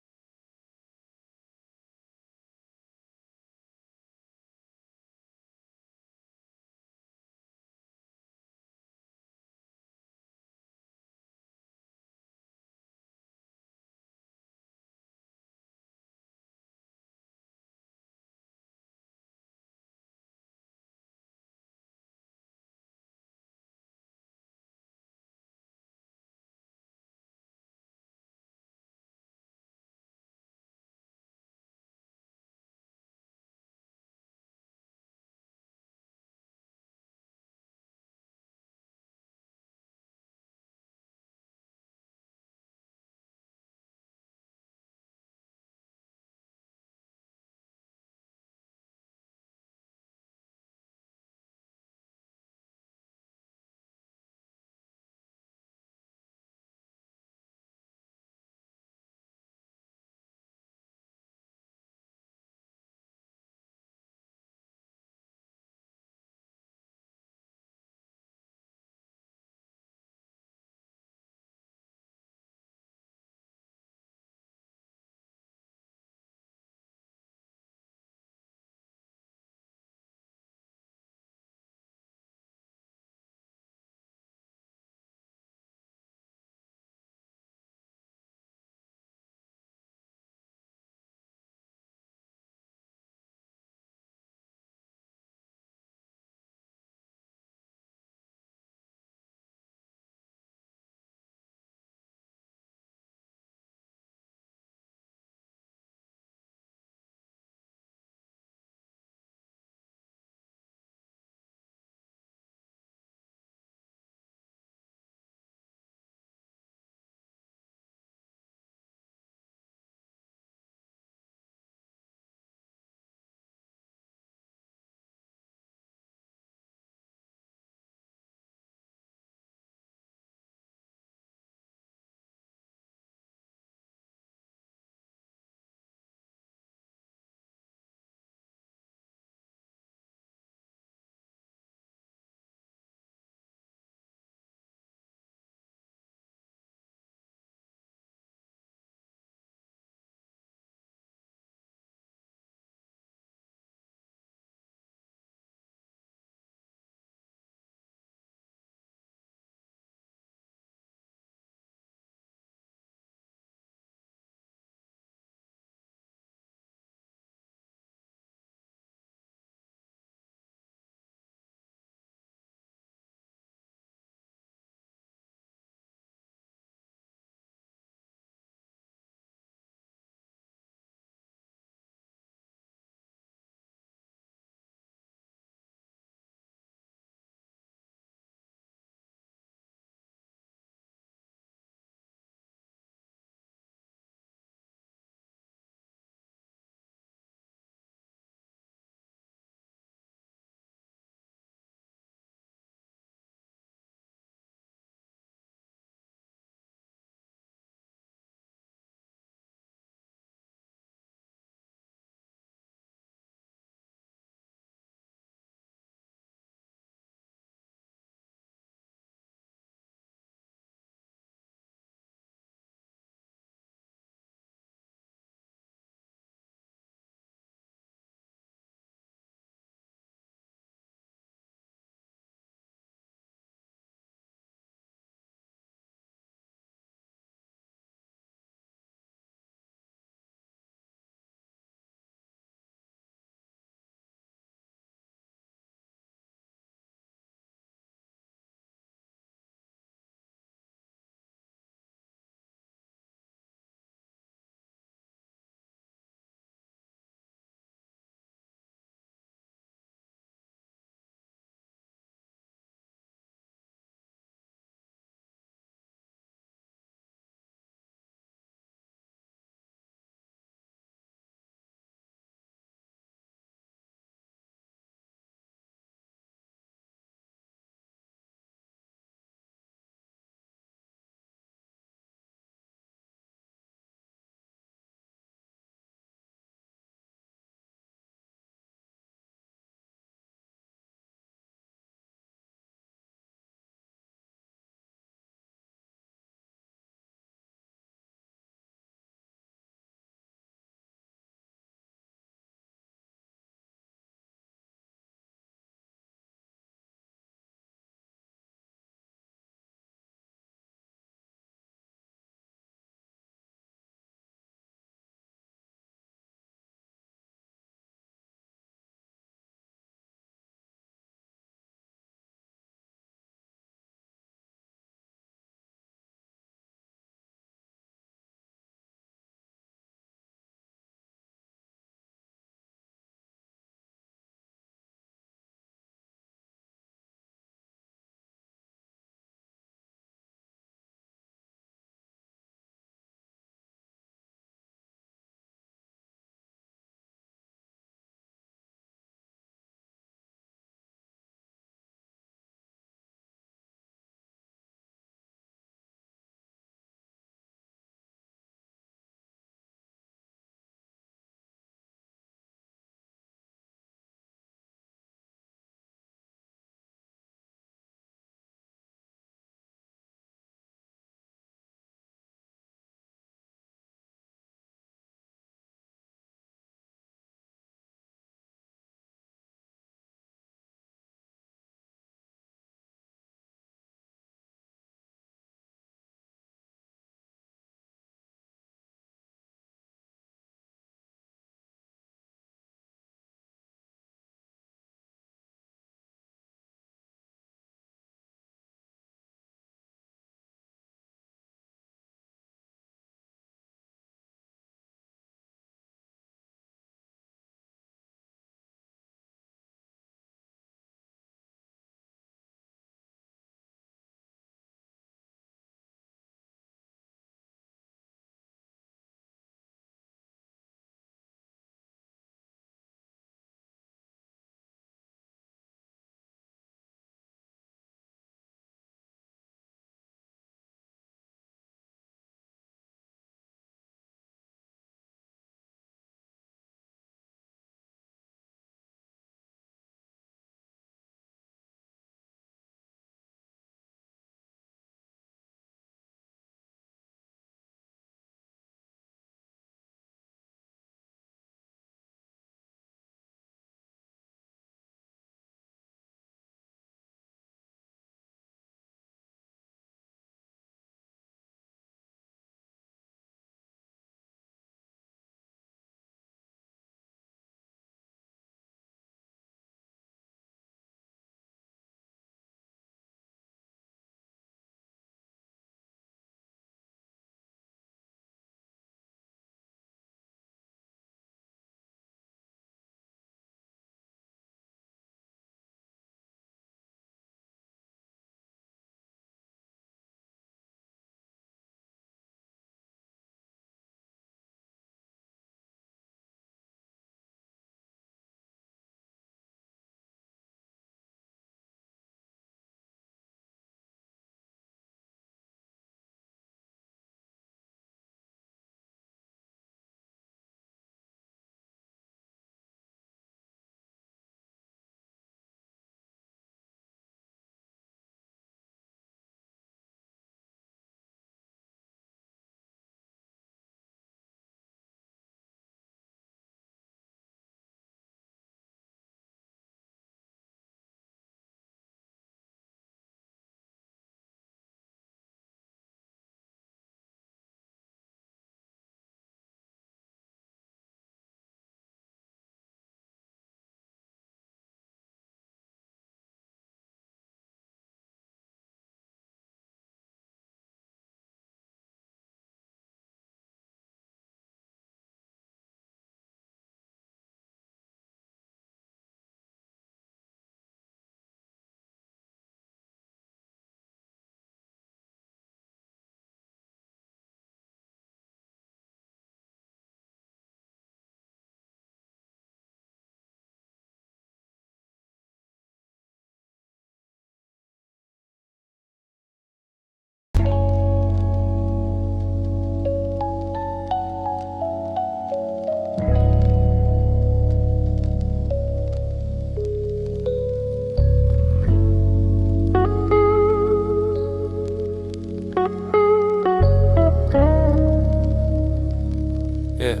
Yeah.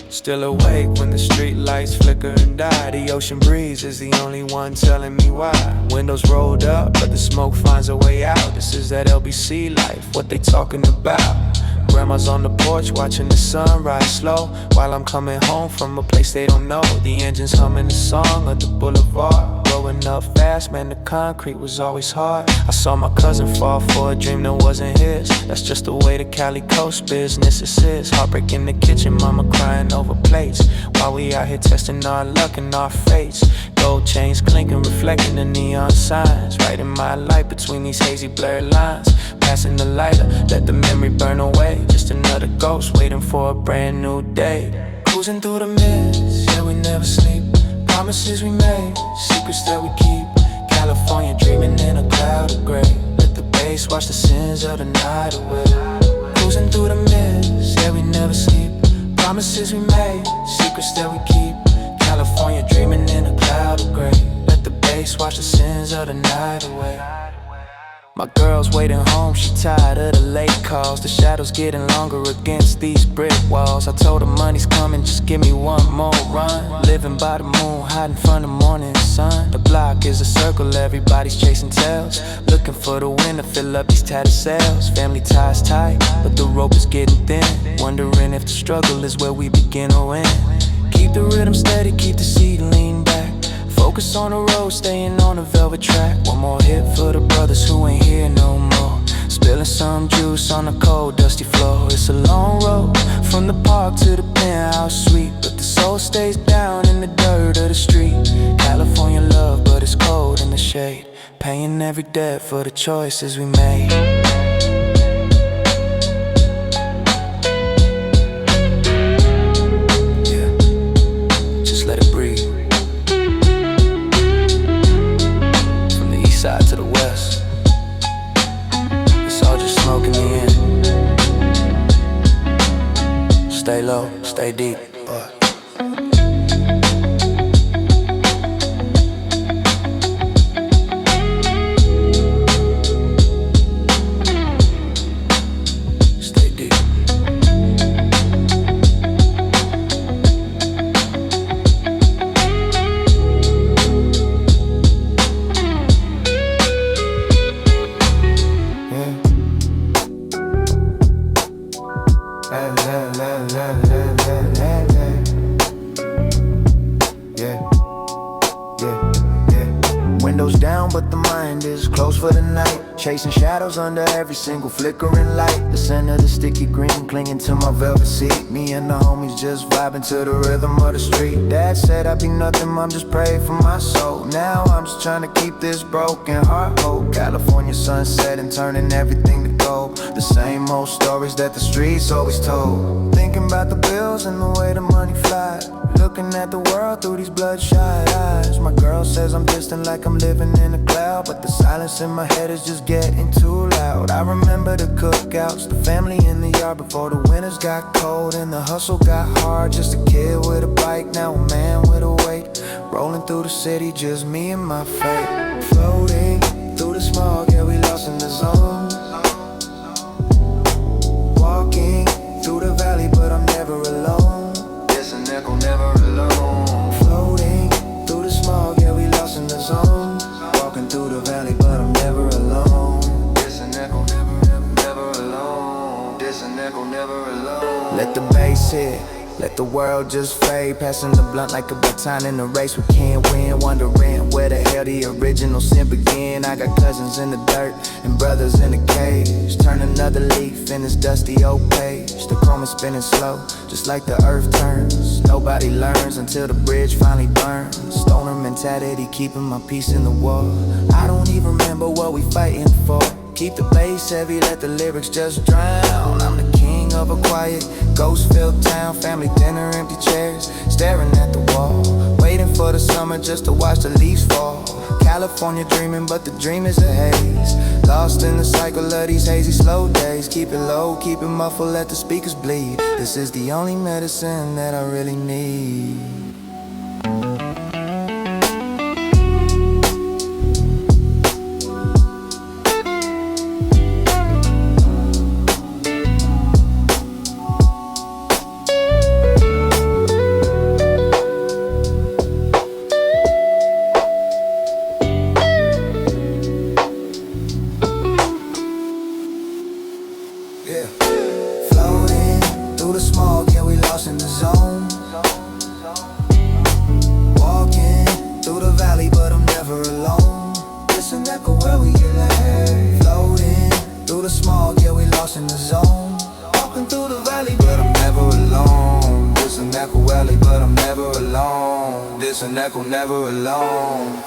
Still awake when the street lights flicker and die. The ocean breeze is the only one telling me why. Windows rolled up, but the smoke finds a way out. This is that LBC life, what they talking about. Grandma's on the porch watching the sun rise slow, while I'm coming home from a place they don't know. The engine's humming the song of the boulevard. Growing up fast, man, the concrete was always hard. I saw my cousin fall for a dream that wasn't his. That's just the way the Cali Coast business is. Heartbreak in the kitchen, mama crying over plates, while we out here testing our luck and our fates. Gold chains clinking, reflecting the neon signs. Writing my life between these hazy blurred lines. Passing the lighter, let the memory burn away. Just another ghost waiting for a brand new day. Cruising through the mist, yeah, we never sleep. Promises we made, secrets that we keep. California dreaming in a cloud of gray. Let the bass wash the sins of the night away. Cruising through the mist, yeah, we never sleep. Promises we made, secrets that we keep. California dreaming in a cloud of gray. Let the bass wash the sins of the night away. My girl's waiting home, she tired of the late calls. The shadows getting longer against these brick walls. I told her money's coming, just give me one more run. Living by the moon, hiding from the morning sun. The block is a circle, everybody's chasing tails. Looking for the wind to fill up these tattered sails. Family ties tight, but the rope is getting thin. Wondering if the struggle is where we begin or end. Keep the rhythm steady, keep the seat lean back. Focus on the road, staying on the velvet track. One more hit for the brothers who ain't here no more. Spilling some juice on the cold, dusty floor. It's a long road from the park to the penthouse suite, but the soul stays down in the dirt of the street. California love, but it's cold in the shade. Paying every debt for the choices we made. Side to the west, it's all just smoking me in. Stay low, stay deep, stay deep. Windows down, but the mind is closed for the night. Chasing shadows under every single flickering light. The scent of the sticky green clinging to my velvet seat. Me and the homies just vibing to the rhythm of the street. Dad said I'd be nothing, mom just prayed for my soul. Now I'm just trying to keep this broken heart whole. California sunset and turning everything to gold. The same old stories that the streets always told. Thinking about the bills and the way the money flies. Looking at the world through these bloodshot eyes. My girl says I'm distant like I'm living in a cloud, but the silence in my head is just getting too loud. I remember the cookouts, the family in the yard before the winters got cold and the hustle got hard. Just a kid with a bike, now a man with a weight. Rolling through the city, just me and my fate. Floating through the smog, yeah, we lost in the zone. Walking through the valley, but I'm never alone. Yes, and never alone. Floating through the smog, yeah, we lost in the zone. Walking through the valley, but I'm never alone. Yes, and never alone. Yes, and never alone. Let the bass hit, let the world just fade. Passing the blunt like a baton in a race we can't win. Wondering where the hell the original sin began. I got cousins in the dirt and brothers in the cage. Turn another leaf in this dusty old page. The chrome is spinning slow, just like the earth turns. Nobody learns until the bridge finally burns. Stoner mentality keeping my peace in the war. I don't even remember what we fighting for. Keep the bass heavy, let the lyrics just drown. I'm the king of a quiet, ghost-filled town. Family dinner, empty chairs, staring at the wall. Waiting for the summer just to watch the leaves fall. California dreaming, but the dream is a haze. Lost in the cycle of these hazy slow days. Keep it low, keep it muffled, let the speakers bleed. This is the only medicine that I really need. Yeah. Floating through the smoke, yeah, we lost in the zone. Walking through the valley, but I'm never alone. It's an echo where we get like floating through the smoke, yeah, we lost in the zone. Walking through the valley, but I'm never alone. This an echo valley, but I'm never alone. This an echo, never alone.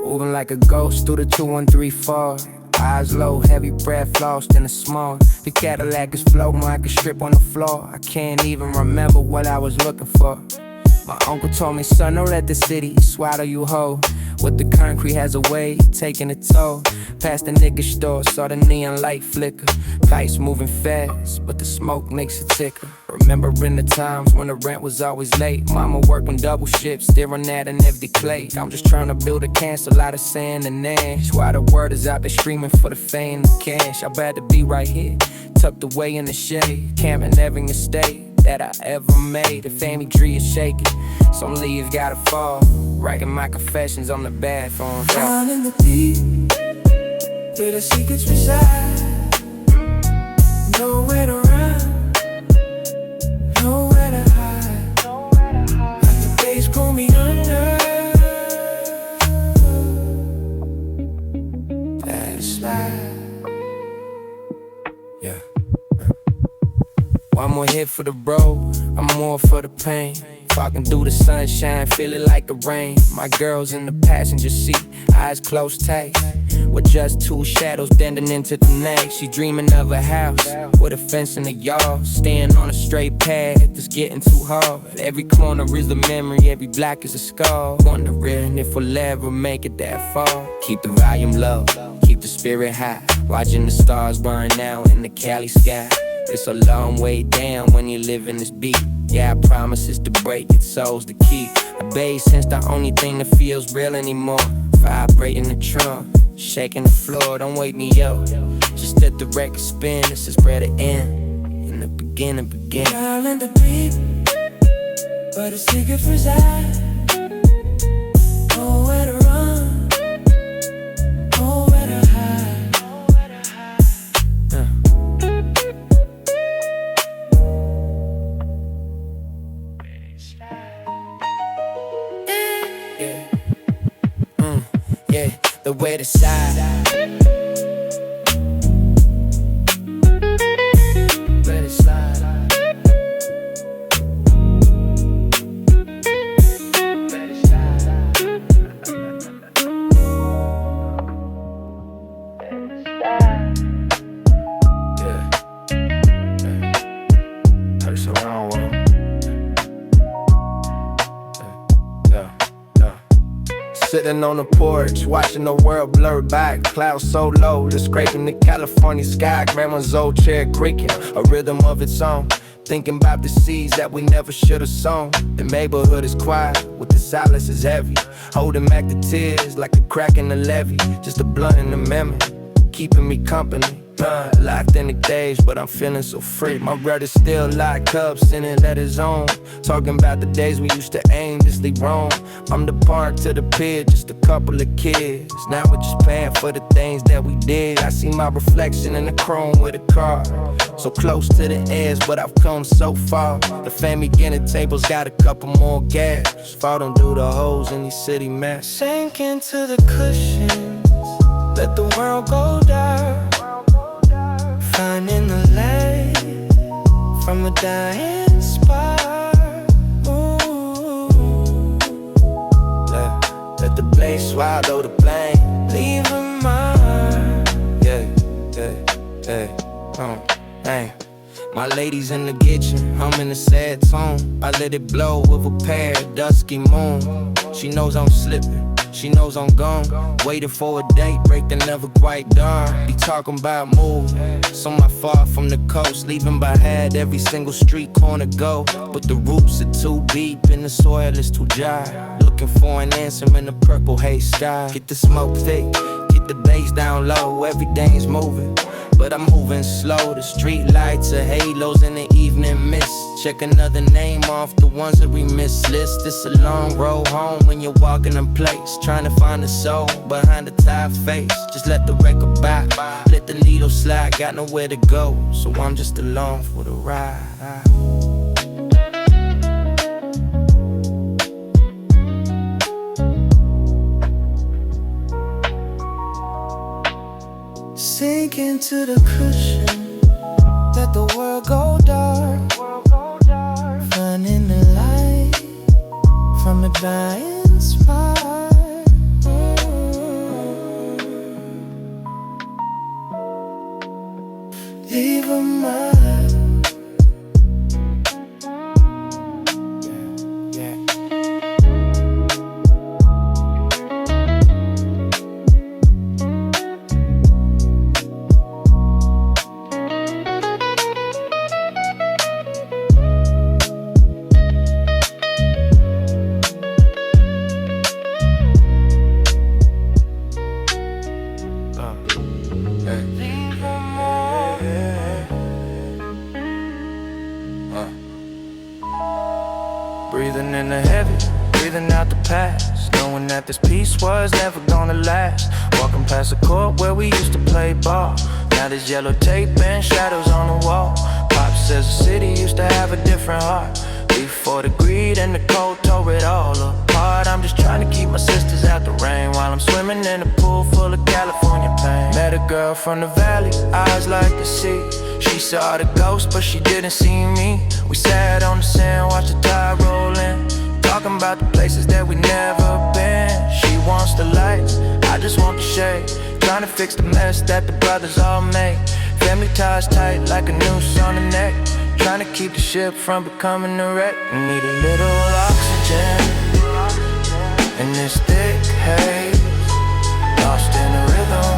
Moving like a ghost through the 2134. Eyes low, heavy breath lost in the small. The Cadillac is floating like a strip on the floor. I can't even remember what I was looking for. My uncle told me, son, don't let the city swallow you whole. What the concrete has a way taking a toll. Past the nigga store, saw the neon light flicker. Kites moving fast, but the smoke makes it ticker. Remembering the times when the rent was always late. Mama working double shifts, staring at an empty plate. I'm just trying to build a cancel out of sand and ash. While the word is out there streaming for the fame and cash. I'm bad to be right here, tucked away in the shade. Camping every mistake that I ever made. The family tree is shaking, some leaves gotta fall. Writing my confessions on the bathroom. Down in the deep, where the secrets reside. Nowhere to run, nowhere to hide. Like the days pull me under. That's life. Yeah. One more hit for the road, I'm more for the pain. Walking through the sunshine, feeling like the rain. My girl's in the passenger seat, eyes closed tight, with just two shadows bending into the night. She dreaming of a house with a fence in the yard, staying on a straight path, it's getting too hard. Every corner is a memory, every block is a scar. Wondering if we'll ever make it that far. Keep the volume low, keep the spirit high, watching the stars burn out in the Cali sky. It's a long way down when you live in this beat. Yeah, I promise it's to break it, soul's the key. A bass sense the only thing that feels real anymore. Vibrating the trunk, shaking the floor, don't wake me up. Just let the record spin, this is where the end. In the beginning, begin. Down in the deep, where the secrets reside. Nowhere to run, nowhere to hide. Yeah, the way to side. Let it slide. Let it slide. Yeah. Heard so wrong, sitting on the porch, watching the world blur by. Clouds so low, they're scraping the California sky. Grandma's old chair creaking, a rhythm of its own. Thinking about the seeds that we never should have sown. The neighborhood is quiet, with the silence is heavy. Holding back the tears like a crack in the levee. Just a blunt in the memory, keeping me company. Locked in the cage, but I'm feeling so free. My brother's still locked up, sending letters on, talking about the days we used to aimlessly roam. From the park to the pier, just a couple of kids. Now we're just paying for the things that we did. I see my reflection in the chrome with a car, so close to the edge, but I've come so far. The family dinner tables got a couple more gaps. Fall them through the holes in these city maps. Sink into the cushions, let the world go dark. Finding the light from a dying spark. Ooh. Let the blaze swallow the blame. Leave a mark. Hey. My lady's in the kitchen, I'm in a sad tone. I let it blow with a pair of dusky moon. She knows I'm slipping, She knows I'm gone, waiting for a date, break that never quite dawn. Be talking about move, so I'm far from the coast, leaving by head every single street corner go. But the roots are too deep and the soil is too dry. Looking for an answer in the purple haze sky. Get the smoke thick, keep the bass down low, everything's moving, but I'm moving slow. The street lights are halos in the evening mist. Check another name off the ones that we miss list. It's a long road home when you're walking in place, trying to find the soul behind the tired face. Just let the record by, let the needle slide, got nowhere to go, so I'm just along for the ride. Sink into the cushion, let the world go dark. Finding the light from a dying spark. Leave a mark. Breathing in the heavy, breathing out the past, knowing that this peace was never gonna last. Walking past the court where we used to play ball, now there's yellow tape and shadows on the wall. Pop says the city used to have a different heart, before the greed and the cold tore it all apart. I'm just trying to keep my sisters out the rain while I'm swimming in a pool full of California pain. Met a girl from the valley, eyes like the sea. She saw the ghost, but she didn't see me. We sat on the sand, watched the tide roll in, talking about the places that we never been. She wants the lights, I just want the shade, trying to fix the mess that the brothers all made. Family ties tight like a noose on the neck, trying to keep the ship from becoming a wreck. Need a little oxygen in this thick haze, lost in the rhythm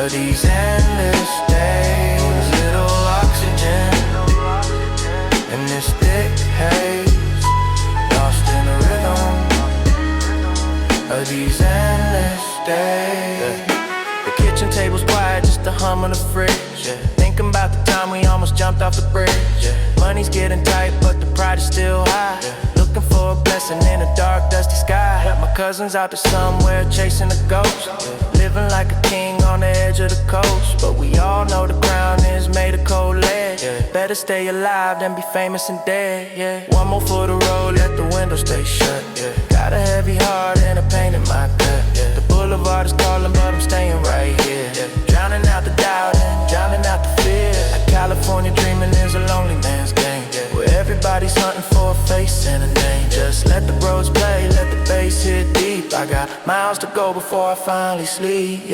of these endless days. Little oxygen in this thick haze, lost in the rhythm of these endless days. The kitchen table's quiet, just the hum of the fridge. Thinking about the time we almost jumped off the bridge. Money's getting tight, but the pride is still high. Looking for a blessing in a dark, dusty sky. My cousin's out there somewhere chasing a ghost, living like a king on the edge of the coast. But we all know the crown is made of cold lead. Better stay alive than be famous and dead. One more for the road, let the window stay shut. Got a heavy heart and a pain in my gut. The boulevard is calling, but I'm staying right here. Drowning out the doubt and drowning out the fear. Like California dreaming is a lonely man's game, where everybody's hunting for a face and a name. Just let the bros play, let the bass hit deep. I got miles to go before I finally sleep,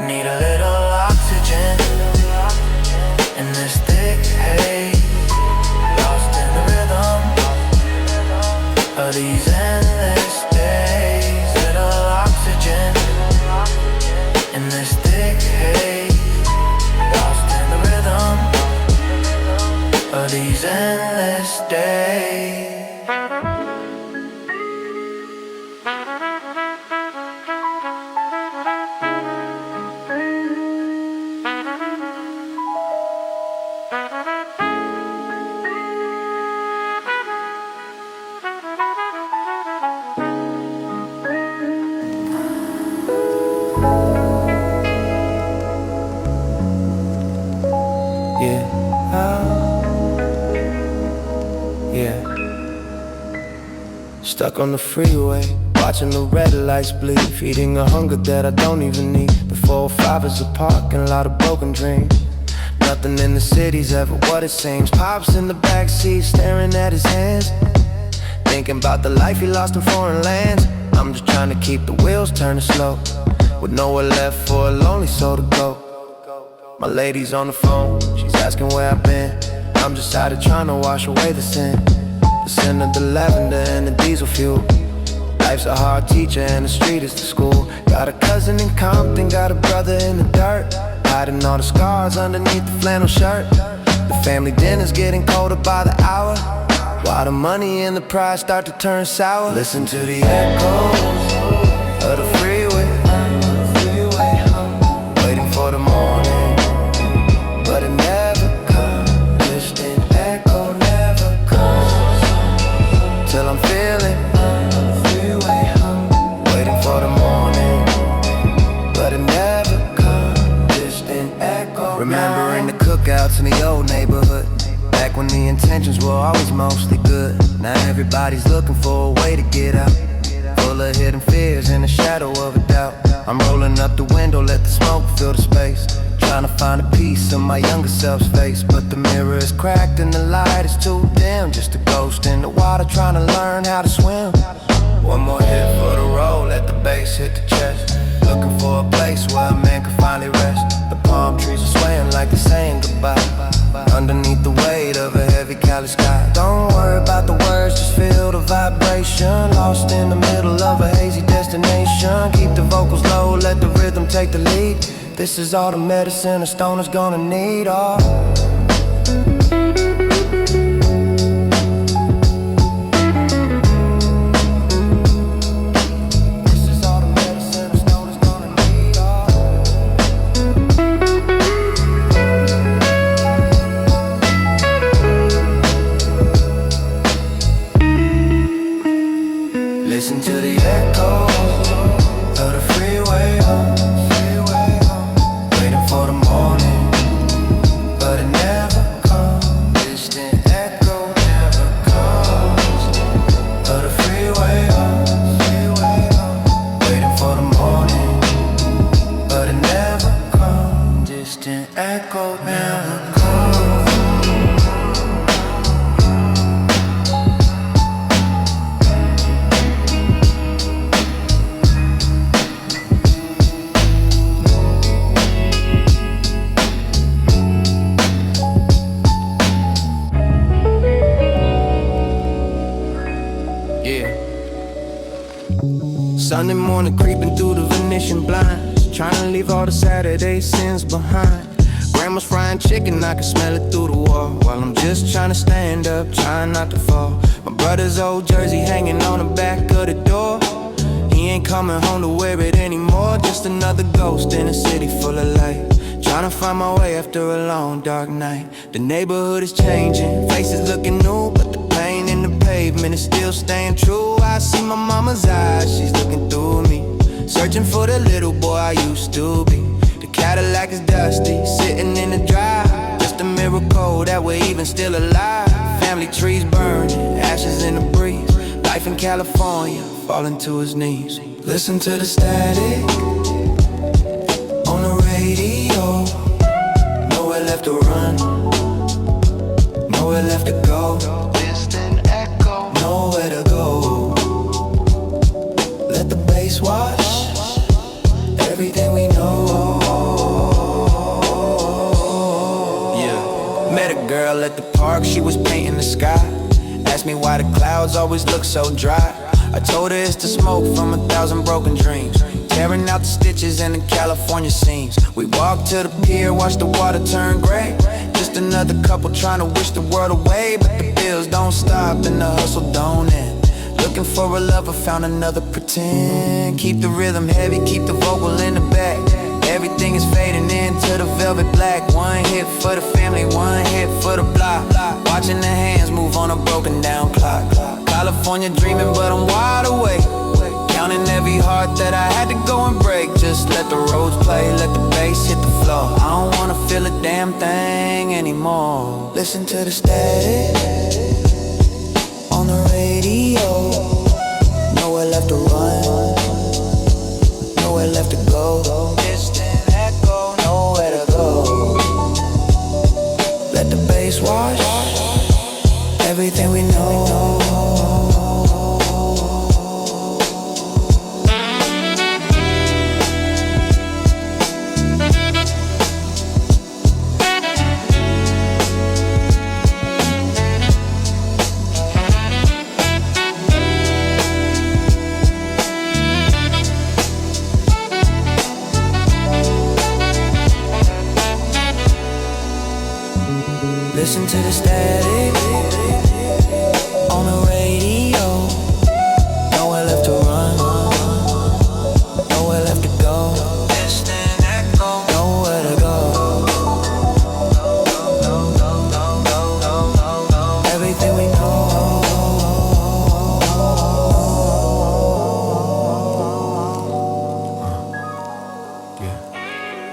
Need a little oxygen in this thick haze, lost in the rhythm of these endless days. Little oxygen in this thick haze, lost in the rhythm of these endless days. Stuck on the freeway, watching the red lights bleed, feeding a hunger that I don't even need. The 405 is a parking lot of broken dreams. Nothing in the city's ever what it seems. Pops in the backseat staring at his hands, thinking about the life he lost in foreign lands. I'm just trying to keep the wheels turning slow, with nowhere left for a lonely soul to go. My lady's on the phone, she's asking where I've been. I'm just out here trying to wash away the sin. The sin of the lavender and the diesel fuel. Life's a hard teacher and the street is the school. Got a cousin in Compton, got a brother in the dirt, hiding all the scars underneath the flannel shirt. The family dinner's getting colder by the hour, while the money and the pride start to turn sour. Listen to the echoes of the freeway, waiting for the morning, but it never comes. Distant echo never comes, till I'm feeling waiting for the morning, but it never comes. Distant echo. Remembering the cookouts in the old neighborhood, back when the intentions were always mostly good. Now everybody's looking for a way to get out, full of hidden fears in the shadow of a doubt. I'm rolling up the window, let the smoke fill the space, trying to find a piece of my younger self's face. But the mirror is cracked and the light is too dim, just a ghost in the water trying to learn how to swim. One more hit for the road, let the bass hit the chest, looking for a place where a man can finally rest. The palm trees are swaying like they're saying goodbye, underneath the weight of a heavy Cali sky. Don't worry about the words, just feel the vibration, lost in the middle of a hazy destination. Keep the vocals low, let the rhythm take the lead. This is all the medicine a stoner's gonna need. Oh. Listen to the echoes of the freeway, waiting for the morning, but it never comes. Distant echo never comes. Of the freeway, waiting for the morning, but it never comes. Distant echo never comes. Sunday morning creeping through the Venetian blinds, trying to leave all the Saturday sins behind. Grandma's frying chicken, I can smell it through the wall, while I'm just trying to stand up, trying not to fall. My brother's old jersey hanging on the back of the door. He ain't coming home to wear it anymore. Just another ghost in a city full of light, trying to find my way after a long dark night. The neighborhood is changing, faces looking new, but the pain in the pavement is still staying true. I see my mama's eyes, she's looking through me, searching for the little boy I used to be. The Cadillac is dusty, sitting in the drive, just a miracle that we're even still alive. Family trees burning, ashes in the breeze, life in California, falling to his knees. Listen to the static on the radio, nowhere left to run, nowhere left to go. Distant echo, nowhere to go. Let the bass wash everything we know. Yeah, met a girl at the park, she was painting the sky, asked me why the clouds always look so dry. I told her it's the smoke from 1,000 broken dreams, tearing out the stitches in the California seams. We walked to the pier, watched the water turn gray, just another couple trying to wish the world away. But the bills don't stop and the hustle don't end. Looking for a lover, found another pretend. Keep the rhythm heavy, keep the vocal in the back. Everything is fading into the velvet black. One hit for the family, one hit for the block. Watching the hands move on a broken down clock. California dreaming, but I'm wide awake, counting every heart that I had to go and break. Just let the roads play, let the bass hit the floor. I don't wanna feel a damn thing anymore. Listen to the static on the radio, nowhere left to run, nowhere left to go. Distant echo, nowhere to go. wash everything we know. Listen to the static on the radio. Nowhere left to run, nowhere left to go. Distant echo, nowhere to go. Everything we know.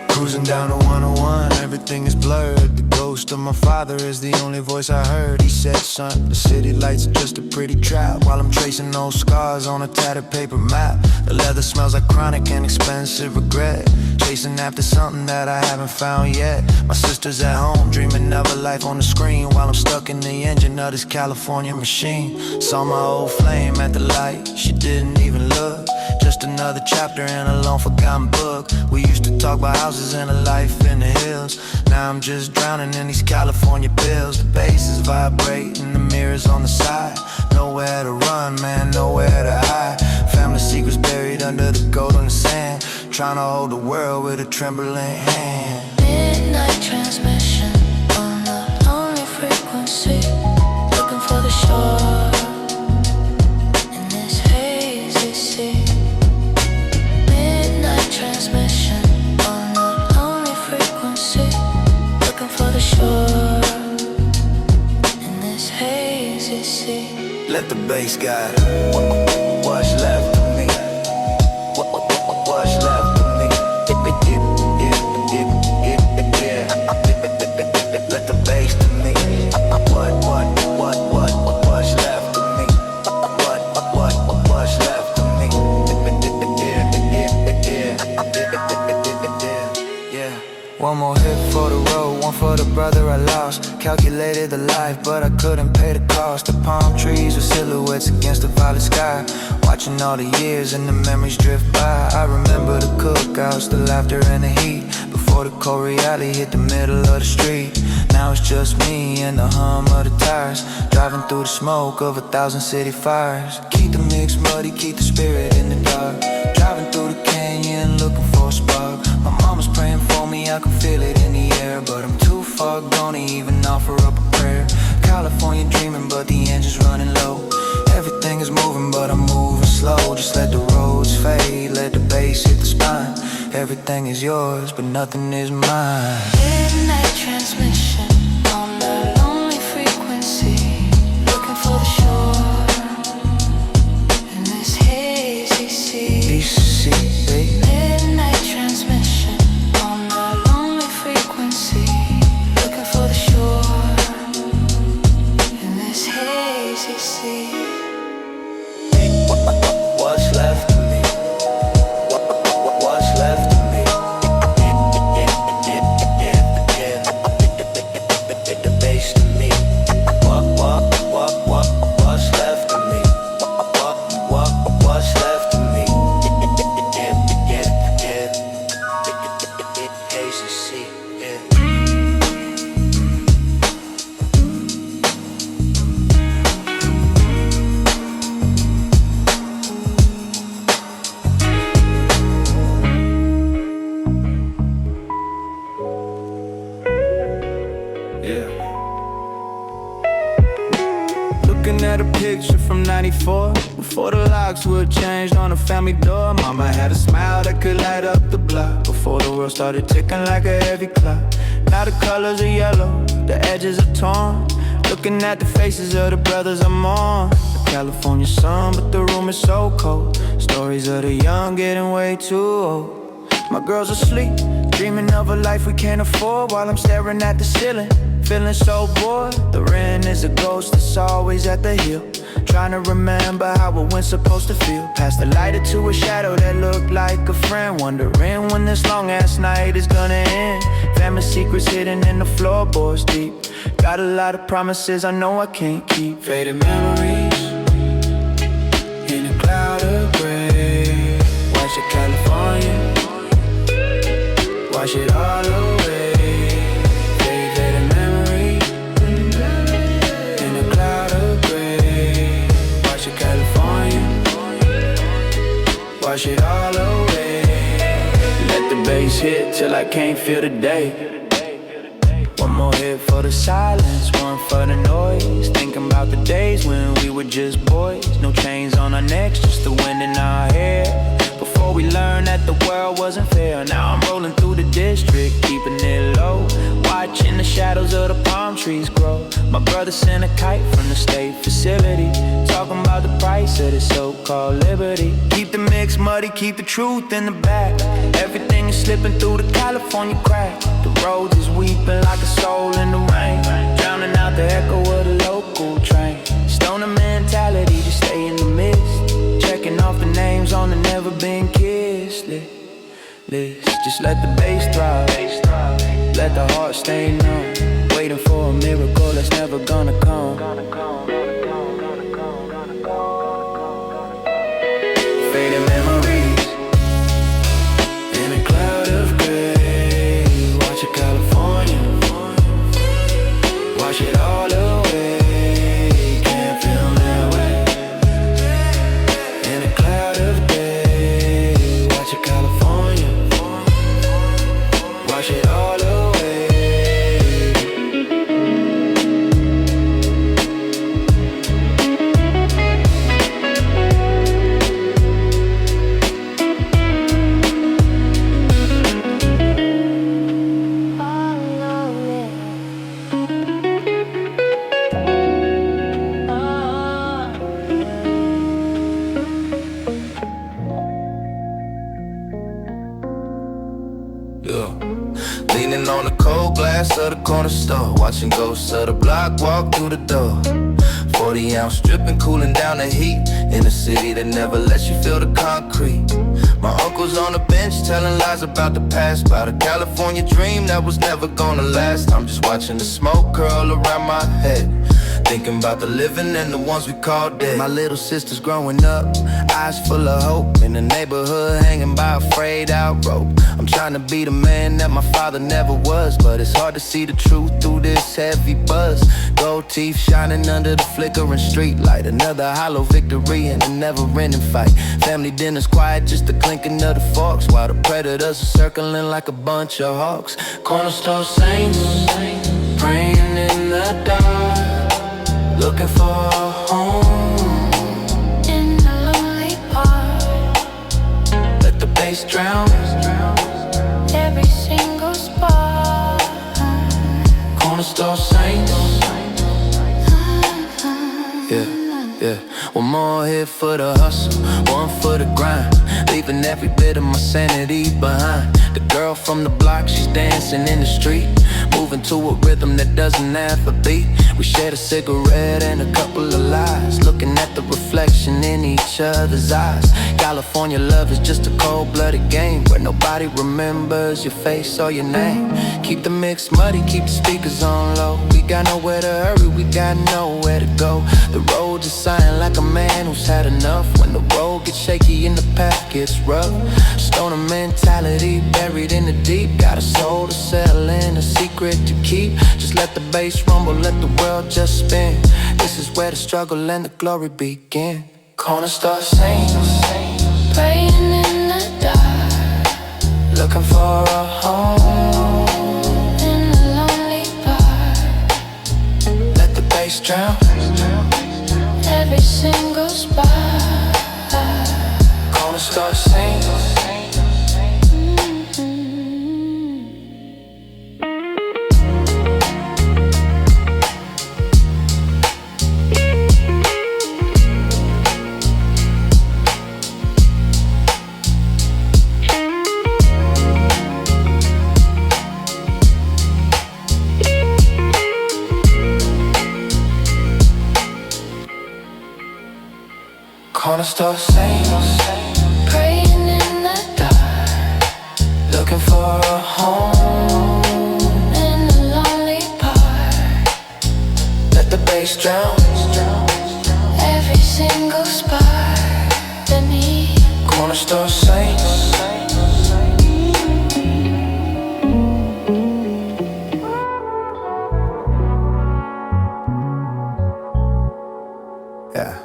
Cruising down the 101, everything is blurred. The ghost of my father is the only voice I heard. He said, son, the city lights are just a pretty trap, while I'm tracing those scars on a tattered paper map. The leather smells like chronic and expensive regret, chasing after something that I haven't found yet. My sister's at home, dreaming of a life on the screen, while I'm stuck in the engine of this California machine. Saw my old flame at the light, she didn't even look. Just another chapter in a long forgotten book. We used to talk about houses and a life in the hills. Now I'm just drowning in these California bills. The bass is vibrating, the mirrors on the side. Nowhere to run, man, nowhere to hide. Family secrets buried under the golden sand, trying to hold the world with a trembling hand. Midnight transmission on a lonely frequency, looking for the shore in this hazy sea. Midnight transmission on a lonely frequency, looking for the shore in this hazy sea. Let the bass guide. What's left of me? What's left of me? Let the bass to me. What's left of me? What's left of me? Yeah. One more hit for the road, one for the brother I lost. Calculated the life, but I couldn't pay the cost. The palm trees were silhouettes against the violet sky, watching all the years and the memories drift by. I remember the cookouts, the laughter and the heat, before the cold reality hit the middle of the street. Now it's just me and the hum of the tires, driving through the smoke of 1,000 city fires. Keep the mix muddy, keep the spirit in the dark, driving through the canyon looking for a spark. My mama's praying for me, I can feel it in the air, but I'm too far gone to even offer up a prayer. California dreaming, but the engine's running low. Everything is moving, but I'm moving slow. Just let the roads fade, let the bass hit the spine. Everything is yours, but nothing is mine. Midnight transmission on a lonely frequency, looking for the shore in this hazy sea. Midnight transmission on a lonely frequency, looking for the shore in this hazy sea. What's left of me? What's left of me? The bass to me. What's left of me? What's left of me? Hazy sea, yeah. Looking at a picture from 94, before the locks were changed on the family door. Mama had a smile that could light up the block, before the world started ticking like a heavy clock. Now the colors are yellow, the edges are torn, looking at the faces of the brothers I'm on. The California sun, but the room is so cold. Stories of the young getting way too old. My girl's asleep, dreaming of a life we can't afford, while I'm staring at the ceiling, feeling so bored. The rain is a ghost that's always at the hill. Trying to remember how it went supposed to feel. Past the lighter to a shadow that looked like a friend. Wondering when this long ass night is gonna end. Family secrets hidden in the floorboards deep. Got a lot of promises I know I can't keep. Faded memories in a cloud of gray. Watch it California, wash it all away. Faded memory in a cloud of gray. Watch it California, wash it all away. Let the bass hit till I can't feel the day. One more hit for the silence, one for the noise. Thinking about the days when we were just boys. No chains on our necks, just the wind in our hair. Before we learned that the world wasn't fair. Now I'm rolling through the district, keeping it low. Watching the shadows of the palm trees grow. My brother sent a kite from the state facility, talking about the price of this so-called liberty. Keep the mix muddy, keep the truth in the back. Everything is slipping through the California crack. The road is weeping like a soul in the rain, drowning out the echo of the local train. Stoner mentality, just stay in the mist. Checking off the names on the never been kissed list. Just let the bass thrive, let the heart stay numb. Waiting for a miracle that's never gonna come. Fading memories in a cloud of gray. Watch it California, wash it all away. Can't feel that way. In a cloud of gray. Watch it California, wash it all away. Leaning on the cold glass of the corner store, watching ghosts of the block walk through the door. 40 ounce dripping, cooling down the heat in a city that never lets you feel the concrete. My uncle's on the bench telling lies about the past, about a California dream that was never gonna last. I'm just watching the smoke curl around my head, thinking about the living and the ones we call dead. My little sister's growing up, eyes full of hope. In the neighborhood, hanging by a frayed out rope. I'm trying to be the man that my father never was, but it's hard to see the truth through this heavy buzz. Gold teeth shining under the flickering street light. Another hollow victory in a never-ending fight. Family dinner's quiet, just the clinking of the forks, while the predators are circling like a bunch of hawks. Corner store saints, praying in the dark, looking for a home in a lonely park. Let the bass drown Every single spot. corner store saints. Yeah. One more hit for the hustle, one for the grind, leaving every bit of my sanity behind. The girl from the block, she's dancing in the street, moving to a rhythm that doesn't have a beat. We shared a cigarette and a couple of lies, looking at the reflection in each other's eyes. California love is just a cold-blooded game, where nobody remembers your face or your name. Keep the mix muddy, keep the speakers on low. We got nowhere to hurry, we got nowhere to go. The road is sighing like a man who's had enough. When the road gets shaky and the path gets rough, stoner mentality buried in the deep. Got a soul to sell and a secret to keep. Just let the bass rumble, let the world just spin. This is where the struggle and the glory begin. Corner store saints, Praying in the dark, looking for a home in a lonely park. Let the bass drown Every single spot. Corner store saints. Corner store saints, praying in the dark, looking for a home. in the lonely park. Let the bass drown. Every single spark beneath. Corner store saints. Yeah.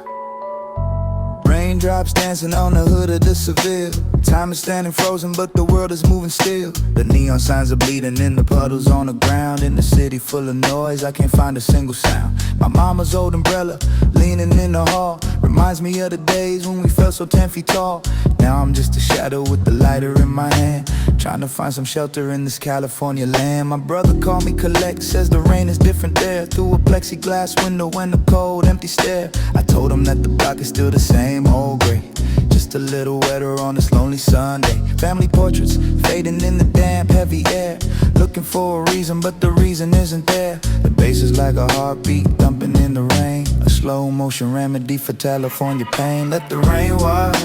Raindrops dancing on the hood of the Seville. Time is standing frozen, but the world is moving still. The neon signs are bleeding in the puddles on the ground. In the city full of noise, I can't find a single sound. My mama's old umbrella, leaning in the hall, reminds me of the days when we felt so 10 feet tall. Now I'm just a shadow with the lighter in my hand, trying to find some shelter in this California land. My brother called me collect, says the rain is different there. Through a plexiglass window and a cold, empty stare. I told him that the block is still the same old gray, just a little wetter on this lonely Sunday. Family portraits fading in the damp, heavy air, looking for a reason, but the reason isn't there. The bass is like a heartbeat thumping in the rain, a slow motion remedy for California pain. Let the rain wash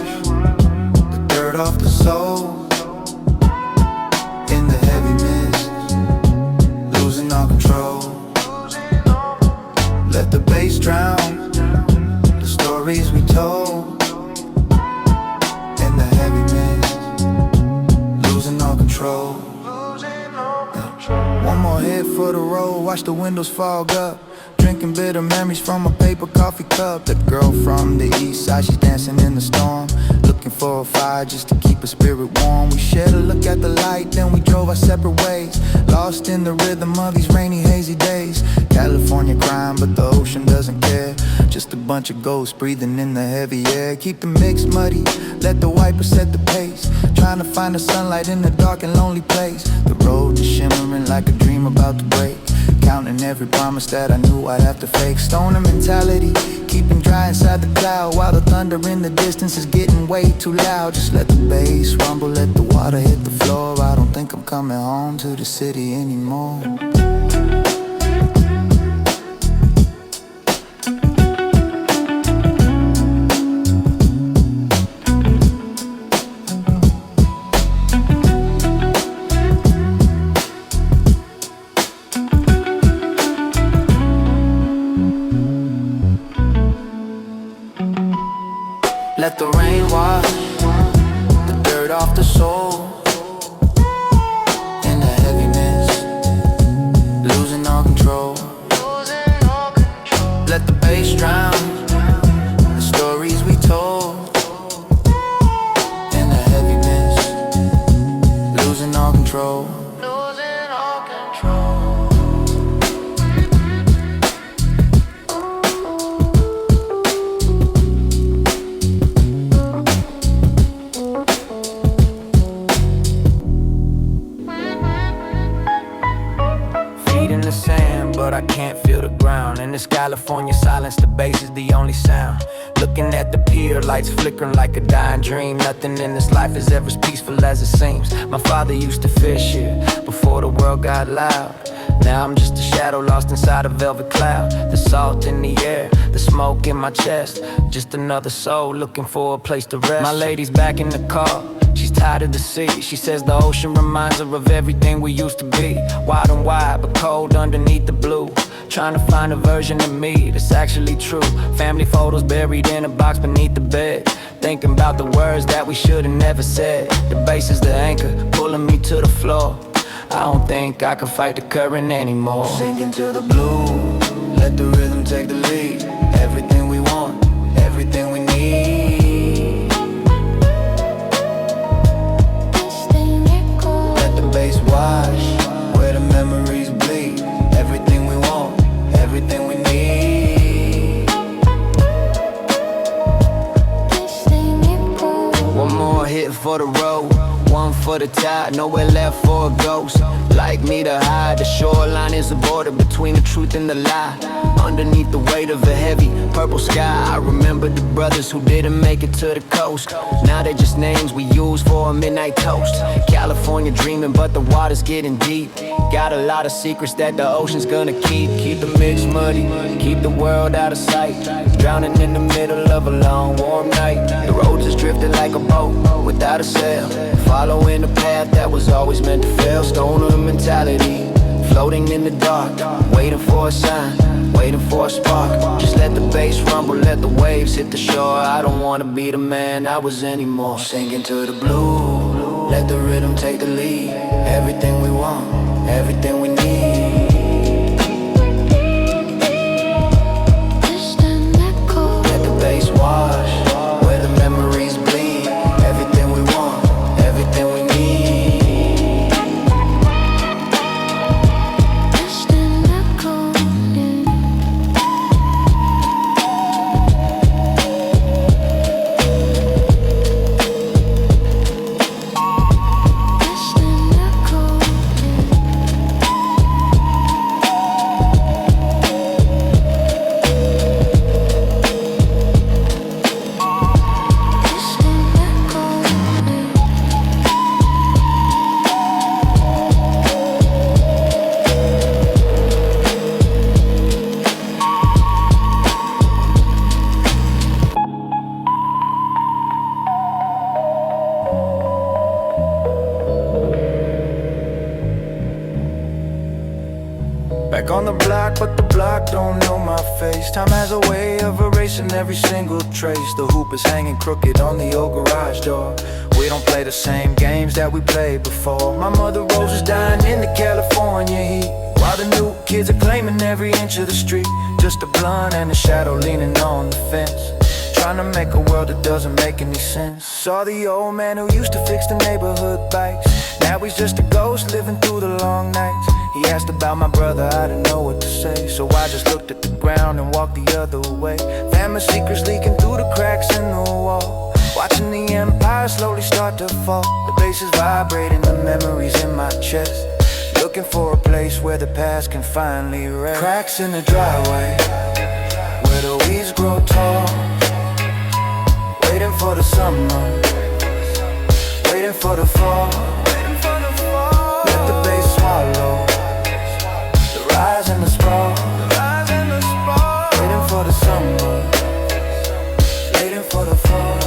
the dirt off the soul. In the heavy mist, losing all control. Let the bass drown the stories we told. In the heavy mist, losing all control. One more hit for the road, watch the windows fog up. Drinking bitter memories from a paper coffee cup. The girl from the east side, she's dancing in the storm, looking for a fire just to keep her spirit warm. We shared a look at the light, then we drove our separate ways, lost in the rhythm of these rainy, hazy days. California crying, but the ocean doesn't care. Just a bunch of ghosts breathing in the heavy air. Keep the mix muddy, let the wipers set the pace, trying to find the sunlight in the dark and lonely place. The road is shimmering like a dream about to break, counting every promise that I knew I'd have to fake. Stoner mentality, keeping dry inside the cloud, while the thunder in the distance is getting way too loud. Just let the bass rumble, let the water hit the floor. I don't think I'm coming home to the city anymore. Let the rain wash the dirt off the soul. In the heavy mist, losing all control. Let the bass drown the stories we told. In the heavy mist, losing all control. But I can't feel the ground. In this California silence, the bass is the only sound. Looking at the pier, lights flickering like a dying dream. Nothing in this life is ever as peaceful as it seems. My father used to fish here before the world got loud. Now I'm just a shadow lost inside a velvet cloud. The salt in the air, the smoke in my chest, just another soul looking for a place to rest. My lady's back in the car, she's tired of the sea. She says the ocean reminds her of everything we used to be. Wide and wide, but cold underneath the blue. Trying to find a version of me that's actually true. Family photos buried in a box beneath the bed, thinking about the words that we should have never said. The bass is the anchor, pulling me to the floor. I don't think I can fight the current anymore. Sinking to the blue, let the rhythm take the lead. Everything we want, everything we need. Let the bass wash where the memories bleed. Everything we want, everything we need. One more hit for the road, one for the tide, nowhere left for a ghost like me to hide. The shoreline is a border between the truth and the lie. Underneath the weight of a heavy purple sky, I remember the brothers who didn't make it to the coast. Now they're just names we use for a midnight toast. California dreaming, but the water's getting deep. Got a lot of secrets that the ocean's gonna keep. Keep the mix muddy, keep the world out of sight. Drowning in the middle of a long warm night. The road just drifting like a boat without a sail, following a path that was always meant to fail. Stoner mentality, floating in the dark, waiting for a sign, waiting for a spark. Just let the bass rumble, let the waves hit the shore. I don't wanna be the man I was anymore. Sinking to the blue, let the rhythm take the lead. Everything we want, everything we need. Distant echo. Let the bass wash where the memories bleed. Everything we want, everything we need. Distant echo. Distant echo. Distant echo. Back on the block, but the block don't know my face. Time has a way of erasing every single trace. The hoop is hanging crooked on the old garage door. We don't play the same games that we played before. My mother Rose is dying in the California heat, while the new kids are claiming every inch of the street. Just a blunt and a shadow leaning on the fence, trying to make a world that doesn't make any sense. Saw the old man who used to fix the neighborhood bikes. Now he's just a ghost living through the long nights. He asked about my brother, I didn't know what to say, so I just looked at the ground and walked the other way. Family secrets leaking through the cracks in the wall, watching the empire slowly start to fall. The bass is vibrating, the memories in my chest, looking for a place where the past can finally rest. Cracks in the driveway, where the weeds grow tall. Waiting for the summer, waiting for the fall. Let the bass swallow the rise and the sprawl. Waiting for the summer, waiting for the fall.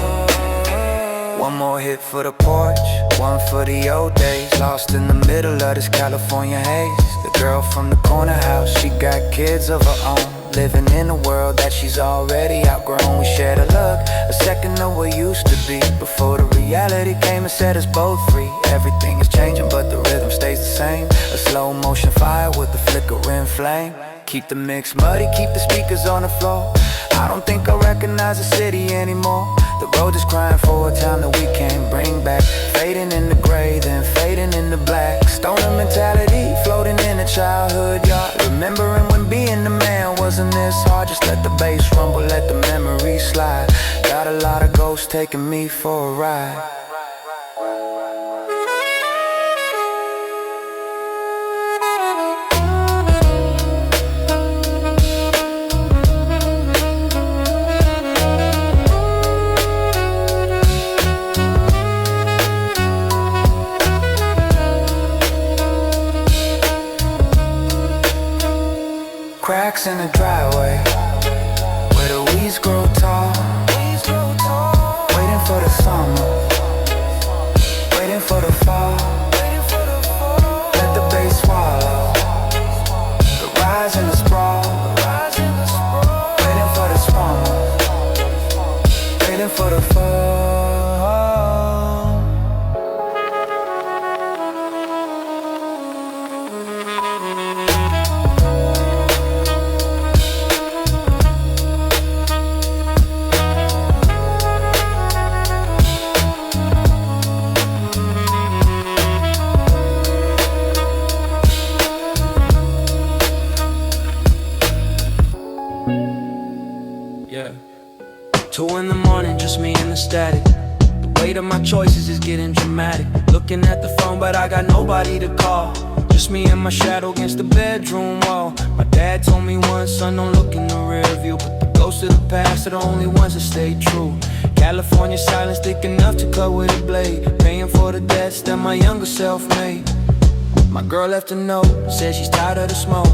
One more hit for the porch, one for the old days. Lost in the middle of this California haze. The girl from the corner house, she got kids of her own, living in a world that she's already outgrown. We shared a look, a second of what used to be, before the reality came and set us both free. Everything is changing but the rhythm stays the same. A slow motion fire with a flickering flame. Keep the mix muddy, keep the speakers on the floor. I don't think I recognize the city anymore. The road is crying for a time that we can't bring back. Fading in the gray, then fading in the black. Stoner mentality, floating in a childhood yard. Remembering when being the man wasn't this hard. Just let the bass rumble, let the memories slide. Got a lot of ghosts taking me for a ride. Cracks in the driveway, where the weeds grow tall. Waiting for the summer, waiting for the fall. Let the bass swallow the rise and the sprawl. Waiting for the summer, waiting for the fall. Yeah. 2 in the morning, just me and the static. The weight of my choices is getting dramatic. Looking at the phone, but I got nobody to call. Just me and my shadow against the bedroom wall. My dad told me once, son, don't look in the rear view, but the ghosts of the past are the only ones that stay true. California silence thick enough to cut with a blade, paying for the debts that my younger self made. My girl left a note, said she's tired of the smoke.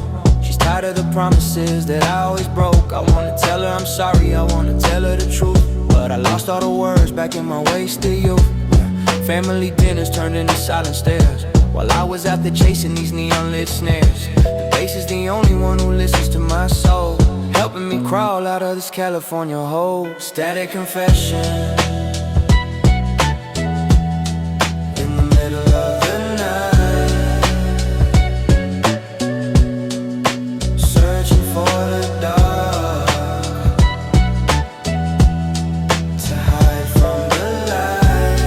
She's tired of the promises that I always broke. I wanna tell her I'm sorry, I wanna tell her the truth, but I lost all the words back in my wasted youth. Family dinners turned into silent stares, while I was out there chasing these neon lit snares. The bass is the only one who listens to my soul, helping me crawl out of this California hole. Static confession in the middle of the night, searching for the dark to hide from the light.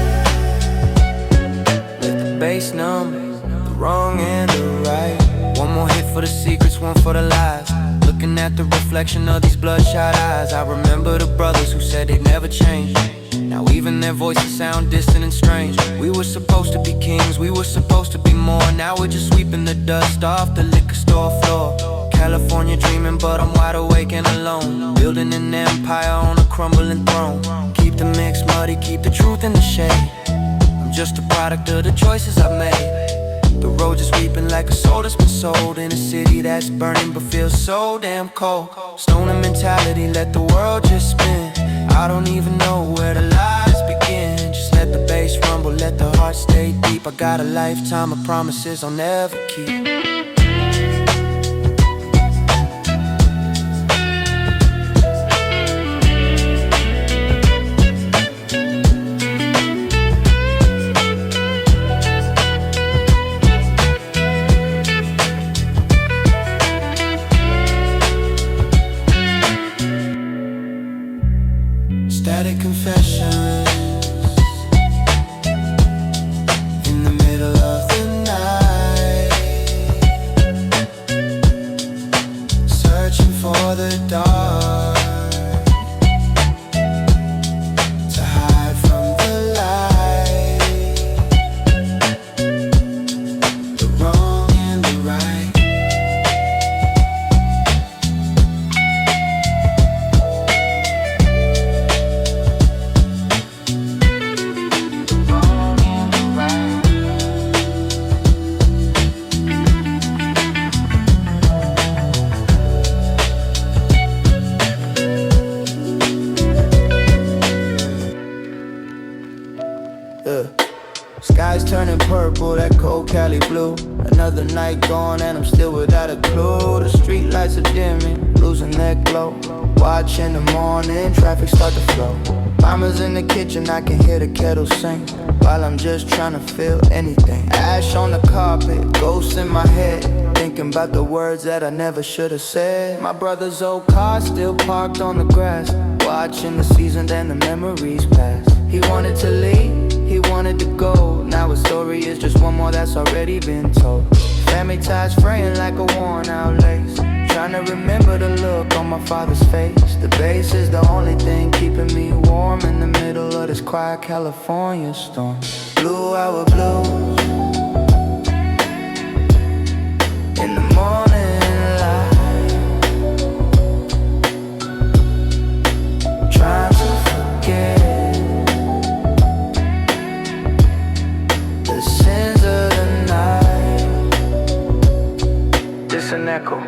Let the bass numb the wrong and the right. One more hit for the secrets, one for the lies. Looking at the reflection of these bloodshot eyes, I remember the brothers who said they'd never change. Now even their voices sound distant and strange. We were supposed to be kings, we were supposed to be more. Now we're just sweeping the dust off the liquor store floor. California dreaming, but I'm wide awake and alone, building an empire on a crumbling throne. Keep the mix muddy, keep the truth in the shade. I'm just a product of the choices I've made. The road just weeping like a soul that's been sold in a city that's burning but feels so damn cold. Stoner mentality, let the world just spin. I don't even know where the lies begin. Just let the bass rumble, let the heart stay deep. I got a lifetime of promises I'll never keep. Static confessions in the middle of the night, searching for the dark to hide from the light, the wrong and the right. Sky's turning purple, that cold Cali blue. Another night gone and I'm still without a clue. The street lights are dimming, losing their glow. Watch in the morning, traffic start to flow. Mama's in the kitchen, I can hear the kettle sing, while I'm just trying to feel anything. Ash on the carpet, ghosts in my head, thinking about the words that I never should have said. My brother's old car still parked on the grass, watching the seasons and the memories pass. He wanted to leave, he wanted to go. Now his story is just one more that's already been told. Family ties fraying like a worn out lace, trying to remember the look on my father's face. The bass is the only thing keeping me warm in the middle of this quiet California storm. Blue hour blues in the morning light, trying to forget the sins of the night. This an echo.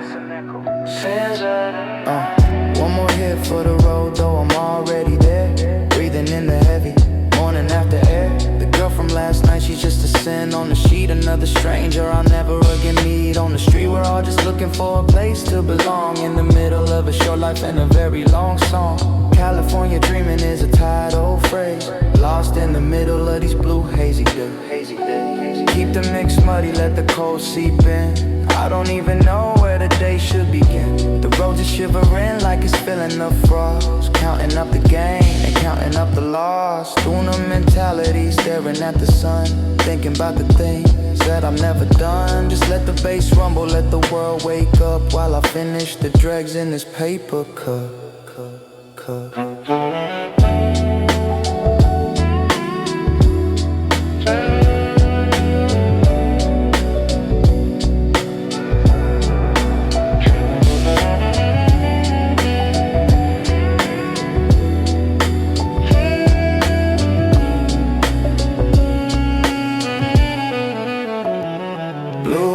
Sins of the one more hit for the road, though I'm already there. Breathing in the heavy morning after air. The girl from last night, she's just a sin on the sheet. Another stranger I'll never again meet on the street. We're all just looking for a place to belong, in the middle of a short life and a very long song. California dreaming is a tired old phrase, lost in the middle of these blue hazy days. Keep the mix muddy, let the cold seep in. I don't even know where the day should begin. The roads are shivering like it's feeling the frost, counting up the gain and counting up the loss. Tuna mentality, staring at the sun, thinking about the things that I've never done. Just let the bass rumble, let the world wake up, while I finish the dregs in this paper cup. Blue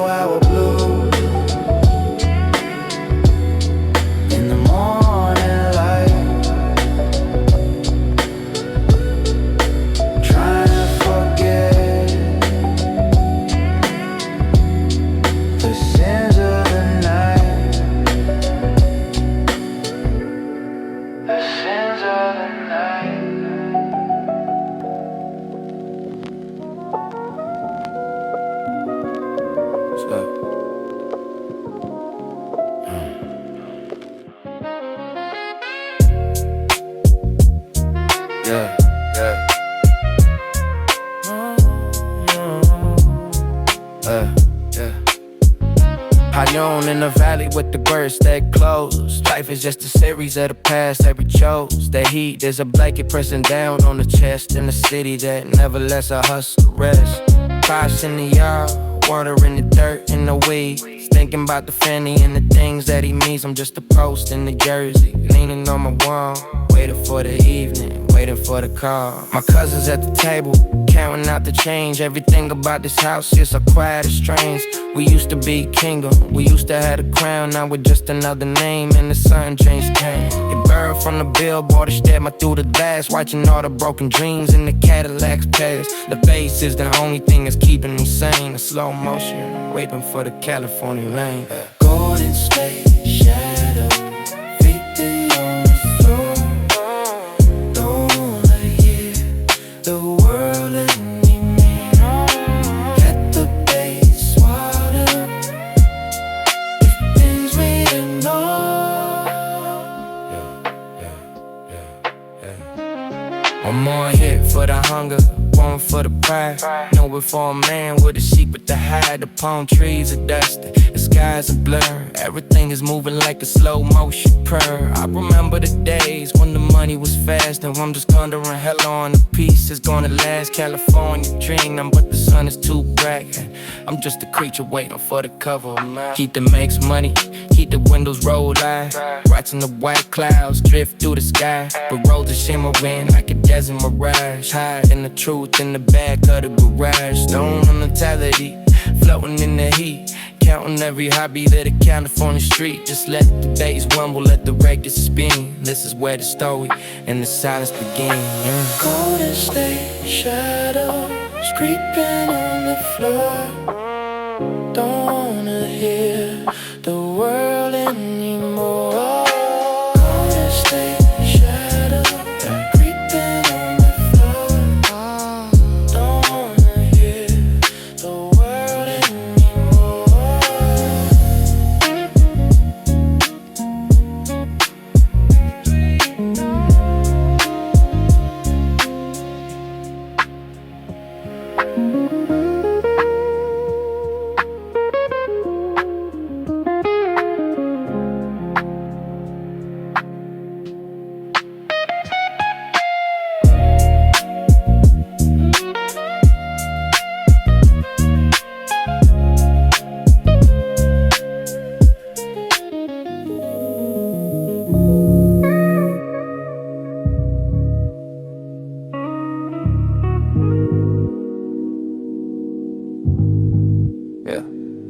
in the valley with the birds that close. Life is just a series of the past that we chose. The heat, there's a blanket pressing down on the chest. In the city that never lets a hustle rest. Pops in the yard, water in the dirt and the weeds. Thinking about the fanny and the things that he means. I'm just a post in the jersey, leaning on my wall, waiting for the evening, waiting for the call. My cousins at the table, counting out the change. Everything about this house is so quiet and strange. We used to be kingdom, we used to have a crown. Now we're just another name and the sun changed came. It burned from the billboard, it stared my through the glass. Watching all the broken dreams in the Cadillacs pass. The bass is the only thing that's keeping me sane. The slow motion, waiting for the California rain. Golden State shadow, feet on the floor. Don't wanna hear the world anymore. Let the bass water, the things we ignore. One more hit for the hunger, one for the pride. Know it for a man with a secret to hide. The palm trees are dusty, the skies are blurred. Everything is moving like a slow motion purr. I remember the days when the money was fast, and I'm just wondering how long the peace is gonna last. California dreaming, but the sun is too bright. I'm just a creature waiting for the cover of mine. Heat that makes money, keep the windows rolled high. Watching the white clouds drift through the sky. The roads are shimmering like a desert mirage. Hiding the truth in the back of the garage. Stone on mentality, floating in the heat. Counting every hobby that a California street. Just let the bass rumble, let the record spin. This is where the story and the silence begin. Golden State shadows creeping on the floor. Don't wanna hear the world anymore. Golden State shadows creeping on the floor. Don't wanna hear the world anymore.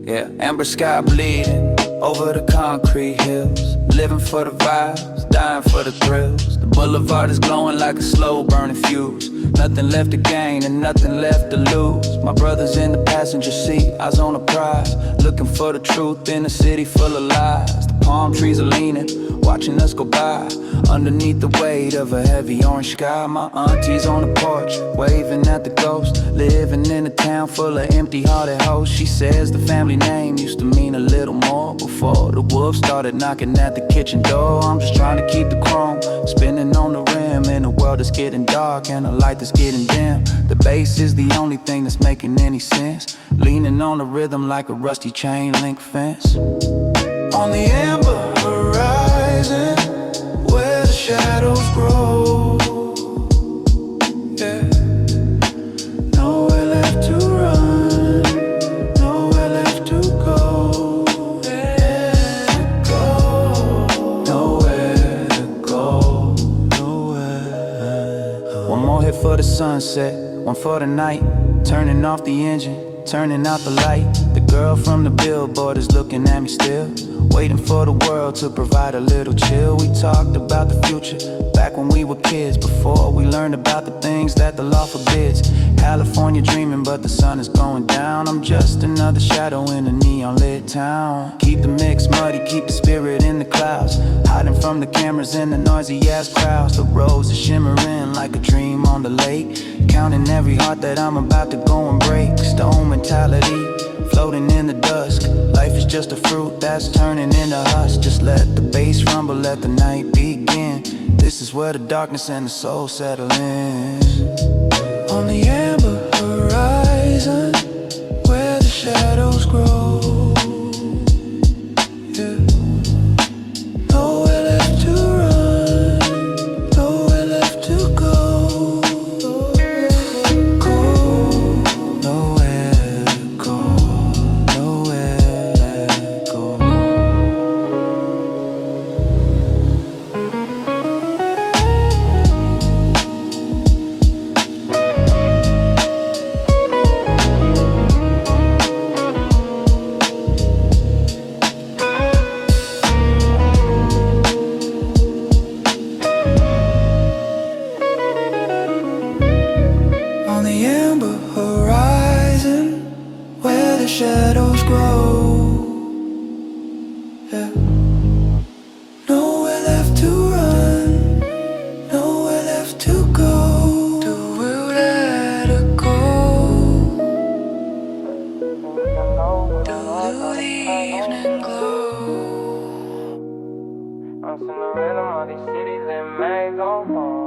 Yeah, amber sky bleeding over the concrete hills. Living for the vibes, dying for the thrills. The boulevard is glowing like a slow burning fuse. Nothing left to gain and nothing left to lose. My brother's in the passenger seat, eyes on the prize. Looking for the truth in a city full of lies. The palm trees are leaning, watching us go by. Underneath the weight of a heavy orange sky. My auntie's on the porch, waving at the ghost. Living in a town full of empty-hearted hoes. She says the family name used to mean a little more before the wolves started knocking at the kitchen door. I'm just trying to keep the chrome spinning on the rim in a world that's getting dark and a light that's getting dim. The bass is the only thing that's making any sense. Leaning on the rhythm like a rusty chain link fence. On the amber horizon, where the shadows grow, yeah. Nowhere left to run, nowhere left to go, yeah. Go, nowhere to go, nowhere. One more hit for the sunset, one for the night. Turning off the engine, turning out the light. The girl from the billboard is looking at me still, waiting for the world to provide a little chill. We talked about the future back when we were kids, before we learned about the things that the law forbids. California dreaming, but the sun is going down. I'm just another shadow in a neon lit town. Keep the mix muddy, keep the spirit in the clouds. Hiding from the cameras and the noisy ass crowds. The roads are shimmering like a dream on the lake. Counting every heart that I'm about to go and break. Stone mentality, floating in the dusk. Life is just a fruit that's turning into husk. Just let the bass rumble, let the night begin. This is where the darkness and the soul settle in. On the amber horizon, where the shadows grow, yeah. Nowhere left to run, nowhere left to go. Do we let it go? Do the evening glow? I'm sitting around all these cities that make go home.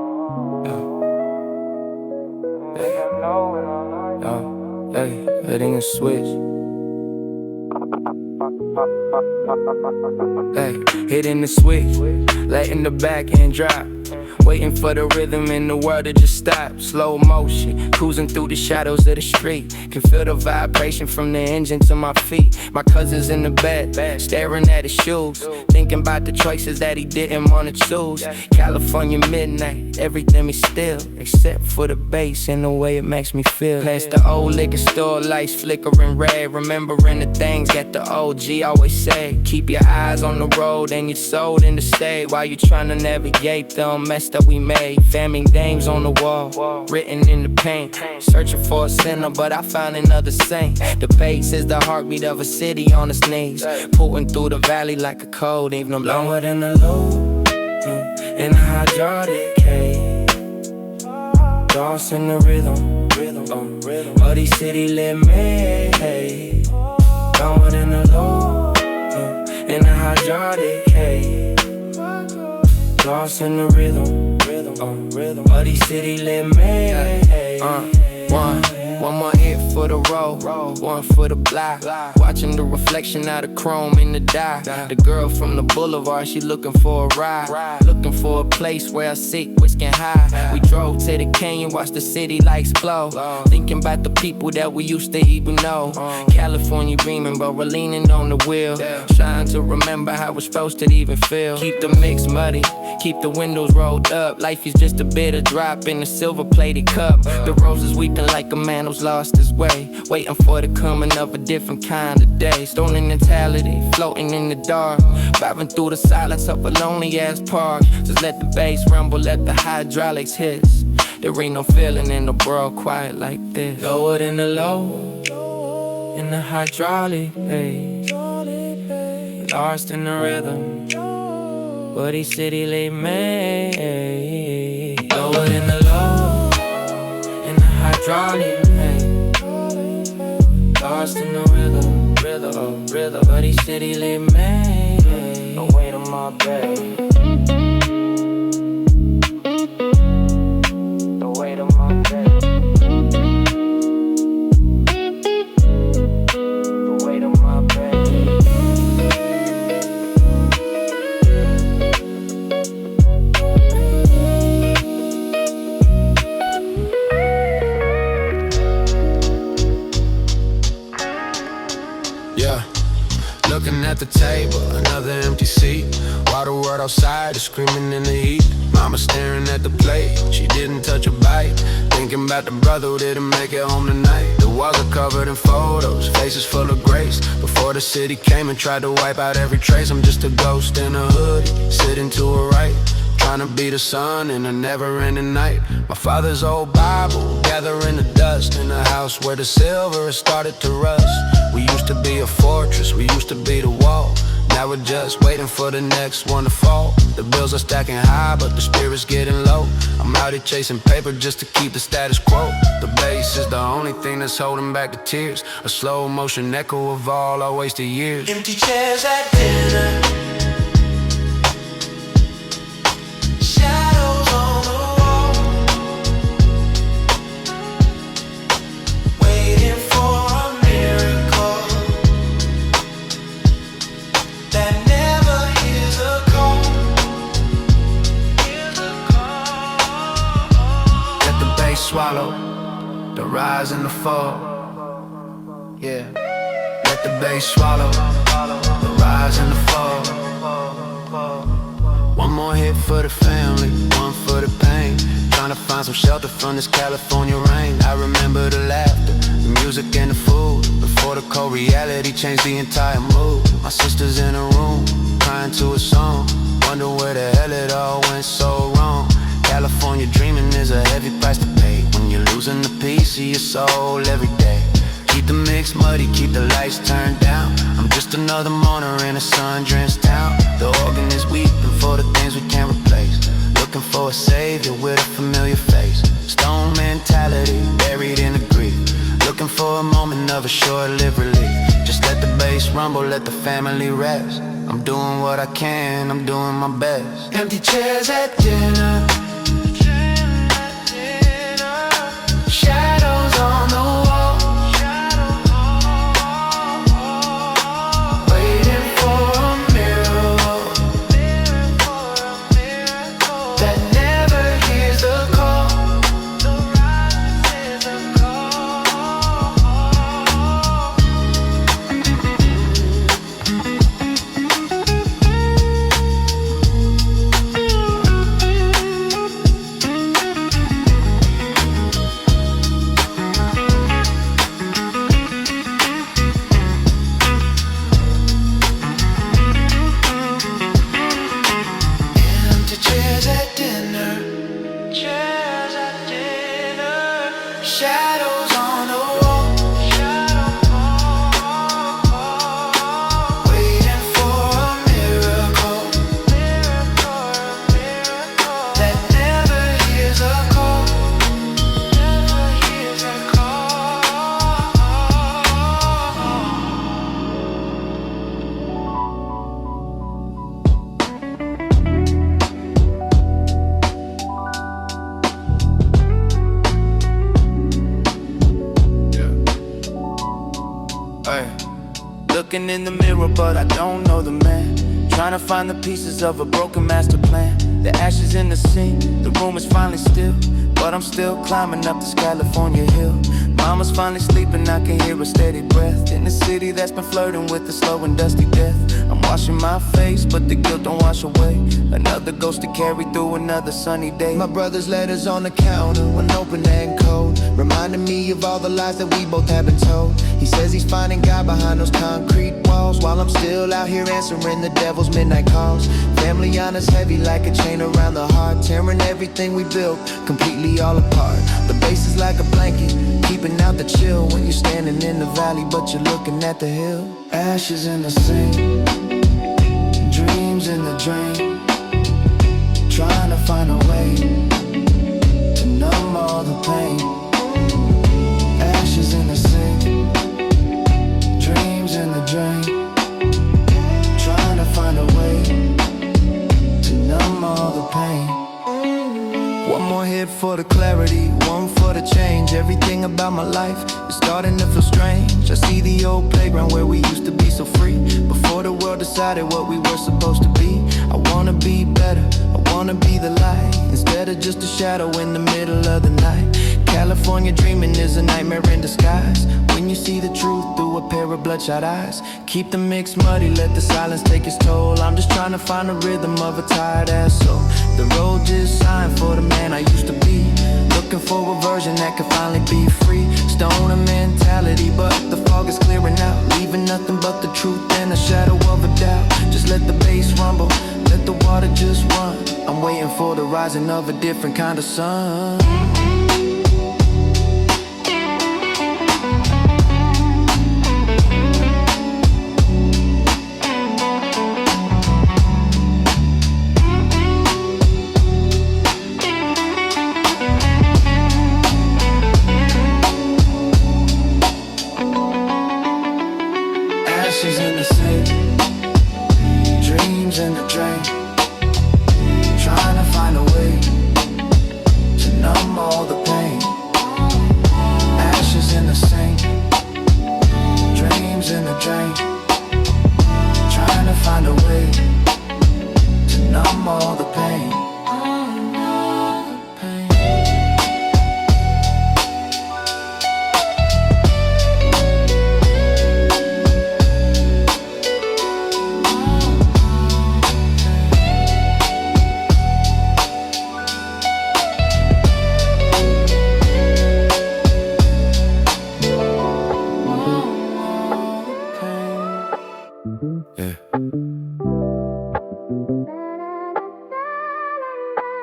Hey, hitting a switch. Hey, hitting the switch, letting the back end drop. Waiting for the rhythm in the world to just stop. Slow motion, cruising through the shadows of the street. Can feel the vibration from the engine to my feet. My cousin's in the bed, staring at his shoes, thinking about the choices that he didn't wanna choose. California midnight, everything is still, except for the bass and the way it makes me feel. Past the old liquor store lights flickering red, remembering the things that the OG always say. Keep your eyes on the road and your soul in the state, while you're trying to navigate the mess that we made. Family names on the wall, written in the paint. Searching for a sinner, but I found another saint. The bass is the heartbeat of a city on its knees, pulling through the valley like a cold evening. Lower than the low, in a hydraulic cave. Lost in the rhythm, of these city lit me. Lower than the low, in a hydraulic cave. Lost in the rhythm, of these city lit me. One more hit for the road, one for the block. Watching the reflection out of chrome in the dye. The girl from the boulevard, she looking for a ride, looking for a place where I sit, whisking high. We drove to the canyon, watched the city lights glow, thinking about the people that we used to even know. California dreaming, but we're leaning on the wheel, trying to remember how we're supposed to even feel. Keep the mix muddy, keep the windows rolled up. Life is just a bitter drop in a silver-plated cup. The roses weeping like a man who's lost his way, waiting for the coming of a different kind of day. Stolen mentality, floating in the dark, vibing through the silence of a lonely-ass park. Just let the bass rumble, let the hydraulics hiss. There ain't no feeling in the world quiet like this. Lower than the low, in the hydraulic bass. Lost in the rhythm, but each city lay made. Lower than the low, in the hydraulic bass. Lost in the rhythm, but each city lay made. The weight of my bed, the weight of my bed, the weight of my bed. Yeah, looking at the table, another empty seat. While the world outside is screaming in the heat. Mama staring at the plate, she didn't touch a bite. Thinking about the brother who didn't make it home tonight. The walls are covered in photos, faces full of grace. Before the city came and tried to wipe out every trace, I'm just a ghost in a hoodie, sitting to her right, trying to be the sun in a never-ending night. My father's old Bible, gathering the dust in a house where the silver has started to rust. We used to be a fortress, we used to be the wall. Now we're just waiting for the next one to fall. The bills are stacking high, but the spirit's getting low. I'm out here chasing paper just to keep the status quo. The bass is the only thing that's holding back the tears, a slow motion echo of all our wasted years. Empty chairs at dinner, shadows on the wall, waiting for a miracle that never hears a call. Let the bass swallow the rise and the fall. Yeah, let the bass swallow the rise and the fall. One more hit for the family, one for the pain. Trying to find some shelter from this California rain. I remember the laughter, the music and the food, before the cold reality changed the entire mood. My sister's in a room, crying to a song, wonder where the hell it all went so wrong. California dreaming is a heavy price to pay when you're losing a piece of your soul every day. Keep Keep the mix muddy, keep the lights turned down. I'm just another mourner in a sun-drenched town. The organ is weeping for the things we can't replace. Looking for a savior with a familiar face. Stone mentality, buried in the grief. Looking for a moment of a short-lived relief. Just let the bass rumble, let the family rest. I'm doing what I can, I'm doing my best. Empty chairs at dinner, shadows on the wall, waiting for a miracle that never hears the call. Empty chairs at dinner, shadows on the wall, waiting for a miracle that never hears a call. Ay. Looking in the mirror, but I don't know the man. Trying to find the pieces of a broken master plan. The ashes in the sink, the room is finally still, but I'm still climbing up this California hill. Mama's finally sleeping, I can hear a steady breath. In the city that's been flirting with the slow and dusty death. I'm washing my face, but the guilt don't wash away. Another ghost to carry through another sunny day. My brother's letters on the counter, one open and cold, reminding me of all the lies that we both have been told. He says he's finding God behind those concrete walls, while I'm still out here answering the devil's midnight calls. Family honors heavy like a chain around the heart, tearing everything we built completely all apart. The base is like a blanket, keeping out the chill when you're standing in the valley, but you're looking at the hill. Ashes in the sink, dreams in the drain, trying to find a way to numb all the pain. Ashes in the sink, dreams in the drain, trying to find a way to numb all the pain. One more hit for the clarity, one for the change. Everything about my life is starting to feel strange. I see the old playground where we used to be so free, before the world decided what we were supposed to be. I wanna be better, I wanna be the light, instead of just a shadow in the middle of the night. California dreaming is a nightmare in disguise, when you see the truth through a pair of bloodshot eyes. Keep the mix muddy, let the silence take its toll. I'm just trying to find the rhythm of a tired ass soul. The road just signed for the man I used to be, looking for a version that could finally be free. Stoner mentality, but the fog is clearing out, leaving nothing but the truth and a shadow of a doubt. Just let the bass rumble, let the water just run. I'm waiting for the rising of a different kind of sun. Ashes in the sink, dreams in the drain, trying to find a way to numb all the pain. Ashes in the sink, dreams in the drain, trying to find a way to numb all the pain.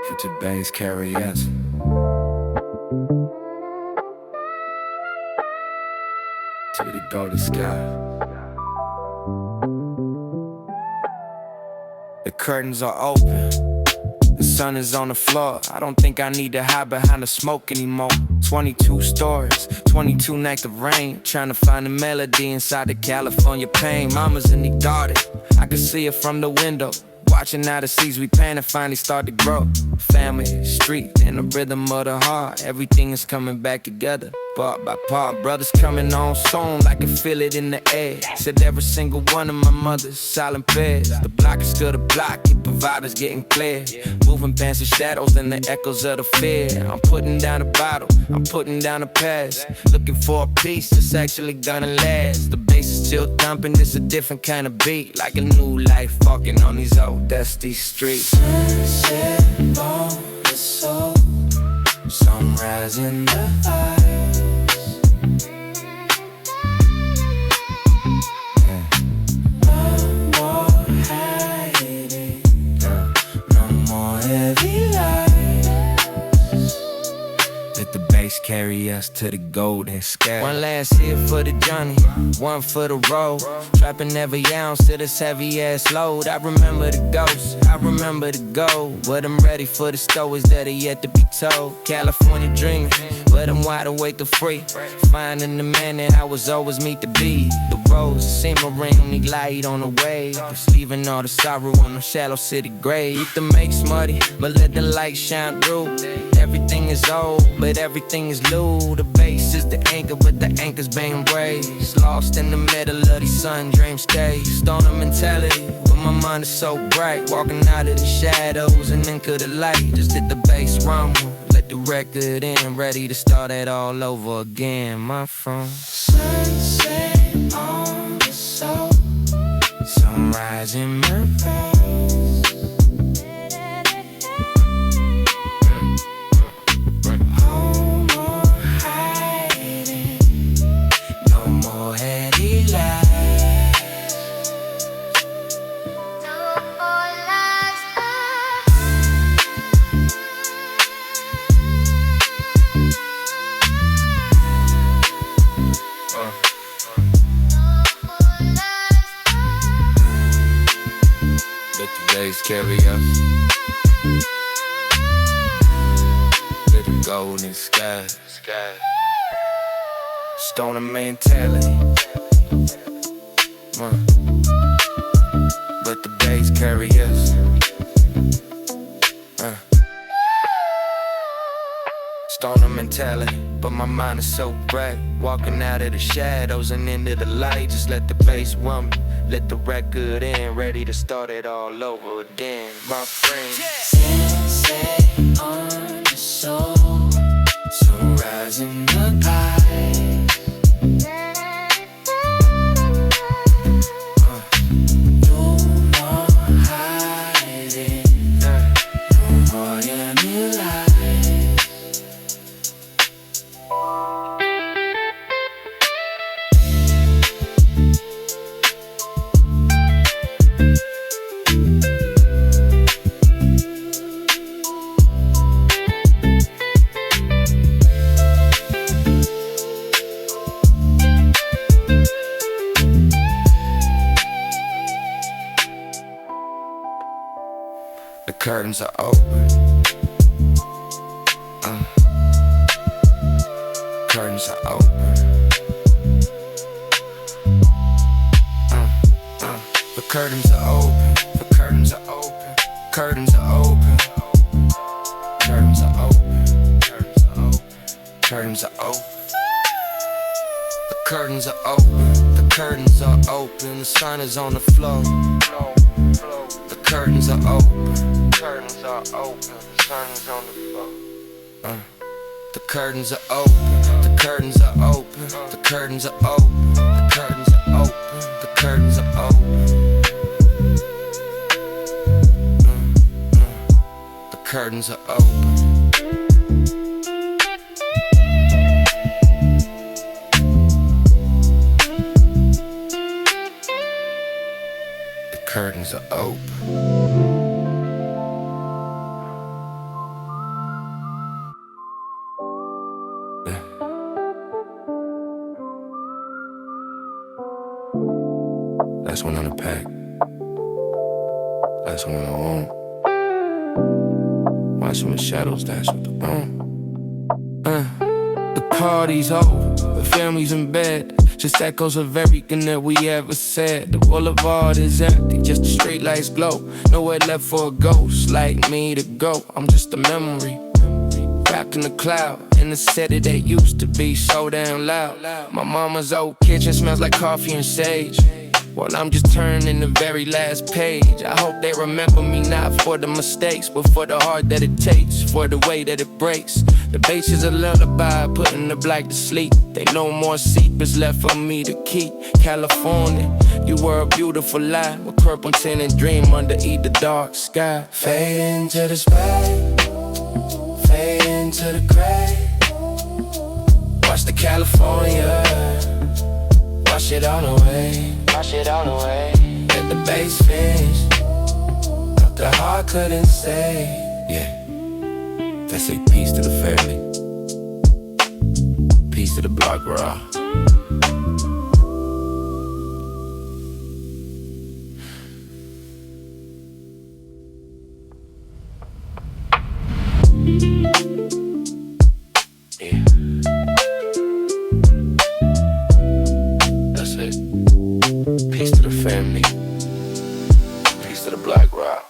Future bass carry us. golden sky. The curtains are open, the sun is on the floor. I don't think I need to hide behind the smoke anymore. 22 stories, 22 nights of rain, trying to find a melody inside the California pain. Mama's in the garden, I can see it from the window, watching how the seeds we planted finally start to grow. Family, street, and the rhythm of the heart, everything is coming back together, part by part. Brothers coming on soon, I can feel it in the air. Said every single one of my mother's silent prayers. The block is still the block, keep providers getting clear. Moving past the shadows and the echoes of the fear. I'm putting down the bottle, I'm putting down the past, looking for a piece that's actually gonna last. The bass is still thumping, it's a different kind of beat, like a new life walking on these old dusty streets. Sunset on the soul, sunrise in the eyes. No more hiding, no more heavy lies. Let the bass carry us to the golden sky. One last hit for the journey, one for the road. Trapping every ounce to this heavy ass load. I remember the ghosts, I remember the gold, but I'm ready for the stories that are yet to be told. California dreaming, but I'm wide awake to free, finding the man that I was always meant to be. The rose, simmering, need light on the wave, just leaving all the sorrow on the shallow city grave. You can make muddy, but let the light shine through. Everything is old, but everything is new. The base is the anchor, but the anchor's being raised. Lost in the middle of these sun dreams days. Stoner mentality, but my mind is so bright. Walking out of the shadows and into the light. Just let the bass rumble, let the record in, ready to start it all over again, my friend. Sunset on the soul, sunrise in my face. Let the bass carry us to the golden sky. Stoner mentality. Let the bass carry us. Stoner mentality, but my mind is so bright. Walking out of the shadows and into the light. Just let the bass rumble, let the record in, ready to start it all over again, my friend. Sunset on the soul, sunrise in the eyes. No more hiding, no more yummy lies. The curtains are open. Curtains are open. The curtains are open. The curtains are open. Curtains are open. Curtains are open. Curtains are open. Curtains are open. The curtains are open. The curtains are open. The sun is on the floor. The curtains are open. Curtains are open. The sun is on the floor. The curtains are open. The curtains are open. The curtains are open. The curtains are open. The curtains are open. The curtains are open. The curtains are open. That's when I want. Watching the shadows dance with the moon. The party's over, the family's in bed. Just echoes of everything that we ever said. The boulevard is empty, just the street lights glow. Nowhere left for a ghost like me to go. I'm just a memory, wrapped in the cloud, in the city that used to be so damn loud. My mama's old kitchen smells like coffee and sage, while I'm just turning the very last page. I hope they remember me not for the mistakes, but for the heart that it takes, for the way that it breaks. The bass is a lullaby, putting the black to sleep. They no more secrets left for me to keep. California, you were a beautiful lie, a purple tinted dream underneath the dark sky. Fade into the spray, fade into the gray. Watch the California, wash it all away, wash it all away. let the bass finish what the heart couldn't say. Yeah, let's say peace to the family, peace to the block, bro. Yeah, that's it. Peace to the family, peace to the black rock.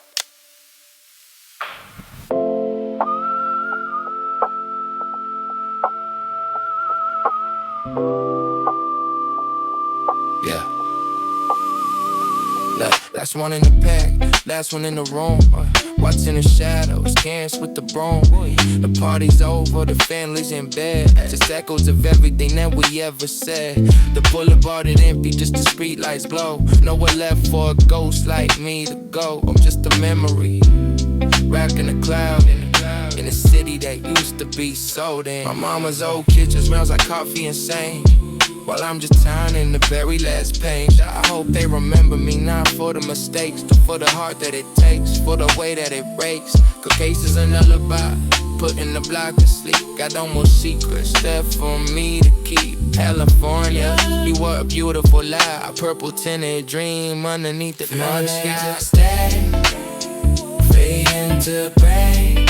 Yeah. Look, that's one in the pack, last one in the room. Watching the shadows, dance with the broom. The party's over, the family's in bed. Just echoes of everything that we ever said. The boulevard is empty, just the street lights glow. Nowhere left for a ghost like me to go. I'm just a memory, wrapped in a cloud, in a city that used to be so damn. My mama's old kitchen smells like coffee and sage, while I'm just turning the very last page. I hope they remember me not for the mistakes, but for the heart that it takes, for the way that it breaks. Cause cases a lullaby, putting the block to sleep. Got no more secrets left for me to keep. California, you were a beautiful lie, a purple tinted dream underneath the night sky. Stay, fade into gray.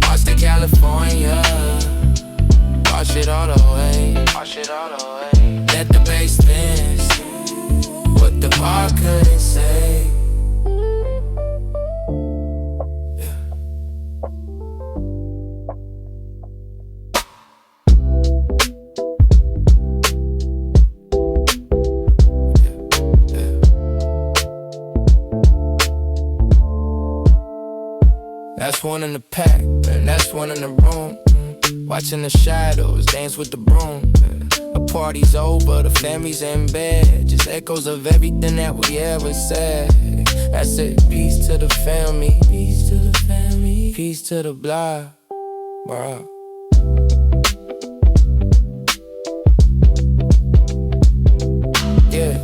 Watch the California, wash it all away, wash it all away. Let the bass dance what the heart couldn't say. That's one in the pack, and that's one in the room. Watching the shadows dance with the broom. The party's over, the family's in bed. Just echoes of everything that we ever said. That's it, peace to the family, peace to the family, peace to the block, bro. Yeah.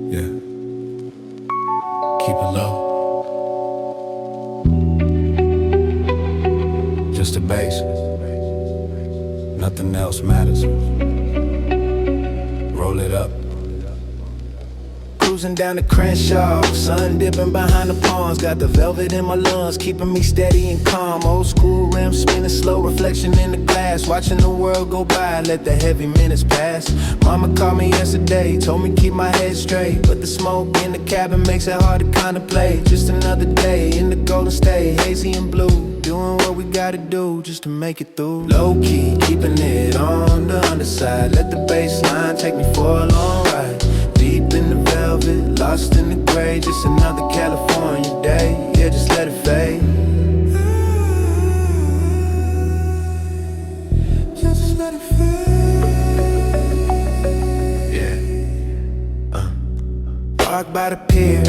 Yeah. Keep it low. Just the bass. Nothing else matters. Roll it up. Cruising down the Crenshaw, sun dipping behind the palms. Got the velvet in my lungs, keeping me steady and calm. Old school rims spinning slow, reflection in the glass. Watching the world go by, let the heavy minutes pass. Mama called me yesterday, told me keep my head straight. But the smoke in the cabin makes it hard to contemplate. Just another day in the Golden State, hazy and blue. Doing what we gotta do just to make it through. Low key, keeping it on the underside. Let the bass line take me for a long ride. Deep in the velvet, lost in the gray. Just another California day, yeah, just let it fade. Just let it fade. Yeah. Parked by the pier,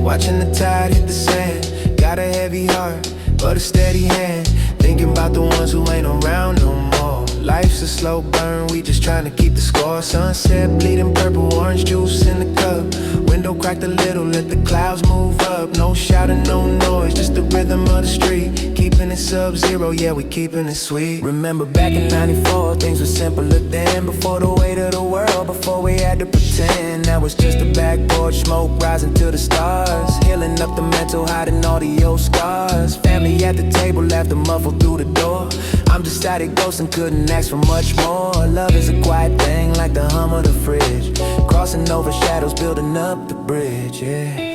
watching the tide hit the sand. Got a heavy heart, but a steady hand. Thinking about the ones who ain't around no more. Life's a slow burn, we just trying to keep the score. Sunset bleeding purple, orange juice in the cup. Window cracked a little, let the clouds move up. No shouting, no noise, just the rhythm of the street. Keeping it sub-zero, yeah, we keeping it sweet. Remember back in '94, things were simpler then. Before the weight of the world, before we had to pretend. Now it's just a backboard smoke rising to the stars. Healing up the mental, hiding all the old scars. Family at the table, laughter muffled through the door. I'm just static ghost and couldn't ask for much more. Love is a quiet thing like the hum of the fridge. Crossing over shadows, building up the bridge, yeah.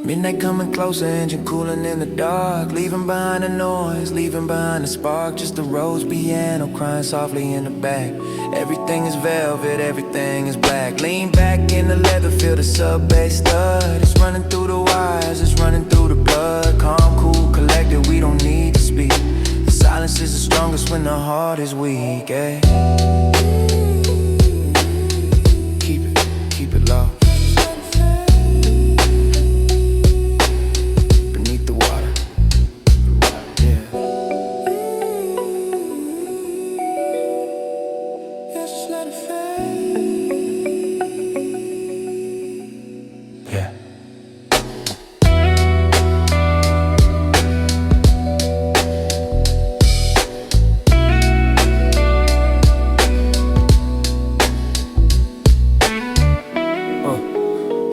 Midnight coming closer, engine cooling in the dark. Leaving behind the noise, leaving behind the spark. Just the rose piano crying softly in the back. Everything is velvet, everything is black. Lean back in the leather, feel the sub-bass stud. It's running through the wires, it's running through the blood. Calm, cool, collected, we don't need to speak. The silence is the strongest when the heart is weak, eh? Keep it low.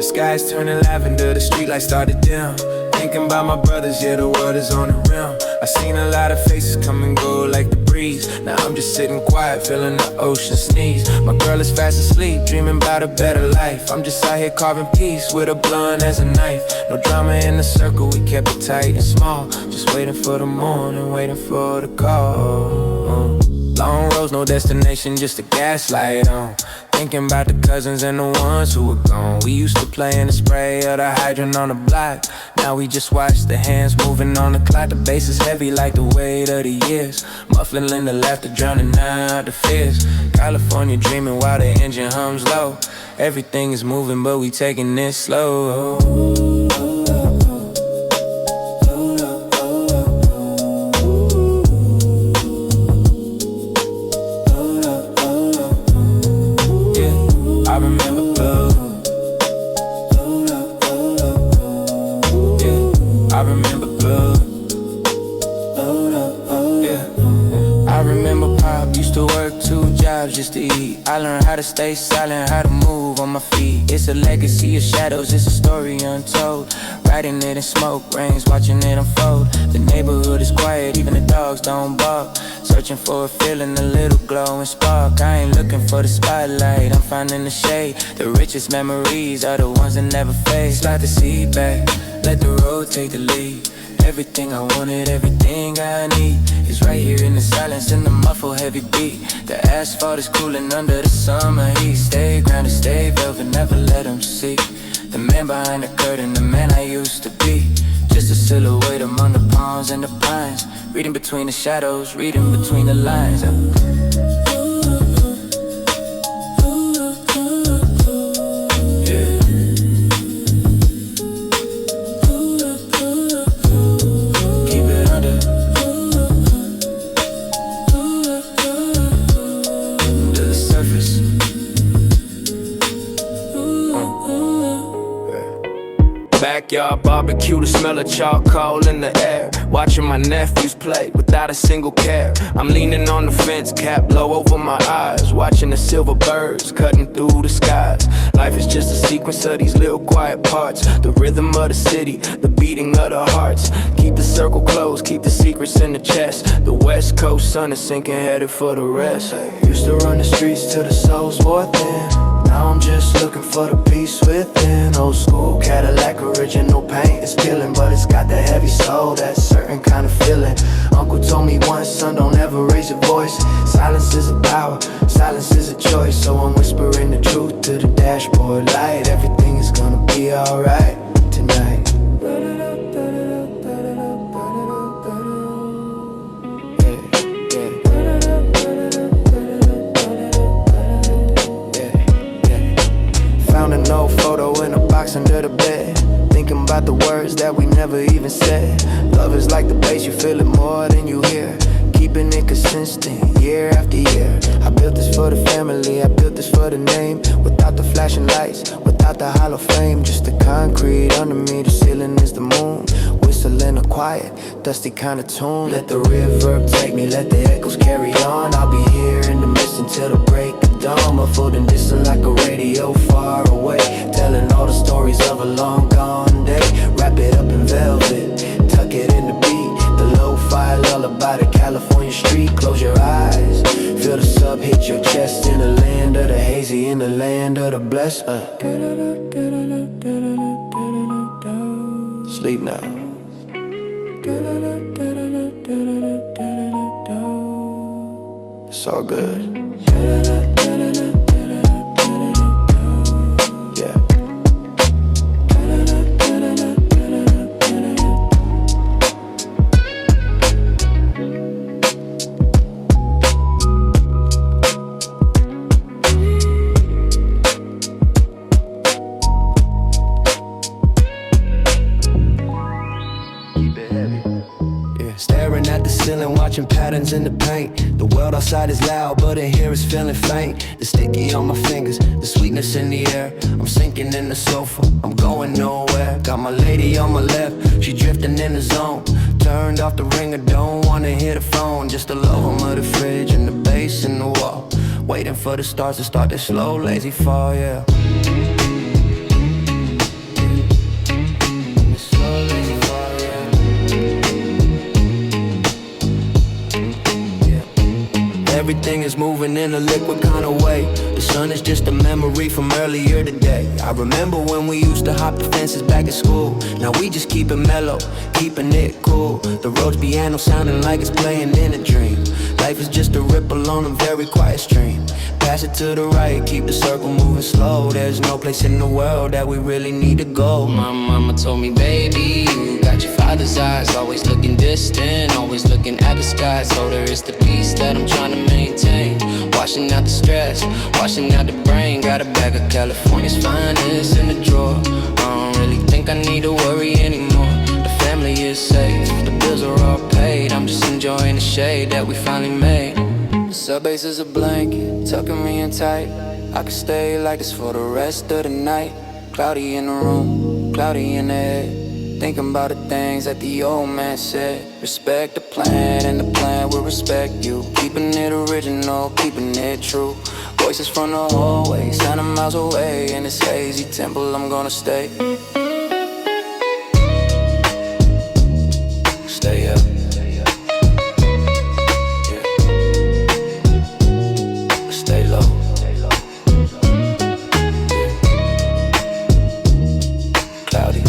Skies turning lavender, the streetlights started dim. Thinking about my brothers, yeah, the world is on the rim. I seen a lot of faces come and go like the breeze. Now I'm just sitting quiet, feeling the ocean sneeze. My girl is fast asleep, dreaming about a better life. I'm just out here carving peace with a blunt as a knife. No drama in the circle, we kept it tight and small. Just waiting for the morning, waiting for the call. Long roads, no destination, just a gaslight on. Thinking about the cousins and the ones who were gone. We used to play in the spray of the hydrant on the block. Now we just watch the hands moving on the clock. The bass is heavy like the weight of the years. Muffling in the laughter, drowning out the fears. California dreaming while the engine hums low. Everything is moving but we taking it slow. Just to eat. I learned how to stay silent, how to move on my feet. It's a legacy of shadows, it's a story untold. Writing it in smoke rings, watching it unfold. The neighborhood is quiet, even the dogs don't bark. Searching for a feeling, a little glow and spark. I ain't looking for the spotlight, I'm finding the shade. The richest memories are the ones that never fade. Slide the seat back, let the road take the lead. Everything I wanted, everything I need is right here in the silence, in the muffled heavy beat. The asphalt is cooling under the summer heat. Stay grounded, stay velvet, never let them see the man behind the curtain, the man I used to be. Just a silhouette among the palms and the pines. Reading between the shadows, reading between the lines. Backyard barbecue, the smell of charcoal in the air. Watching my nephews play without a single care. I'm leaning on the fence, cap low over my eyes. Watching the silver birds cutting through the skies. Life is just a sequence of these little quiet parts. The rhythm of the city, the beating of the hearts. Keep the circle closed, keep the secrets in the chest. The west coast sun is sinking, headed for the rest. Used to run the streets till the souls wore thin. Now I'm just looking for the peace within. Old school Cadillac, original paint is peeling, but it's got that heavy soul, that certain kind of feeling. Uncle told me once, son, don't ever raise your voice. Silence is a power, silence is a choice. So I'm whispering the truth to the dashboard light. Everything is gonna be alright tonight. Found an old photo in a box under the bed. Thinking about the words that we never even said. Love is like the bass, you feel it more than you hear. Keeping it consistent, year after year. I built this for the family, I built this for the name. Without the flashing lights, without the hollow frame. Just the concrete under me, the ceiling is the moon. Whistling a quiet, dusty kind of tune. Let the reverb take me, let the echoes carry on. I'll be here in the mist until the break of dawn. Muffled and distant like a radio far away, telling all the stories of a long gone day. Wrap it up in velvet, tuck it in the beat. The lo-fi lullaby to California street. Close your eyes, feel the sub hit your chest. In the land of the hazy, in the land of the blessed. Sleep now. It's all good. Yeah. Staring at the ceiling, watching patterns in the paint. The world outside is loud, but in here it's feeling faint. The sticky on my fingers, the sweetness in the air. I'm sinking in the sofa, I'm going nowhere. Got my lady on my left, she drifting in the zone. Turned off the ringer, don't wanna hear the phone. Just the low hum of the fridge and the bass in the wall. Waiting for the stars to start their slow, lazy fall, yeah. Everything is moving in a liquid kind of way. The sun is just a memory from earlier today. I remember when we used to hop the fences back at school. Now we just keep it mellow, keeping it cool. The road's piano sounding like it's playing in a dream. Life is just a ripple on a very quiet stream. Pass it to the right, keep the circle moving slow. There's no place in the world that we really need to go. My mama told me, baby, you got your father's eyes. Always looking distant, always looking at the sky. So there is the peace that I'm trying to maintain. Washing out the stress, washing out the brain. Got a bag of California's finest in the drawer. I don't really think I need to worry anymore. The family is safe, the bills are all paid. I'm just enjoying the shade that we finally made. The subbase is a blanket, tucking me in tight. I could stay like this for the rest of the night. Cloudy in the room, cloudy in the head. Thinking about the things that the old man said. Respect the plan and the plan will respect you. Keeping it original, keeping it true. Voices from the hallway, sounding miles away. In this hazy temple I'm gonna stay. Stay up. Stay low. Cloudy.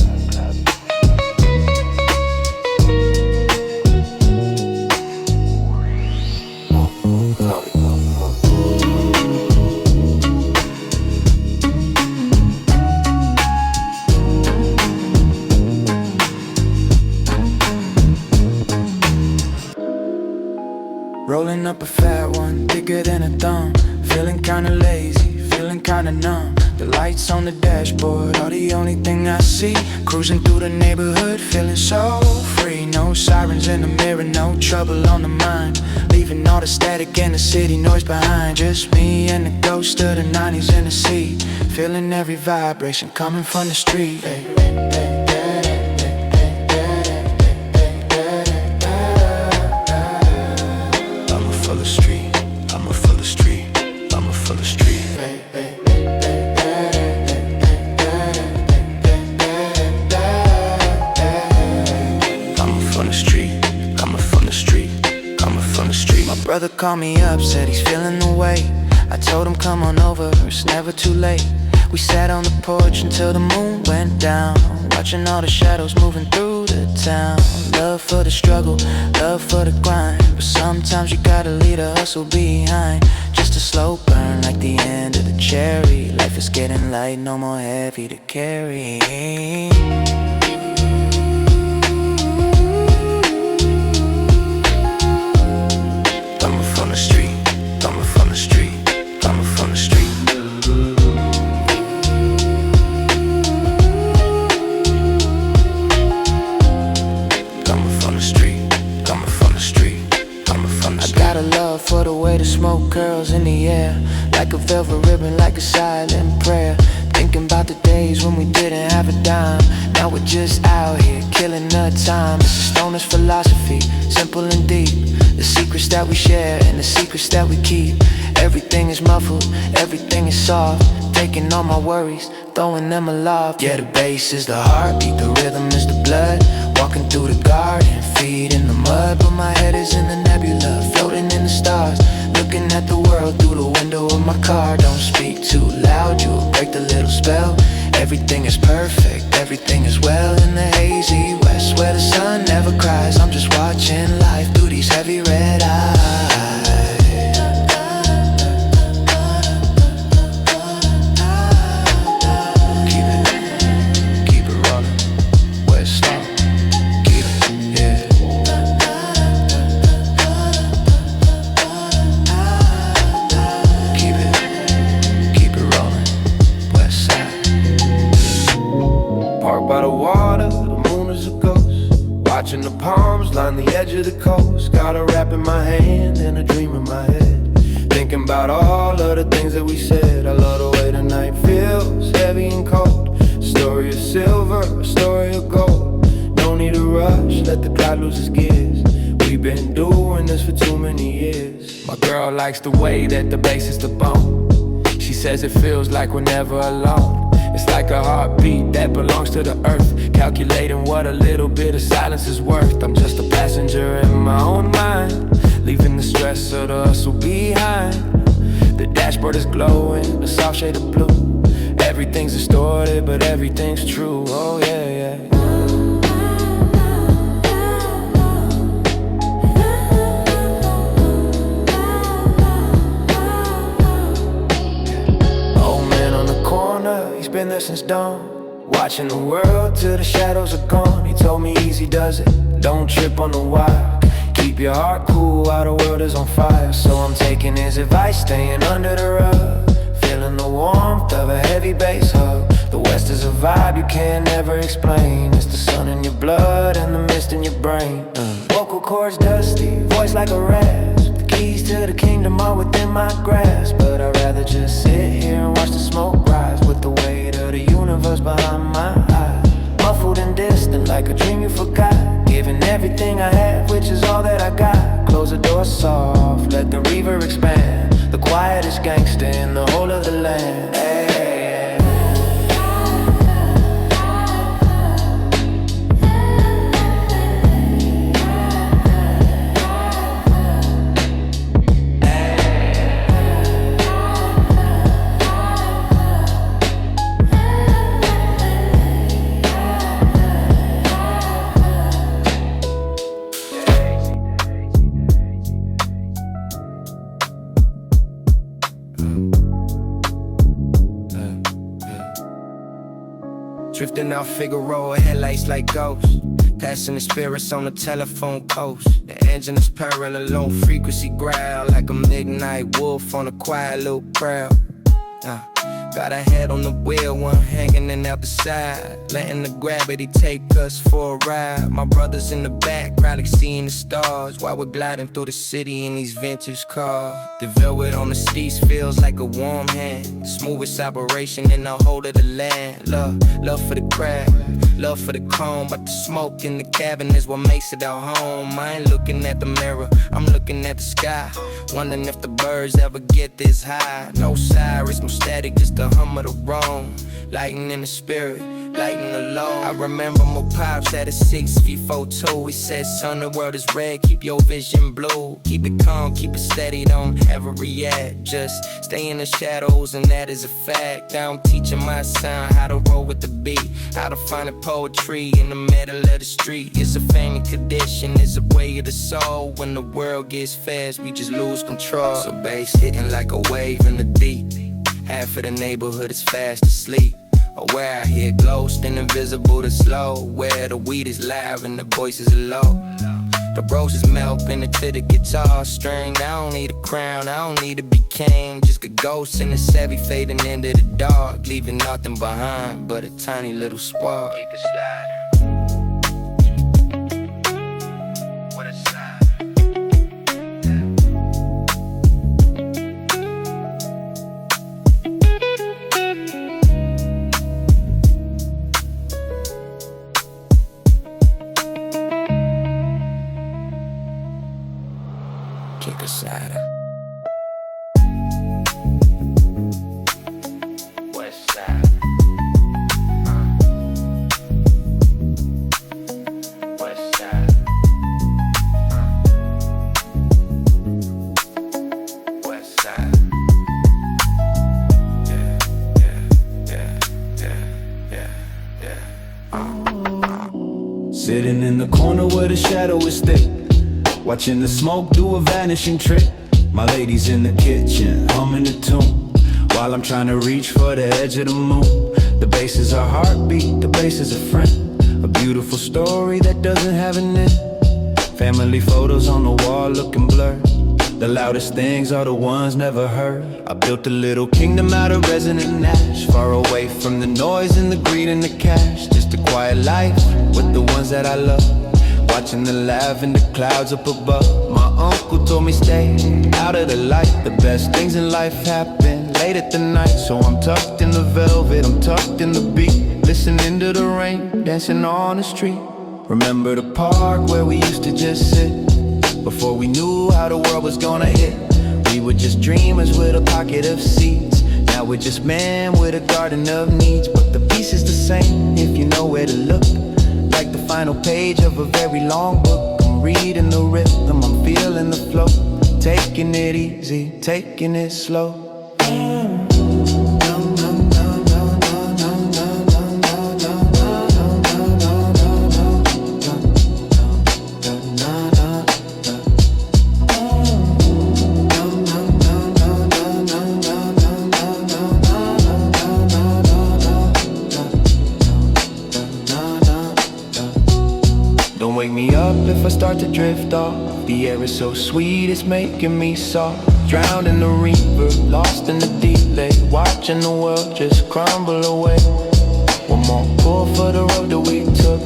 Rolling up a fat one, thicker than a thumb. Feeling kinda lazy, feeling kinda numb. The lights on the dashboard are the only thing I see. Cruising through the neighborhood, feeling so free. No sirens in the mirror, no trouble on the mind. Leaving all the static and the city noise behind. Just me and the ghost of the 90s in the seat. Feeling every vibration coming from the street. Brother called me up, said he's feeling the way. I told him come on over, it's never too late. We sat on the porch until the moon went down, watching all the shadows moving through the town. Love for the struggle, love for the grind, but sometimes you gotta leave the hustle behind. Just a slow burn like the end of the cherry. Life is getting light, no more heavy to carry. For the way the smoke curls in the air, like a velvet ribbon, like a silent prayer. Thinking about the days when we didn't have a dime. Now we're just out here killing the time. It's a stoner's philosophy, simple and deep. The secrets that we share and the secrets that we keep. Everything is muffled, everything is soft. Taking all my worries, throwing them aloft. Yeah, the bass is the heartbeat, the rhythm is the blood. Walking through the garden, feet in the mud, but my head is in the nebula, floating in the stars. Looking at the world through the window of my car. Don't speak too loud, you'll break the little spell. Everything is perfect, everything is well in the hazy west, where the sun never cries. I'm just watching life through these heavy red eyes. Watching the palms line the edge of the coast. Got a rap in my hand and a dream in my head. Thinking about all of the things that we said. I love the way the night feels, heavy and cold. A story of silver, a story of gold. No need to rush, let the cloud lose its gears. We've been doing this for too many years. My girl likes the way that the bass is the bone. She says it feels like we're never alone. It's like a heartbeat that belongs to the earth. Calculating what a little bit of silence is worth. I'm just a passenger in my own mind, leaving the stress of the hustle behind. The dashboard is glowing, a soft shade of blue. Everything's distorted, but everything's true. Oh yeah, yeah. Been there since dawn, watching the world till the shadows are gone. He told me easy does it, don't trip on the wire. Keep your heart cool while the world is on fire. So I'm taking his advice, staying under the rug, feeling the warmth of a heavy bass hug. The West is a vibe you can never explain. It's the sun in your blood and the mist in your brain. Vocal cords dusty, voice like a rasp. The keys to the kingdom are within my grasp, but I'd rather just sit here and watch the smoke rise with the weight of the universe behind my eyes. Muffled and distant like a dream you forgot. Giving everything I have, which is all that I got. Close the door soft, let the reverb expand. The quietest gangster in the whole of the land. Hey. Drifting out Figueroa, headlights like ghosts. Passing the spirits on the telephone coast. The engine is purring, a low frequency growl like a midnight wolf on a quiet little crowd. Got a head on the wheel, one hanging in out the side, letting the gravity take us for a ride. My brother's in the back, probably seeing the stars, while we're gliding through the city in these vintage cars. The velvet on the seats feels like a warm hand, the smoothest operation in the whole of the land. Love for the crack, love for the cone, but the smoke in the cabin is what makes it our home. I ain't looking at the mirror, I'm looking at the sky, wondering if the birds ever get this high. No sirens, no static, just the hum of the roam, lighting in the spirit, lighting alone. I remember my pops had a 6 feet 4'2". He said, son, the world is red, keep your vision blue. Keep it calm, keep it steady, don't ever react. Just stay in the shadows, and that is a fact. I'm teaching my son how to roll with the beat, how to find the poetry in the middle of the street. It's a family tradition, it's a way of the soul. When the world gets fast, we just lose control. So bass hitting like a wave in the deep. Half of the neighborhood is fast asleep. Or where I hear ghosts and invisible to slow. Where the weed is loud and the voices are low. The roses melt into the guitar string. I don't need a crown, I don't need to be king. Just a ghost in the Chevy fading into the dark, leaving nothing behind but a tiny little spark. Keep it sliding. Kick aside. West side. West side. West side. Sitting in the corner where the shadow is thick, watching the smoke do a vanishing trick. My lady's in the kitchen, humming a tune, while I'm trying to reach for the edge of the moon. The bass is our heartbeat, the bass is a friend, a beautiful story that doesn't have an end. Family photos on the wall looking blurred, the loudest things are the ones never heard. I built a little kingdom out of resonant ash, far away from the noise and the greed and the cash. Just a quiet life with the ones that I love, watching the lavender clouds up above. My uncle told me stay out of the light, the best things in life happen late at the night. So I'm tucked in the velvet, I'm tucked in the beat, listening to the rain, dancing on the street. Remember the park where we used to just sit, before we knew how the world was gonna hit. We were just dreamers with a pocket of seeds, now we're just men with a garden of needs. But the piece is the same if you know where to look, like the final page of a very long book. I'm reading the rhythm, I'm feeling the flow, taking it easy, taking it slow. Don't wake me up if I start to drift off. The air is so sweet, it's making me soft. Drowned in the river, lost in the deep lake, watching the world just crumble away. One more pull for the road that we took,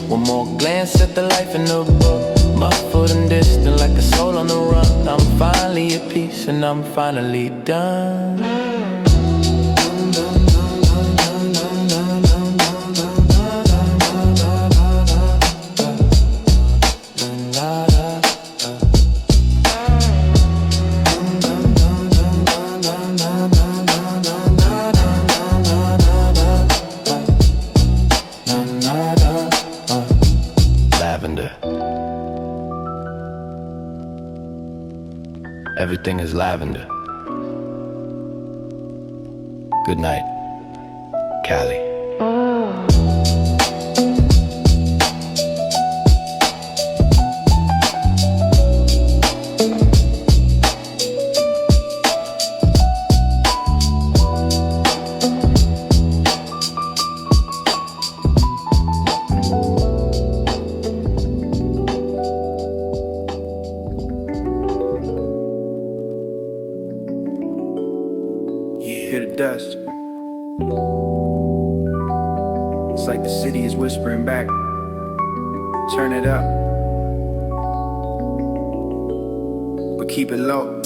one more glance at the life in the book. Muffled and distant like a soul on the run, I'm finally at peace and I'm finally done. Everything is lavender. Good night, Cali. does. It's like the city is whispering back. Turn it up, but keep it low.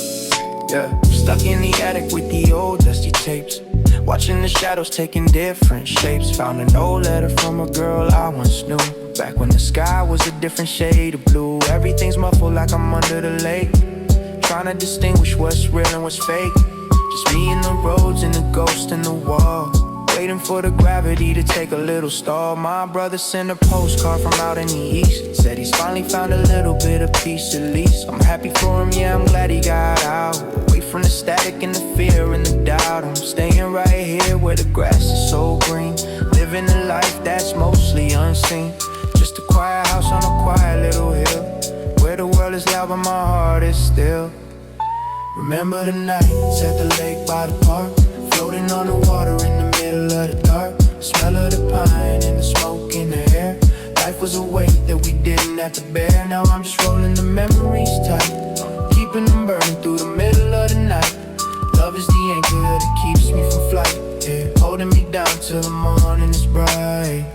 Yeah, stuck in the attic with the old dusty tapes, watching the shadows taking different shapes. Found an old letter from a girl I once knew, back when the sky was a different shade of blue. Everything's muffled like I'm under the lake, trying to distinguish what's real and what's fake. Just me and the roads and the ghost in the wall, waiting for the gravity to take a little stall. My brother sent a postcard from out in the east, said he's finally found a little bit of peace at least. I'm happy for him, yeah, I'm glad he got out, away from the static and the fear and the doubt. I'm staying right here where the grass is so green, living a life that's mostly unseen. Just a quiet house on a quiet little hill, where the world is loud but my heart is still. Remember the nights at the lake by the park, floating on the water in the middle of the dark. Smell of the pine and the smoke in the air. Life was a weight that we didn't have to bear. Now I'm just rolling the memories tight, keeping them burning through the middle of the night. Love is the anchor that keeps me from flight, yeah, holding me down till the morning is bright.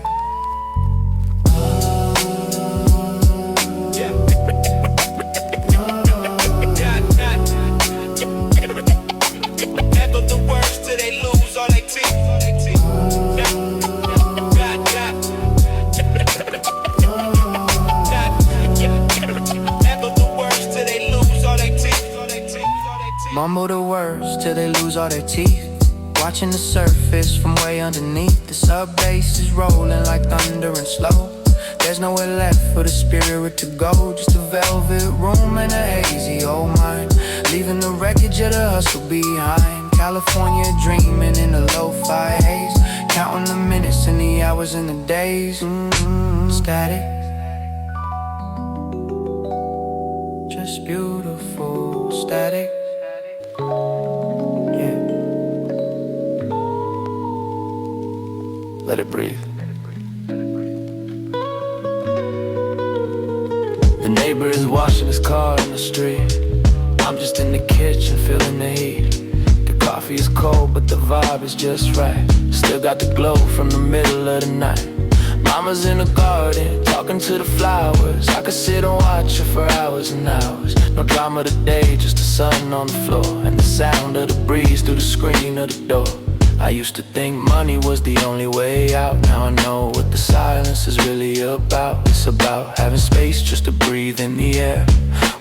Mumble the words till they lose all their teeth, watching the surface from way underneath. The sub bass is rolling like thunder and slow. There's nowhere left for the spirit to go, just a velvet room and a hazy old mind, leaving the wreckage of the hustle behind. California dreaming in the lo-fi haze, counting the minutes and the hours and the days. Static, just beautiful static. Let it breathe. The neighbor is washing his car in the street. I'm just in the kitchen feeling the heat. The coffee is cold but the vibe is just right. Still got the glow from the middle of the night. Mama's in the garden talking to the flowers. I could sit and watch her for hours and hours. No drama today, just the sun on the floor and the sound of the breeze through the screen of the door. I used to think money was the only way out. Now I know what the silence is really about. It's about having space just to breathe in the air,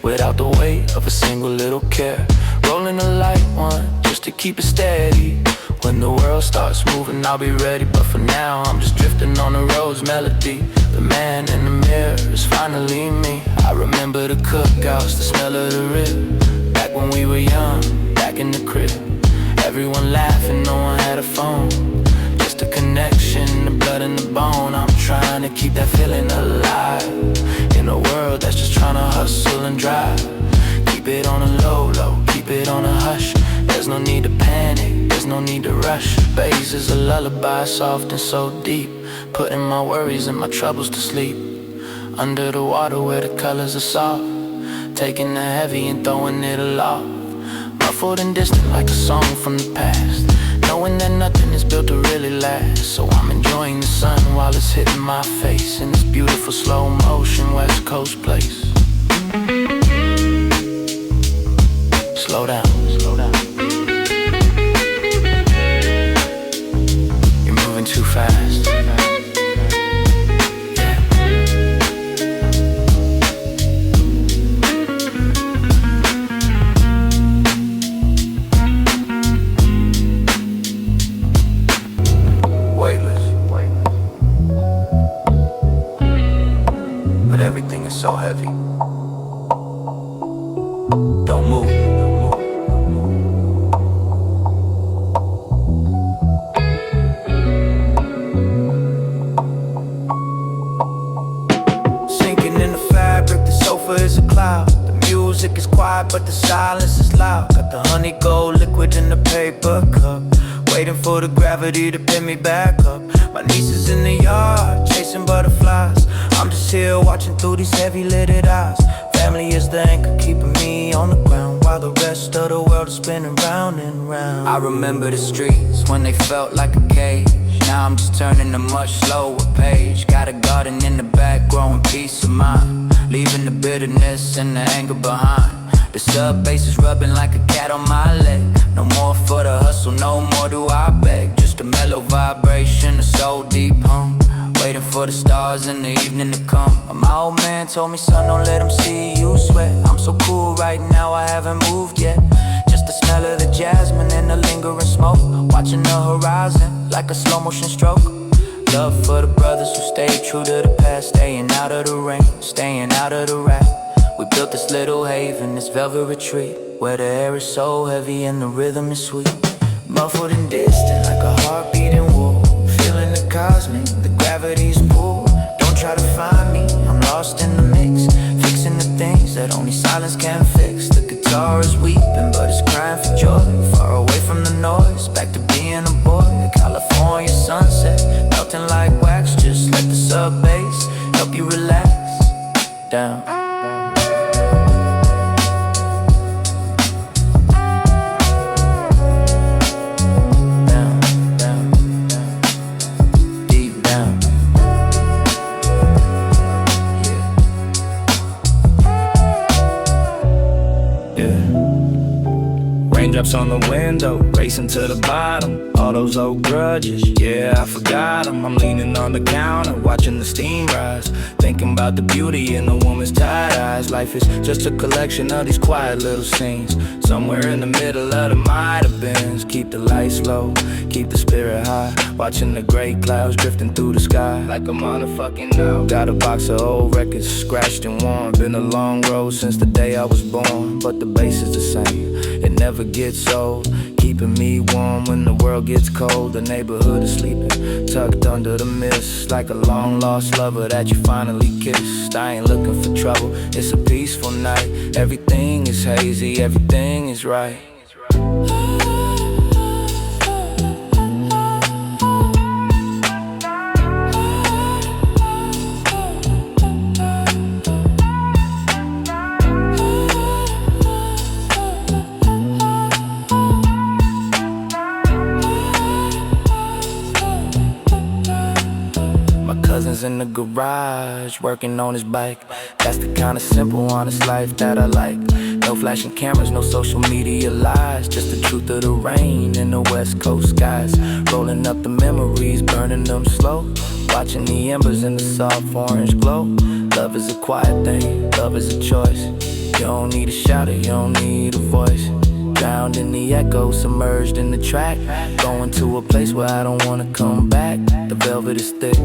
without the weight of a single little care. Rolling a light one just to keep it steady. When the world starts moving I'll be ready, but for now I'm just drifting on the road's melody. The man in the mirror is finally me. I remember the cookouts, the smell of the rib, back when we were young, back in the crib. Everyone laughing, no one had a phone, just a connection, the blood and the bone. I'm trying to keep that feeling alive, in a world that's just trying to hustle and drive. Keep it on a low, keep it on a hush. There's no need to panic, there's no need to rush. Bass is a lullaby, soft and so deep, putting my worries and my troubles to sleep. Under the water where the colors are soft, taking the heavy and throwing it aloft. Muffled and distant like a song from the past, knowing that nothing is built to really last. So I'm enjoying the sun while it's hitting my face, in this beautiful slow motion West Coast place. Slow down, slow down. You're moving too fast. Everything is so heavy. Don't move. Sinking in the fabric, the sofa is a cloud. The music is quiet, but the silence is loud. Got the honey gold liquid in the paper cup, waiting for the gravity to pick me back up. My niece is in the yard, chasing butterflies. I'm just here watching through these heavy lidded eyes. Family is the anchor keeping me on the ground, while the rest rest of the world is spinning round and round. I remember the streets when they felt like a cage. Now I'm just turning a much slower page. Got a garden in the back growing peace of mind, leaving the bitterness and the anger behind. The sub bass is rubbing like a cat on my leg. No more for the hustle, no more do I beg. Just a mellow vibration, a soul deep hum, waiting for the stars in the evening to come. My old man told me, son, don't let them see you sweat. I'm so cool right now, I haven't moved yet. Just the smell of the jasmine and the lingering smoke, watching the horizon like a slow motion stroke. Love for the brothers who stay true to the past, staying out of the rain, staying out of the rap. We built this little haven, this velvet retreat, where the air is so heavy and the rhythm is sweet. Muffled and distant like a heartbeating war, feeling the cosmic, the gravity's pull. Don't try to find me, I'm lost in the mix, fixing the things that only silence can fix. The guitar is weeping, but it's crying for joy. Far away from the noise, back to being a boy. A California sunset, melting like wax. Just let the sub bass help you relax. Down. Raindrops on the window, racing to the bottom. All those old grudges, yeah, I forgot them. I'm leaning on the counter, watching the steam rise, thinking about the beauty in a woman's tired eyes. Life is just a collection of these quiet little scenes. Somewhere in the middle of the might have beens. Keep the lights low, keep the spirit high, watching the gray clouds drifting through the sky like a motherfucking now. Got a box of old records, scratched and worn. Been a long road since the day I was born, but the bass is the same, it never gets old, keeping me warm when the world gets cold. The neighborhood is sleeping, tucked under the mist, like a long lost lover that you finally kissed. I ain't looking for trouble, it's a peaceful night. Everything is hazy, everything is right. Cousin's in the garage, working on his bike. That's the kind of simple, honest life that I like. No flashing cameras, no social media lies, just the truth of the rain in the west coast skies. Rolling up the memories, burning them slow, watching the embers in the soft orange glow. Love is a quiet thing, love is a choice. You don't need a shouter, you don't need a voice. Drowned in the echo, submerged in the track, going to a place where I don't wanna come back. The velvet is thick,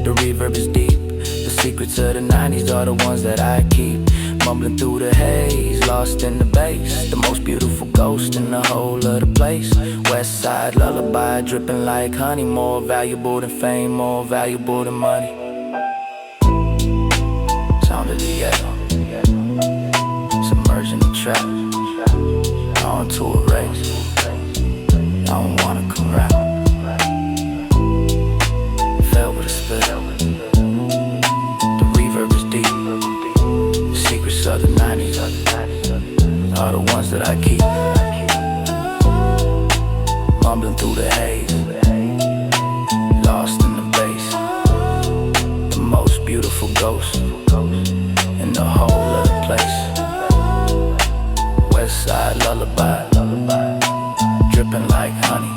the reverb is deep. The secrets of the 90s are the ones that I keep. Mumbling through the haze, lost in the bass. The most beautiful ghost in the whole of the place. West side lullaby, dripping like honey. More valuable than fame, more valuable than money. Sound of the echo, submerging the trap, on to a race. I don't wanna come round. Fell with a spit. The reverb is deep. The secrets of the 90s are the ones that I keep. Mumbling through the haze, lost in the bass. The most beautiful ghost in the whole of the place. West side lullaby, dripping like honey.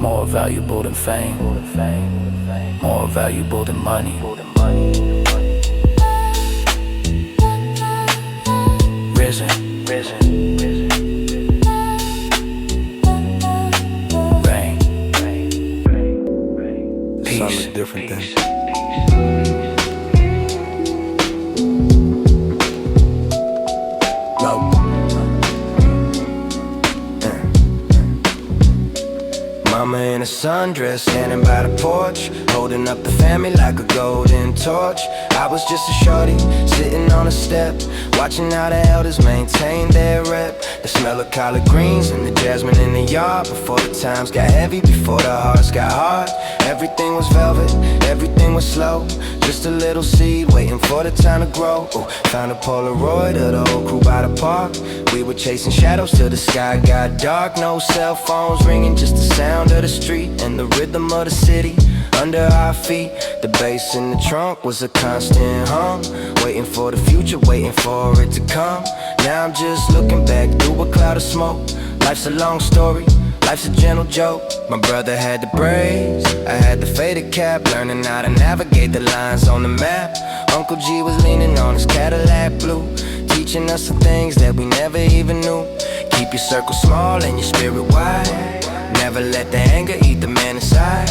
More valuable than fame, more valuable than money. Risen, rain, peace. Something different than Mama in a sundress, standing by the porch, holding up the family like a golden torch. I was just a shorty, sitting on a step, watching how the elders maintain their rep. The smell of collard greens and the jasmine in the yard. Before the times got heavy, before the hearts got hard. Everything was velvet, everything was slow. Just a little seed waiting for the time to grow. Ooh, found a Polaroid of the old crew by the park. We were chasing shadows till the sky got dark. No cell phones ringing, just the sound of the street and the rhythm of the city under our feet. The bass in the trunk was a constant hum, waiting for the future, waiting for it to come. Now I'm just looking back through a cloud of smoke. Life's a long story, life's a gentle joke. My brother had the braids, I had the faded cap, learning how to navigate the lines on the map. Uncle G was leaning on his Cadillac blue, teaching us some things that we never even knew. Keep your circle small and your spirit wide. Never let the anger eat the man inside.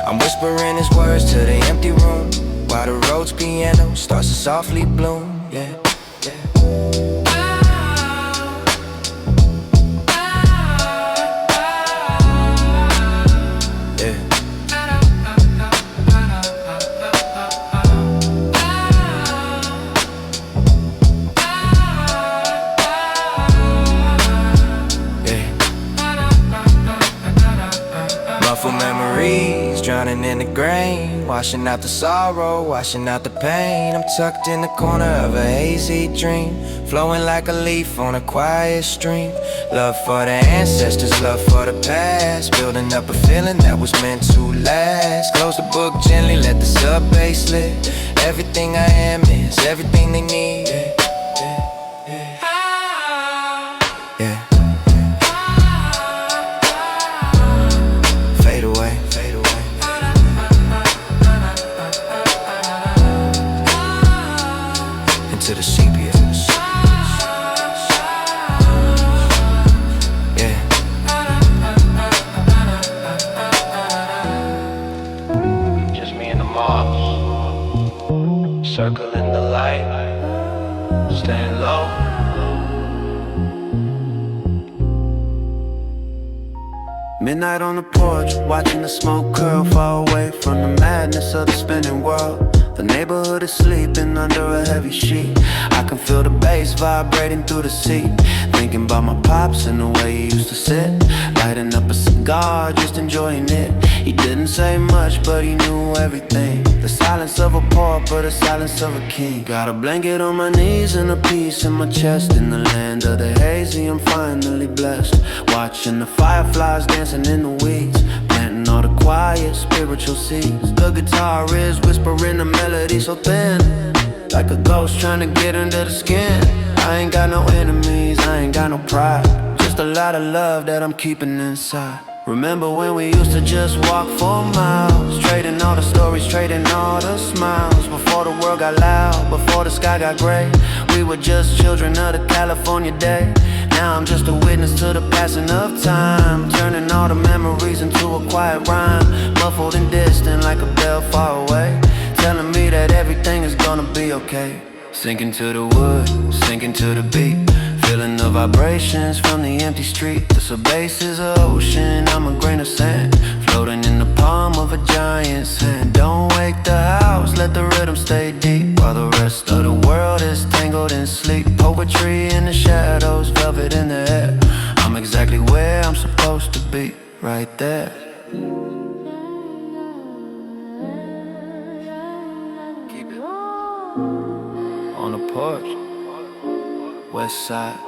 I'm whispering his words to the empty room, while the Rhodes piano starts to softly bloom. Yeah, yeah. Memories drowning in the grain, washing out the sorrow, washing out the pain. I'm tucked in the corner of a hazy dream, flowing like a leaf on a quiet stream. Love for the ancestors, love for the past, building up a feeling that was meant to last. Close the book gently, let the sub-bass lit. Everything I am is everything they need. Yeah. To the sepia. Yeah. Just me and the mob, circling the light, staying low. Midnight on the porch, watching the smoke curl far away from the madness of the spinning world. The neighborhood is sleeping under a heavy sheet. I can feel the bass vibrating through the seat, thinking about my pops and the way he used to sit, lighting up a cigar, just enjoying it. He didn't say much, but he knew everything. The silence of a pauper, the silence of a king. Got a blanket on my knees and a piece in my chest. In the land of the hazy, I'm finally blessed, watching the fireflies dancing in the weeds, planting all the quiet spiritual seeds. The guitar is whispering a melody so thin, like a ghost trying to get under the skin. I ain't got no enemies, I ain't got no pride, just a lot of love that I'm keeping inside. Remember when we used to just walk for miles, trading all the stories, trading all the smiles. Before the world got loud, before the sky got gray, we were just children of the California day. Now I'm just a witness to the passing of time, turning all the memories into a quiet rhyme, muffled and distant like a bell far away, telling me that everything is gonna be okay. Sinking to the wood, sinking to the beat, feeling the vibrations from the empty street. The subbase is an ocean, I'm a grain of sand, floating in the palm of a giant's hand. Don't wake the house, let the rhythm stay deep, while the rest of the world is tangled in sleep. Poetry in the shadows, velvet in the air. I'm exactly where I'm supposed to be, right there. Keep it on the porch, west side.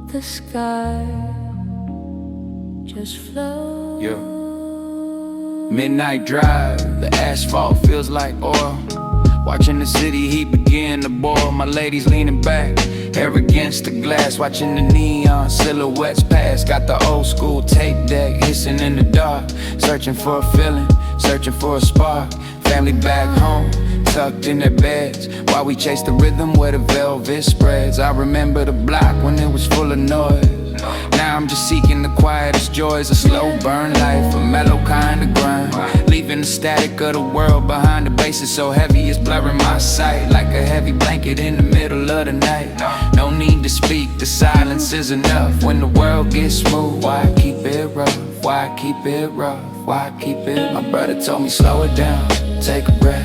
The sky just flows. Yeah. Midnight drive, the asphalt feels like oil. Watching the city heat begin to boil. My lady's leaning back, hair against the glass, watching the neon silhouettes pass. Got the old school tape deck hissing in the dark, searching for a feeling, searching for a spark. Family back home, tucked in their beds, while we chase the rhythm where the velvet spreads. I remember the block when it was full of noise. Now I'm just seeking the quietest joys, a slow burn life, a mellow kind of grind, leaving the static of the world behind. The bass is so heavy it's blurring my sight, like a heavy blanket in the middle of the night. No need to speak, the silence is enough. When the world gets smooth, why keep it rough? Why keep it rough? Why keep it? My brother told me slow it down, take a breath.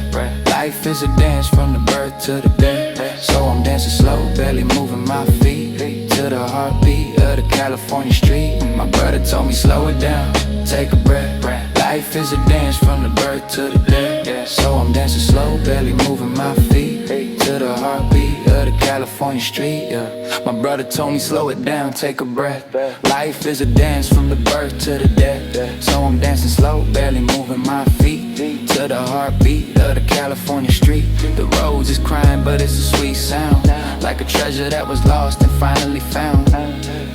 Life is a dance from the birth to the death. So I'm dancing slow, barely moving my feet to the heartbeat of the California street. My brother told me slow it down, take a breath. Life is a dance from the birth to the death. So I'm dancing slow, barely moving my feet to the heartbeat of the California street. My brother told me slow it down, take a breath. Life is a dance from the birth to the death. So I'm dancing slow, barely moving my feet to the heartbeat of the California street. The roads is crying, but it's a sweet sound, like a treasure that was lost and finally found.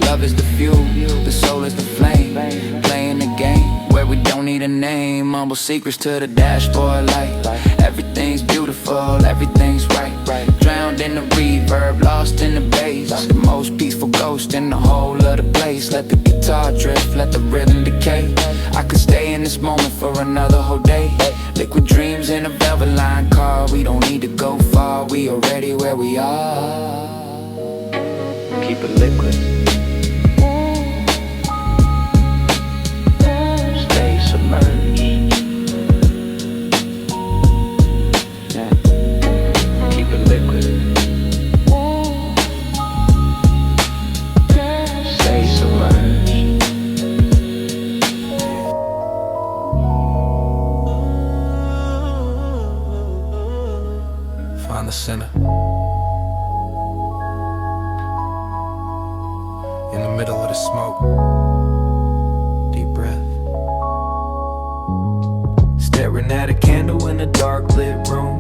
Love is the fuel, the soul is the flame, playing the game where we don't need a name. Mumble secrets to the dashboard light. Everything's beautiful, everything's right. Drowned in the reverb, lost in the bass, the most peaceful ghost in the whole of the place. Let the guitar drift, let the rhythm decay. I could stay in this moment for another whole day. Liquid dreams in a velvet line car. We don't need to go far, we already where we are. Keep it liquid, stay submerged. Yeah. Keep it liquid, stay submerged. Find the center. In the middle of the smoke, deep breath. Staring at a candle in a dark lit room,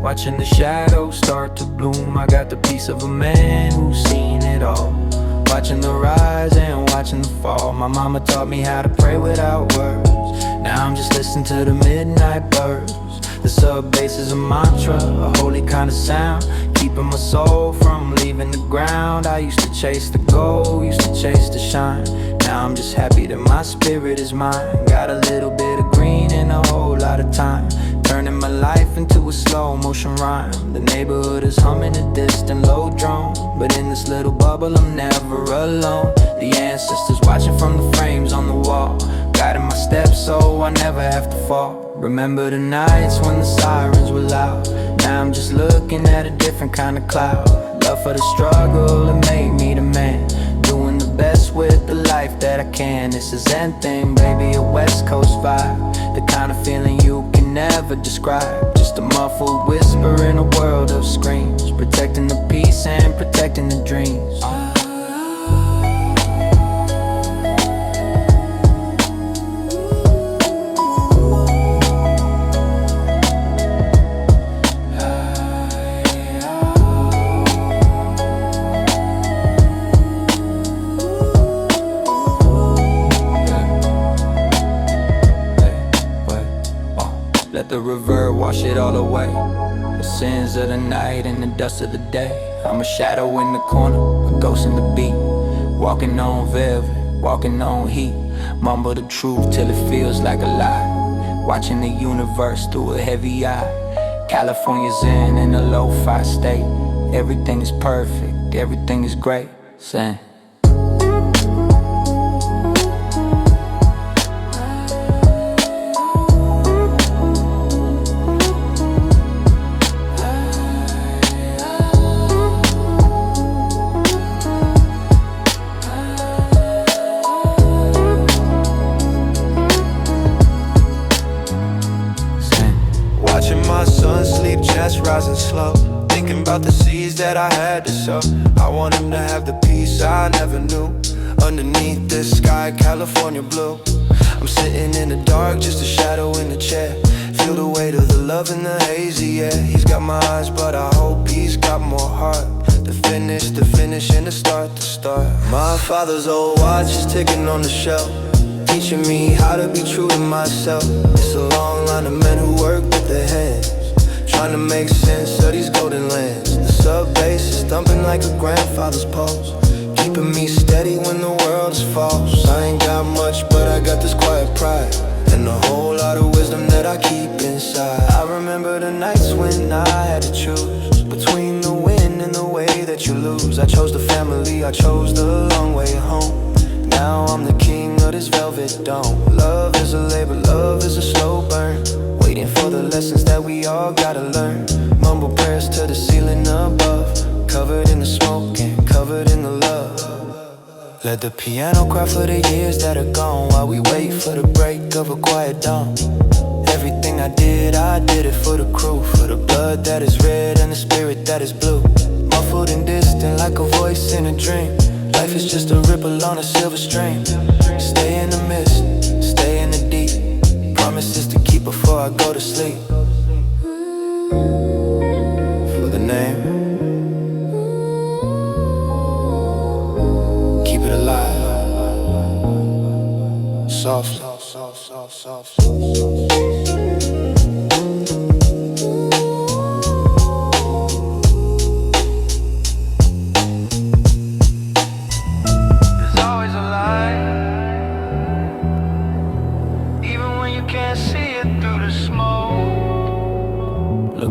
watching the shadows start to bloom. I got the piece of a man who's seen it all, watching the rise and watching the fall. My mama taught me how to pray without words. Now I'm just listening to the midnight birds. The sub-bass is a mantra, a holy kind of sound, keeping my soul from leaving the ground. I used to chase the gold, used to chase the shine. Now I'm just happy that my spirit is mine. Got a little bit of green and a whole lot of time, turning my life into a slow motion rhyme. The neighborhood is humming a distant low drone, but in this little bubble I'm never alone. The ancestors watching from the frames on the wall, guiding my steps so I never have to fall. Remember the nights when the sirens were loud. Now I'm just looking at a different kind of cloud. Love for the struggle, it made me the man, doing the best with the life that I can. It's a Zen thing, baby, a West Coast vibe, the kind of feeling you can never describe. Just a muffled whisper in a world of screams, protecting the peace and protecting the dreams. Let the river wash it all away, the sins of the night and the dust of the day. I'm a shadow in the corner, a ghost in the beat, walking on velvet, walking on heat. Mumble the truth till it feels like a lie, watching the universe through a heavy eye. California's in a lo-fi state. Everything is perfect, everything is great. Saying rising slow, thinking about the seeds that I had to sow. I want him to have the peace I never knew, underneath this sky, California blue. I'm sitting in the dark, just a shadow in the chair, feel the weight of the love in the hazy air. He's got my eyes, but I hope he's got more heart. The finish, and the start, the start. My father's old watch is ticking on the shelf, teaching me how to be true to myself. It's a long line of men who work with their hands, trying to make sense of these golden lands. The sub bass is thumping like a grandfather's pulse, keeping me steady when the world is false. I ain't got much, but I got this quiet pride and a whole lot of wisdom that I keep inside. I remember the nights when I had to choose between the win and the way that you lose. I chose the family, I chose the long way home. Now I'm the king of this velvet dome. Love is a labor, love is a slow burn, waiting for the lessons that we all gotta learn. Mumble prayers to the ceiling above, covered in the smoke and covered in the love. Let the piano cry for the years that are gone, while we wait for the break of a quiet dawn. Everything I did it for the crew, for the blood that is red and the spirit that is blue. Muffled and distant like a voice in a dream. Life is just a ripple on a silver stream. Stay in the mist, stay in the deep. Promises to keep before I go to sleep. For the name, keep it alive. Soft.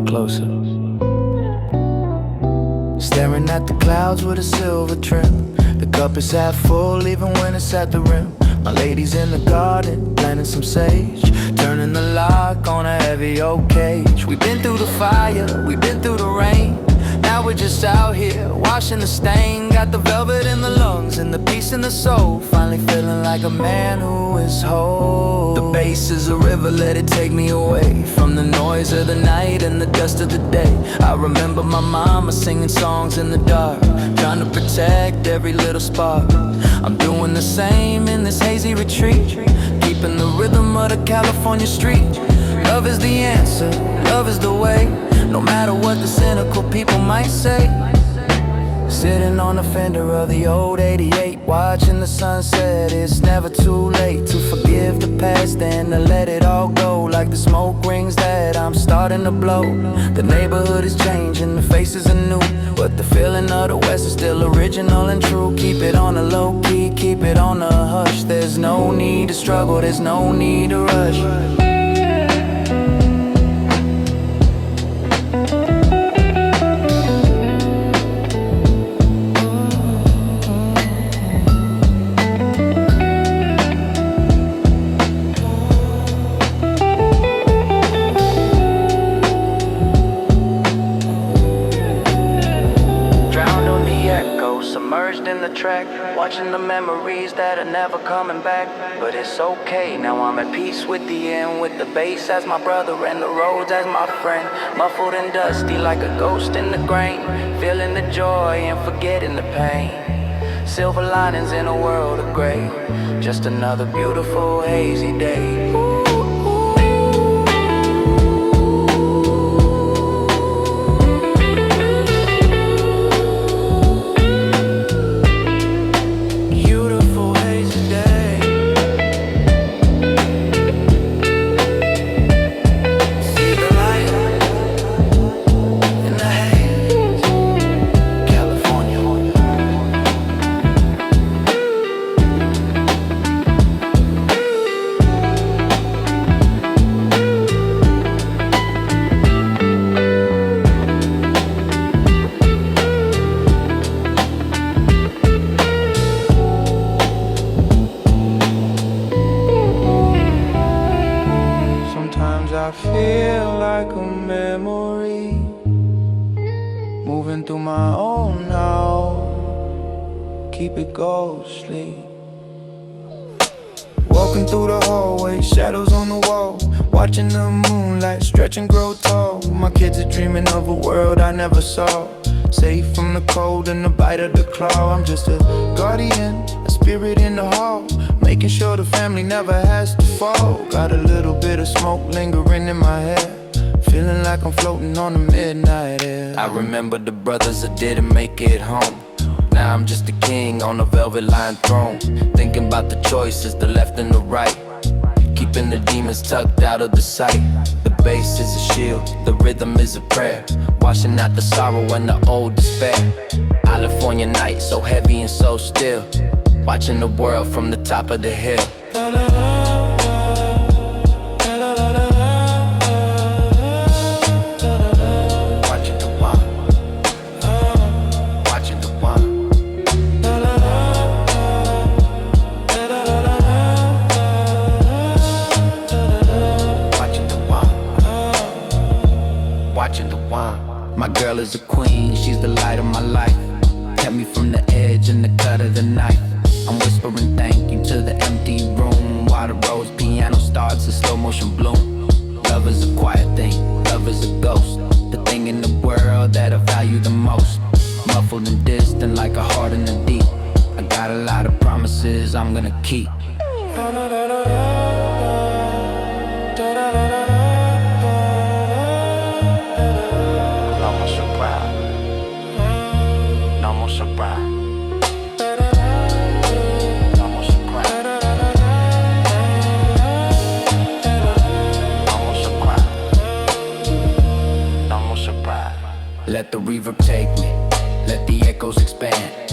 Closer. Staring at the clouds with a silver trim. The cup is half full even when it's at the rim. My lady's in the garden, planting some sage, turning the lock on a heavy oak cage. We've been through the fire, we've been through the rain. Now we're just out here, washing the stain. Got the velvet in the lungs and the peace in the soul. Finally feeling like a man who is whole. The bass is a river, let it take me away from the noise of the night and the dust of the day. I remember my mama singing songs in the dark, trying to protect every little spark. I'm doing the same in this hazy retreat, keeping the rhythm of the California street. Love is the answer, love is the way, no matter what the cynical people might say. Sitting on the fender of the old 88, watching the sunset. It's never too late to forgive the past and to let it all go. Like the smoke rings that I'm starting to blow. The neighborhood is changing, the faces are new, but the feeling of the West is still original and true. Keep it on the low key, keep it on the hush. There's no need to struggle, there's no need to rush. Submerged in the track, watching the memories that are never coming back. But it's okay, now I'm at peace with the end, with the bass as my brother and the roads as my friend. Muffled and dusty like a ghost in the grain, feeling the joy and forgetting the pain. Silver linings in a world of gray, just another beautiful hazy day. I feel like a memory moving through my own now. Keep it ghostly. Walking through the hallway, shadows on the wall, watching the moonlight stretch and grow tall. My kids are dreaming of a world I never saw, safe from the cold and the bite of the claw. I'm just a guardian, a spirit in the hall, making sure the family never has to fall. Got a little bit of smoke lingering in my hair, feeling like I'm floating on the midnight air. I remember the brothers that didn't make it home. Now I'm just a king on a velvet lined throne, thinking about the choices, the left and the right, keeping the demons tucked out of the sight. The bass is a shield, the rhythm is a prayer, washing out the sorrow and the old despair. California night, so heavy and so still, watching the world from the top of the hill. My girl is a queen, she's the light of my life. Kept me from the edge and the cut of the knife. I'm whispering thank you to the empty room while the rose piano starts a slow motion bloom. Love is a quiet thing, love is a ghost, the thing in the world that I value the most. Muffled and distant like a heart in the deep. I got a lot of promises I'm gonna keep. Let the reverb take me, let the echoes expand.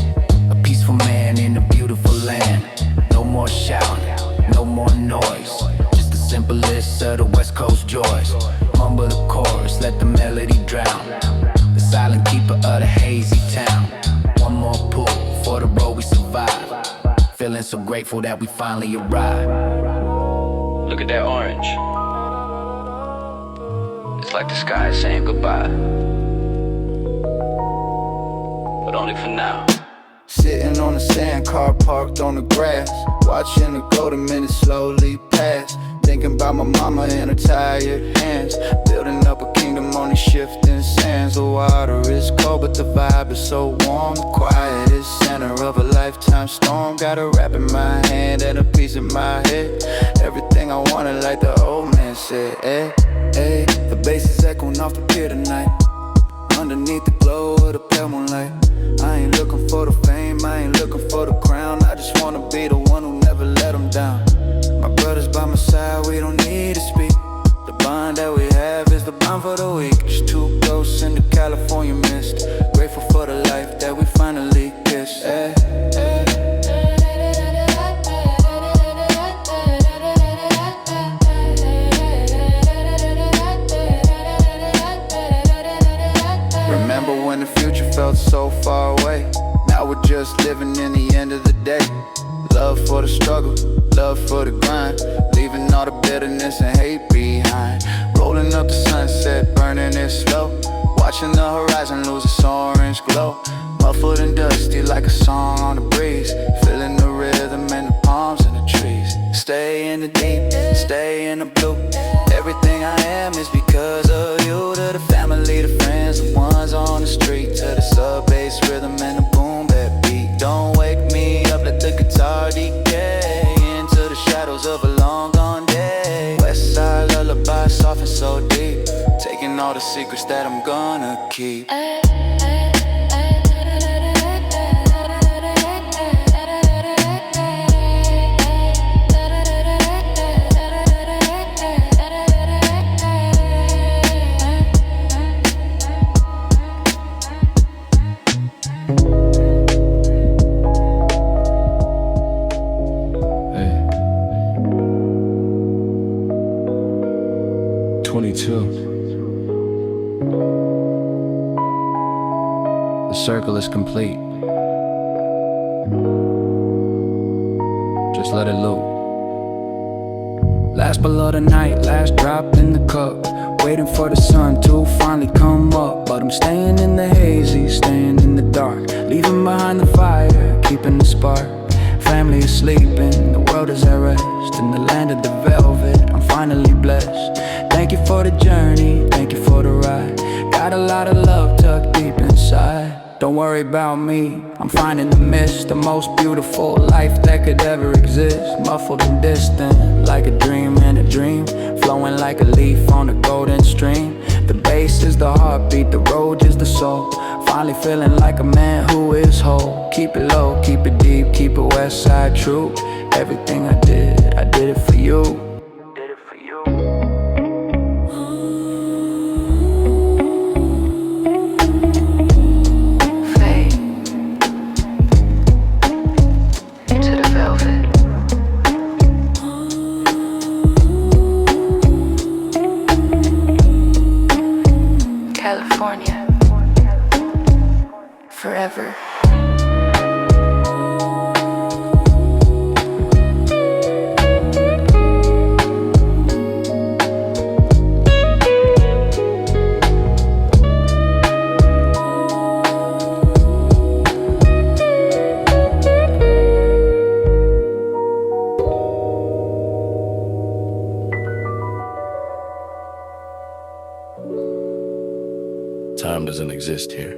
A peaceful man in a beautiful land. No more shouting, no more noise, just the simplest of the West Coast joys. Mumble the chorus, let the melody drown, the silent keeper of the hazy town. One more pull for the road we survive, feeling so grateful that we finally arrived. Look at that orange, it's like the sky is saying goodbye, but only for now. Sitting on the sand, car parked on the grass, watching the golden minutes slowly pass. Thinking about my mama and her tired hands, building up a kingdom on these shifting sands. The water is cold but the vibe is so warm. The quiet is center of a lifetime storm. Got a rap in my hand and a piece in my head. Everything I wanted like the old man said. Hey, hey, the bass is echoing off the pier tonight, underneath the glow of the pale moonlight. I ain't looking for the fame, I ain't looking for the crown. I just wanna be the one who never let them down. My brother's by my side, we don't need to speak. The bond that we have is the bond for the weak. Just two ghosts in the California mist, grateful for the life that we finally kissed. Hey, hey. Remember when the future felt so far away? Now we're just living in the end of the day. Love for the struggle, love for the grind, leaving all the bitterness and hate behind. Rolling up the sunset, burning it slow, watching the horizon lose its orange glow. Muffled and dusty like a song on the breeze, feeling the rhythm and the palms in the trees. Stay in the deep, stay in the blue. Everything I am is because of you. To the family, the friends, the ones on the street, to the sub-bass rhythm and the boom bap beat. Don't wake me up, let the guitar decay into the shadows of a long gone day. West side lullaby, soft and so deep, taking all the secrets that I'm gonna keep. The circle is complete. Just let it loop. Last below the night, last drop in the cup, waiting for the sun to finally come up. But I'm staying in the hazy, staying in the dark, leaving behind the fire, keeping the spark. Family is sleeping, the world is at rest. In the land of the velvet, I'm finally blessed. Thank you for the journey, thank you for the ride. Got a lot of love tucked deep inside. Don't worry about me, I'm finding the mist, the most beautiful life that could ever exist. Muffled and distant, like a dream in a dream, flowing like a leaf on a golden stream. The bass is the heartbeat, the road is the soul. Finally feeling like a man who is whole. Keep it low, keep it deep, keep it west side true. Everything I did it for you. Did it for you. exist here.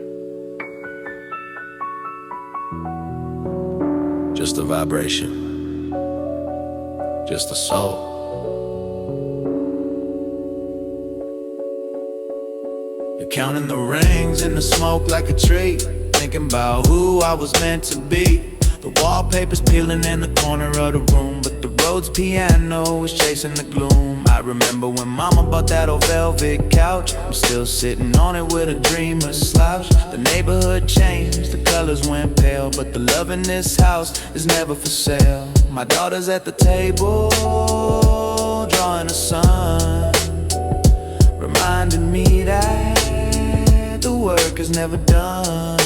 Just a vibration, just a soul. You're counting the rings in the smoke like a tree, thinking about who I was meant to be. The wallpaper's peeling in the corner of the room, but the Rhodes piano is chasing the gloom. I remember when mama bought that old velvet couch. I'm still sitting on it with a dreamer's slouch. The neighborhood changed, the colors went pale, but the love in this house is never for sale. My daughter's at the table, drawing a sun, reminding me that the work is never done.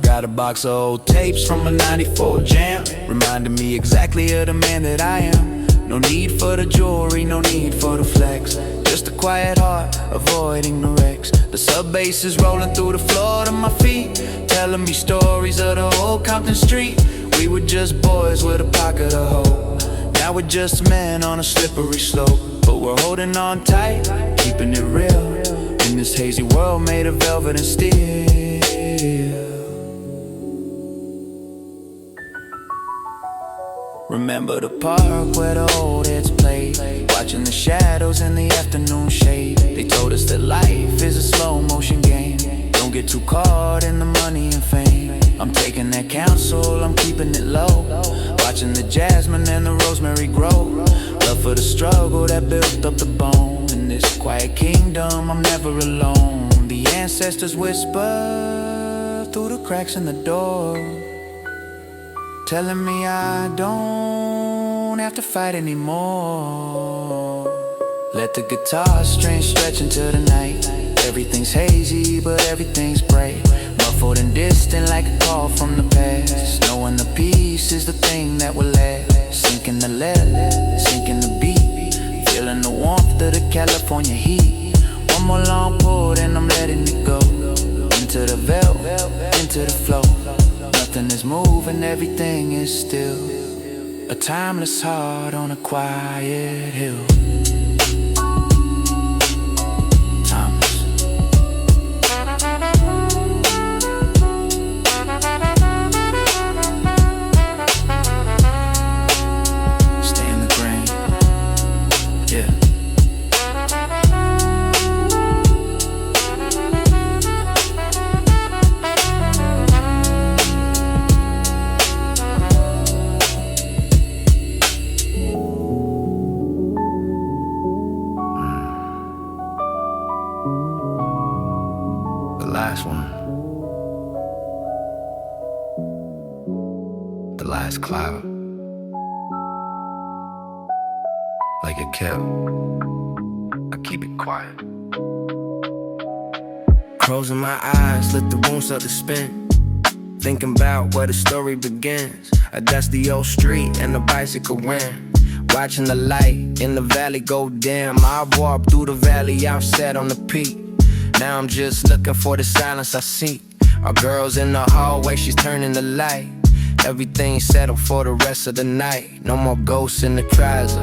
Got a box of old tapes from a '94 jam, reminding me exactly of the man that I am. No need for the jewelry, no need for the flex, just a quiet heart, avoiding the wrecks. The sub bass is rolling through the floor to my feet, telling me stories of the old Compton Street. We were just boys with a pocket of hope. Now we're just men on a slippery slope, but we're holding on tight, keeping it real in this hazy world made of velvet and steel. Remember the park where the old heads played, watching the shadows in the afternoon shade. They told us that life is a slow motion game. Don't get too caught in the money and fame. I'm taking that counsel, I'm keeping it low, watching the jasmine and the rosemary grow. Love for the struggle that built up the bone. In this quiet kingdom, I'm never alone. The ancestors whisper through the cracks in the door, telling me I don't have to fight anymore. Let the guitar strings stretch into the night. Everything's hazy, but everything's bright. Muffled and distant like a call from the past. Knowing the peace is the thing that will last. Sinking the lead, sinking the beat, feeling the warmth of the California heat. One more long pull, then I'm letting it go. Into the velvet, into the flow. Nothing is moving, everything is still. A timeless heart on a quiet hill. Timeless. Stay in the grain. Yeah. Last one. The last cloud. Like a kept, I keep it quiet. Closing my eyes, let the room start to spin, thinking about where the story begins. A dusty old street and a bicycle wind, watching the light in the valley go dim. I walk through the valley, I'm set on the peak. Now I'm just looking for the silence I seek. Our girl's in the hallway, she's turning the light. Everything's settled for the rest of the night. No more ghosts in the closet,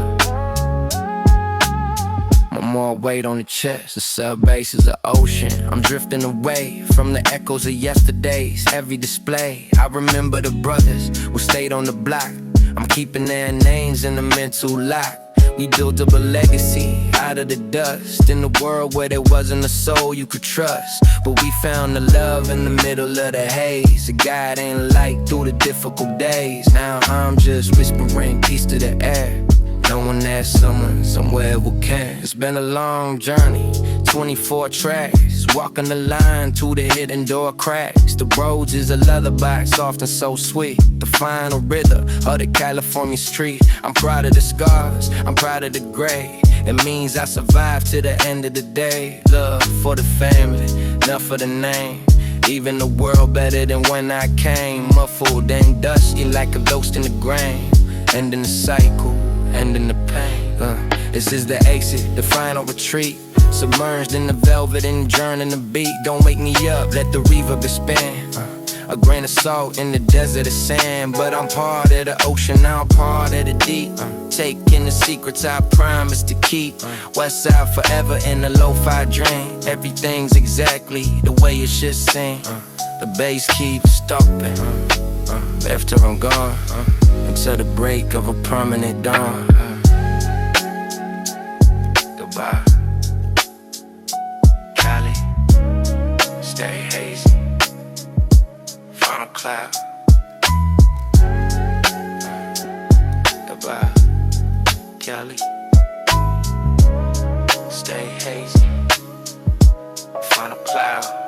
no more weight on the chest. The sub-bass is an ocean. I'm drifting away from the echoes of yesterday's heavy display. I remember the brothers who stayed on the block. I'm keeping their names in the mental lock. We built up a legacy out of the dust, in a world where there wasn't a soul you could trust. But we found the love in the middle of the haze, a guiding light through the difficult days. Now I'm just whispering peace to the air, knowing that someone somewhere will care. It's been a long journey, 24 tracks, walking the line to the hidden door cracks. The roads is a lullaby, soft and so sweet, the final rhythm of the California street. I'm proud of the scars, I'm proud of the gray. It means I survived to the end of the day. Love for the family, not for the name. Even the world better than when I came. Muffled and dusty like a ghost in the grain. Ending the cycle, ending the pain. This is the exit, the final retreat. Submerged in the velvet and journeying the beat. Don't wake me up, let the reverb expand. A grain of salt in the desert of sand, but I'm part of the ocean, now I'm part of the deep. Taking the secrets I promise to keep. West side forever in a lo-fi dream. Everything's exactly the way it should seem. The bass keeps stopping after I'm gone, until the break of a permanent dawn. Goodbye, Cali, stay hazy, final cloud. Goodbye, Cali, stay hazy, final cloud.